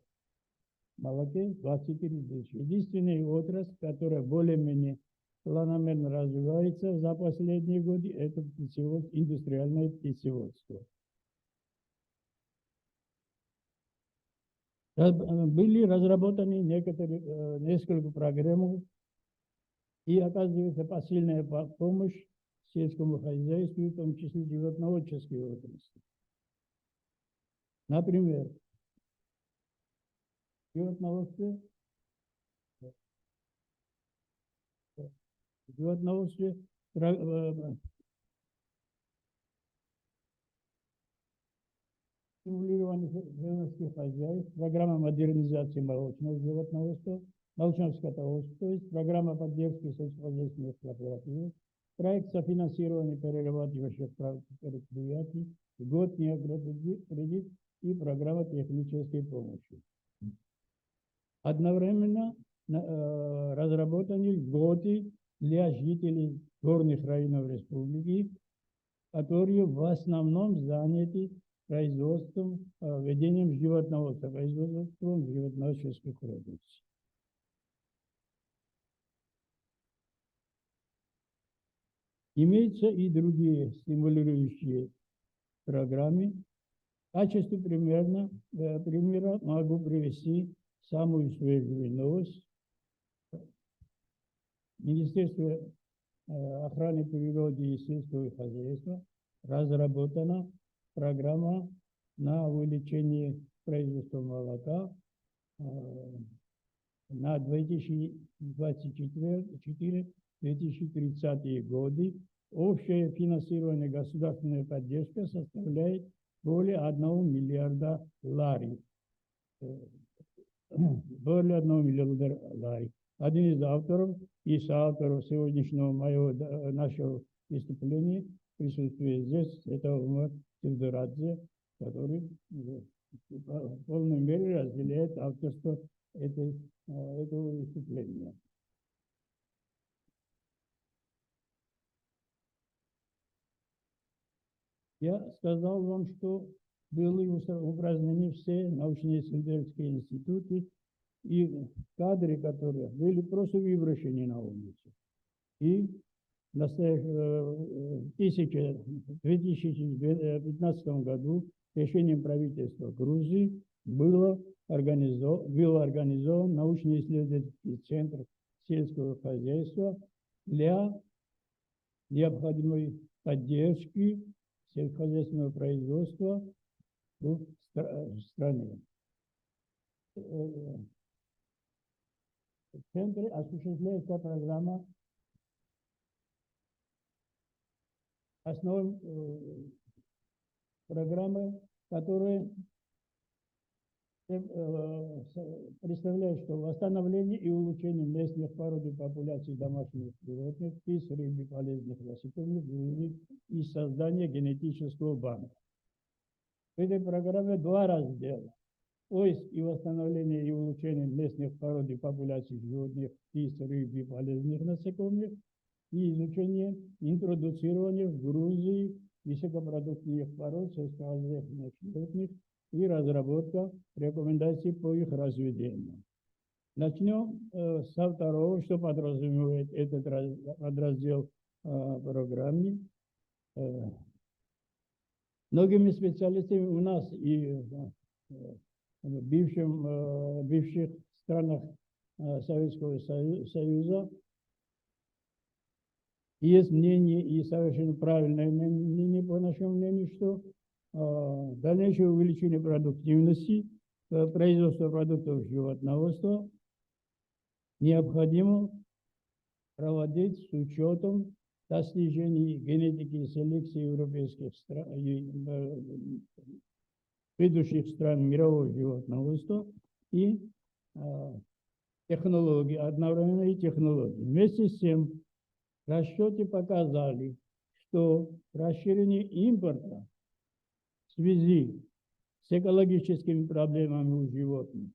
молока 23%. Единственная отрасль, которая более-менее планомерно развивается за последние годы, это индустриальное птицеводство. Были разработаны несколько программ, и оказывается посильная помощь сельскому хозяйству, в том числе животноводческой отрасли. Например, животноводство стимулирование фермерских хозяйств, программа модернизации молочного животноводства, молочного скотоводства, то есть программа поддержки сельскохозяйственных кооперативов, проект софинансирования перерабатывающих предприятий, льготный агрокредит и программа технической помощи. Одновременно разработаны льготы для жителей горных районов республики, которые в основном заняты производством, ведением животноводства, производством животноводческих продукций. Имеются и другие стимулирующие программы. В качестве примера могу привести самую свежую новость. Министерство охраны природы и сельского хозяйства разработана программа на увеличение производства молока на 2024-2030 годы. Общее финансирование государственной поддержки составляет более 1 миллиарда лари. Более 1 миллиарда лари. Один из авторов и соавторов сегодняшнего нашего выступления присутствует здесь, это Умар Тилдерадзе, который в полной мере разделяет авторство этого выступления. Я сказал вам, что были упразднены все научно-исследовательские институты, и кадры, которые были просто выброшены на улицу. И в 2015 году решением правительства Грузии был организован научно-исследовательский центр сельского хозяйства для необходимой поддержки сельскохозяйственного производства в стране. В центре осуществляется программа программы, которая представляет, что восстановление и улучшение местных пород и популяций домашних животных, птиц, рыб и полезных растений и создание генетического банка. В этой программе два раздела. Поиск и восстановление и улучшение местных пород и популяций животных, птиц, рыб и полезных насекомых, и изучение, интродуцирование в Грузии высокопродуктивных пород сельскохозяйственных животных и разработка рекомендаций по их разведению. Начнем со второго, что подразумевает этот подраздел программы. Многими специалистами у нас и в бывших странах Советского Союза есть мнение, и совершенно правильное мнение, по нашему мнению, что дальнейшее увеличение продуктивности производства продуктов животноводства необходимо проводить с учетом достижений генетики и селекции европейских стран, ведущих стран мирового животноводства и технологий, одновременно и технологий. Вместе с тем, расчеты показали, что расширение импорта в связи с экологическими проблемами у животных,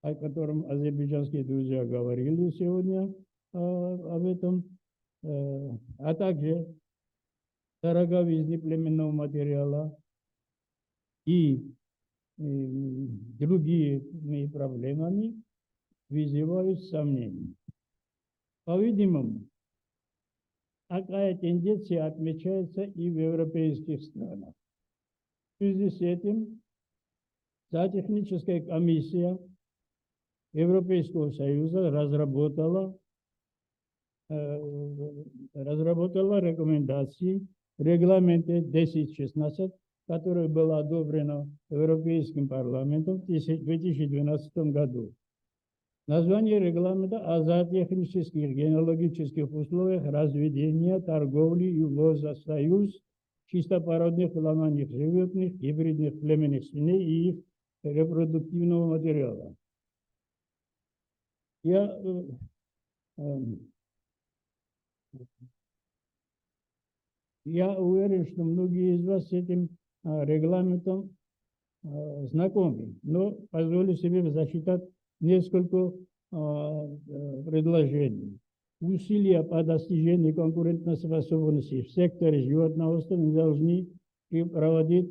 о котором азербайджанские друзья говорили сегодня об этом, а также дороговизны племенного материала и другими проблемами вызывают сомнения. По-видимому, такая тенденция отмечается и в европейских странах. В связи с этим Зоотехническая комиссия Европейского Союза разработала рекомендации регламента 1016, которое было одобрено Европейским парламентом в 2012 году. Название регламента о зоотехнических генеалогических условиях разведения, торговли и ввоза в Союз чистопородных ломаных животных, гибридных племенных свиней и их репродуктивного материала. Я уверен, что многие из вас с этим регламентом знакомы, но позволю себе зачитать несколько предложений. Усилия по достижению конкурентоспособности в секторе животноводства не должны проводить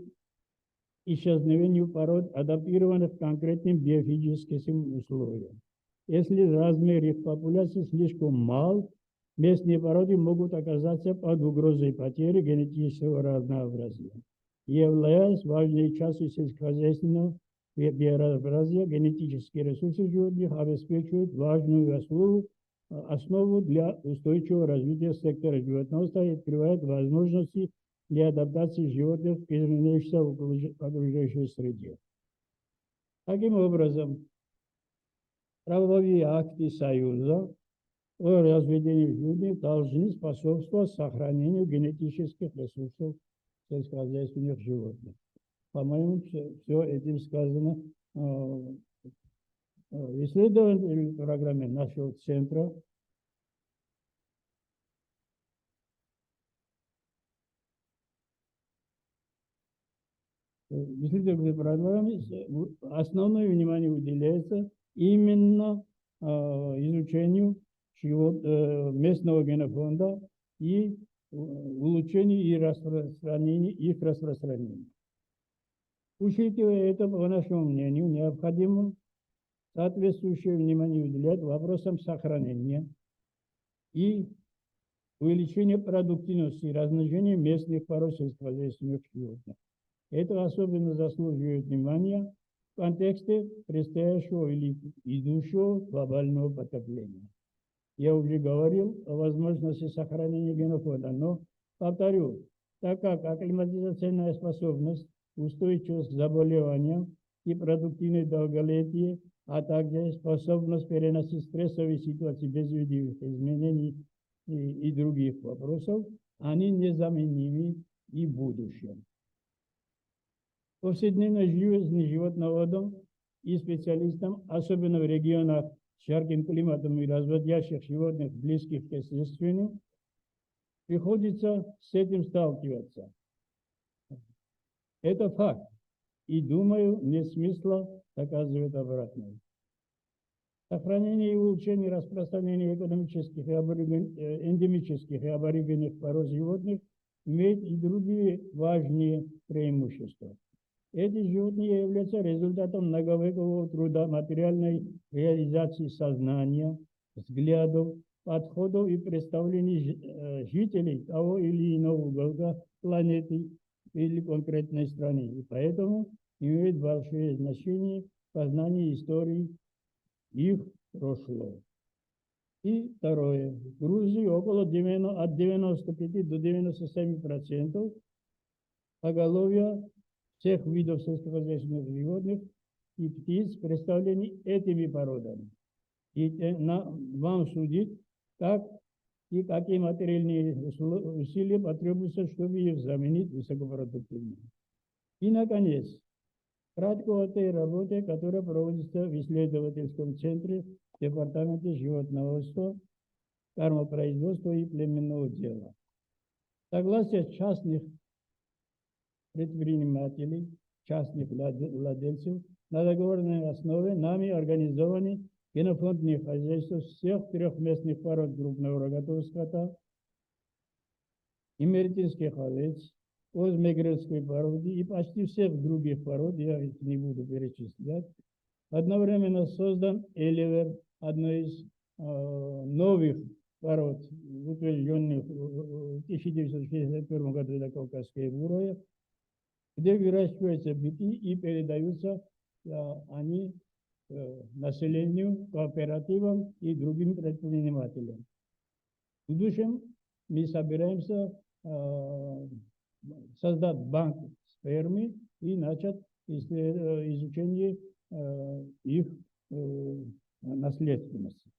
исчезновению пород, адаптированных к конкретным биофизическим условиям. Если размер их популяции слишком мал, местные породы могут оказаться под угрозой потери генетического разнообразия. Являясь важной частью сельскохозяйственного биоразнообразия, генетические ресурсы животных обеспечивают важную основу для устойчивого развития сектора животноводства и открывают возможности для адаптации животных к изменяющейся окружающей среде. Таким образом, правовые акты Союза о разведении животных должны способствовать сохранению генетических ресурсов сельскохозяйственных животных. По-моему, все этим сказано. Исследователь программы нашего центра исследовательской программе основное внимание уделяется именно изучению местного генофонда и улучшению и распространению их распространения. Учитывая это, по нашему мнению, необходимо соответствующее внимание уделять вопросам сохранения и увеличения продуктивности и размножения местных пород сельскохозяйственных животных. Это особенно заслуживает внимания в контексте предстоящего или идущего глобального потепления. Я уже говорил о возможности сохранения генофонда, но повторю, так как акклиматизационная способность, устойчивость к заболеваниям и продуктивное долголетие, а также способность переносить стрессовые ситуации без видимых изменений и других вопросов, они незаменимы и в будущем. Повседневной жизни животноводам и специалистам, особенно в регионах с жарким климатом и разводящих животных, близких к естественному, приходится с этим сталкиваться. Это факт. И, думаю, нет смысла доказывать обратное. Сохранение и улучшение распространения экономических и эндемических и аборигенных пород животных имеет и другие важные преимущества. Эти животные являются результатом многовекового труда, материальной реализации сознания, взглядов, подходов и представлений жителей того или иного уголка планеты или конкретной страны. И поэтому имеет большое значение познание истории их прошлого. И второе. В Грузии от 95 до 97% поголовья всех видов сельскохозяйственных животных и птиц представлены этими породами. И вам судить, как и какие материальные усилия потребуются, чтобы их заменить высокопродуктивными. И, наконец, кратко о той работе, которая проводится в исследовательском центре Департамента животноводства, кормопроизводства и племенного дела. Согласие частных предпринимателей, частных владельцев на договорной основе нами организованы генофондные хозяйства всех трех местных пород крупного рогатого скота, имеретинских овец, озмегрельской породы и почти всех других пород, я их не буду перечислять. Одновременно создан Эливер, одной из новых пород, утвержденных в 1961 году для Кавказской бурой, где выращиваются быки и передаются они населению, кооперативам и другим предпринимателям. В будущем мы собираемся создать банк спермы и начать изучение их наследственности.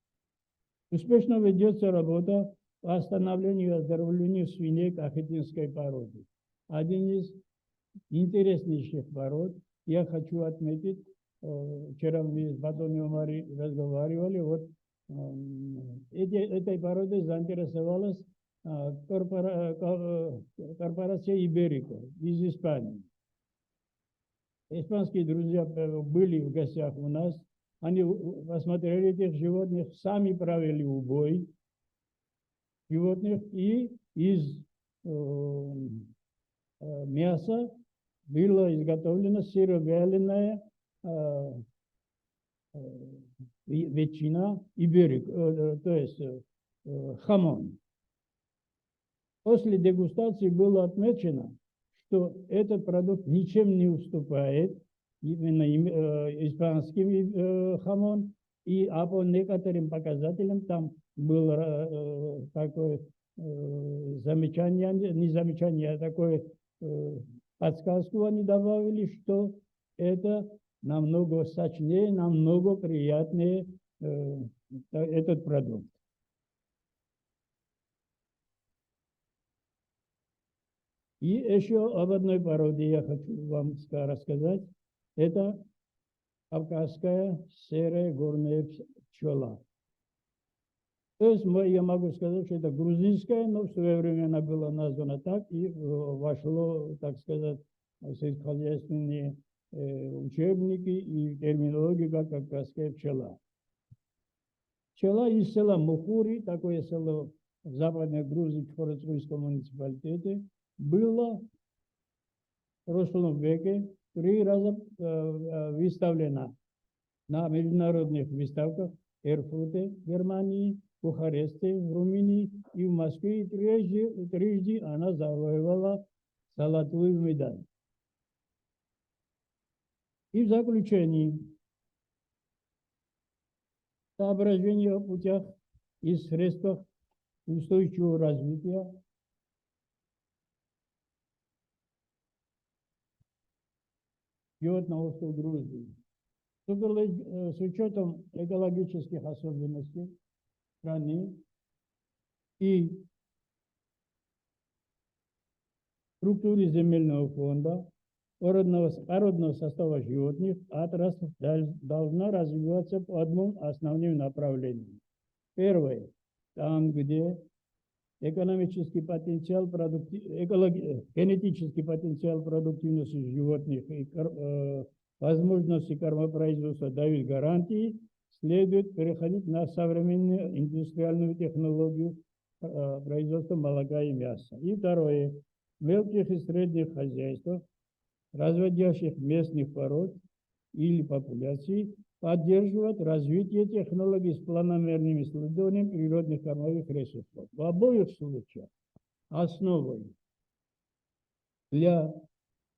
Успешно ведется работа по остановлению и оздоровлению свиней кахетинской породы. Один из интереснейших пород, я хочу отметить, вчера мы с Батонием разговаривали, вот этой породой заинтересовалась корпорация Иберико из Испании. Испанские друзья были в гостях у нас, они посмотрели этих животных, сами провели убой животных, и из мяса было изготовлено сыровяленая ветчина иберик, то есть хамон. После дегустации было отмечено, что этот продукт ничем не уступает именно испанским хамон, а по некоторым показателям там было такое замечание, не замечание, а такое подсказку они добавили, что это намного сочнее, намного приятнее этот продукт. И еще об одной породе я хочу вам рассказать. Это кавказская серая горная пчела. То есть я могу сказать, что это грузинская, но в свое время она была названа так и вошло, так сказать, в сельскохозяйственные учебники и терминологию, как кавказская пчела. Пчела из села Мухури, такое село в Западной Грузии, в Хорецкийском муниципалитете, было в прошлом веке 3 раза выставлена на международных выставках в Эрфурте, в Германии, в Бухаресте, в Румынии и в Москве. Трижды она завоевала золотую медаль. И в заключении соображения о путях и средствах устойчивого развития животного в Грузии. С учетом экологических особенностей страны и структуры земельного фонда, породного состава животных, отрасль должна развиваться по двум основным направлениям. Первое, там, где генетический потенциал продуктивности животных и возможности кормопроизводства дают гарантии, следует переходить на современную индустриальную технологию производства молока и мяса. И второе, мелких и средних хозяйств, разводящих местных пород или популяций, поддерживать развитие технологий с планомерным исследованием природных кормовых ресурсов. В обоих случаях основой для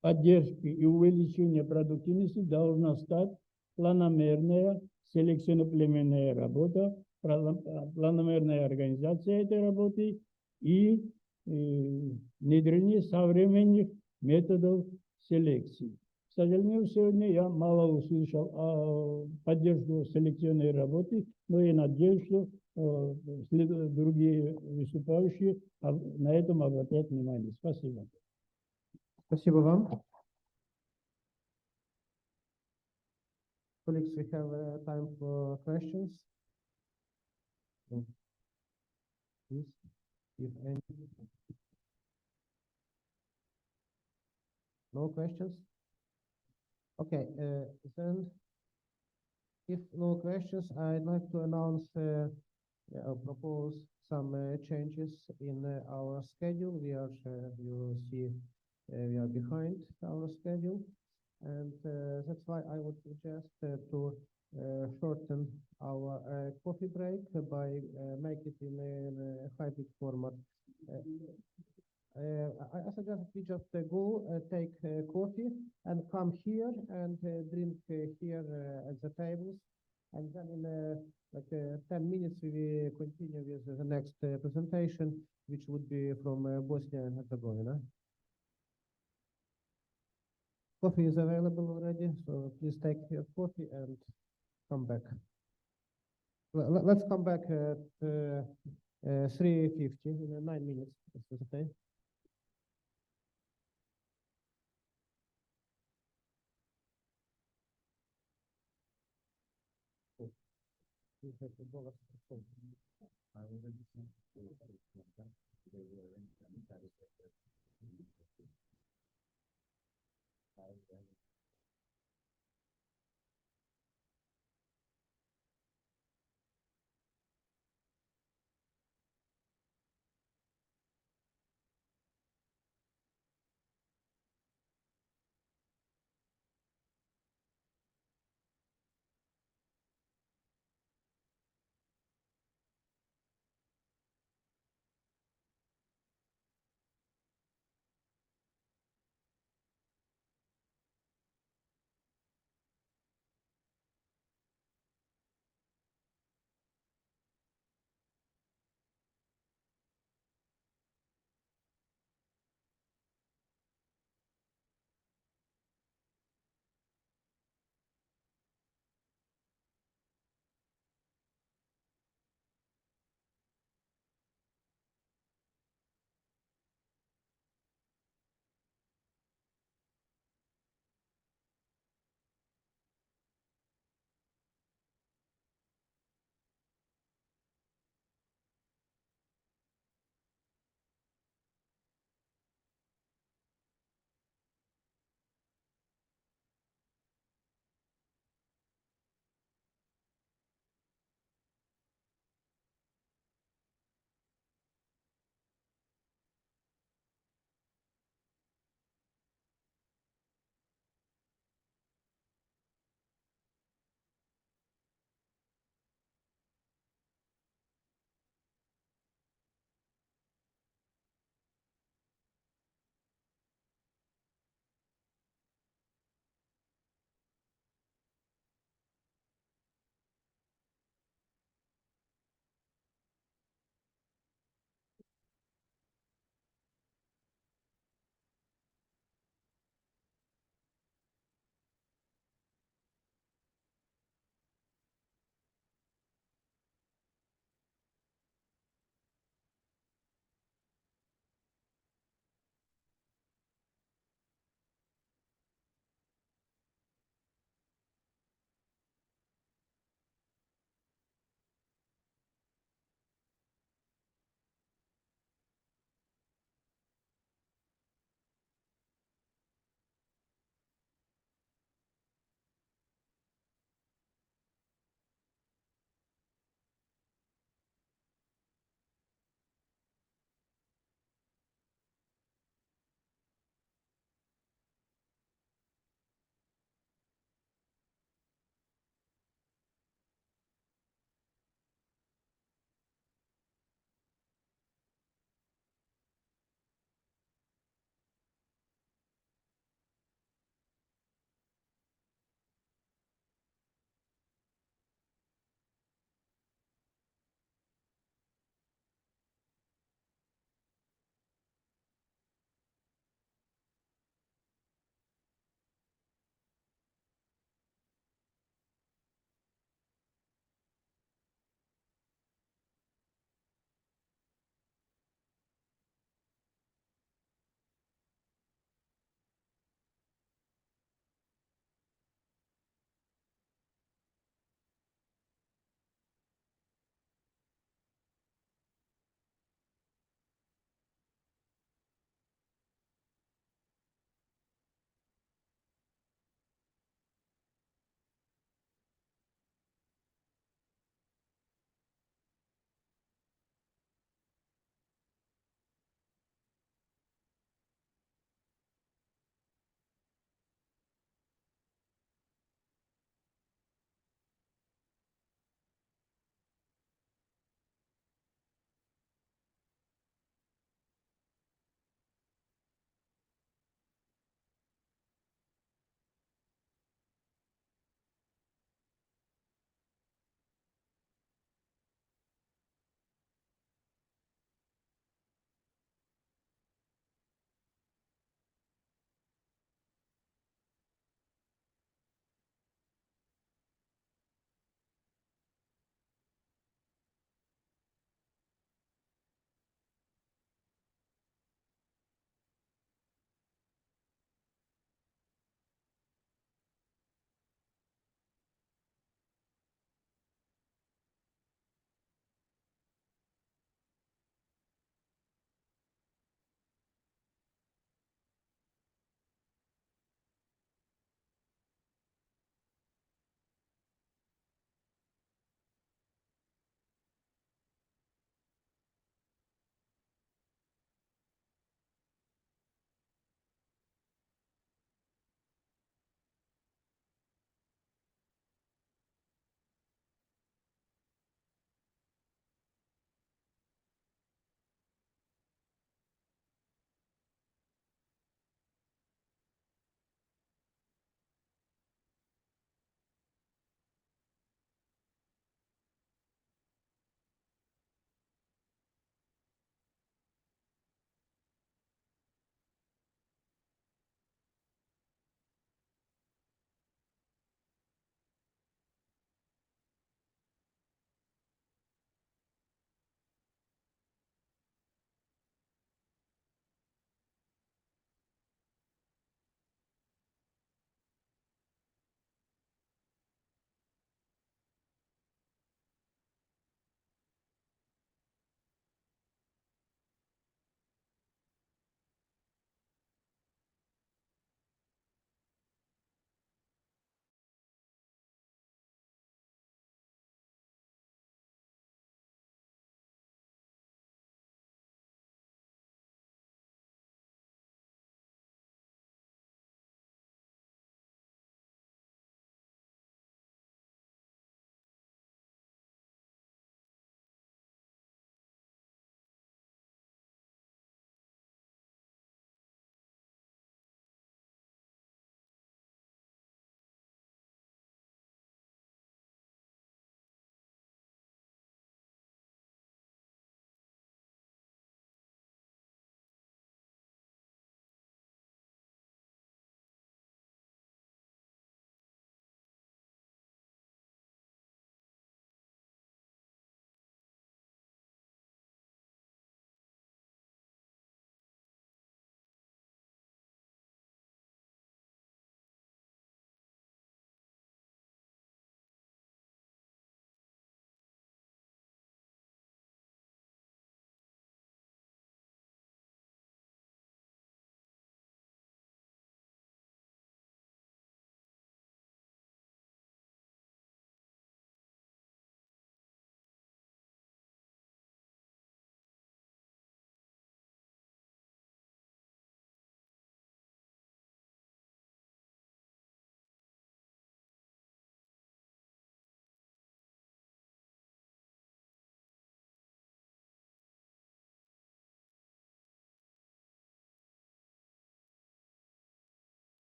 поддержки и увеличения продуктивности должна стать планомерная селекционно-племенная работа, планомерная организация этой работы и внедрение современных методов селекции. К сожалению, сегодня я мало услышал о поддержке селекционной работы, но я надеюсь, что другие выступающие на этом обратят внимание. Спасибо.
Спасибо вам. Colleagues, we have time for questions. Please, if any. No questions? Okay, then if no questions, I'd like to announce propose some changes in our schedule. We are, you will see, we are behind our schedule, and that's why I would suggest to shorten our coffee break by make it in a hybrid format. I suggest we just go take coffee and come here and drink here at the tables. And then in like 10 minutes, we will continue with the next presentation, which would be from Bosnia and Herzegovina. Coffee is available already, so please take your coffee and come back. Let's come back at 3:50 in 9 minutes. Is that okay?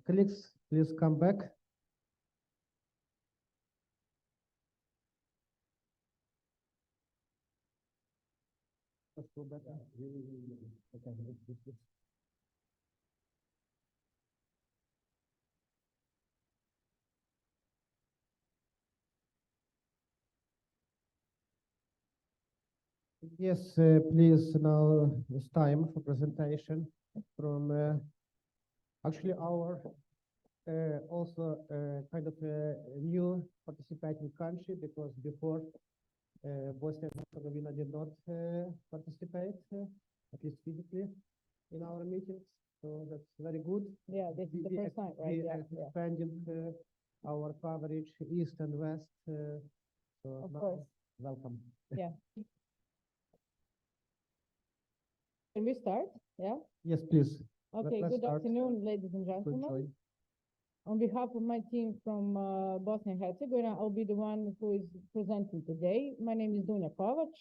Colleagues, please come back. Let's go back. Okay, this. Yes, please, now it's time for presentation from actually our also kind of a new participating country, because before Bosnia and Herzegovina did not participate, at least physically, in our meetings. So that's very good.
Yeah, this is the first time, right? Yeah, yeah.
Expanding our coverage east and west. So
Of
now,
course.
welcome.
Yeah. Can we start? Yeah?
Yes, please.
Okay,
Let's
good
start.
afternoon, ladies and gentlemen. On behalf of my team from Bosnia and Herzegovina, I'll be the one who is presenting today. My name is Dunja Kovac,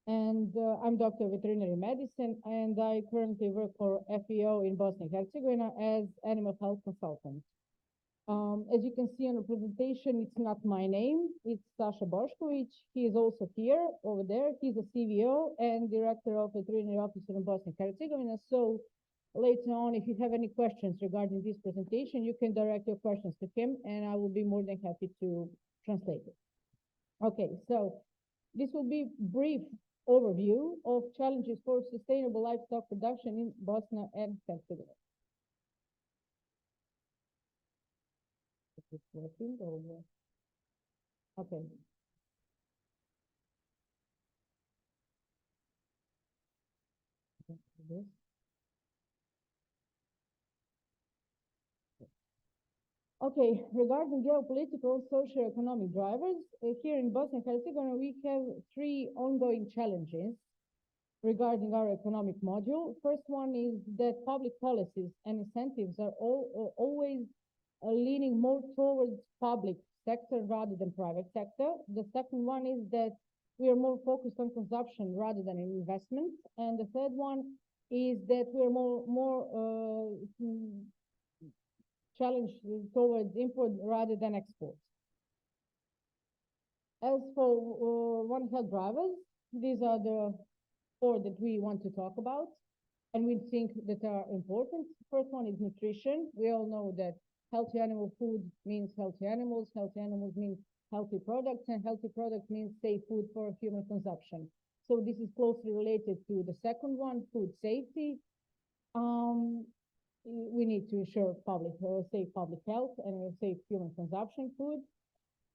and I'm Doctor of Veterinary Medicine, and I currently work for FEO in Bosnia and Herzegovina as animal health consultant. As you can see on the presentation, it's not my name, it's Sasha Bošković. He is also here, over there. He's a CVO and Director of Veterinary Officer in Bosnia and Herzegovina. So later on, if you have any questions regarding this presentation, you can direct your questions to him, and I will be more than happy to translate it. Okay, so this will be a brief overview of challenges for sustainable livestock production in Bosnia and Herzegovina. Is it working or what? Okay. This. Okay, regarding geopolitical and socio-economic drivers, here in Bosnia and Herzegovina, we have three ongoing challenges regarding our economic module. First one is that public policies and incentives are always leaning more towards public sector rather than private sector. The second one is that we are more focused on consumption rather than investment. And the third one is that we are more challenged towards import rather than export. As for One Health drivers, these are the four that we want to talk about, and we think that are important. First one is nutrition. We all know that healthy animal food means healthy animals means healthy products, and healthy products means safe food for human consumption. So this is closely related to the second one, food safety. We need to ensure safe public health and safe human consumption food.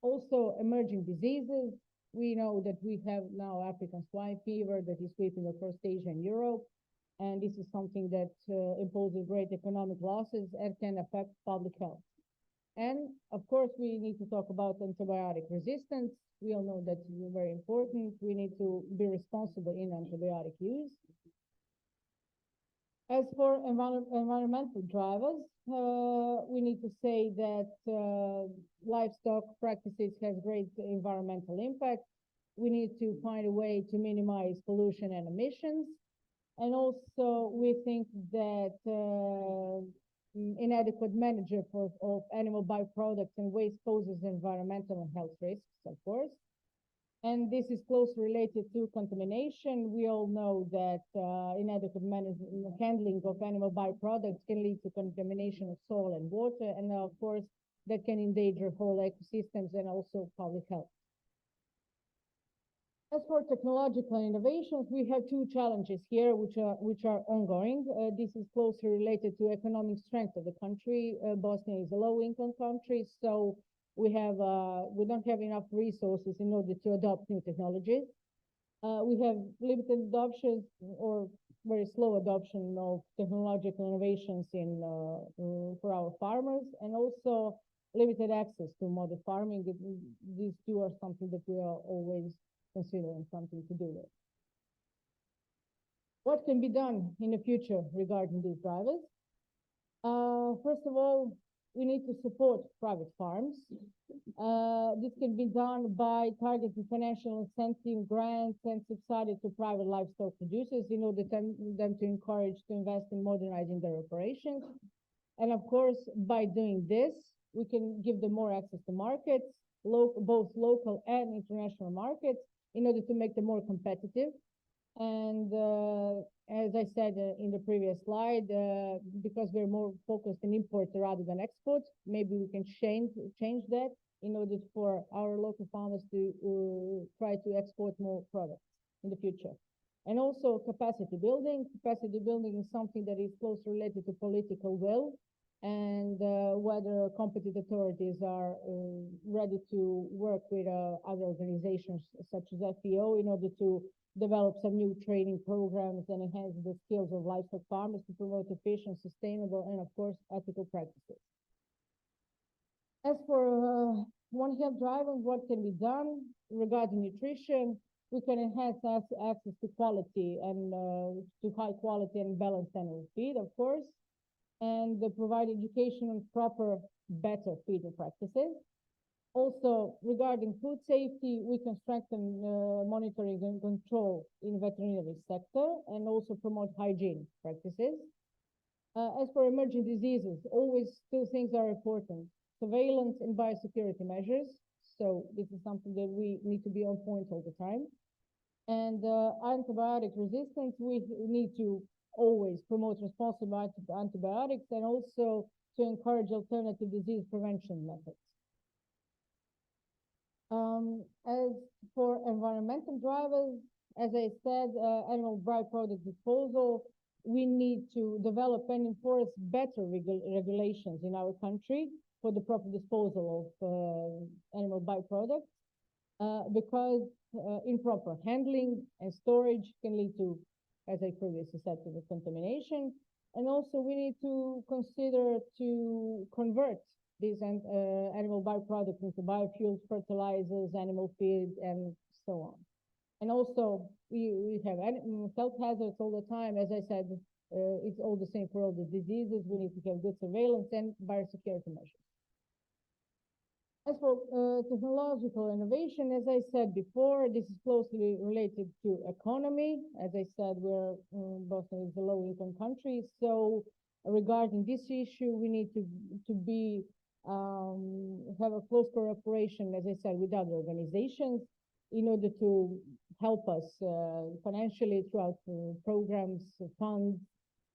Also, emerging diseases. We know that we have now African swine fever that is sweeping across Asia and Europe, and this is something that imposes great economic losses and can affect public health. And of course, we need to talk about antibiotic resistance. We all know that it's very important. We need to be responsible in antibiotic use. As for environmental drivers, we need to say that livestock practices have great environmental impact. We need to find a way to minimize pollution and emissions. And also, we think that inadequate management of animal byproducts and waste poses environmental and health risks, of course. And this is closely related to contamination. We all know that inadequate handling of animal byproducts can lead to contamination of soil and water, and of course, that can endanger whole ecosystems and also public health. As for technological innovations, we have two challenges here, which are ongoing. This is closely related to economic strength of the country. Bosnia is a low-income country, so we don't have enough resources in order to adopt new technologies. We have limited adoption or very slow adoption of technological innovations for our farmers, and also limited access to modern farming. These two are something that we are always considering something to do with. What can be done in the future regarding these drivers? First of all, we need to support private farms. This can be done by targeting financial incentive grants and subsidies to private livestock producers in order for them to encourage to invest in modernizing their operations. And of course, by doing this, we can give them more access to markets, both local and international markets, in order to make them more competitive. And as I said in the previous slide, because we're more focused on import rather than export, maybe we can change that in order for our local farmers to try to export more products in the future. And also capacity building. Capacity building is something that is closely related to political will, and whether competent authorities are ready to work with other organizations such as FAO in order to develop some new training programs and enhance the skills of livestock farmers to promote efficient, sustainable, and of course, ethical practices. As for One Health Drive and what can be done regarding nutrition, we can enhance access to quality and to high quality and balanced animal feed, of course, and provide education on proper, better feeding practices. Also, regarding food safety, we can strengthen monitoring and control in veterinary sector and also promote hygiene practices. As for emerging diseases, always two things are important: surveillance and biosecurity measures. So this is something that we need to be on point all the time. And antibiotic resistance, we need to always promote responsible antibiotics and also to encourage alternative disease prevention methods. As for environmental drivers, as I said, animal byproduct disposal, we need to develop and enforce better regulations in our country for the proper disposal of animal byproducts, because improper handling and storage can lead to, as I previously said, to the contamination. And also we need to consider to convert these animal byproducts into biofuels, fertilizers, animal feed, and so on. And also we have health hazards all the time. As I said, it's all the same for all the diseases. We need to have good surveillance and biosecurity measures. As for technological innovation, as I said before, this is closely related to economy. As I said, Bosnia is a low-income country, so regarding this issue, we need to be have a close cooperation, as I said, with other organizations in order to help us financially throughout programs, funds,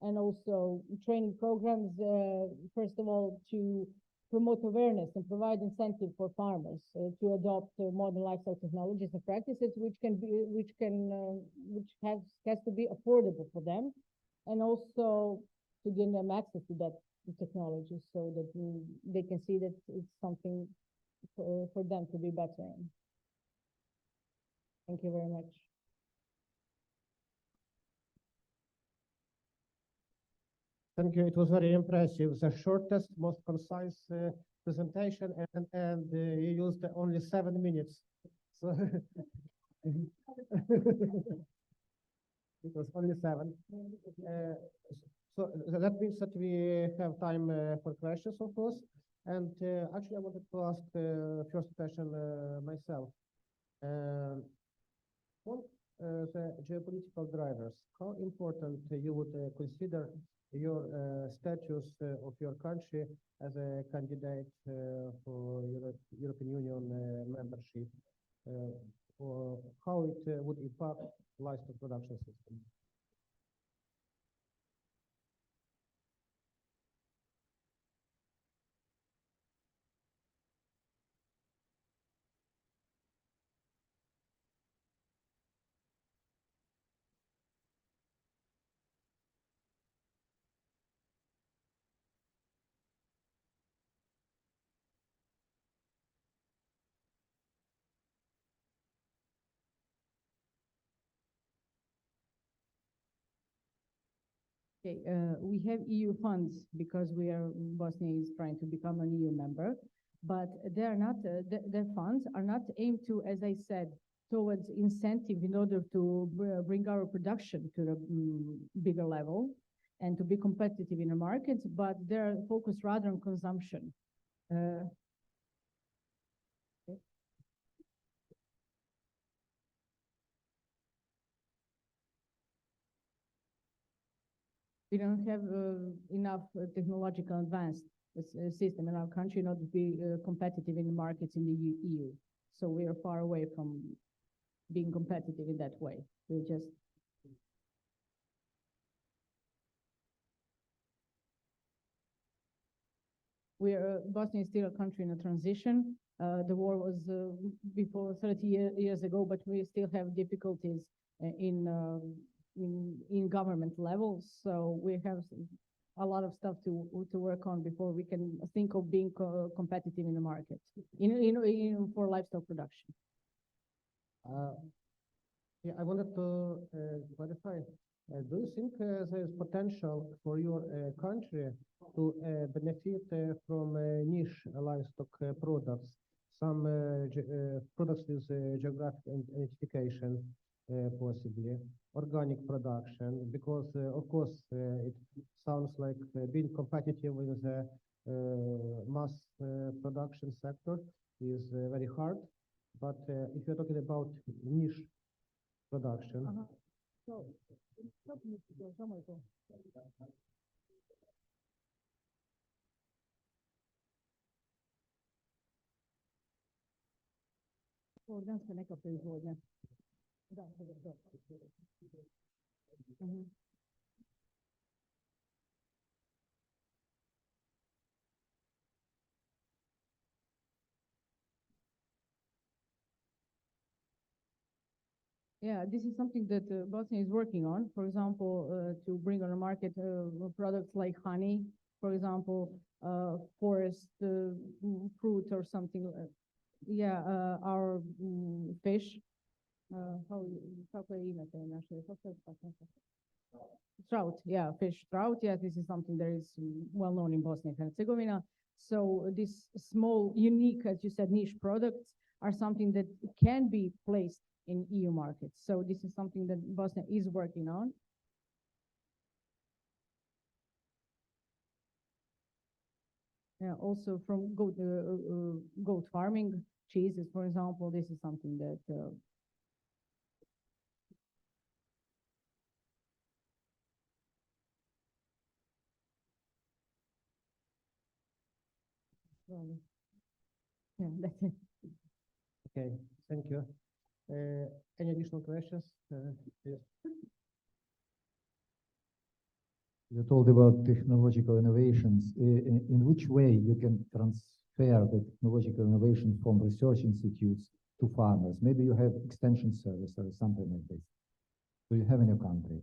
and also training programs. First of all, to promote awareness and provide incentive for farmers to adopt modern lifestyle technologies and practices, which has to be affordable for them, and also to give them access to that technology so that they can see that it's something for them to be better in. Thank you very much.
Thank you. It was very impressive. The shortest, most concise presentation, and you used only 7 minutes. So it was only 7. So that means that we have time for questions, of course. And actually, I wanted to ask first question myself. On the geopolitical drivers, how important you would consider your status of your country as a candidate for European Union membership, or how it would impact livestock production system?
Okay, we have EU funds because Bosnia is trying to become an EU member, but they are not, their funds are not aimed to, as I said, towards incentive in order to bring our production to a bigger level and to be competitive in the markets, but they're focused rather on consumption. We don't have enough technological advanced system in our country not to be competitive in the markets in the EU. So we are far away from being competitive in that way. We just Bosnia is still a country in a transition. The war was before 30 years ago, but we still have difficulties in government levels. So we have a lot of stuff to work on before we can think of being competitive in the market for livestock production.
Yeah, I wanted to clarify. Do you think there is potential for your country to benefit from niche livestock products, some products with geographic identification, possibly organic production? Because of course it sounds like being competitive with the mass production sector is very hard. But if you're talking about niche production.
So, organska neka proizvodnja. Da. Yeah, this is something that Bosnia is working on. For example, to bring on the market products like honey, for example, forest fruit or something. Yeah, our fish. Trout, yeah, fish trout. Yeah, this is something that is well known in Bosnia and Herzegovina. So these small, unique, as you said, niche products are something that can be placed in EU markets. So this is something that Bosnia is working on. Yeah, also from goat farming, cheeses, for example, this is something that yeah, that's it.
Okay, thank you. Any additional questions? Yes.
You told about technological innovations. In which way you can transfer the technological innovation from research institutes to farmers? Maybe you have extension service or something like this. Do you have in your country?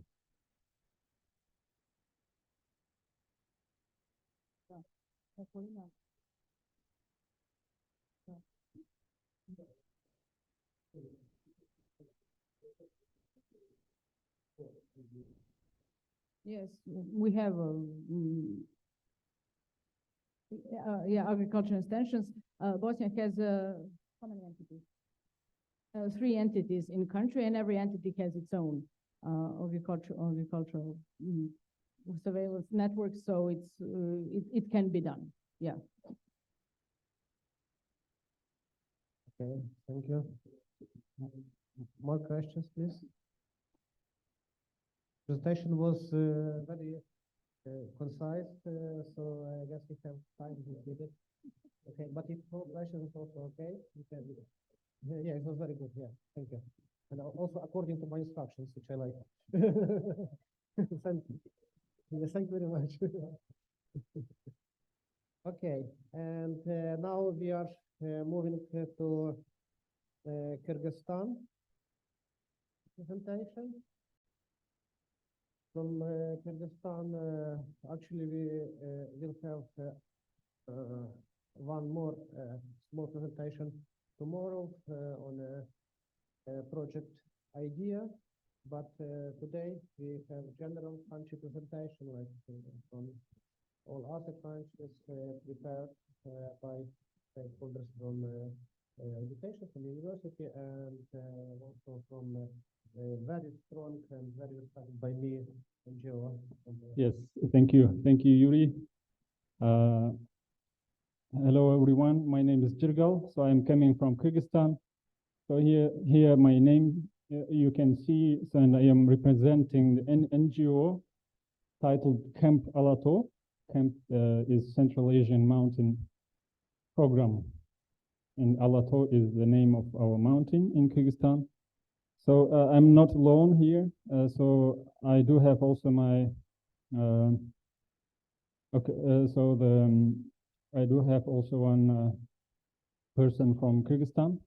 Yes, we have yeah, agricultural extensions. Bosnia has how many entities? 3 entities in country, and every entity has its own agricultural surveillance network. So it can be done. Yeah.
Okay, thank you. More questions, please? Presentation was very concise, so I guess we have time to keep it. Okay, but if no questions is also okay, you can do it. Yeah, it was very good. Yeah, thank you. And also according to my instructions, which I like. Thank you very much. Okay, and now we are moving to Kyrgyzstan presentation. From Kyrgyzstan, actually we will have one more small presentation tomorrow on a project idea, but today we have general country presentation like from all other countries prepared by stakeholders from education, from university, and also from very strong and very respected by me NGO.
Yes, thank you. Thank you, Yuri. Hello, everyone. My name is Jirgal. So I'm coming from Kyrgyzstan. So here my name, you can see, and I am representing the NGO titled Camp Alato. Camp is Central Asian Mountain Program, and Alato is the name of our mountain in Kyrgyzstan. So I'm not alone here. So I do have also my I do have also one person from Kyrgyzstan.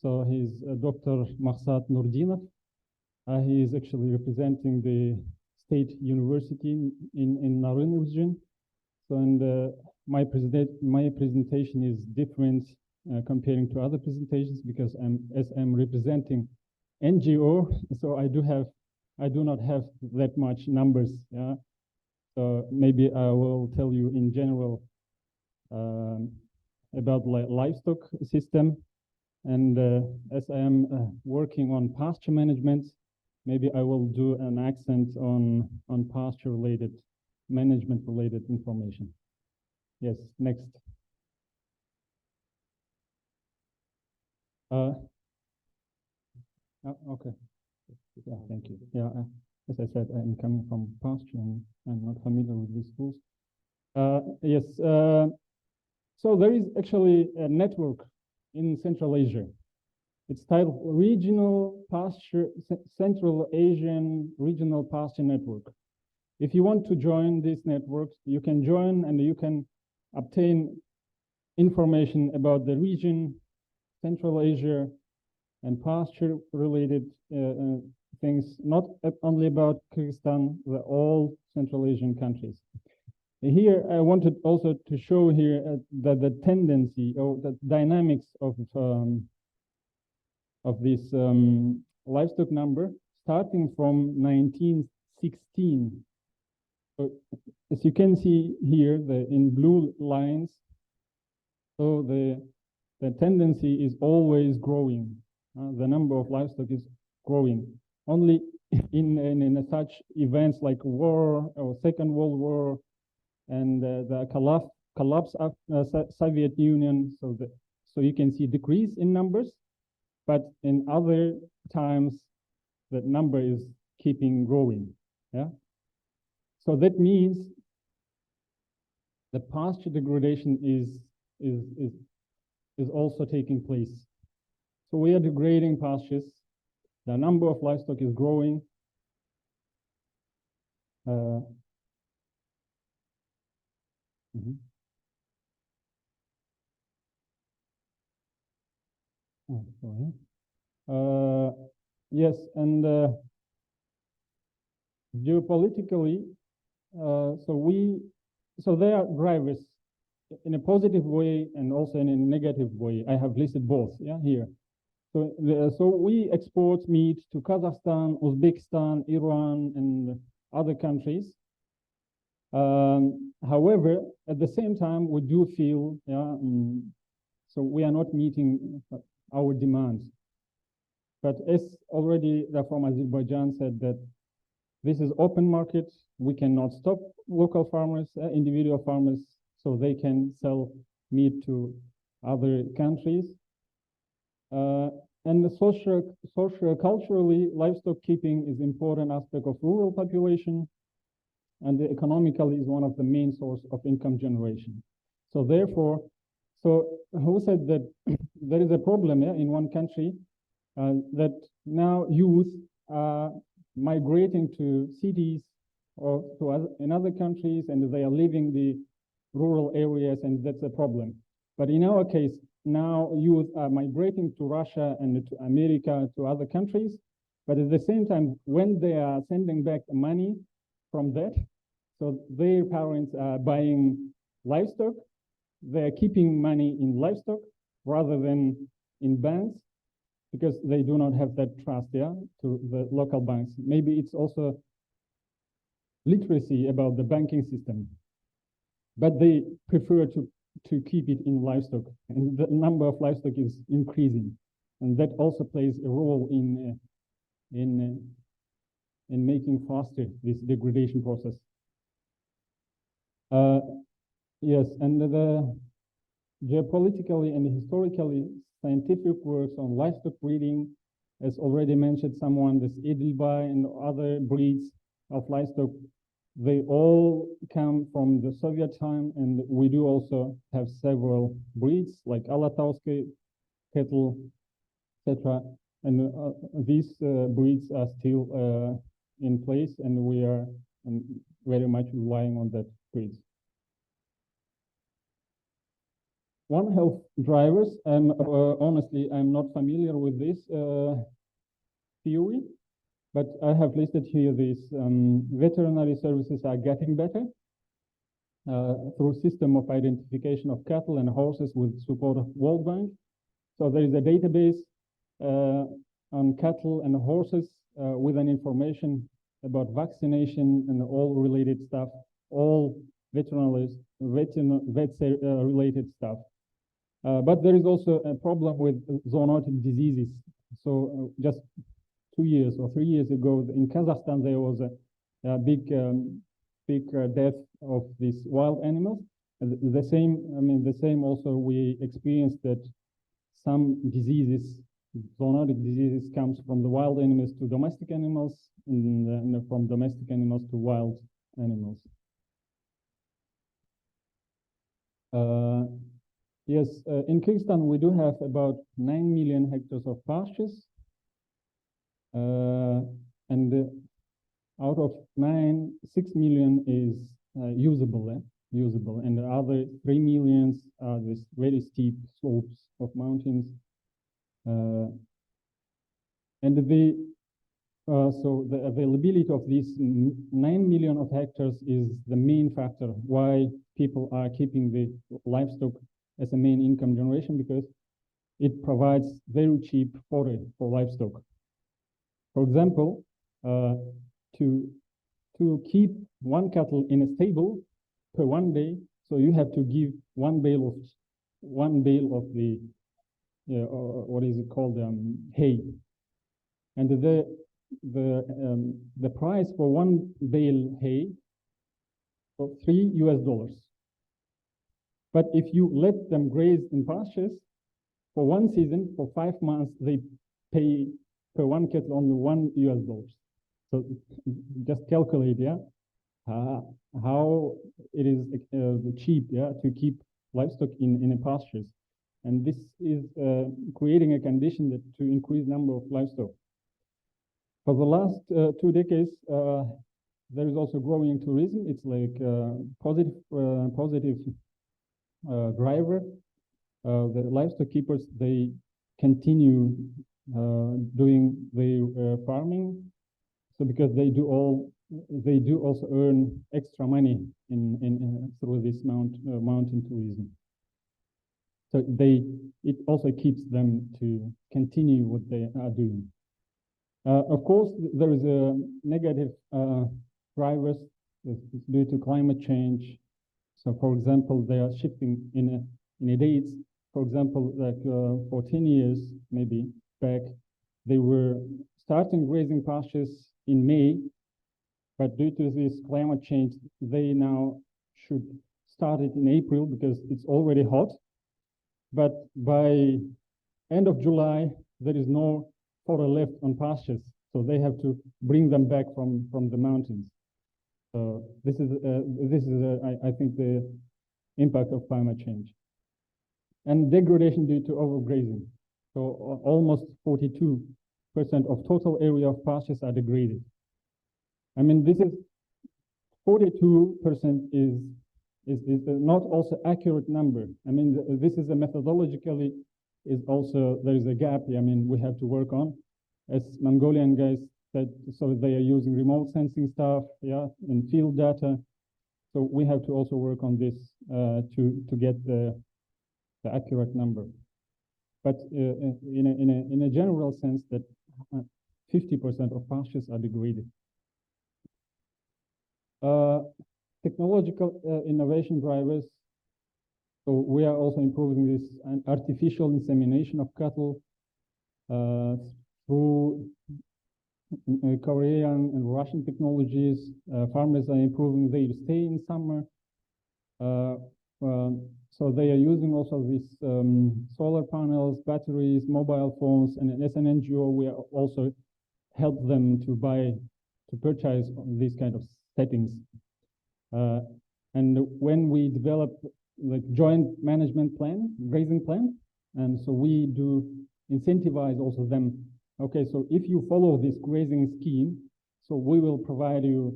So he's Dr. Maksat Nurdinov. He is actually representing the state university in Naryn region. So, and my presentation is different comparing to other presentations because I'm representing NGO. So I do not have that much numbers. Yeah. So maybe I will tell you in general about livestock system. And as I am working on pasture management, maybe I will do an accent on pasture-related, management-related information. Yes, next. Okay. Yeah, thank you. Yeah, as I said, I'm coming from pasture and I'm not familiar with these tools. Yes, so there is actually a network in Central Asia. It's titled Central Asian Regional Pasture Network. If you want to join this network, you can join and you can obtain information about the region, Central Asia, and pasture-related things, not only about Kyrgyzstan, but all Central Asian countries. Here, I wanted also to show here that the tendency or the dynamics of this livestock number starting from 1916. So, as you can see here, in blue lines, so the tendency is always growing. The number of livestock is growing. Only in such events like war or Second World War and the collapse of Soviet Union, so you can see decrease in numbers, but in other times the number is keeping growing. Yeah. So that means the pasture degradation is also taking place. So we are degrading pastures. The number of livestock is growing. Yes, and geopolitically, so there are drivers in a positive way and also in a negative way. I have listed both, yeah, here. So we export meat to Kazakhstan, Uzbekistan, Iran, and other countries. However, at the same time, we do feel, yeah, so we are not meeting our demands. But as already from Azerbaijan said that this is open market, we cannot stop local farmers, individual farmers, so they can sell meat to other countries. And socio-culturally, livestock keeping is important aspect of rural population, and economically is one of the main source of income generation. So therefore, who said that there is a problem in one country that now youth are migrating to cities or in other countries, and they are leaving the rural areas, and that's a problem. But in our case, now youth are migrating to Russia and to America, to other countries. But at the same time, when they are sending back money from that, so their parents are buying livestock, they're keeping money in livestock rather than in banks, because they do not have that trust, yeah, to the local banks. Maybe it's also literacy about the banking system, but they prefer to keep it in livestock, and the number of livestock is increasing, and that also plays a role in making faster this degradation process. Yes, and the geopolitically and historically scientific works on livestock breeding, as already mentioned someone, this Edelweiss and other breeds of livestock they all come from the Soviet time, and we do also have several breeds like Alatauski cattle, etc. And these breeds are still in place, and we are very much relying on that breeds. One health drivers, and honestly, I'm not familiar with this theory, but I have listed here these veterinary services are getting better through system of identification of cattle and horses with support of World Bank. So there is a database on cattle and horses with an information about vaccination and all related stuff, all veterinary related stuff. But there is also a problem with zoonotic diseases. So just 2 years or 3 years ago in Kazakhstan, there was a big death of these wild animals. And the same also we experienced that some diseases, zoonotic diseases comes from the wild animals to domestic animals and from domestic animals to wild animals. Yes, in Kyrgyzstan, we do have about 9 million hectares of pastures. And out of 6 million is usable, and the other 3 millions are these very steep slopes of mountains. So the availability of these 9 million of hectares is the main factor why people are keeping the livestock as a main income generation, because it provides very cheap fodder for livestock. For example, to keep one cattle in a stable per 1 day, so you have to give one bale of the what is it called, hay, and the price for one bale hay for $3. But if you let them graze in pastures for 1 season, for 5 months, they pay per one cattle only $1. So just calculate, yeah, how it is cheap, yeah, to keep livestock in a pastures, and this is creating a condition that to increase number of livestock. For the last 2 decades, there is also growing tourism. It's like positive driver. The livestock keepers, they continue doing their farming. So because they do also earn extra money in through this mountain tourism. So it also keeps them to continue what they are doing. Of course, there is a negative drivers due to climate change. So, for example, they are shifting in a dates. For example, like for 10 years maybe back, they were starting grazing pastures in May, but due to this climate change, they now should start it in April because it's already hot. But by end of July, there is no fodder left on pastures, so they have to bring them back from the mountains. So this is I think the impact of climate change and degradation due to overgrazing. So almost 42% of total area of pastures are degraded. I mean, this is 42% is not also accurate number. I mean, this is a methodologically is also there is a gap. I mean, we have to work on, as Mongolian guys said. So they are using remote sensing stuff, yeah, and field data. So we have to also work on this to get the accurate number. But in a general sense, that 50% of pastures are degraded. Technological innovation drivers. So we are also improving this artificial insemination of cattle through Korean and Russian technologies. Farmers are improving their stay in summer. So they are using also these solar panels, batteries, mobile phones, and as an NGO, we are also help them to purchase these kind of settings And when we develop like joint management plan, grazing plan, and so we do incentivize also them. Okay, so if you follow this grazing scheme, so we will provide you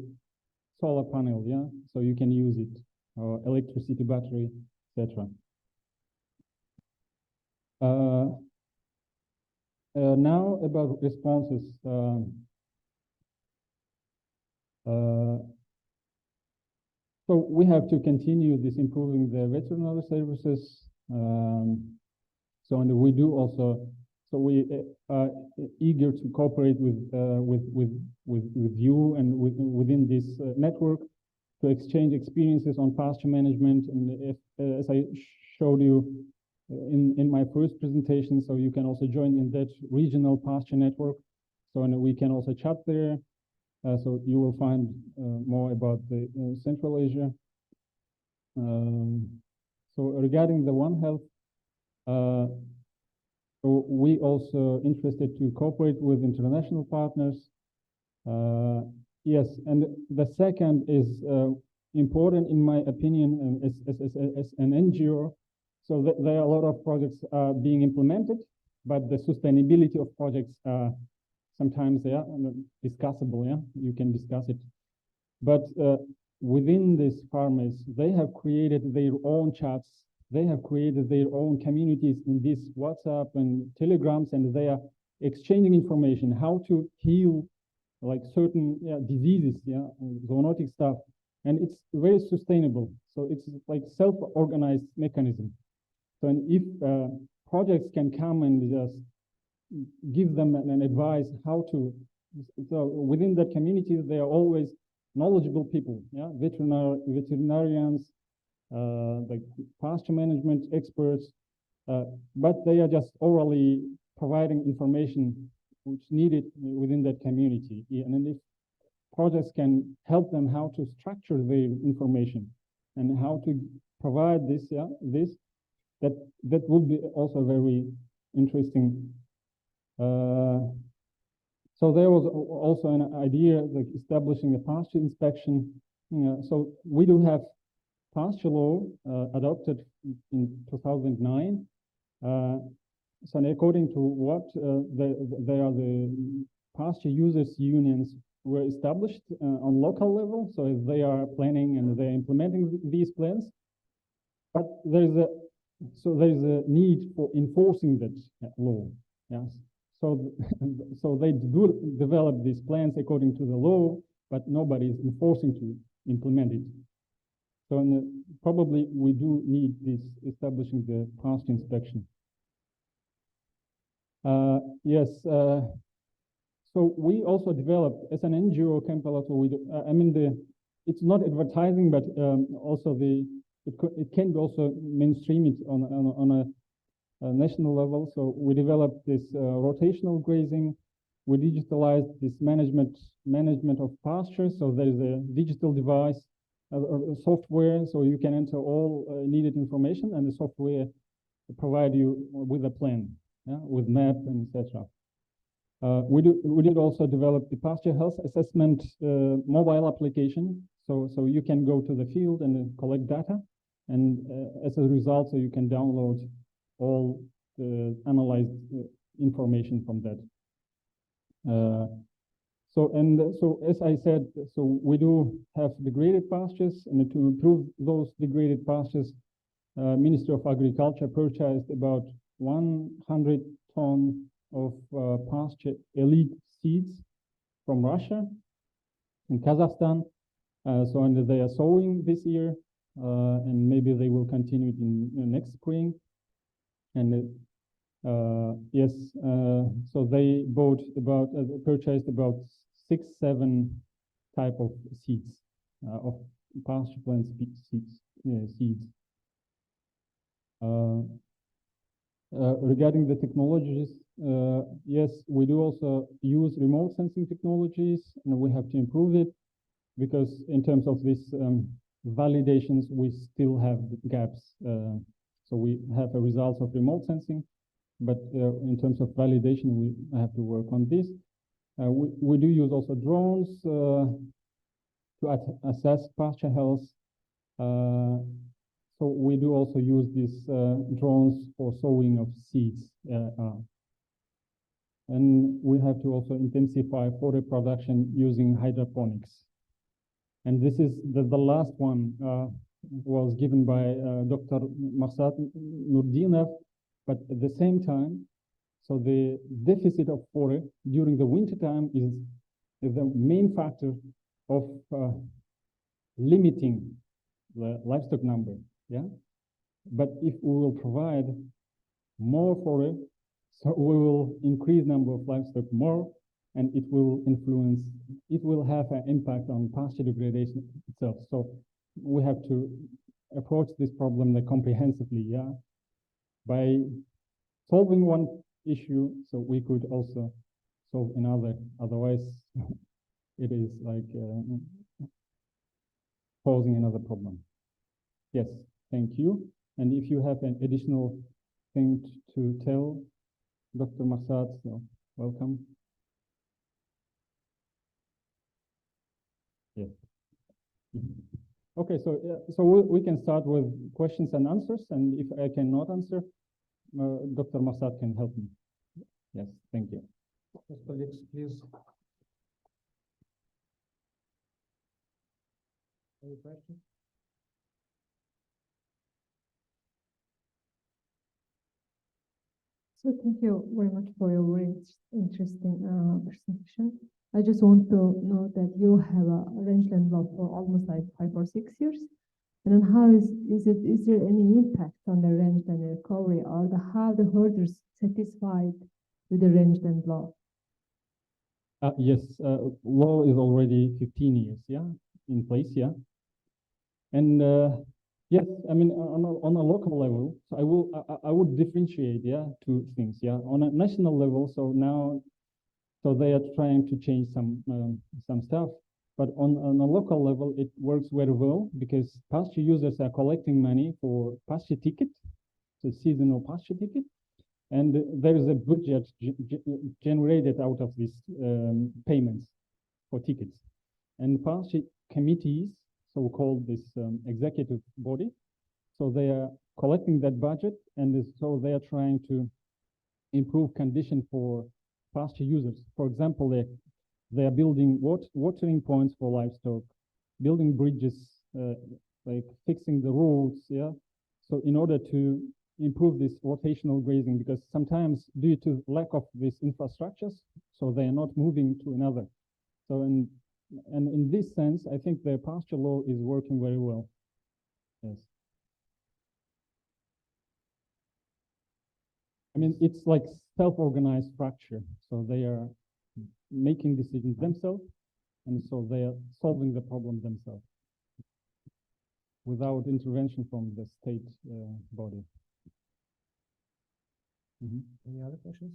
solar panel, yeah, so you can use it, or electricity battery, etc. Now about responses. So we have to continue this improving the veterinary services. So and we do also. So we are eager to cooperate with you and within this network to exchange experiences on pasture management. And if, as I showed you in my first presentation, so you can also join in that regional pasture network. So and we can also chat there. So you will find more about the Central Asia. So regarding the One Health, so we also interested to cooperate with international partners. Yes, and the second is important in my opinion as an NGO. So there are a lot of projects being implemented, but the sustainability of projects sometimes they are discussable. Yeah, you can discuss it. But within these farmers, they have created their own chats. They have created their own communities in this WhatsApp and Telegrams, and they are exchanging information how to heal like certain diseases, zoonotic stuff, and it's very sustainable. So it's like self-organized mechanism. So and if projects can come and just give them an advice how to, so within that community, there are always knowledgeable people, veterinarians, like pasture management experts, but they are just orally providing information which needed within that community. And if projects can help them how to structure their information and how to provide this, that would be also very interesting. So there was also an idea like establishing a pasture inspection. So we do have pasture law adopted in 2009. So according to what the pasture users unions were established on local level. So they are planning and they're implementing these plans. But there's a need for enforcing that law. Yes. So they do develop these plans according to the law, but nobody is enforcing to implement it. So probably we do need this establishing the pasture inspection. Yes. So we also developed as an NGO Kampala. So we do, I mean it's not advertising, but also it can be also mainstream it on a national level. So we developed this rotational grazing. We digitalized this management of pastures. So there is a digital device, software, so you can enter all needed information, and the software provide you with a plan, with map and etc. We did also develop the pasture health assessment mobile application. So you can go to the field and collect data, and as a result, so you can download all the analyzed information from that. So as I said, so we do have degraded pastures, and to improve those degraded pastures, Ministry of Agriculture purchased about 100 tons of pasture elite seeds from Russia and Kazakhstan. And they are sowing this year, and maybe they will continue it in next spring. And yes, so they purchased about 6-7 type of seeds of pasture plant seeds. Regarding the technologies, yes, we do also use remote sensing technologies, and we have to improve it because in terms of this validations, we still have gaps. So we have a results of remote sensing, but in terms of validation, we have to work on this. We do use also drones to assess pasture health. So we do also use these drones for sowing of seeds. And we have to also intensify fodder production using hydroponics. And this is the last one was given by Dr. Marsat Nurdinov, but at the same time, so the deficit of fodder during the winter time is the main factor of limiting the livestock number, yeah? But if we will provide more fodder, so we will increase number of livestock more, and it will have an impact on pasture degradation itself. So we have to approach this problem comprehensively, yeah? By solving one issue, so we could also solve another. Otherwise, it is like posing another problem. Yes, thank you. And if you have an additional thing to tell, Dr. Marsat, so welcome. Yes. Okay, so we can start with questions and answers, and if I cannot answer, Dr. Marsat can help me. Yes, thank you.
Yes, colleagues, please. Any questions?
So thank you very much for your very interesting presentation. I just want to know that you have a rangeland law for almost like 5 or 6 years. And then how is there any impact on the rangeland recovery, or how the herders satisfied with the rangeland law?
Yes, law is already 15 years, yeah, in place, yeah. And yes, I mean, on a local level, so I would differentiate, yeah, two things, yeah. On a national level, so now, so they are trying to change some stuff, but on a local level, it works very well because pasture users are collecting money for pasture ticket, so seasonal pasture ticket, and there is a budget generated out of these payments for tickets. And pasture committees, so we call this executive body, so they are collecting that budget, and so they are trying to improve condition for pasture users. For example, they are building watering points for livestock, building bridges, like fixing the roads, yeah. So in order to improve this rotational grazing, because sometimes due to lack of these infrastructures, so they are not moving to another. So and in this sense, I think the pasture law is working very well. Yes. I mean, it's like self-organized structure. So they are making decisions themselves, and so they are solving the problem themselves without intervention from the state body.
Any other questions?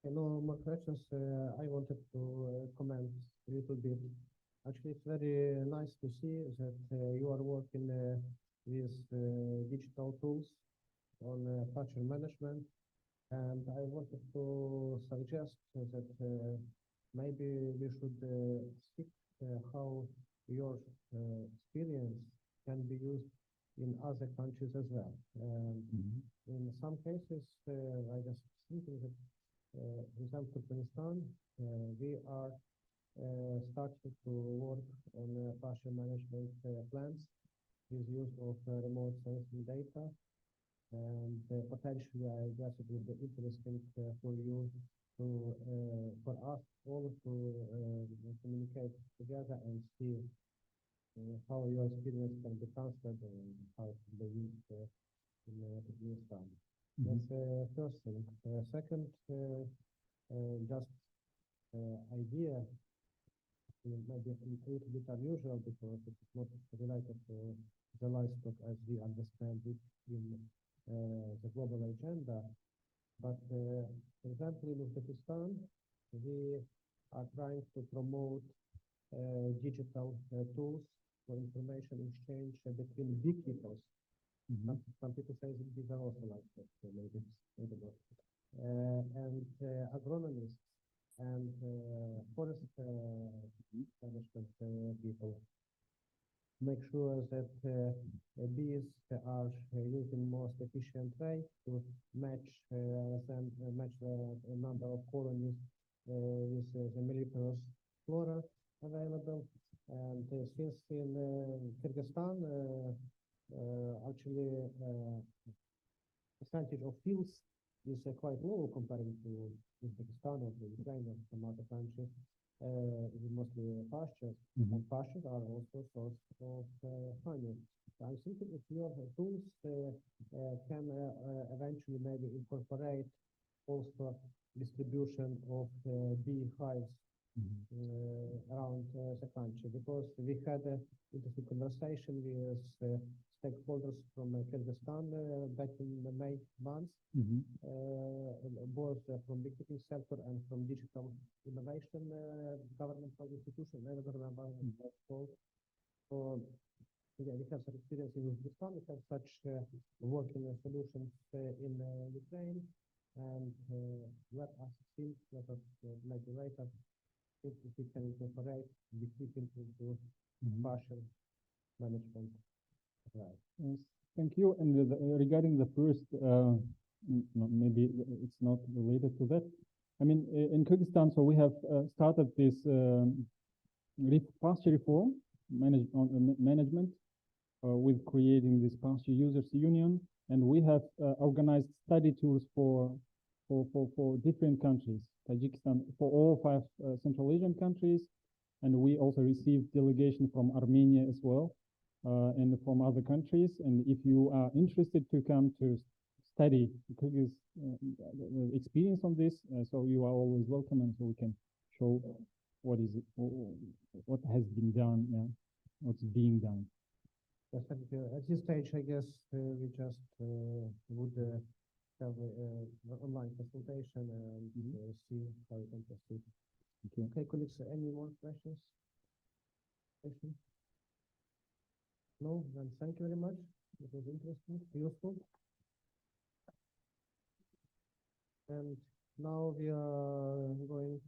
No more questions. I wanted to comment a little bit. Actually, it's very nice to see that you are working with digital tools on pasture management. And I wanted to suggest that maybe we should see how your experience can be used in other countries as well. In some cases, I just thinking that, for example, Turkmenistan, we are starting to work on pasture management plans with use of remote sensing data. And potentially, I guess it would be interesting for you to, for us all to communicate together and see how your experience can be transferred and how it can be used in Turkmenistan. That's the first thing. Second, just idea, maybe a little bit unusual because it is not related to the livestock as we understand it in the global agenda. But for example, in Uzbekistan, we are trying to promote digital tools for information exchange between beekeepers. Some people say that these are also livestock, so maybe not. And agronomists and forest management people. Make sure that bees are used in most efficient way to match match the number of colonies with the melliferous flora available. And since in Kyrgyzstan, actually percentage of fields is quite low comparing to Uzbekistan or to Ukraine or some other countries. It is mostly pastures, and pastures are also source of honey. So I'm thinking if your tools can eventually maybe incorporate also distribution of bee hives around the country, because we had a interesting conversation with stakeholders from Kyrgyzstan back in the May month, both from big tech sector and from digital innovation governmental institution. I don't remember what that's called. So yeah, we have some experience in Uzbekistan. We have such working solutions in Ukraine, and let us think, let us maybe later if we can incorporate beekeeping into partial management. Right.
Yes, thank you. And regarding the first, maybe it's not related to that. I mean, in Kyrgyzstan, so we have started this pasture reform management with creating this pasture users union, and we have organized study tours for different countries, Tajikistan, for all 5 Central Asian countries, and we also received delegation from Armenia as well, and from other countries. And if you are interested to come to study Kyrgyz experience on this, so you are always welcome, and so we can show what has been done, what's being done.
Yes, thank you. At this stage, I guess we just would have an online consultation and see how we can proceed. Okay, colleagues, any more questions? No, then thank you very much. It was interesting, useful. And now we are going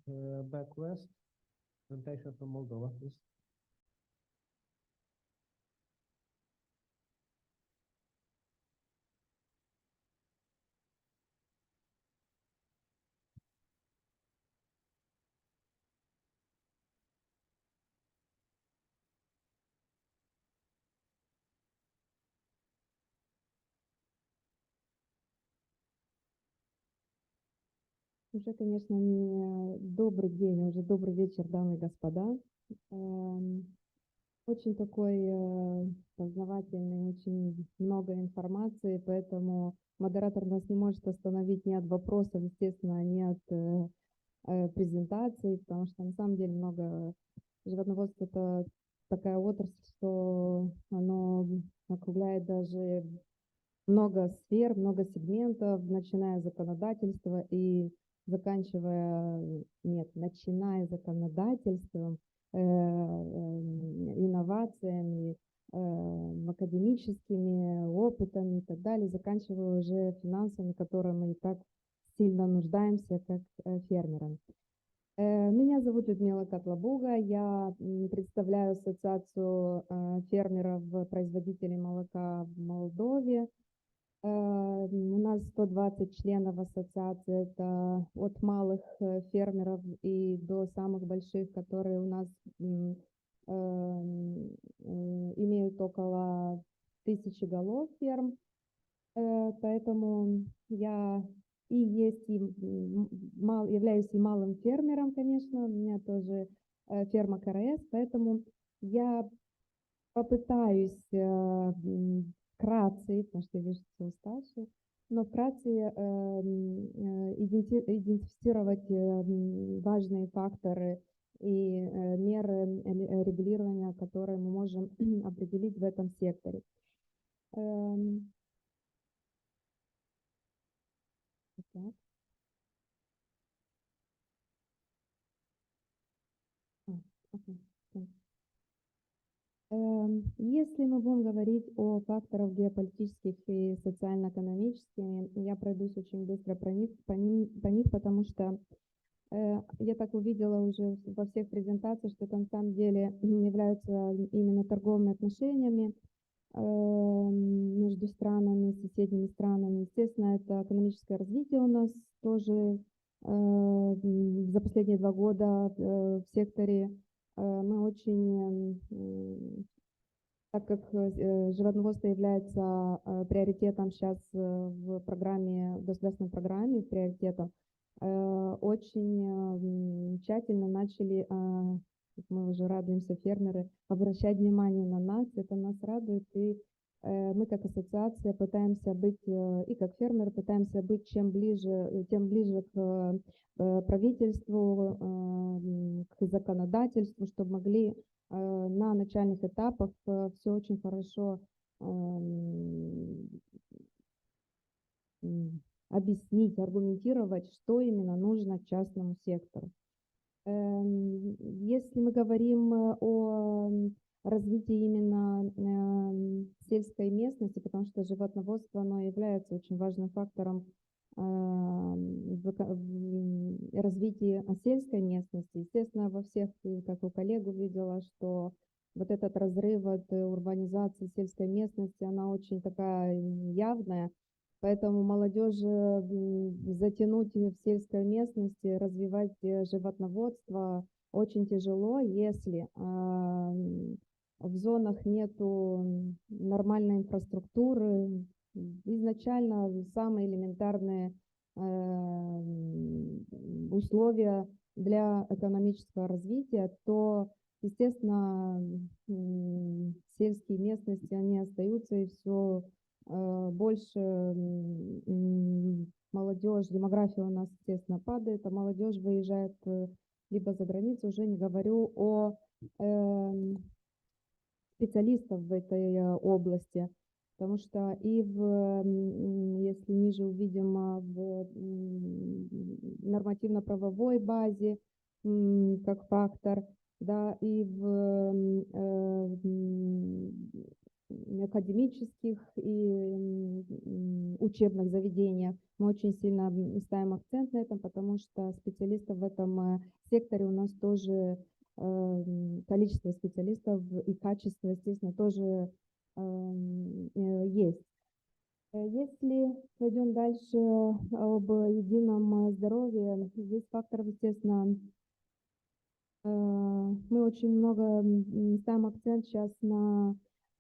back west. Presentation from Moldova, please.
Уже, конечно, не добрый день, уже добрый вечер, дамы и господа. Очень такой познавательный, очень много информации, поэтому модератор нас не может остановить ни от вопросов, естественно, ни от презентаций, потому что на самом деле много животноводство — это такая отрасль, что оно округляет даже много сфер, много сегментов, начиная с законодательства и начиная законодательством, инновациями, академическими опытами и так далее, заканчивая уже финансами, которые мы и так сильно нуждаемся как фермерам. Меня зовут Людмила Котлабуга, я представляю ассоциацию фермеров-производителей молока в Молдове. У нас 120 членов ассоциации, это от малых фермеров и до самых больших, которые у нас имеют около 1000 голов ферм. Поэтому я являюсь и малым фермером, конечно, у меня тоже ферма КРС, поэтому я попытаюсь вкратце, потому что я вижу, что уставшие, но вкратце идентифицировать важные факторы и меры регулирования, которые мы можем определить в этом секторе. Если мы будем говорить о факторах геополитических и социально-экономических, я пройдусь очень быстро по них, потому что Я так увидела уже во всех презентациях, что это на самом деле являются именно торговыми отношениями между странами, соседними странами. Естественно, это экономическое развитие у нас тоже за последние 2 года в секторе. Мы очень, так как животноводство является приоритетом сейчас в программе, в государственной программе, приоритетом, очень тщательно начали, мы уже радуемся, фермеры, обращать внимание на нас, это нас радует, и мы как ассоциация пытаемся быть, и как фермеры пытаемся быть тем ближе к правительству, к законодательству, чтобы могли на начальных этапах все очень хорошо объяснить, аргументировать, что именно нужно частному сектору. Если мы говорим о развитии именно сельской местности, потому что животноводство, оно является очень важным фактором в развитии сельской местности. Естественно, во всех, как у коллег увидела, что вот этот разрыв от урбанизации сельской местности, она очень такая явная. Поэтому молодежи затянуть в сельской местности, развивать животноводство очень тяжело, если в зонах нету нормальной инфраструктуры. Изначально самые элементарные условия для экономического развития, то, естественно, сельские местности, они остаются, и все больше молодежь, демография у нас, естественно, падает, а молодежь выезжает либо за границу, уже не говорю о специалистов в этой области, потому что если ниже увидим в нормативно-правовой базе как фактор, да, и в академических и учебных заведениях мы очень сильно ставим акцент на этом, потому что специалистов в этом секторе у нас тоже, количество специалистов и качество, естественно, тоже есть. Если пойдем дальше об едином здоровье, здесь факторов, естественно, мы очень много ставим акцент сейчас на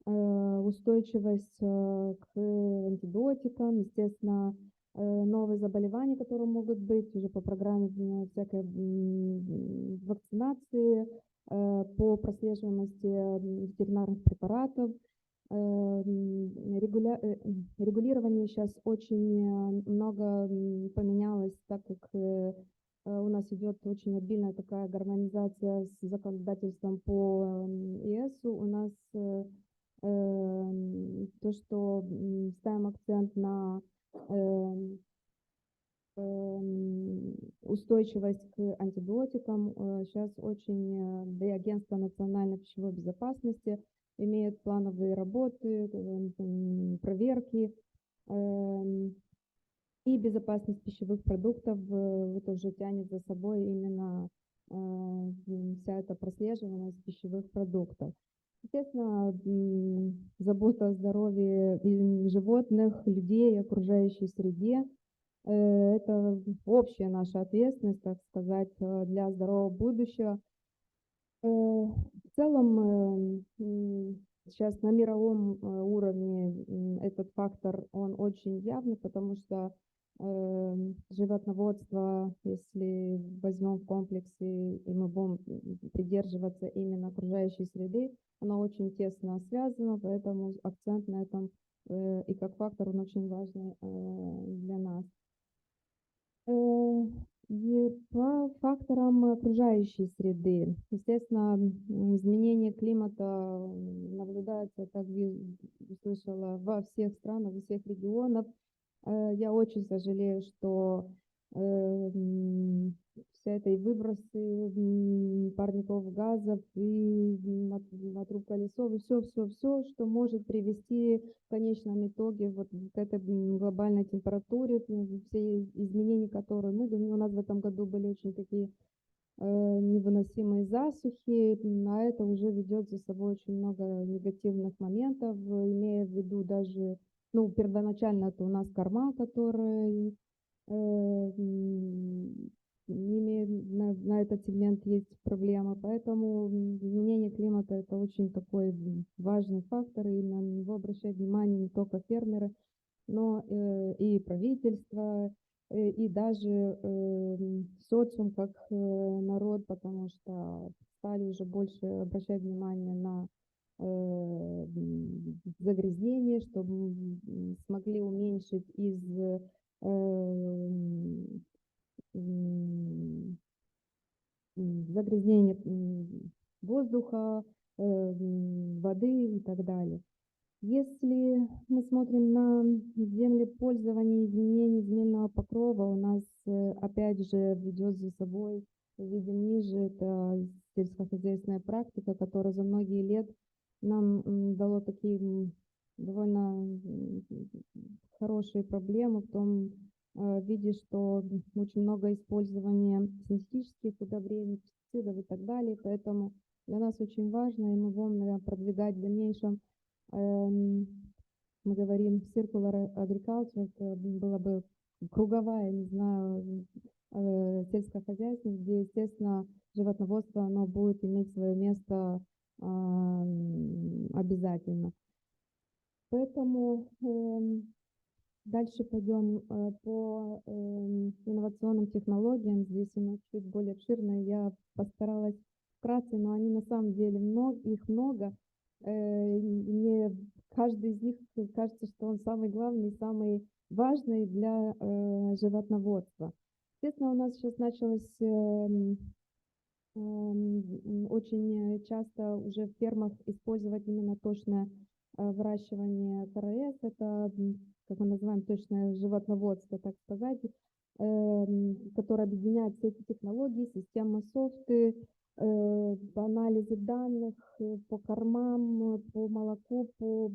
устойчивость к антибиотикам, естественно, новые заболевания, которые могут быть уже по программе всякой вакцинации, по прослеживаемости ветеринарных препаратов. Регулирование сейчас очень много поменялось, так как у нас идет очень обильная такая гармонизация с законодательством по ЕСу. У нас то, что ставим акцент на устойчивость к антибиотикам. Сейчас очень да и Агентство национальной пищевой безопасности имеет плановые работы, проверки, и безопасность пищевых продуктов это уже тянет за собой именно вся эта прослеживаемость пищевых продуктов. Естественно, забота о здоровье животных, людей, окружающей среде – это общая наша ответственность, так сказать, для здорового будущего. В целом, сейчас на мировом уровне этот фактор, он очень явный, потому что животноводство, если возьмем в комплексе и мы будем придерживаться именно окружающей среды, оно очень тесно связано, поэтому акцент на этом и как фактор он очень важный для нас. И по факторам окружающей среды, естественно, изменение климата наблюдается, как я услышала, во всех странах, во всех регионах. Я очень сожалею, что вся это и выбросы парниковых газов, и отрубка лесов, и все, что может привести в конечном итоге вот к этой глобальной температуре, все изменения, которые у нас в этом году были очень такие невыносимые засухи, а это уже ведет за собой очень много негативных моментов, имея в виду даже, ну, первоначально это у нас корма, который на этот сегмент есть проблема, поэтому изменение климата это очень такой важный фактор, и на него обращают внимание не только фермеры, но и правительство, и даже социум как народ, потому что стали уже больше обращать внимание на загрязнение, чтобы смогли уменьшить из загрязнения воздуха, воды и так далее. Если мы смотрим на землепользование, изменение земельного покрова, у нас опять же ведет за собой, видим ниже, это сельскохозяйственная практика, которая за многие лет нам дало такие довольно хорошие проблемы в том виде, что очень много использования синтетических удобрений, пестицидов и так далее, поэтому для нас очень важно, и мы будем, наверное, продвигать в дальнейшем. Мы говорим circular agriculture, это была бы круговая, не знаю, сельское хозяйство, где, естественно, животноводство, оно будет иметь свое место обязательно. Поэтому дальше пойдем по инновационным технологиям. Здесь оно чуть более обширное. Я постаралась вкратце, но они на самом деле их много. Мне каждый из них кажется, что он самый главный, самый важный для животноводства. Естественно, у нас сейчас началось очень часто уже в фермах использовать именно точное выращивание КРС. Это, как мы называем, точное животноводство, так сказать, которое объединяет все эти технологии, система софты, анализы данных по кормам, по молоку, по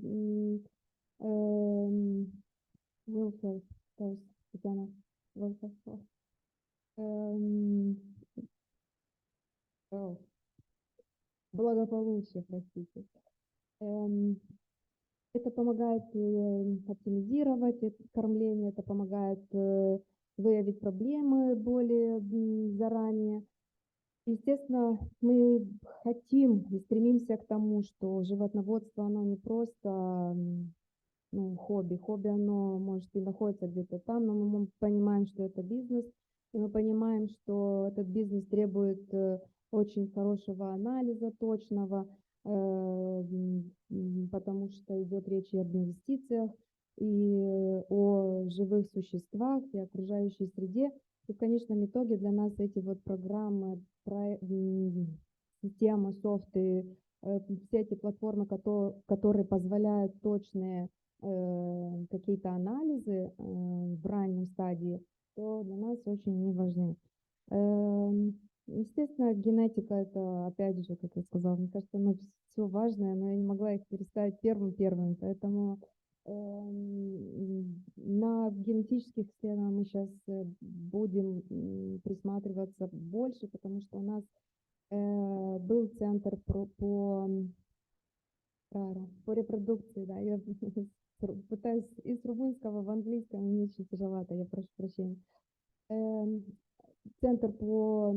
welfare, благополучие, простите. Это помогает оптимизировать кормление, это помогает выявить проблемы более заранее. Естественно, мы хотим и стремимся к тому, что животноводство, оно не просто хобби. Хобби, оно может и находится где-то там, но мы понимаем, что это бизнес, и мы понимаем, что этот бизнес требует очень хорошего анализа, точного, потому что идет речь и об инвестициях, и о живых существах, и окружающей среде. И в конечном итоге для нас эти вот программы, системы, софты, все эти платформы, которые позволяют точные какие-то анализы в раннем стадии, то для нас очень не важны. Естественно, генетика, это, опять же, как я сказала, мне кажется, все важное, но я не могла их переставить первым, поэтому на генетических исследованиях мы сейчас будем присматриваться больше, потому что у нас был центр по репродукции, да, я пытаюсь из румынского в английском, мне очень тяжеловато, я прошу прощения. Центр по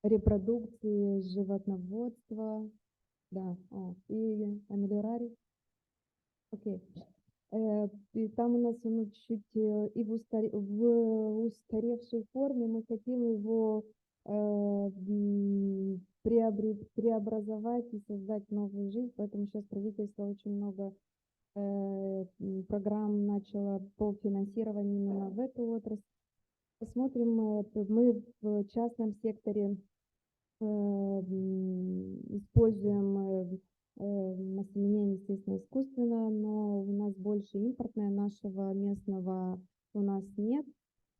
репродукции, животноводства, да, и амелиорарий. Окей. И там у нас он чуть и в устаревшей форме, мы хотим его преобразовать и создать новую жизнь, поэтому сейчас правительство очень много программ начало по финансированию именно в эту отрасль. Посмотрим, мы в частном секторе используем осеменение, естественно, искусственно, но у нас больше импортное, нашего местного у нас нет.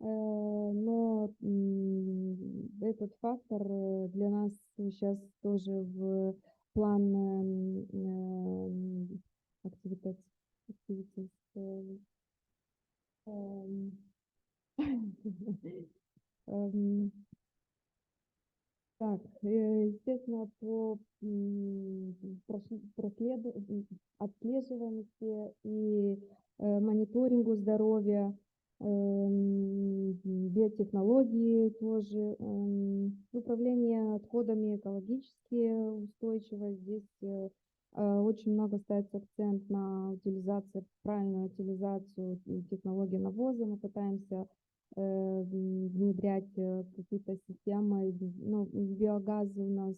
но этот фактор для нас сейчас тоже в план activities, так, естественно, по отслеживаемости и мониторингу здоровья, биотехнологии тоже, управление отходами, экологические устойчивость. Здесь очень много ставится акцент на утилизацию, правильную утилизацию технологий навоза. Мы пытаемся внедрять какие-то системы. Ну, биогазы у нас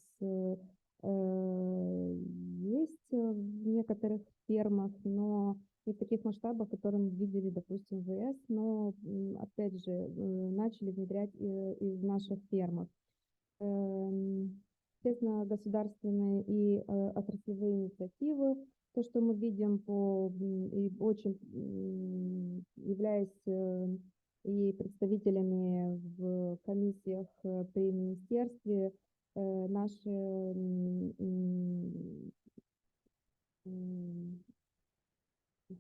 есть в некоторых фермах, но не в таких масштабах, которые мы видели, допустим, в ЕС, но опять же начали внедрять и в наших фермах. Естественно, государственные и отраслевые инициативы, то, что мы видим и очень являясь и представителями в комиссиях при министерстве, наши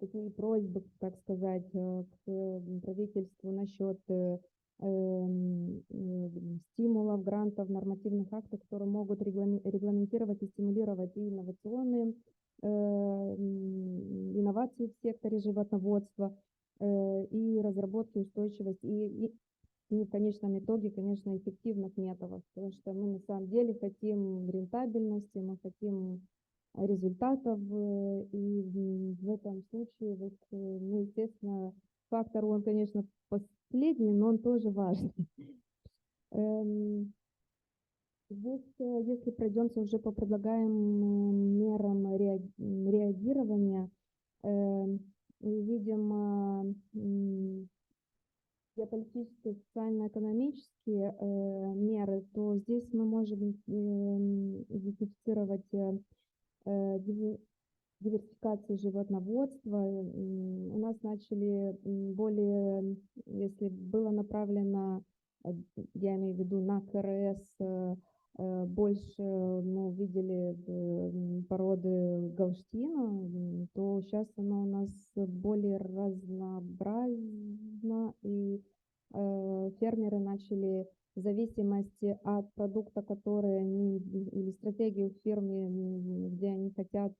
такие просьбы, так сказать, к правительству насчет стимулов, грантов, нормативных актов, которые могут регламентировать и стимулировать и инновационные инновации в секторе животноводства, и разработки устойчивости, и в конечном итоге, конечно, эффективных методов, потому что мы на самом деле хотим рентабельности, мы хотим результатов, и в этом случае, вот, ну, естественно, фактор, он, конечно, последний, но он тоже важный. Здесь, если пройдемся уже по предлагаемым мерам реагирования, видим геополитические, социально-экономические меры, то здесь мы можем идентифицировать диверсификацию животноводства. У нас начали более, если было направлено, я имею в виду на КРС, больше, мы видели породы гаустина, то сейчас оно у нас более разнообразно, и фермеры начали в зависимости от продукта, который они, или стратегию в фирме, где они хотят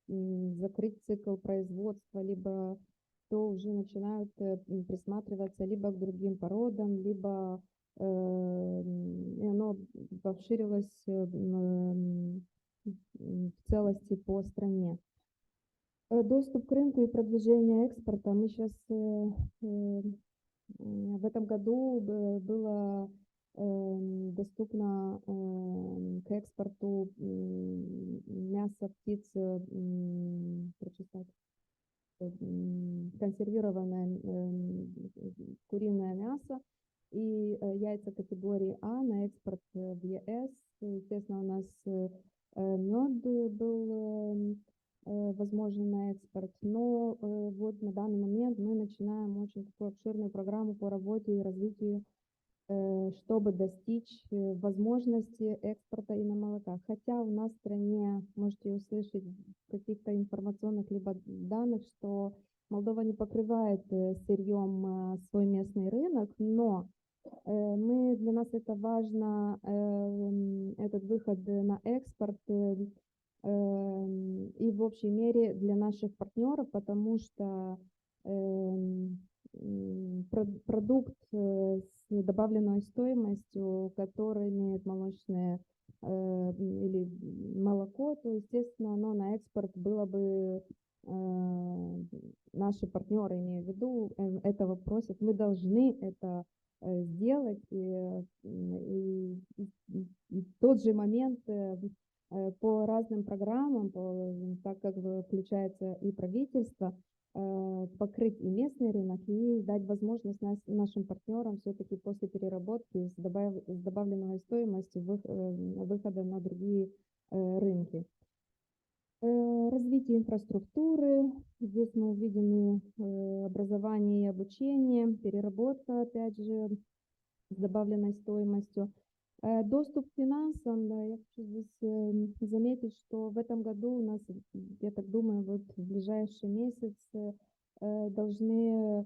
закрыть цикл производства, либо то уже начинают присматриваться либо к другим породам, либо и оно расширилось в целости по стране. Доступ к рынку и продвижение экспорта. Мы сейчас в этом году было доступно к экспорту мясо птиц, консервированное куриное мясо и яйца категории А на экспорт в ЕС. Естественно, у нас мед был возможен на экспорт, но вот на данный момент мы начинаем очень такую обширную программу по работе и развитию, чтобы достичь возможности экспорта и на молока. Хотя у нас в стране, можете услышать в каких-то информационных либо данных, что Молдова не покрывает сырьем свой местный рынок, но для нас это важно, этот выход на экспорт, и в общей мере для наших партнеров, потому что продукт с добавленной стоимостью, который имеет молочное или молоко, то, естественно, оно на экспорт было бы, наши партнеры, имею в виду, этого просят, мы должны это сделать, и в тот же момент по разным программам, так как включается и правительство, покрыть и местный рынок и дать возможность нашим партнерам все-таки после переработки с добавленной стоимостью выхода на другие рынки. Развитие развитие инфраструктуры. Здесь мы увидим образование и обучение, переработка, опять же, с добавленной стоимостью. Доступ к финансам, да, я хочу здесь заметить, что в этом году у нас, я так думаю, вот в ближайший месяц должны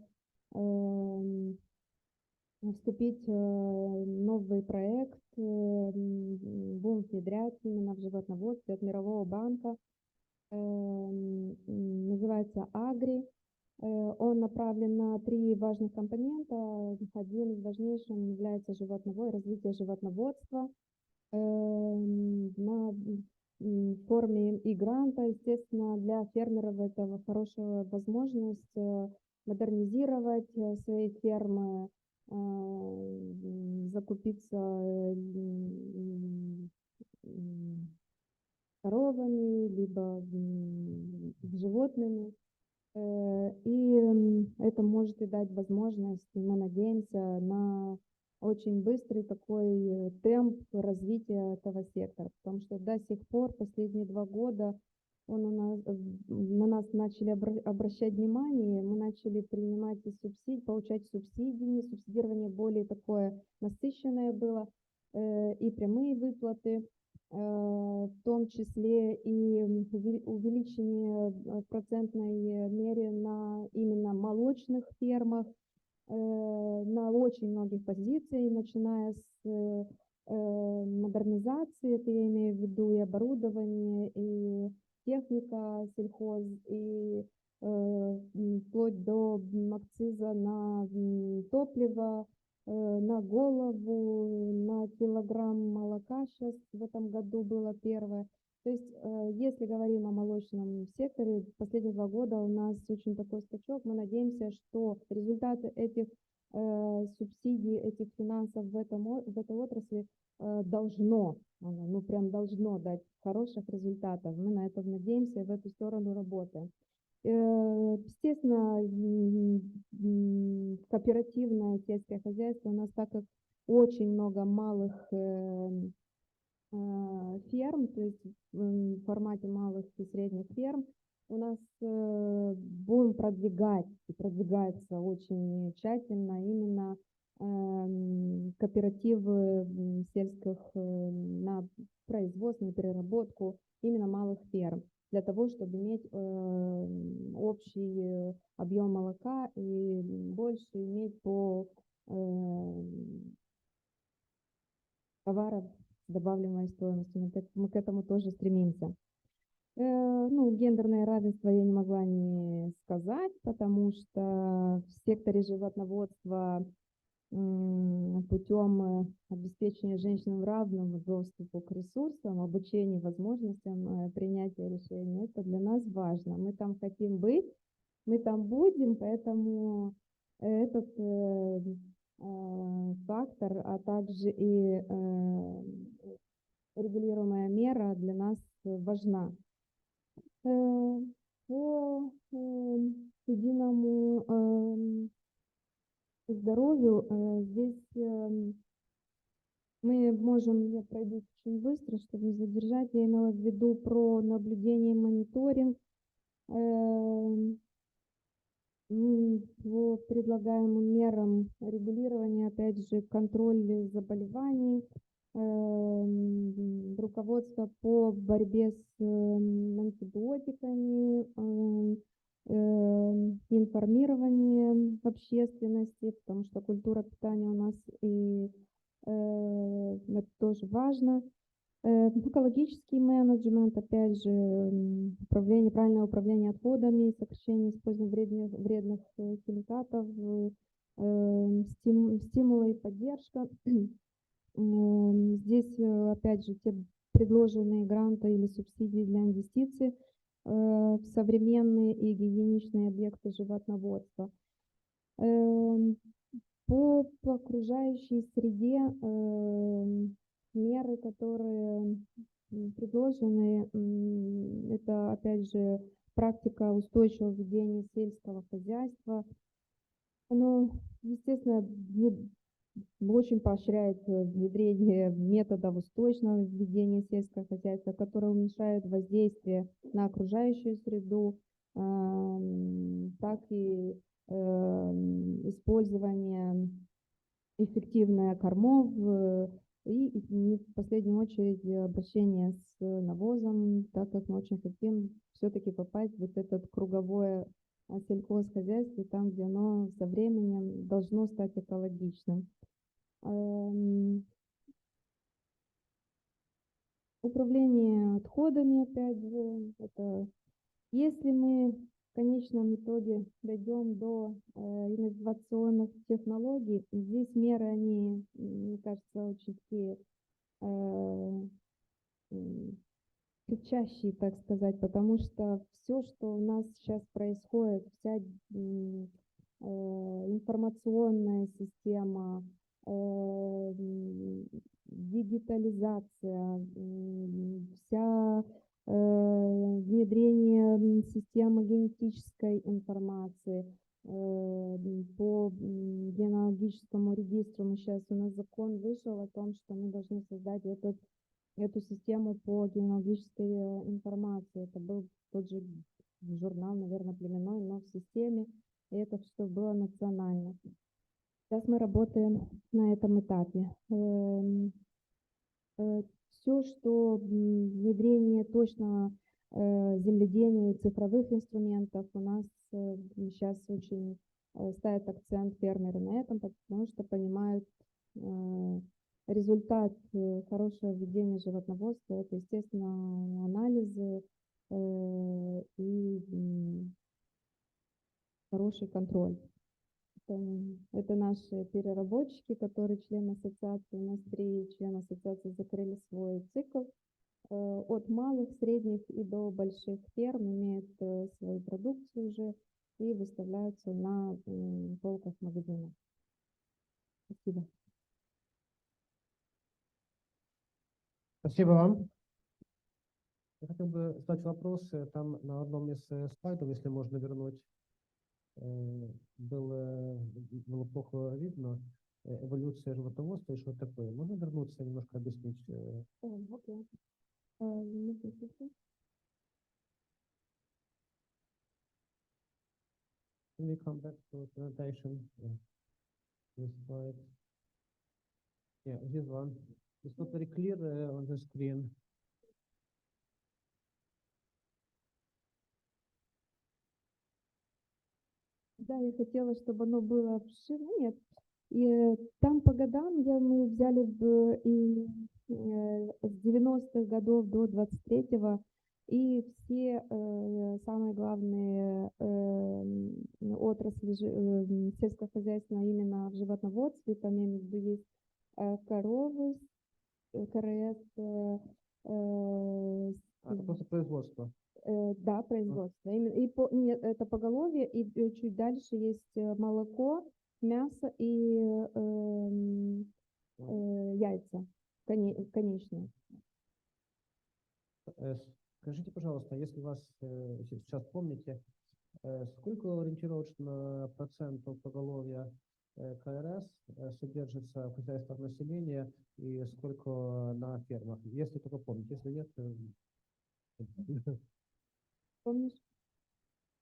вступить новый проект, будем внедрять именно в животноводстве от Мирового банка, называется «Агри». Он направлен на 3 важных компонента. Один из важнейших является развитие животноводства на форме и гранта. Естественно, для фермеров это хорошая возможность модернизировать свои фермы, закупиться коровами, либо животными. И это может и дать возможность, мы надеемся, на очень быстрый такой темп развития этого сектора, потому что до сих пор, последние 2 года, на нас начали обращать внимание, мы начали принимать получать субсидии, субсидирование более такое насыщенное было, и прямые выплаты, в том числе и увеличение в процентной мере на именно молочных фермах, на очень многих позициях, начиная с модернизации, это я имею в виду и оборудование, и техника сельхоз, и вплоть до акциза на топливо, на голову, на килограмм молока сейчас в этом году было первое. То есть, если говорим о молочном секторе, последние 2 года у нас очень такой скачок. Мы надеемся, что результаты этих субсидий, этих финансов в этой отрасли должно дать хороших результатов. Мы на это надеемся и в эту сторону работаем. Естественно, кооперативное сельское хозяйство у нас, так как очень много малых ферм, то есть в формате малых и средних ферм, у нас будем продвигать, и продвигается очень тщательно именно кооперативы сельских на производство, на переработку именно малых ферм, для того, чтобы иметь общий объем молока и больше иметь по товарам с добавленной стоимостью. Мы к этому тоже стремимся. Гендерное равенство я не могла не сказать, потому что в секторе животноводства путем обеспечения женщинам равного доступа к ресурсам, обучению, возможностям принятия решений, это для нас важно. Мы там хотим быть, мы там будем, поэтому этот фактор, а также и регулируемая мера для нас важна. По единому здоровью здесь мы можем, я пройду очень быстро, чтобы не задержать, я имела в виду про наблюдение и мониторинг по предлагаемым мерам регулирования, опять же, контроль заболеваний, руководство по борьбе с антибиотиками, информирование общественности, потому что культура питания у нас и это тоже важно. Экологический менеджмент, опять же, правильное управление отходами, сокращение использования вредных химикатов, стимулы и поддержка. Здесь, опять же, те предложенные гранты или субсидии для инвестиций в современные и гигиеничные объекты животноводства. По окружающей среде меры, которые предложены, это, опять же, практика устойчивого ведения сельского хозяйства. Оно, естественно, очень поощряет внедрение методов устойчивого ведения сельского хозяйства, которые уменьшают воздействие на окружающую среду, так и использование эффективное кормов и не в последнюю очередь обращение с навозом, так как мы очень хотим все-таки попасть в вот это круговое сельхозхозяйство, там, где оно со временем должно стать экологичным. Управление отходами, опять же, это если мы в конечном итоге дойдем до инновационных технологий, здесь меры, они, мне кажется, очень такие кричащие, так сказать, потому что все, что у нас сейчас происходит, вся информационная система, дигитализация, вся внедрение системы генетической информации по генеалогическому регистру. Сейчас у нас закон вышел о том, что мы должны создать эту систему по генеалогической информации. Это был тот же журнал, наверное, племенной, но в системе, и это что было национально. Сейчас мы работаем на этом этапе. Все, что внедрение точного земледения и цифровых инструментов, у нас сейчас очень ставят акцент фермеры на этом, потому что понимают результат хорошего ведения животноводства, это, естественно, анализы и хороший контроль. Это наши переработчики, которые члены ассоциации. У нас 3 члена ассоциации закрыли свой цикл. От малых, средних и до больших ферм имеют свою продукцию уже и выставляются на полках магазинов. Спасибо.
Спасибо вам. Я хотел бы задать вопрос. Там на одном из слайдов, если можно вернуть, было плохо видно эволюция животноводства и что такое. Можно вернуться и немножко объяснить?
Okay.
Can we come back to presentation? This slide. Yeah, this one. It's not very clear on the screen.
Да, я хотела, чтобы оно было обширно. Нет. И там по годам мы взяли с 90-х годов до 23-го и все самые главные отрасли сельскохозяйственного именно в животноводстве. Там я имею в виду есть коровы, КРС.
Это просто производство.
Да, производство. Нет, это поголовье, и чуть дальше есть молоко, мясо и яйца конечные.
Скажите, пожалуйста, если вас сейчас помните, сколько ориентировочно процентов поголовья КРС содержится в хозяйствах населения и сколько на фермах? Если только помните, если нет,
помнишь?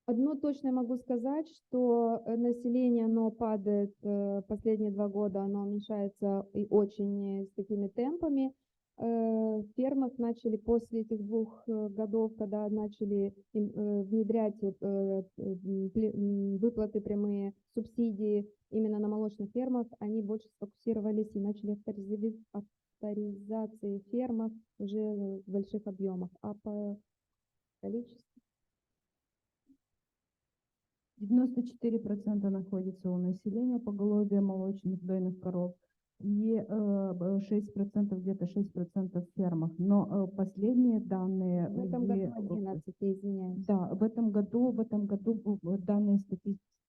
Одно точно могу сказать, что население, оно падает последние 2 года, оно уменьшается и очень с такими темпами. В фермах начали после этих 2 годов, когда начали внедрять выплаты прямые, субсидии именно на молочных фермах, они больше сфокусировались и начали авторизации фермах уже в больших объемах. А по количеству
94% находится у населения поголовья молочных дойных коров и 6%, где-то 6% в фермах. Но последние данные...
В этом году 11, я извиняюсь.
Да, в этом году данные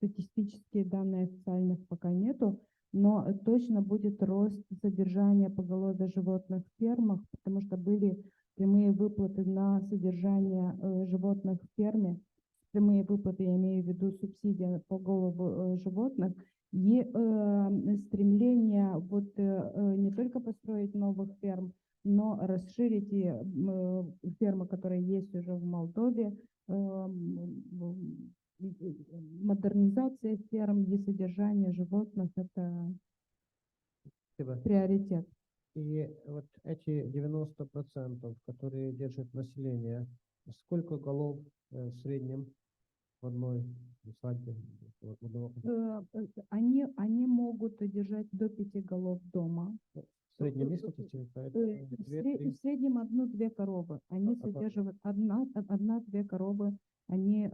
статистические данные официальных пока нету, но точно будет рост содержания поголовья животных в фермах, потому что были прямые выплаты на содержание животных в ферме. Прямые выплаты, я имею в виду субсидия по голову животных, стремление вот не только построить новых ферм, но расширить и фермы, которые есть уже в Молдове, модернизация ферм и содержание животных — это приоритет.
И вот эти 90%, которые держат население, сколько голов в среднем в одной усадьбе?
Они могут держать до 5 голов дома.
В среднем есть статистика?
В среднем 1-2 коровы. Они содержат 1-2 коровы. Они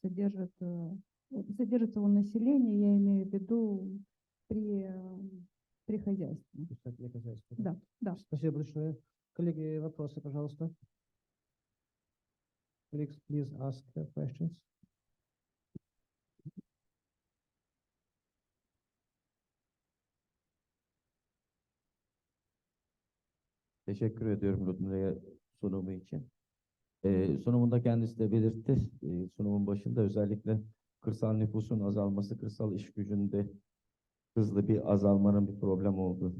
содержатся у населения, я имею в виду при хозяйстве. Да, да.
Спасибо большое. Коллеги, вопросы, пожалуйста. Colleagues, please ask questions.
Teşekkür ediyorum Ludmila'ya sunumu için. Sunumunda kendisi de belirtti. Sunumun başında özellikle kırsal nüfusun azalması, kırsal iş gücünde hızlı bir azalmanın bir problem olduğu.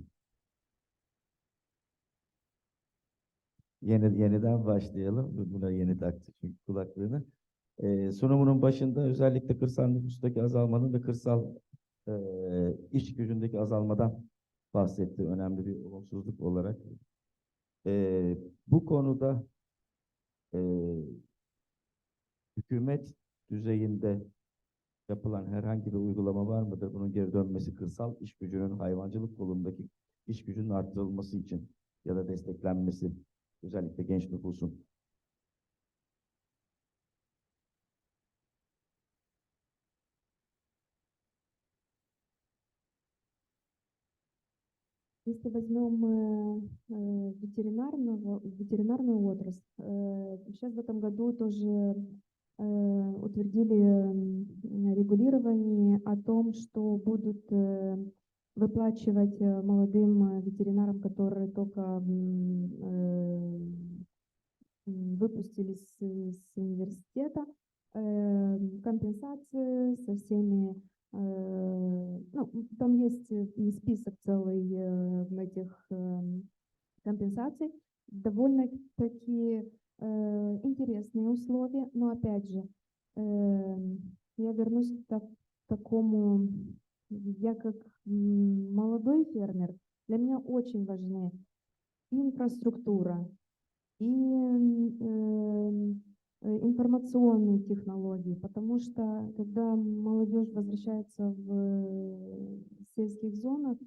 Yeniden başlayalım. Ludmila yeni taktı çünkü kulaklığını. Sunumunun başında özellikle kırsal nüfustaki azalmanın ve kırsal iş gücündeki azalmadan bahsetti. Önemli bir olumsuzluk olarak. Bu konuda hükümet düzeyinde yapılan herhangi bir uygulama var mıdır? Bunun geri dönmesi, kırsal iş gücünün, hayvancılık kolundaki iş gücünün arttırılması için ya da desteklenmesi, özellikle genç nüfusun.
Если возьмем ветеринарную отрасль, сейчас в этом году тоже утвердили регулирование о том, что будут выплачивать молодым ветеринарам, которые только выпустились с университета, компенсации со всеми. Ну, там есть список целый этих компенсаций, довольно-таки интересные условия, но опять же, я вернусь к такому, я как молодой фермер, для меня очень важны и инфраструктура, и информационные технологии, потому что когда молодежь возвращается в сельских зонах,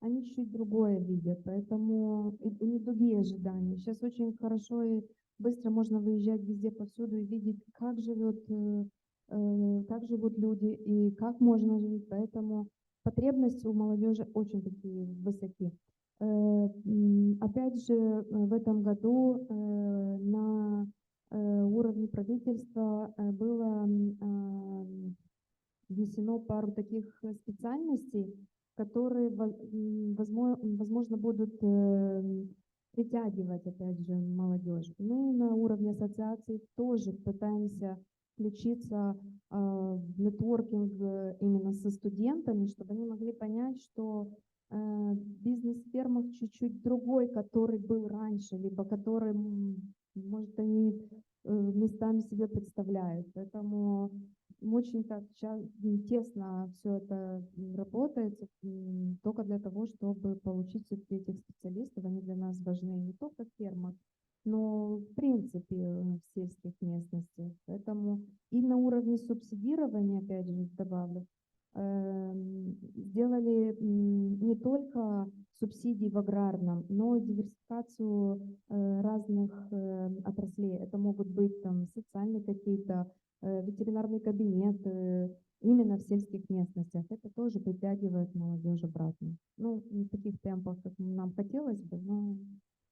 они чуть-чуть другое видят, поэтому у них другие ожидания. Сейчас очень хорошо и быстро можно выезжать везде повсюду и видеть, как живут люди и как можно жить, поэтому потребности у молодежи очень такие высоки. Опять же, в этом году на уровне правительства было внесено пару таких специальностей, которые, возможно, будут притягивать, опять же, молодежь. Мы на уровне ассоциации тоже пытаемся включиться в нетворкинг именно со студентами, чтобы они могли понять, что бизнес в фермах чуть-чуть другой, который был раньше, либо который, может, они местами себе представляют. Поэтому очень так тесно все это работает, только для того, чтобы получить все-таки этих специалистов. Они для нас важны не только в фермах, но в принципе в сельских местностях. Поэтому и на уровне субсидирования, опять же, добавлю, сделали не только субсидии в аграрном, но и диверсификацию разных отраслей. Это могут быть там социальные какие-то, ветеринарные кабинеты, именно в сельских местностях. Это тоже притягивает молодежь обратно. Ну, не в таких темпах, как нам хотелось бы, но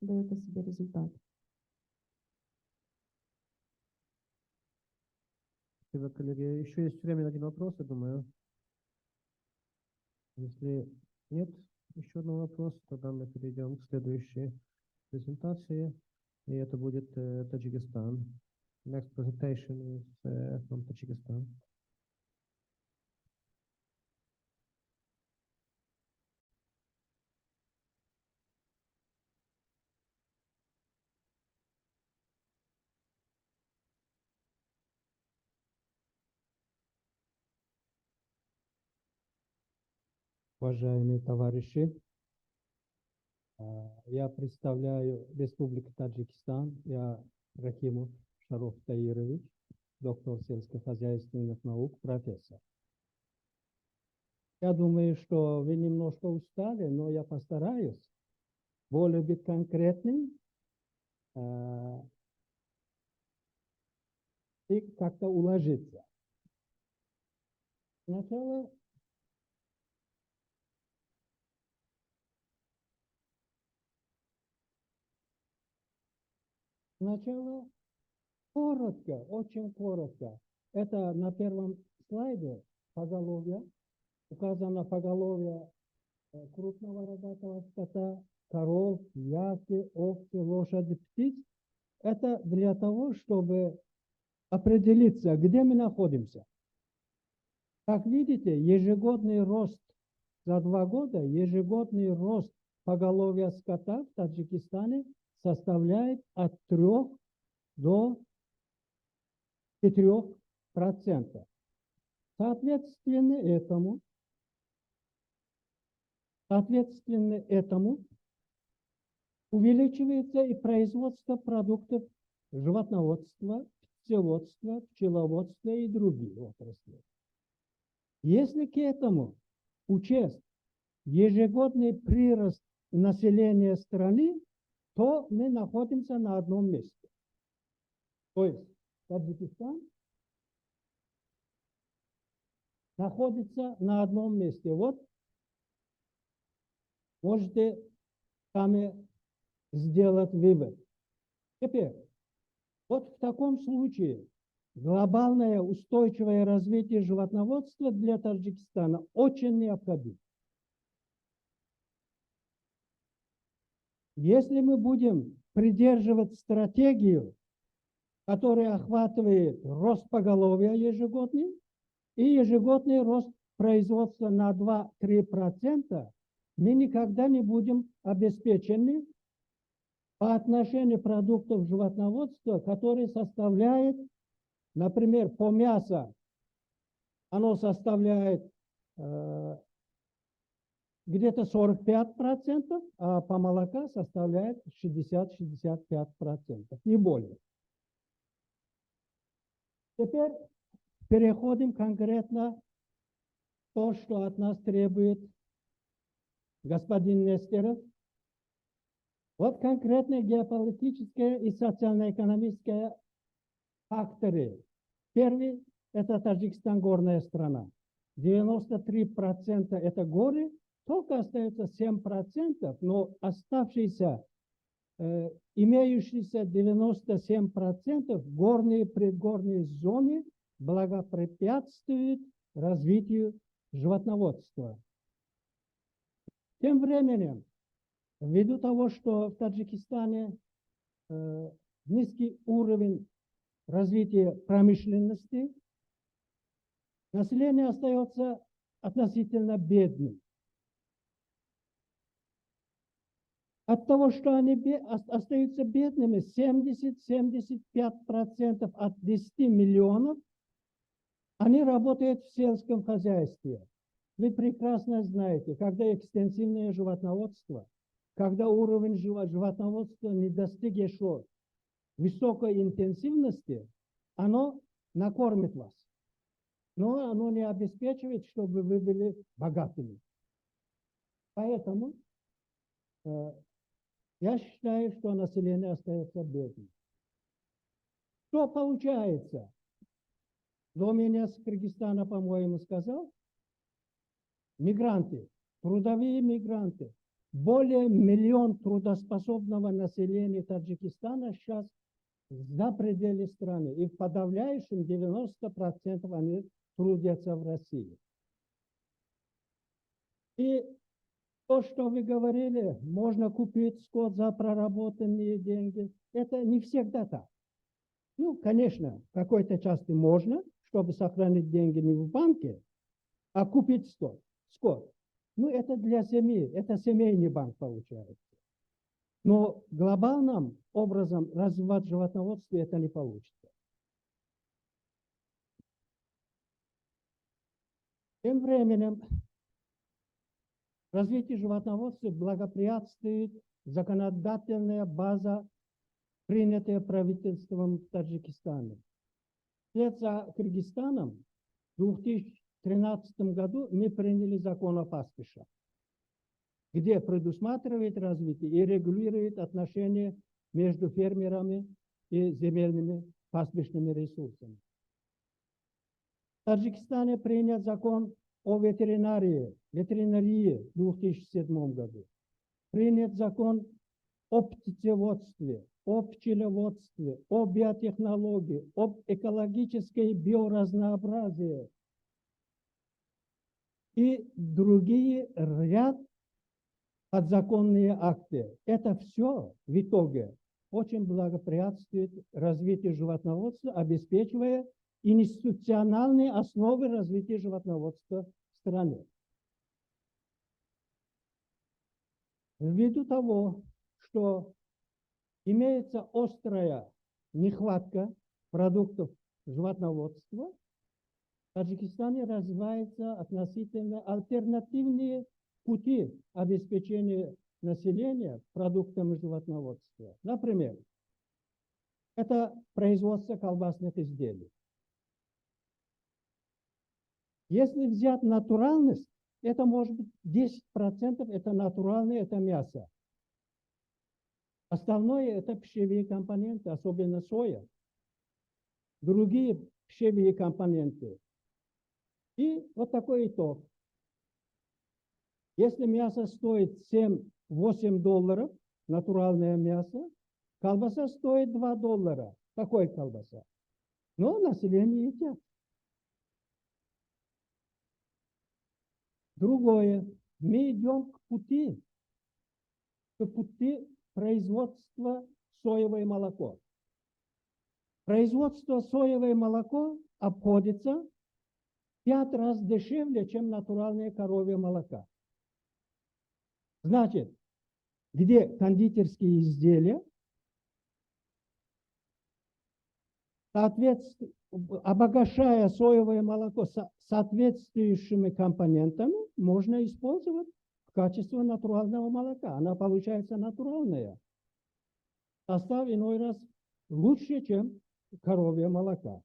дает о себе результат.
Спасибо, коллеги. Еще есть время на один вопрос, я думаю. Если нет еще одного вопроса, тогда мы перейдем к следующей презентации. И это будет Таджикистан. Next presentation is from Tajikistan.
Уважаемые товарищи, я представляю Республику Таджикистан. Я Рахимов Шароф Таирович, доктор сельскохозяйственных наук, профессор. Я думаю, что вы немножко устали, но я постараюсь более быть конкретным и как-то уложиться. Сначала коротко, очень коротко. Это на первом слайде поголовье. Указано поголовье крупного рогатого скота, коров, ясли, овцы, лошади, птиц. Это для того, чтобы определиться, где мы находимся. Как видите, ежегодный рост за 2 года, ежегодный рост поголовья скота в Таджикистане составляет от 3 до 4%. Соответственно этому увеличивается и производство продуктов животноводства, птицеводства, пчеловодства и других отраслей. Если к этому учесть ежегодный прирост населения страны, то мы находимся на одном месте. То есть Таджикистан находится на одном месте. Вот можете сами сделать вывод. Теперь, вот в таком случае глобальное устойчивое развитие животноводства для Таджикистана очень необходимо. Если мы будем придерживать стратегию, которая охватывает рост поголовья ежегодный и ежегодный рост производства на 2-3%, мы никогда не будем обеспечены по отношению продуктов животноводства, которые составляют, например, по мясу, оно составляет где-то 45%, а по молока составляет 60-65%, не более. Теперь переходим конкретно то, что от нас требует господин Нестеров. Вот конкретные геополитические и социально-экономические факторы. Первый – это Таджикистан горная страна. 93% это горы, только остается 7%, но оставшиеся, имеющиеся 97% горные и предгорные зоны благоприятствуют развитию животноводства. Тем временем, ввиду того, что в Таджикистане низкий уровень развития промышленности, население остается относительно бедным. От того, что они остаются бедными, 70-75% от 10 миллионов, они работают в сельском хозяйстве. Вы прекрасно знаете, когда экстенсивное животноводство, когда уровень животноводства не достиг еще высокой интенсивности, оно накормит вас. Но оно не обеспечивает, чтобы вы были богатыми. Поэтому я считаю, что население остается бедным. Что получается? До меня с Кыргызстана, по-моему, сказал, мигранты, трудовые мигранты. Более 1 миллион трудоспособного населения Таджикистана сейчас за пределы страны. И в подавляющем 90% они трудятся в России. И то, что вы говорили, можно купить скот за проработанные деньги, это не всегда так. Ну, конечно, в какой-то части можно, чтобы сохранить деньги не в банке, а купить скот. Ну, это для семьи, это семейный банк получается. Но глобальным образом развивать животноводство это не получится. Тем временем Развитию животноводства благоприятствует законодательная база, принятая правительством Таджикистана. Вслед за Кыргызстаном в 2013 году мы приняли закон о пастбищах, где предусматривает развитие и регулирует отношения между фермерами и земельными пастбищными ресурсами. В Таджикистане принят закон о ветеринарии в 2007 году. Принят закон о птицеводстве, о пчеловодстве, о биотехнологии, об экологической биоразнообразии и другие ряд подзаконные акты. Это все в итоге очень благоприятствует развитию животноводства, обеспечивая институциональные основы развития животноводства в стране. Ввиду того, что имеется острая нехватка продуктов животноводства, в Таджикистане развиваются относительно альтернативные пути обеспечения населения продуктами животноводства. Например, это производство колбасных изделий. Если взять натуральность, это может быть 10% это натуральное, это мясо. Остальное это пищевые компоненты, особенно соя. Другие пищевые компоненты. И вот такой итог. Если мясо стоит $7-8, натуральное мясо, колбаса стоит $2. Такой колбаса. Но население едят. Другое. Мы идем к пути производства соевое молоко. Производство соевое молоко обходится 5 раз дешевле, чем натуральное коровье молоко. Значит, где кондитерские изделия, обогащая соевое молоко соответствующими компонентами, можно использовать в качестве натурального молока. Она получается натуральная. Состав иной раз лучше, чем коровье молока.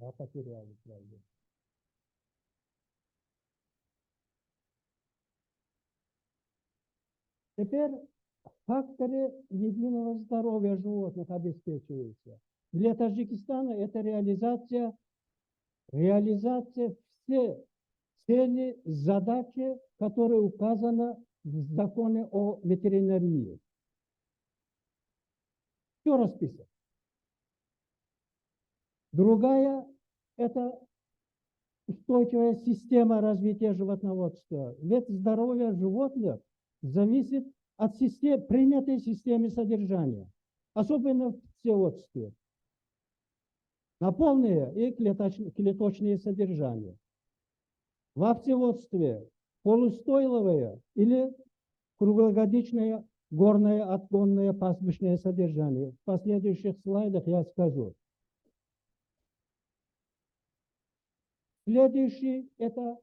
Я потерял, правда. Теперь факторы единого здоровья животных обеспечиваются. Для Таджикистана это реализация все цели, задачи, которые указаны в законе о ветеринарии. Все расписано. Другая – это устойчивая система развития животноводства. Ведь здоровье животных зависит от принятой системы содержания, особенно в птицеводстве. На полное и клеточное содержание. В овцеводстве полустойловое или круглогодичное горное отгонное пастбищное содержание. В последующих слайдах я скажу. Следующий – это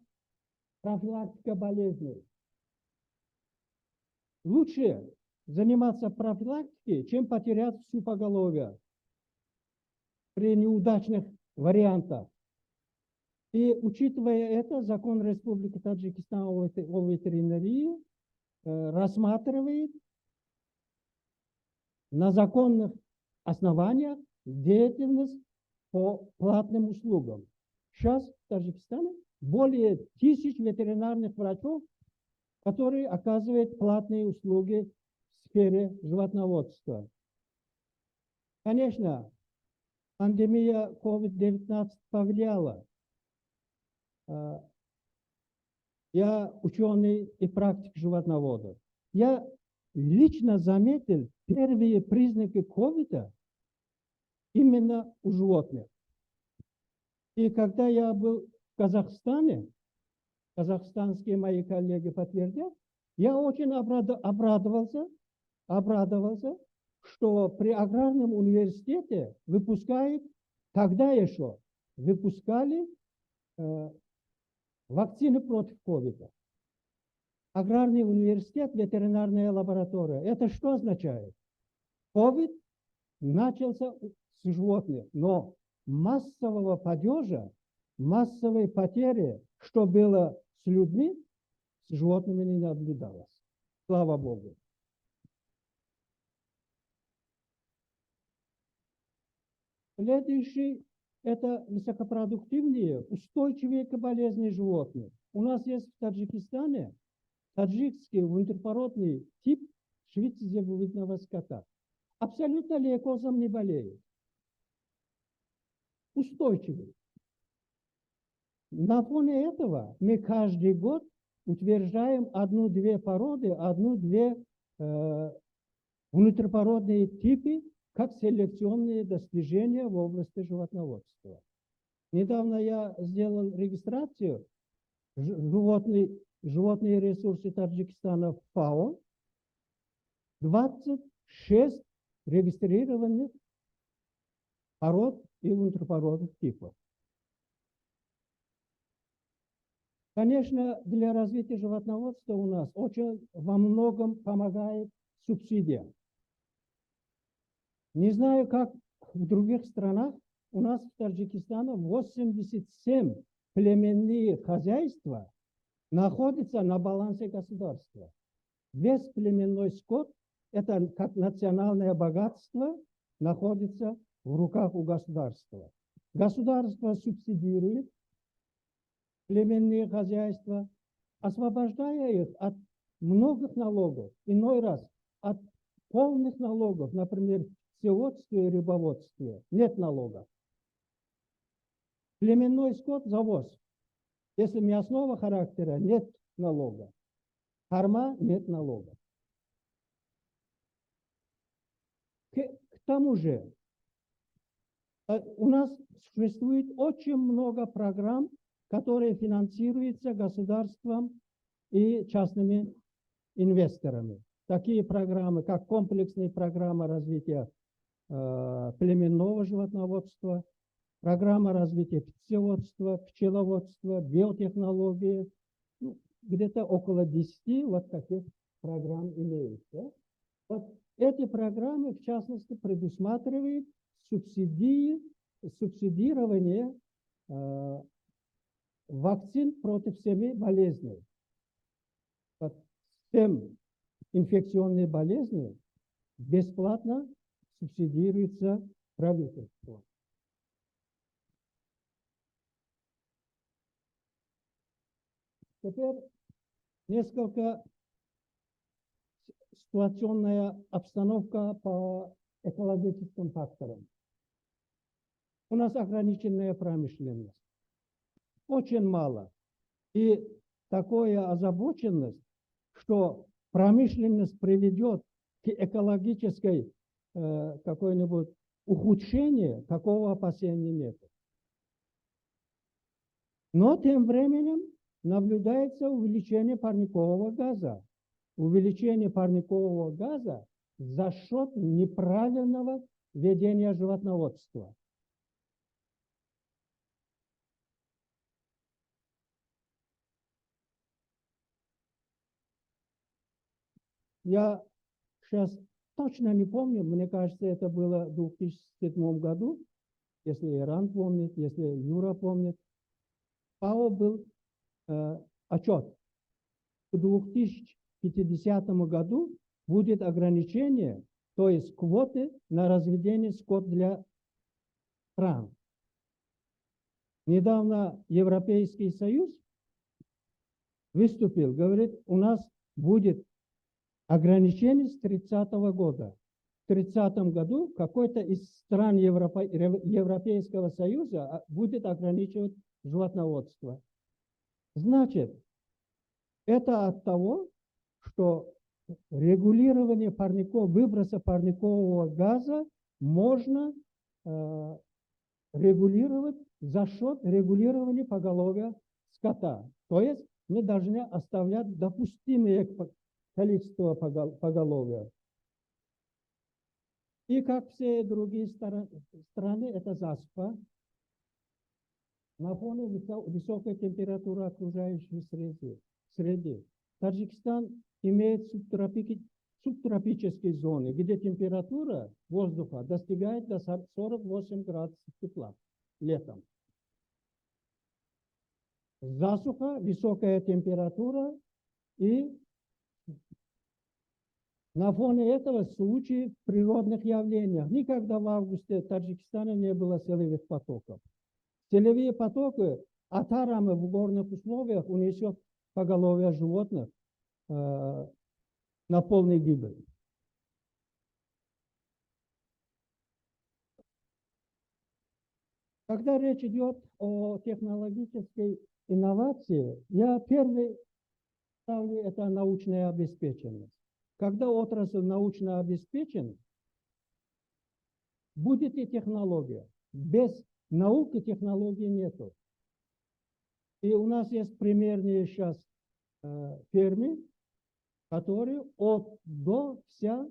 профилактика болезней. Лучше заниматься профилактикой, чем потерять всю поголовье при неудачных вариантах. И учитывая это, закон Республики Таджикистан о ветеринарии рассматривает на законных основаниях деятельность по платным услугам. Сейчас в Таджикистане более 1000 ветеринарных врачов, которые оказывают платные услуги в сфере животноводства. Конечно, пандемия COVID-19 повлияла. Я ученый и практик животноводов. Я лично заметил первые признаки ковида именно у животных. И когда я был в Казахстане, казахстанские мои коллеги подтвердят, Я очень обрадовался, что при аграрном университете выпускают, тогда еще выпускали вакцины против ковида. Аграрный университет, ветеринарная лаборатория. Это что означает? Ковид начался с животных, но массового падежа, массовой потери, что было с людьми, с животными не наблюдалось. Слава Богу. Следующий – это высокопродуктивные, устойчивые к болезни животных. У нас есть в Таджикистане таджикский внутрипородный тип швейцарского скота. Абсолютно лейкозом не болеет. Устойчивый. На фоне этого мы каждый год утверждаем одну-две породы, одну-две внутрипородные типы, как селекционные достижения в области животноводства. Недавно я сделал регистрацию животные ресурсы Таджикистана в ФАО. 26 регистрированных пород и внутрипородных типов. Конечно, для развития животноводства у нас очень во многом помогает субсидия. Не знаю, как в других странах, у нас в Таджикистане 87 племенные хозяйства находятся на балансе государства. Весь племенной скот, это как национальное богатство, находится в руках у государства. Государство субсидирует племенные хозяйства, освобождая их от многих налогов, иной раз от полных налогов, например, в севодстве и рыбоводстве нет налогов. Племенной скот завоз. Если мясного характера, нет налога. Корма, нет налога. К тому же, у нас существует очень много программ, которые финансируются государством и частными инвесторами. Такие программы, как комплексная программа развития племенного животноводства, программа развития птицеводства, пчеловодства, биотехнологии. Где-то около 10 вот таких программ имеется. Вот эти программы, в частности, предусматривают субсидирование вакцин против 7 болезней. Вот 7 инфекционные болезни бесплатно субсидируются правительством. Теперь несколько ситуационная обстановка по экологическим факторам. У нас ограниченная промышленность. Очень мало. И такая озабоченность, что промышленность приведет к экологической какой-нибудь ухудшению, такого опасения нет. Но тем временем наблюдается увеличение парникового газа. Увеличение парникового газа за счет неправильного ведения животноводства. Я сейчас точно не помню, мне кажется, это было в 2007 году, если Иран помнит, если Юра помнит. ФАО был отчет. К 2050 году будет ограничение, то есть квоты на разведение скот для стран. Недавно Европейский Союз выступил, говорит, у нас будет ограничение с 30 года. В 30 году какой-то из стран Европейского Союза будет ограничивать животноводство. Значит, это от того, что регулирование выброса парникового газа можно регулировать за счет регулирования поголовья скота. То есть мы должны оставлять допустимое количество поголовья. И как все другие страны, это засуха. На фоне высокой температуры окружающей среды. Таджикистан имеет субтропические зоны, где температура воздуха достигает до 48 градусов тепла летом. Засуха, высокая температура, и на фоне этого случаев природных явлений. Никогда в августе в Таджикистане не было селевых потоков. Селевые потоки атарами в горных условиях унесет поголовье животных на полной гибель. Когда речь идет о технологической инновации, я первый ставлю это научная обеспеченность. Когда отрасль научно обеспечена, будет и технология. Без науки технологии нету. И у нас есть примерные сейчас фирмы, которые от до вся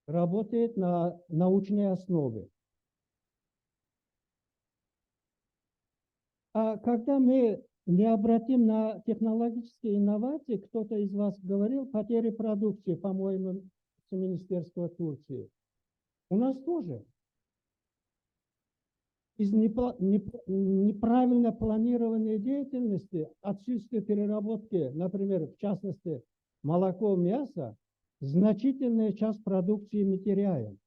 работают на научной основе. А когда мы не обратим на технологические инновации, кто-то из вас говорил, потери продукции, по-моему, с Министерства Турции. У нас тоже. Из неправильно планированной деятельности, отсутствие переработки, например, в частности, молоко, мясо, значительная часть продукции мы теряем.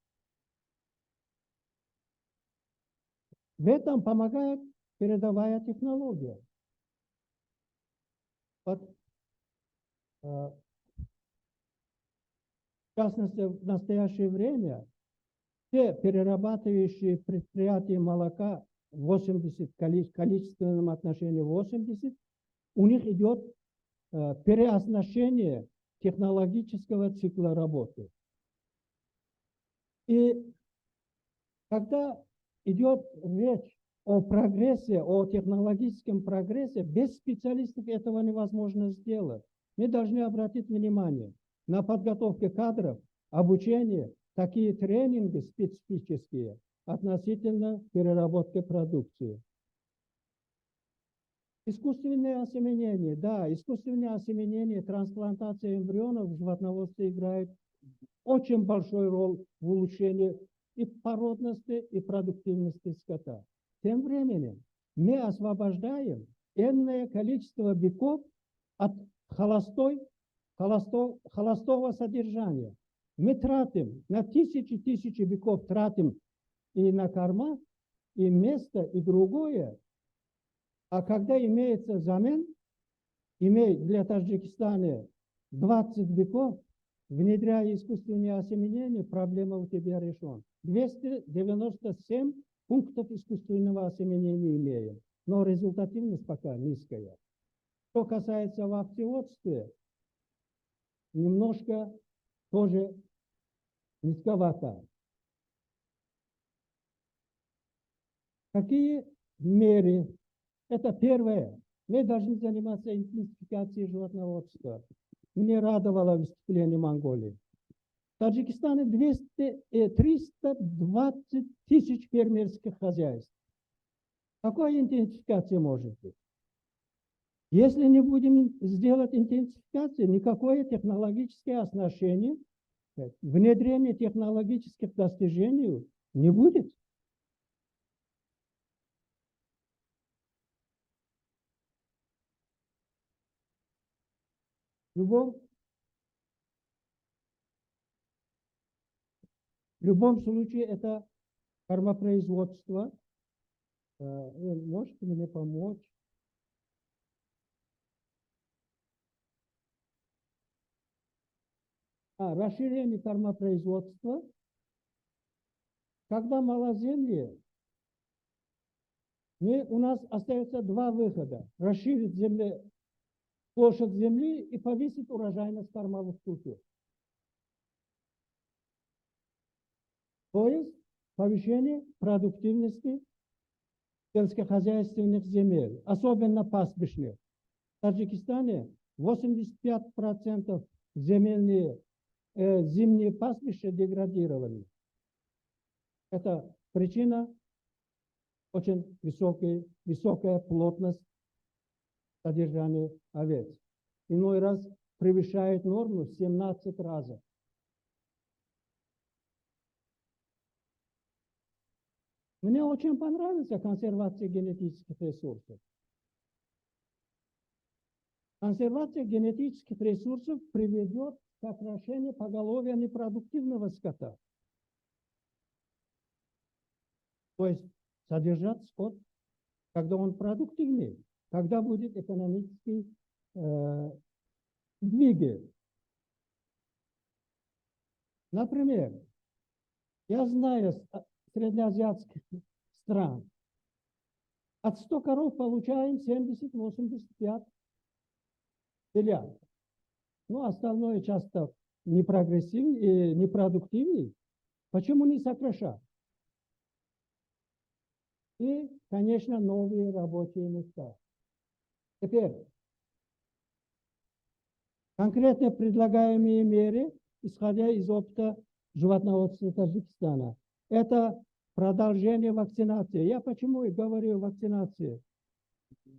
В этом помогает передовая технология. Вот, в частности, в настоящее время все перерабатывающие предприятия молока 80, в количественном отношении 80, у них идет переоснащение технологического цикла работы. И когда идет речь о прогрессе, о технологическом прогрессе, без специалистов этого невозможно сделать. Мы должны обратить внимание на подготовку кадров, обучение, такие тренинги специфические относительно переработки продукции. Искусственное осеменение. Да, искусственное осеменение, трансплантация эмбрионов в животноводстве играет очень большую роль в улучшении и породности, и продуктивности скота. Тем временем мы освобождаем энное количество быков от холостого содержания. Мы тратим на тысячи быков, тратим и на корма, и место, и другое. А когда имеется замен, имеет для Таджикистана 20 быков, внедряя искусственное осеменение, проблема у тебя решена. 297 пунктов искусственного осеменения имеем, но результативность пока низкая. Что касается овцеводства, немножко тоже низковато. Какие меры? Это первое. Мы должны заниматься интенсификацией животноводства. Мне радовало выступление Монголии. В Таджикистане 320 тысяч фермерских хозяйств. Какая интенсификация может быть? Если не будем сделать интенсификацию, никакое технологическое оснащение, внедрение технологических достижений не будет. В любом случае это кормопроизводство. Вы можете мне помочь? Расширение кормопроизводства. Когда малоземье, у нас остается два выхода. Расширить площадь земли и повысить урожайность кормовых культур. То есть повышение продуктивности сельскохозяйственных земель, особенно пастбищных. В Таджикистане 85% земельные, зимние пастбища деградировали. Это причина очень высокая плотность содержания овец. Иной раз превышает норму в 17 раз. Мне очень понравится консервация генетических ресурсов. Консервация генетических ресурсов приведет к сокращению поголовья непродуктивного скота. То есть содержать скот, когда он продуктивный, когда будет экономический двигатель. Например, я знаю среднеазиатских стран, от 100 коров получаем 70-85 телят. Ну, остальное часто непрогрессивный и непродуктивный. Почему не сокращать? И, конечно, новые рабочие места. Теперь, конкретно предлагаемые меры, исходя из опыта животноводства Таджикистана, это продолжение вакцинации. Я почему и говорю о вакцинации?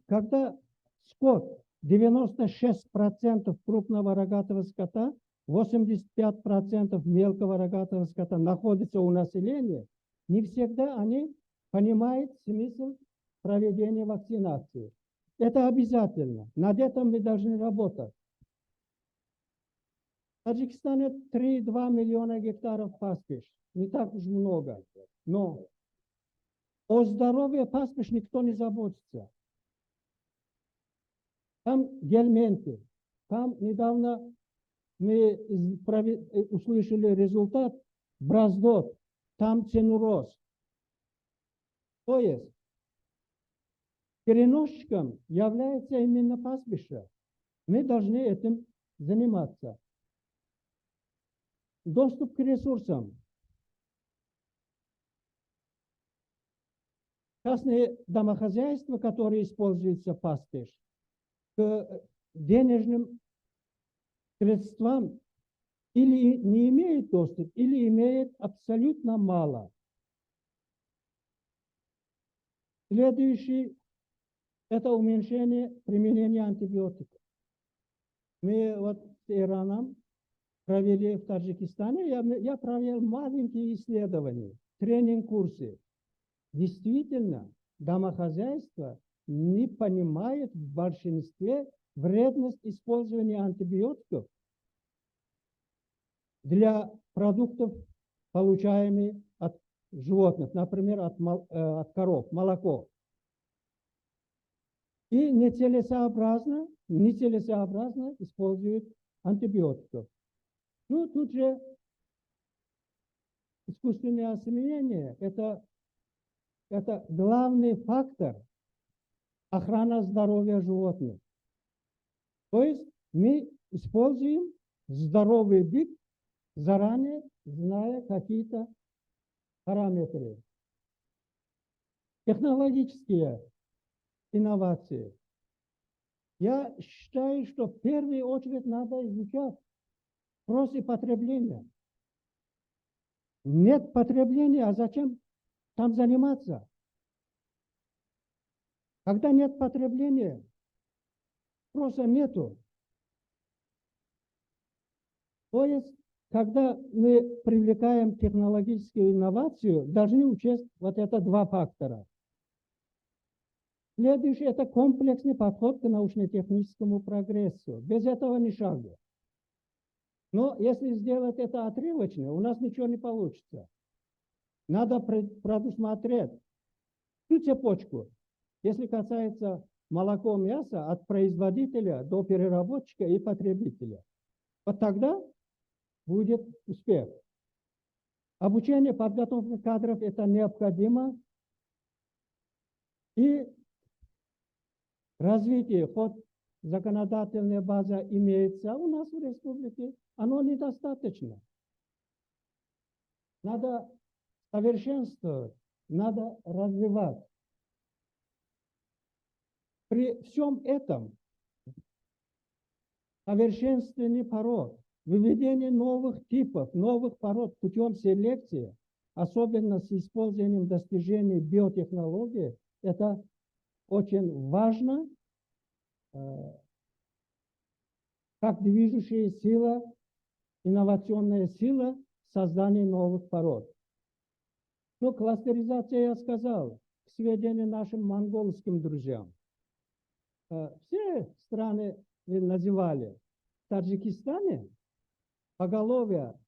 Когда скот, 96% крупного рогатого скота, 85% мелкого рогатого скота находится у населения, не всегда они понимают смысл проведения вакцинации. Это обязательно. Над этим мы должны работать. В Таджикистане 3,2 миллиона гектаров пастбищ. Не так уж много. Но о здоровье пастбищ никто не заботится. Там гельменты. Там недавно мы услышали результат браздот. Там ценуроз. То есть переносчиком является именно пастбище. Мы должны этим заниматься. Доступ к ресурсам. Частные домохозяйства, которые используются пастбищ, к денежным средствам или не имеют доступ, или имеют абсолютно мало. Следующий – это уменьшение применения антибиотиков. Мы вот с Ираном провели в Таджикистане, я провел маленькие исследования, тренинг-курсы. Действительно, домохозяйство не понимает в большинстве вредность использования антибиотиков для продуктов, получаемых от животных, например, от коров, молоко. И нецелесообразно используют антибиотиков. Ну, тут же искусственное осеменение – это главный фактор охраны здоровья животных. То есть мы используем здоровый бык, заранее зная какие-то параметры. Технологические инновации. Я считаю, что в первую очередь надо изучать спрос и потребление. Нет потребления, а зачем там заниматься? Когда нет потребления, спроса нету. То есть, когда мы привлекаем технологическую инновацию, должны учесть вот это два фактора. Следующий – это комплексный подход к научно-техническому прогрессу. Без этого ни шага. Но если сделать это отрывочно, у нас ничего не получится. Надо предусмотреть всю цепочку. Если касается молока, мяса, от производителя до переработчика и потребителя. Вот тогда будет успех. Обучение, подготовка кадров – это необходимо. И развитие, хоть законодательная база имеется у нас в республике, оно недостаточно. Надо совершенствовать, надо развивать. При всем этом совершенствовании пород, Выведение новых типов, новых пород путем селекции, особенно с использованием достижений биотехнологии, это очень важно, как движущая сила, инновационная сила создания новых пород. Ну, кластеризация я сказал, к сведению нашим монгольским друзьям. Все страны вы называли. В Таджикистане поголовье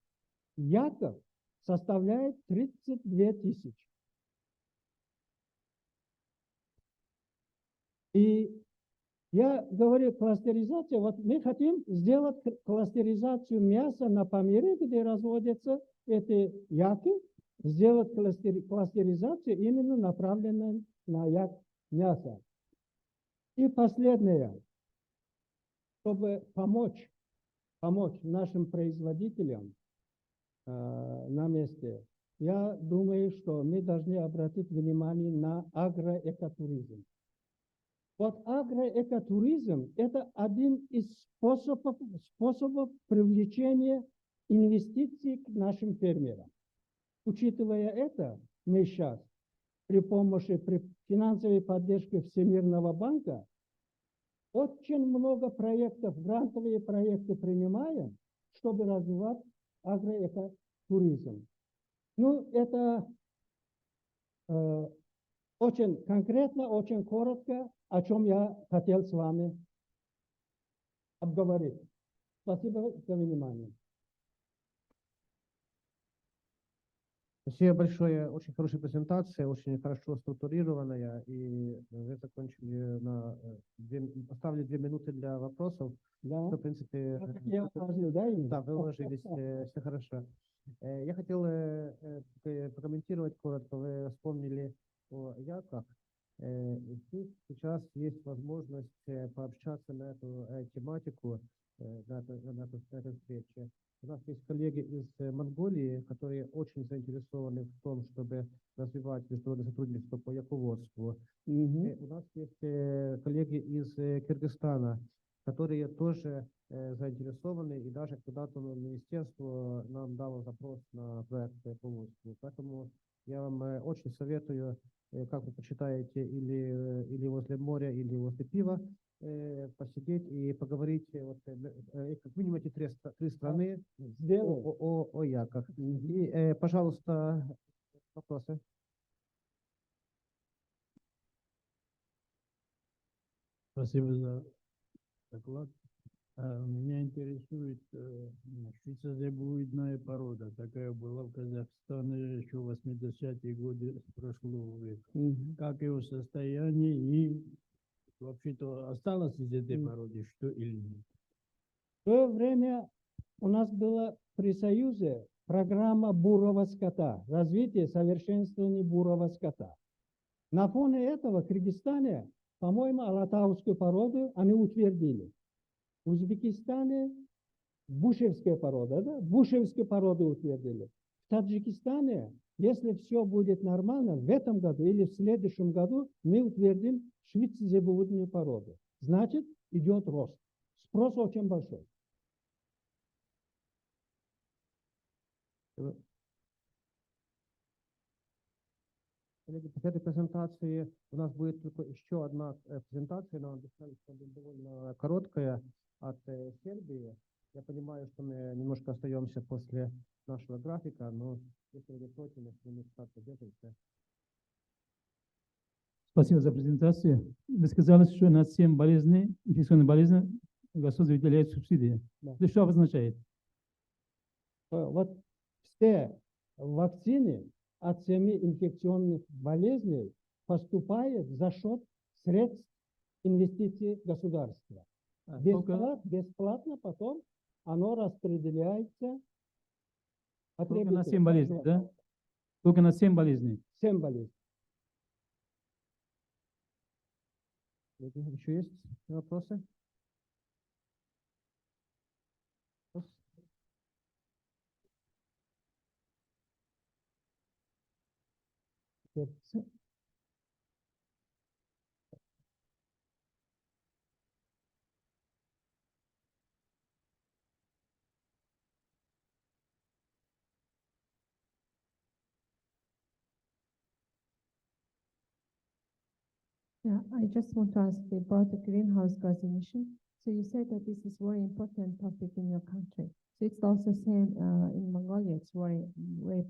яков составляет 32 тысячи. И я говорю кластеризация, вот мы хотим сделать кластеризацию мяса на Памире, где разводятся эти яки, сделать кластеризацию именно направленную на мясо. И последнее, чтобы помочь нашим производителям на месте, я думаю, что мы должны обратить внимание на агроэкотуризм. Вот агроэкотуризм – это один из способов привлечения инвестиций к нашим фермерам. Учитывая это, мы сейчас при финансовой поддержке Всемирного банка очень много проектов, грантовые проекты принимаем, чтобы развивать агроэкотуризм. Ну, это очень конкретно, очень коротко, о чем я хотел с вами обговорить. Спасибо за внимание.
Спасибо большое. Очень хорошая презентация, очень хорошо структурированная. И вы закончили оставили 2 минуты для вопросов.
Да.
Что, в принципе,
Я уложил, да?
Да, вы уложились, все хорошо. Я хотел прокомментировать коротко. Вы вспомнили о яках. Здесь сейчас есть возможность пообщаться на эту тематику, на этой встрече. У нас есть коллеги из Монголии, которые очень заинтересованы в том, чтобы развивать международное сотрудничество по яководству. У нас есть коллеги из Кыргызстана, которые тоже заинтересованы, и даже когда-то министерство нам дало запрос на проект по яководству. Поэтому я вам очень советую, как вы почитаете, или возле моря, или возле пива, посидеть и поговорить как минимум эти три страны о яках. И, пожалуйста, вопросы.
Спасибо за доклад. Меня интересует швейцарзебуидная порода. Такая была в Казахстане еще в 80-е годы прошлого века. Как его состояние и вообще-то осталось из этой породы, что или нет? В то время у нас была при Союзе программа бурого скота, развитие совершенствования бурого скота. На фоне этого в Кыргызстане, по-моему, алатаускую породу они утвердили. В Узбекистане бушевская порода, да? Бушевскую породу утвердили. В Таджикистане, если все будет нормально, в этом году или в следующем году мы утвердим швейцарзебуидную породу. Значит, идет рост. Спрос очень большой.
Коллеги, после этой презентации у нас будет только еще одна презентация, но она довольно короткая, от Сербии. Я понимаю, что мы немножко остаемся после нашего графика, но если вы не против, мы так поддерживаемся.
Спасибо за презентацию. Вы сказали, что на 7 болезней, инфекционных болезней, государство выделяет субсидии.
Да.
Это что обозначает?
Вот все вакцины от 7 инфекционных болезней поступают за счет средств инвестиций государства. Бесплатно потом оно распределяется
Только на 7 болезней, да? Только на 7 болезней.
7 болезней.
Еще есть вопросы?
Yeah, I just want to ask you about the greenhouse gas emission. So you said that this is very important topic in your country. So it's also same in Mongolia. It's very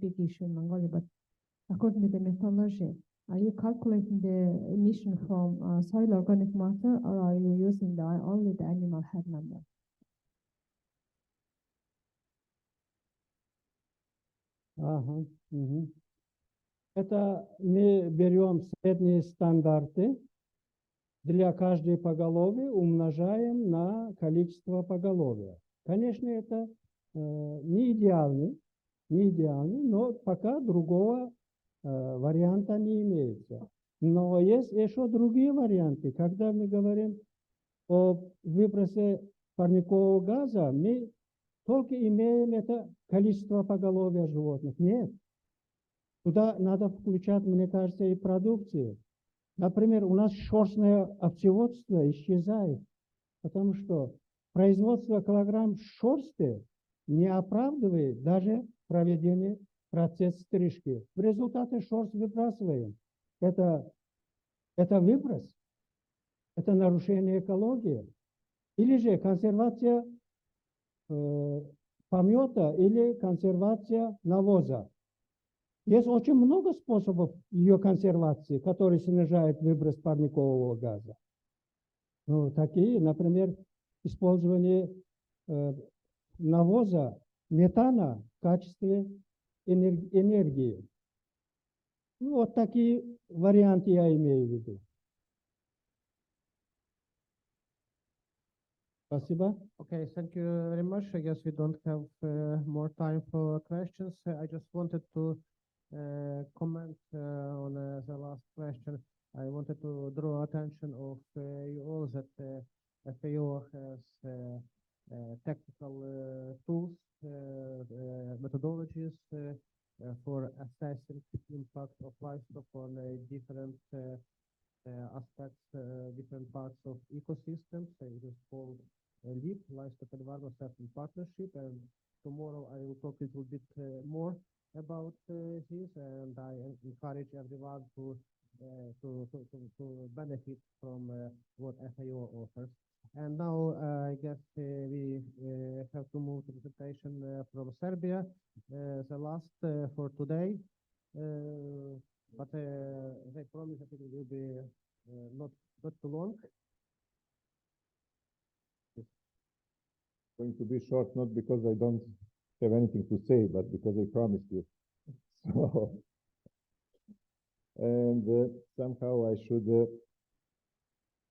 big issue in Mongolia. But according to the methodology, are you calculating the emission from soil organic matter, or are you using only the animal head number?
Ага. Это мы берем средние стандарты для каждой поголовья, умножаем на количество поголовья. Конечно, это не идеальный, но пока другого варианта не имеется. Но есть еще другие варианты. Когда мы говорим о выбросе парникового газа, мы только имеем это количество поголовья животных. Нет. Туда надо включать, мне кажется, и продукцию. Например, у нас шерстное овцеводство исчезает, потому что производство килограмм шерсти не оправдывает даже проведение процесса стрижки. В результате шерсть выбрасываем. Это выброс, это нарушение экологии. Или же консервация помета или консервация навоза. Есть очень много способов ее консервации, которые снижают выброс парникового газа. Ну, такие, например, использование навоза, метана в качестве энергии. Ну, вот такие варианты я имею в виду. Спасибо.
Okay, thank you very much. I guess we don't have more time for questions. I just wanted to comment on the last question. I wanted to draw attention of you all that FAO has technical tools, methodologies for assessing the impact of livestock on different aspects, different parts of ecosystems. It is called LEAP, Livestock Environment Assessment Partnership, and tomorrow I will talk a little bit more about this, and I encourage everyone to benefit from what FAO offers. And now I guess we have to move to the presentation from Serbia, the last for today. But as I promised, I think it will be not too long.
Going to be short, not because I don't have anything to say, but because I promised you. So, and somehow I should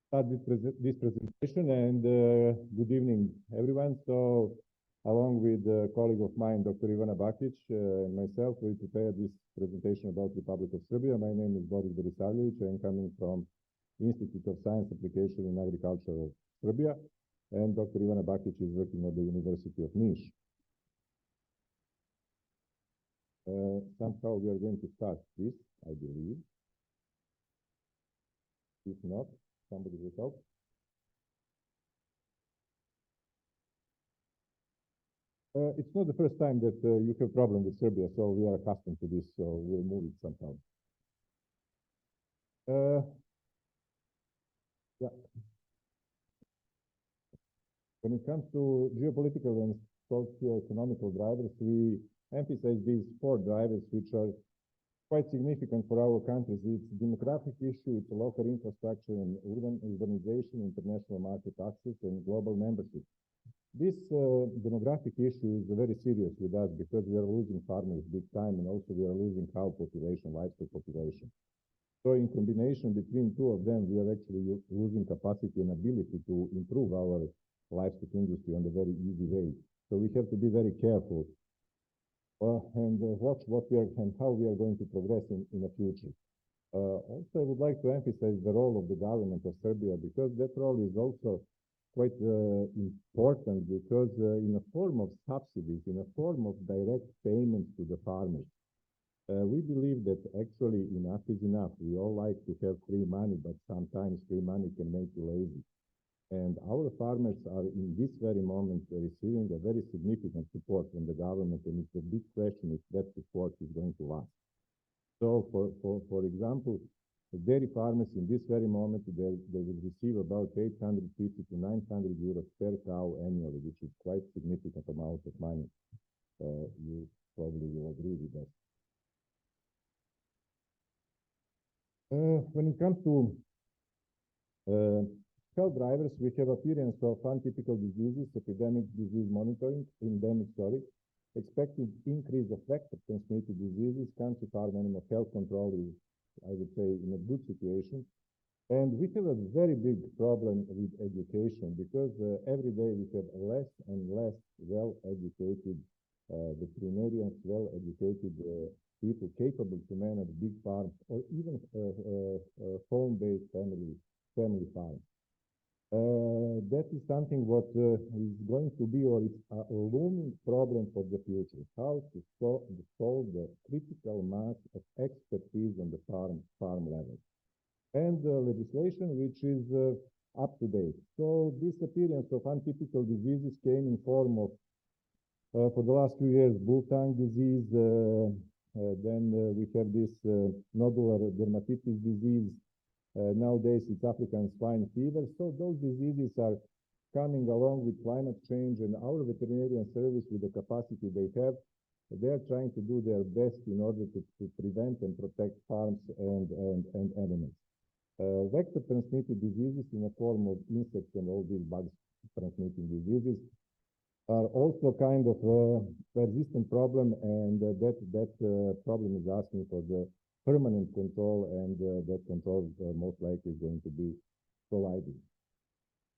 start this presentation. And good evening, everyone. So, along with a colleague of mine, Dr. Ivana Bakic, and myself, we prepared this presentation about Republic of Serbia. My name is Boris Borisavljević. I'm coming from Institute of Science Application in Agriculture of Serbia, and Dr. Ivana Bakic is working at the University of Niš. Somehow we are going to start this, I believe. If not, somebody will help. It's not the first time that you have problem with Serbia, so we are accustomed to this, so we'll move it somehow. Yeah. When it comes to geopolitical and socio-economical drivers, we emphasize these four drivers, which are quite significant for our countries. It's demographic issue, it's local infrastructure and urbanization, international market access, and global membership. This demographic issue is very serious with us because we are losing farmers big time, and also we are losing cow population, livestock population. So in combination between two of them, we are actually losing capacity and ability to improve our livestock industry on a very easy way. So we have to be very careful and watch what we are and how we are going to progress in the future. Also, I would like to emphasize the role of the government of Serbia, because that role is also quite important, because in a form of subsidies, in a form of direct payments to the farmers, we believe that actually enough is enough. We all like to have free money, but sometimes free money can make you lazy. And our farmers are in this very moment receiving a very significant support from the government, and it's a big question if that support is going to last. So, for example,
The dairy farmers in this very moment, they will receive about 850 to 900 euros per cow annually, which is quite significant amount of money. You probably will agree with that. When it comes to health drivers, we have appearance of untypical diseases, epidemic disease monitoring, expected increase of vector-transmitted diseases, country farm animal health control is, I would say, in a good situation. And we have a very big problem with education because every day we have less and less well-educated veterinarians, well-educated people capable to manage big farms or even home-based family farms. That is something what is going to be or is a looming problem for the future. How to solve the critical mass of expertise on the farm level. And legislation which is up to date. So this appearance of untypical diseases came in form of, for the last few years, bull tongue disease, then we have this nodular dermatitis disease. Nowadays, it's African swine fever. So those diseases are coming along with climate change, and our veterinarian service, with the capacity they have, they are trying to do their best in order to prevent and protect farms and animals. Vector-transmitted diseases in the form of insects and all these bugs transmitting diseases are also kind of a persistent problem, and that problem is asking for the permanent control, and that control most likely is going to be provided.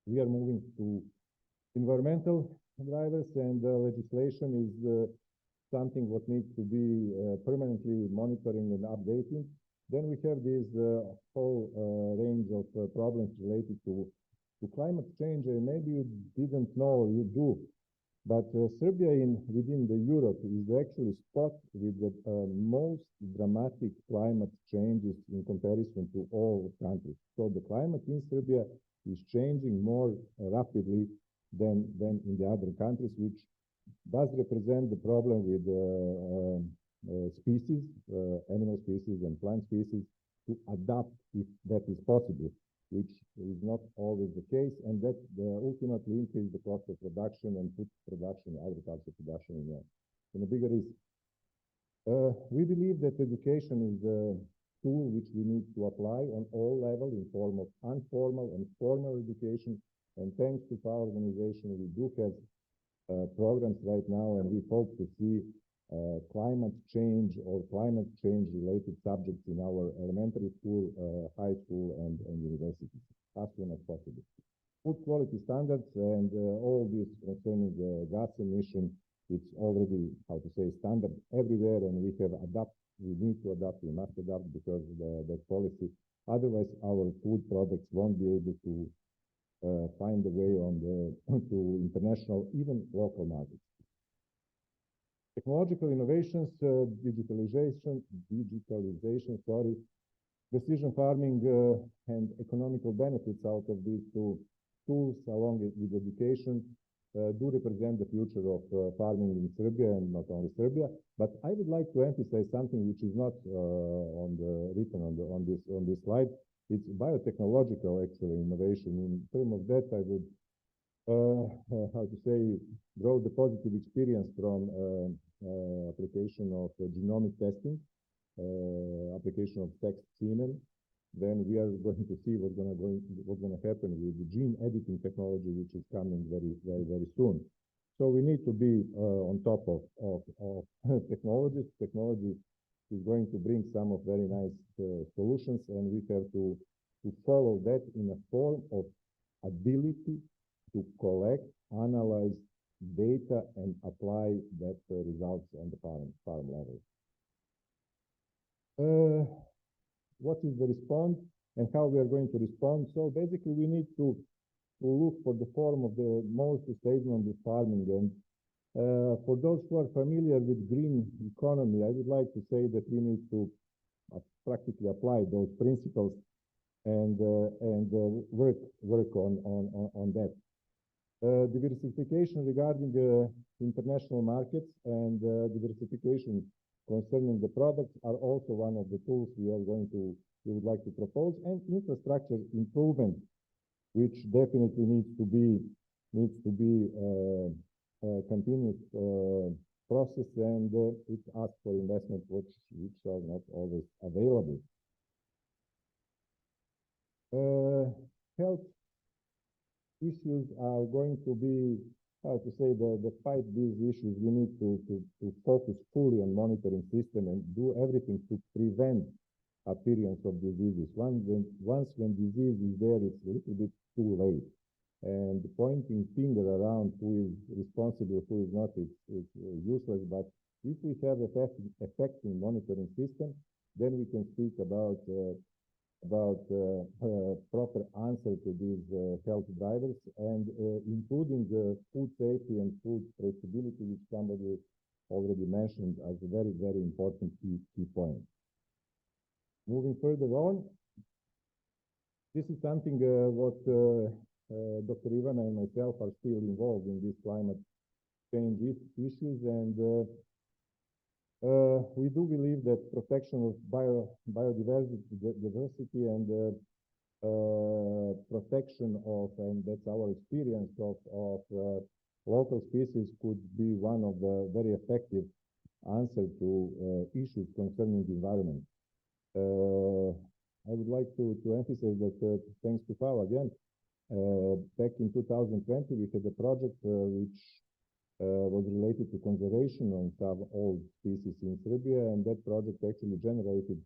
We are moving to environmental drivers, and legislation is something what needs to be permanently monitoring and updating. Then we have this whole range of problems related to climate change, and maybe you didn't know, you do. But Serbia within the Europe is actually spot with the most dramatic climate changes in comparison to all countries. So the climate in Serbia is changing more rapidly than in the other countries, which does represent the problem with species, animal species and plant species, to adapt if that is possible, which is not always the case, and that ultimately increase the cost of production and food production, agriculture production in a bigger risk. We believe that education is a tool which we need to apply on all levels in form of informal and formal education, and thanks to our organization, we do have programs right now, and we hope to see climate change or climate change related subjects in our elementary school, high school, and universities as soon as possible. Food quality standards and all this concerning the gas emission, it's already, how to say, standard everywhere, and we need to adapt, we must adapt because that policy. Otherwise, our food products won't be able to find a way on to international, even local markets. Technological innovations, digitalization, precision farming, and economical benefits out of these two tools, along with education, do represent the future of farming in Serbia, and not only Serbia. But I would like to emphasize something which is not written on this slide. It's biotechnological, actually, innovation. In terms of that, I would how to say, draw the positive experience from application of genomic testing, application of text semen. Then we are going to see what's going to happen with the gene editing technology, which is coming very soon. So we need to be on top of technologies. Technology is going to bring some of very nice solutions, and we have to follow that in a form of ability to collect, analyze data, and apply that results on the farm level. What is the response and how we are going to respond? So basically, we need to look for the form of the most sustainable farming. And for those who are familiar with green economy, I would like to say that we need to practically apply those principles and work on that. Diversification regarding international markets and diversification concerning the products are also one of the tools we are we would like to propose, and infrastructure improvement, which definitely needs to be a continuous process, and it asks for investment which are not always available. Health issues are going to be, how to say, the fight these issues. We need to focus fully on monitoring system and do everything to prevent appearance of diseases. Once when disease is there, it's a little bit too late. And pointing finger around who is responsible, who is not, is useless. But if we have effective monitoring system, then we can speak about proper answer to these health drivers, and including food safety and food traceability, which somebody already mentioned as a very, very important key point. Moving further on, this is something what Dr. Ivana and myself are still involved in these climate change issues, and we do believe that protection of biodiversity and protection of, and that's our experience of local species, could be one of the very effective answer to issues concerning the environment. I would like to emphasize that thanks to FAO again, back in 2020, we had a project which was related to conservation on some old species in Serbia, and that project actually generated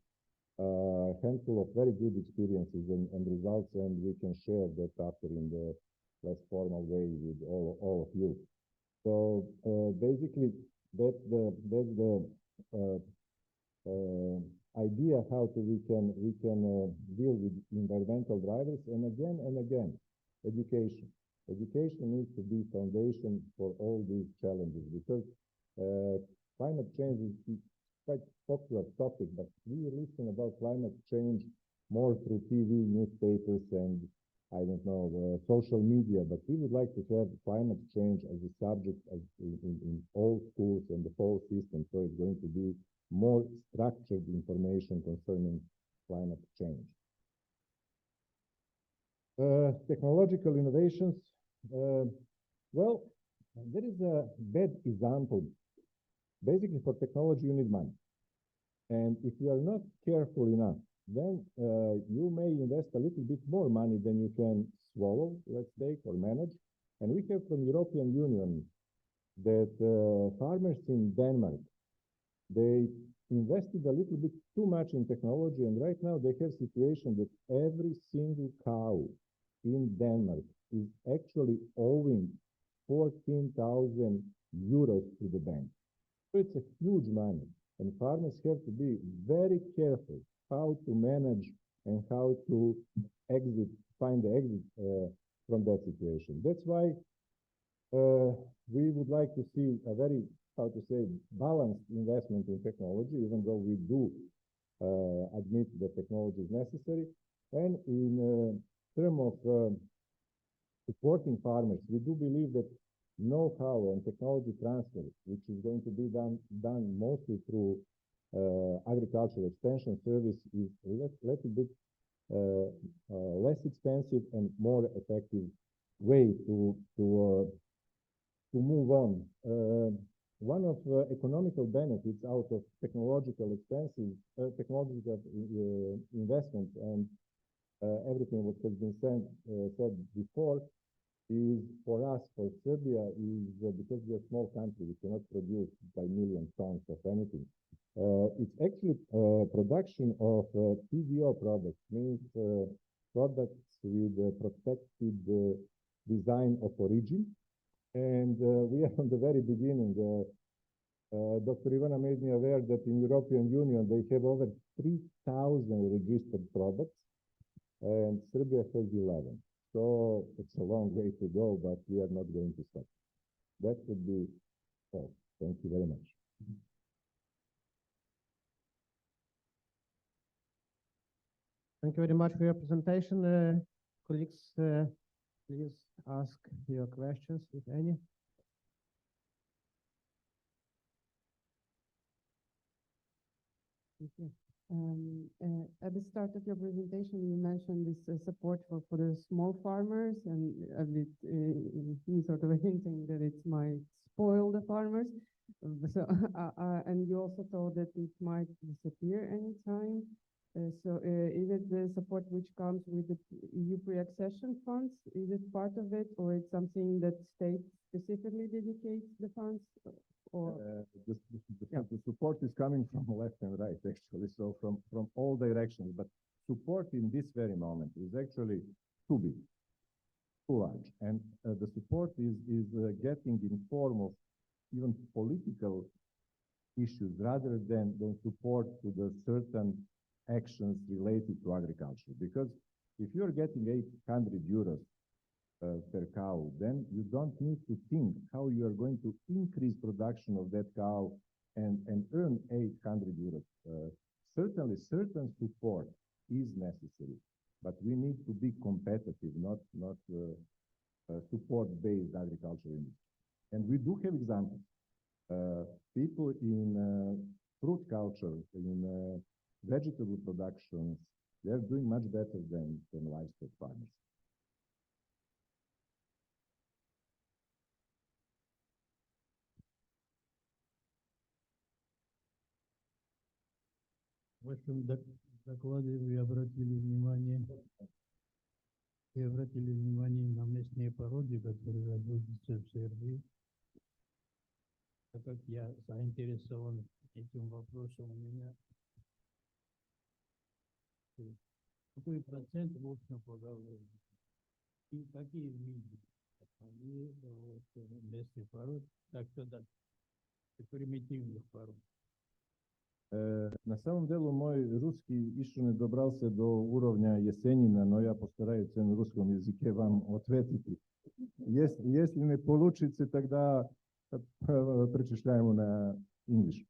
a handful of very good experiences and results, and we can share that after in the less formal way with all of you. So basically, that's the idea how we can deal with environmental drivers, and again, education. Education needs to be foundation for all these challenges, because climate change is quite popular topic, but we listen about climate change more through TV, newspapers, and I don't know, social media. But we would like to have climate change as a subject in all schools and the whole system. So it's going to be more structured information concerning climate change. Technological innovations. Well, there is a bad example. Basically, for technology, you need money. And if you are not careful enough, then you may invest a little bit more money than you can swallow, let's take, or manage. And we have from European Union that farmers in Denmark, they invested a little bit too much in technology, and right now they have a situation that every single cow in Denmark is actually owing 14,000 euros to the bank. So it's a huge money, and farmers have to be very careful how to manage and how to find the exit from that situation. That's why we would like to see a very, how to say, balanced investment in technology, even though we do admit that technology is necessary. And in terms of supporting farmers, we do believe that know-how and technology transfer, which is going to be done mostly through agricultural extension service, is a little bit less expensive and more effective way to move on. One of the economical benefits out of technological expenses, technological investments, and everything what has been said before, is for us, for Serbia, is because we are a small country, we cannot produce by million tons of anything. It's actually production of PDO products, means products with protected design of origin. And we are from the very beginning. Dr. Ivana made me aware that in European Union, they have over 3,000 registered products, and Serbia has 11. So it's a long way to go, but we are not going to stop. That would be all. Thank you very much.
Thank you very much for your presentation. Colleagues, please ask your questions, if any.
At the start of your presentation, you mentioned this support for the small farmers and a bit sort of hinting that it might spoil the farmers. So, and you also told that it might disappear anytime. Is it the support which comes with the EU pre-accession funds? Is it part of it, or it's something that state specifically dedicates the funds? Or
The support is coming from left and right, actually, so from all directions. But support in this very moment is actually too big, too large, and the support is getting in form of even political issues rather than support to the certain actions related to agriculture. Because if you're getting 800 euros per cow, then you don't need to think how you are going to increase production of that cow and earn 800 euros. Certainly, certain support is necessary, but we need to be competitive, not support-based agriculture industry. And we do have examples. People in fruit culture, in vegetable production, they're doing much better than livestock farmers.
В вашем докладе вы обратили внимание на местные породы, которые разводятся в Сербии. Так как я заинтересован этим вопросом, у меня какой процент в общем поголовья и какие виды местных пород, так сказать, примитивных пород.
Na samom delu moj ruski еще не добрался до уровня Есенина, но я постараюсь на русском языке вам ответить. Если не получится, тогда причисляем на English.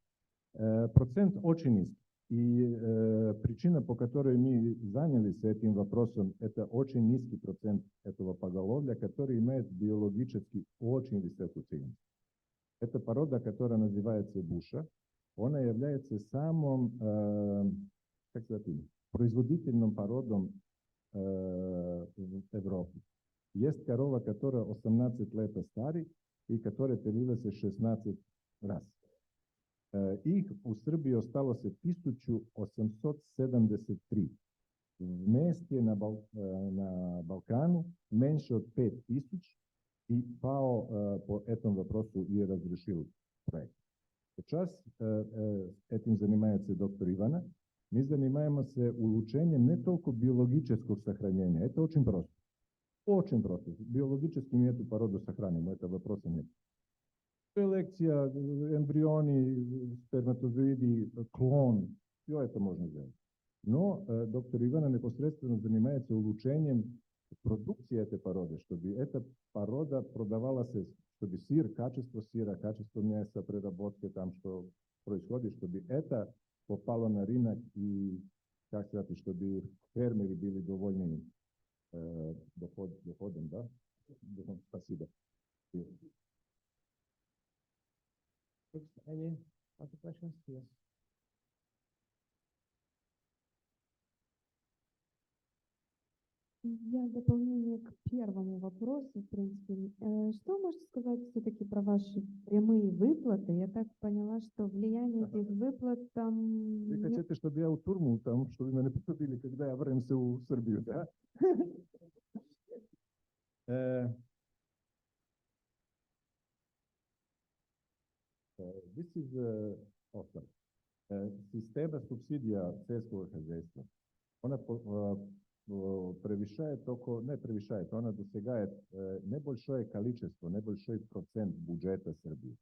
Процент очень низкий. И причина, по которой мы занялись этим вопросом, это очень низкий процент этого поголовья, который имеет биологически очень высокую ценность. Это порода, которая называется буша. Она является самым, как сказать, производительным породом в Европе. Есть корова, которая 18 лет старый и которая появилась 16 раз. Их у Сербии осталось 1873. Вместе на Балкану меньше от 5000, и ФАО по этому вопросу и разрешил проект. Сейчас этим занимается доктор Ивана. Мы занимаемся улучшением не только биологического сохранения. Это очень просто. Очень просто. Биологически мы эту породу сохраним, этого вопроса нет. Селекция, эмбрионы, сперматозоиды, клон, все это можно сделать. Но доктор Ивана непосредственно занимается улучшением продукции этой породы, чтобы эта порода продавалась, чтобы сыр, качество сыра, качество мяса, переработки, там что происходит, чтобы это попало на рынок и, как сказать, чтобы фермеры были довольны доходом, да? Спасибо.
Any other questions? Yes.
Я в дополнение к первому вопросу, в принципе, что можете сказать все-таки про ваши прямые выплаты? Я так поняла, что влияние этих выплат там...
Вы хотите, чтобы я утурмул там, что вы меня посадили, когда я вернулся в Сербию, да? This is offer. Система субсидия сельского хозяйства. Она превышает только, не превышает, она достигает небольшое количество, небольшой процент бюджета Сербии.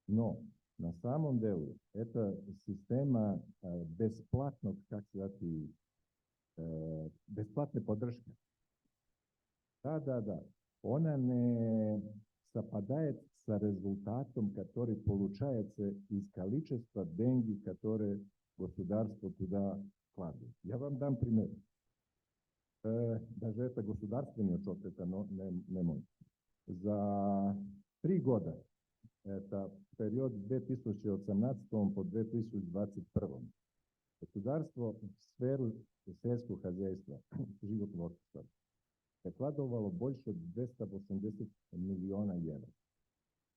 Но на самом деле это система бесплатной, как сказать, бесплатной поддержки. Да. Она не совпадает с результатом, который получается из количества денег, которые государство туда вкладывает. Я вам дам пример. Даже это государственный отчет, это не мой. За 3 года, это период 2018 по 2021, Государство в сферу сельского хозяйства, животноводства, вкладывало больше 280 миллионов евро.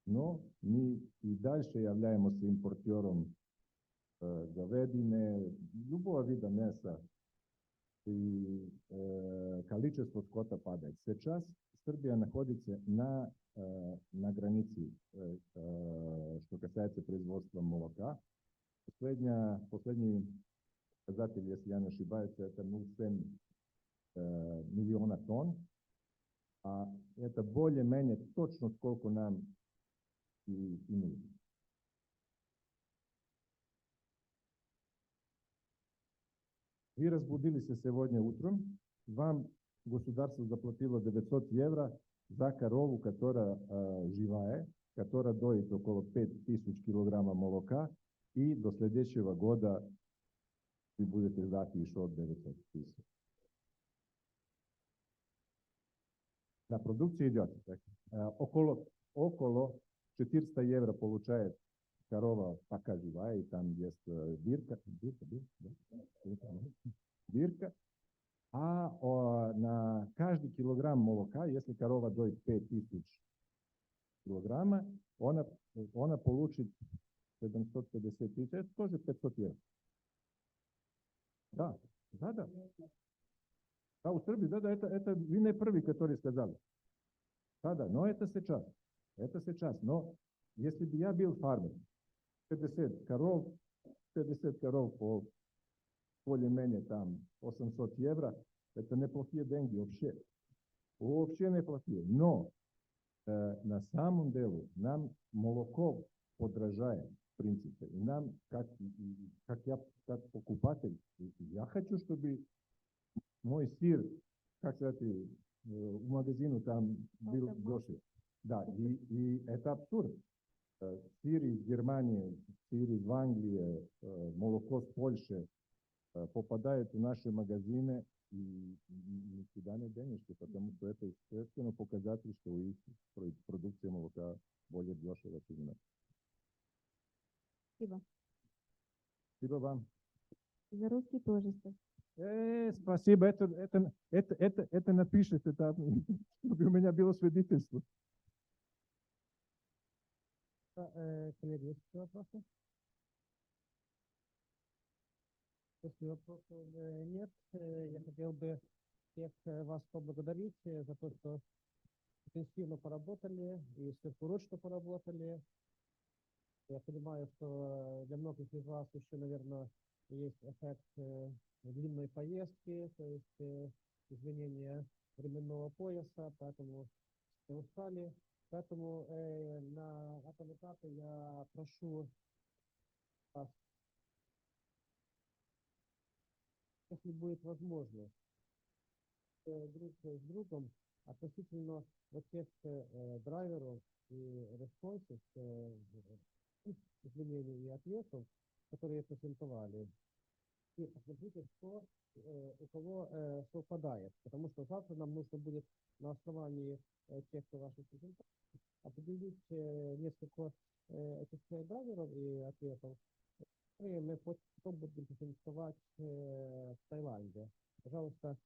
Но мы и дальше являемся импортером говядины, любого вида мяса, и количество скота падает. Сейчас Сербия находится на границе, что касается производства молока. Последний показатель, если я не ошибаюсь, это 0,7 миллиона тонн. А это более-менее точно сколько нам и нужно. Вы разбудились сегодня утром, вам государство заплатило 900 евро за корову, которая живая, которая доит около 5000 килограммов молока, и до следующего года вы будете дать еще 900 тысяч. На продукцию идет. Так, около 400 евро получает корова пока живая, и там есть бирка. А на каждый килограмм молока, если корова доит 5000 килограмма, она получит 750 тысяч, это тоже 500 евро. Да. Да, у Сербии, это вы не первый, который сказали. Да, но это сейчас. Но если бы я был фермер, 50 коров по более-менее там 800 евро, это неплохие деньги вообще. Вообще неплохие. Но на самом деле нам молоко подражает, в принципе. И нам, как покупатель, я хочу, чтобы мой сыр, как сказать, в магазине там был дешев. Да, и это абсурд. Сыр из Германии, сыр из Англии, молоко с Польши попадает в наши магазины, и никуда не денешься, потому что это естественно показатель, что их продукция молока более дешевая, чем у нас.
Спасибо.
Спасибо вам.
За русский тоже спасибо.
Спасибо, это напишите, чтобы у меня было свидетельство.
Коллеги, есть вопросы? Если вопросов нет, я хотел бы всех вас поблагодарить за то, что интенсивно поработали и сверхурочно поработали. Я понимаю, что для многих из вас еще, наверное, есть эффект длинной поездки, то есть изменение временного пояса, поэтому все устали. Поэтому на этом этапе я прошу вас, если будет возможность, друг с другом относительно вот тех драйверов и респонсов, изменений и ответов, которые презентовали. И посмотрите, что у кого совпадает. Потому что завтра нам нужно будет на основании тех ваших презентаций определить несколько этих драйверов и ответов, которые мы потом будем презентовать в Таиланде. Пожалуйста,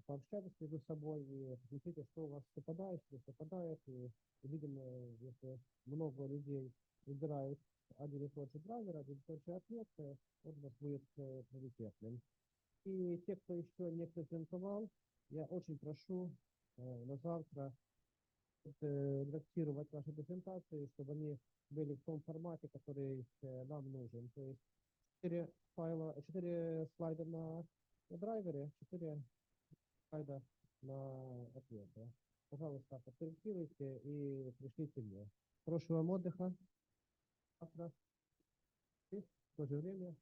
пообщайтесь между собой и посмотрите, что у вас совпадает, что совпадает. И видимо, если много людей выбирают один и тот же драйвер, один и тот же ответ, он у нас будет приоритетным. И те, кто еще не презентовал, я очень прошу на завтра редактировать ваши презентации, чтобы они были в том формате, который нам нужен. То есть 4 слайда на драйвере, 4 слайда на ответе. Пожалуйста, подкорректируйте и пришлите мне. Хорошего вам отдыха. Завтра в то же время.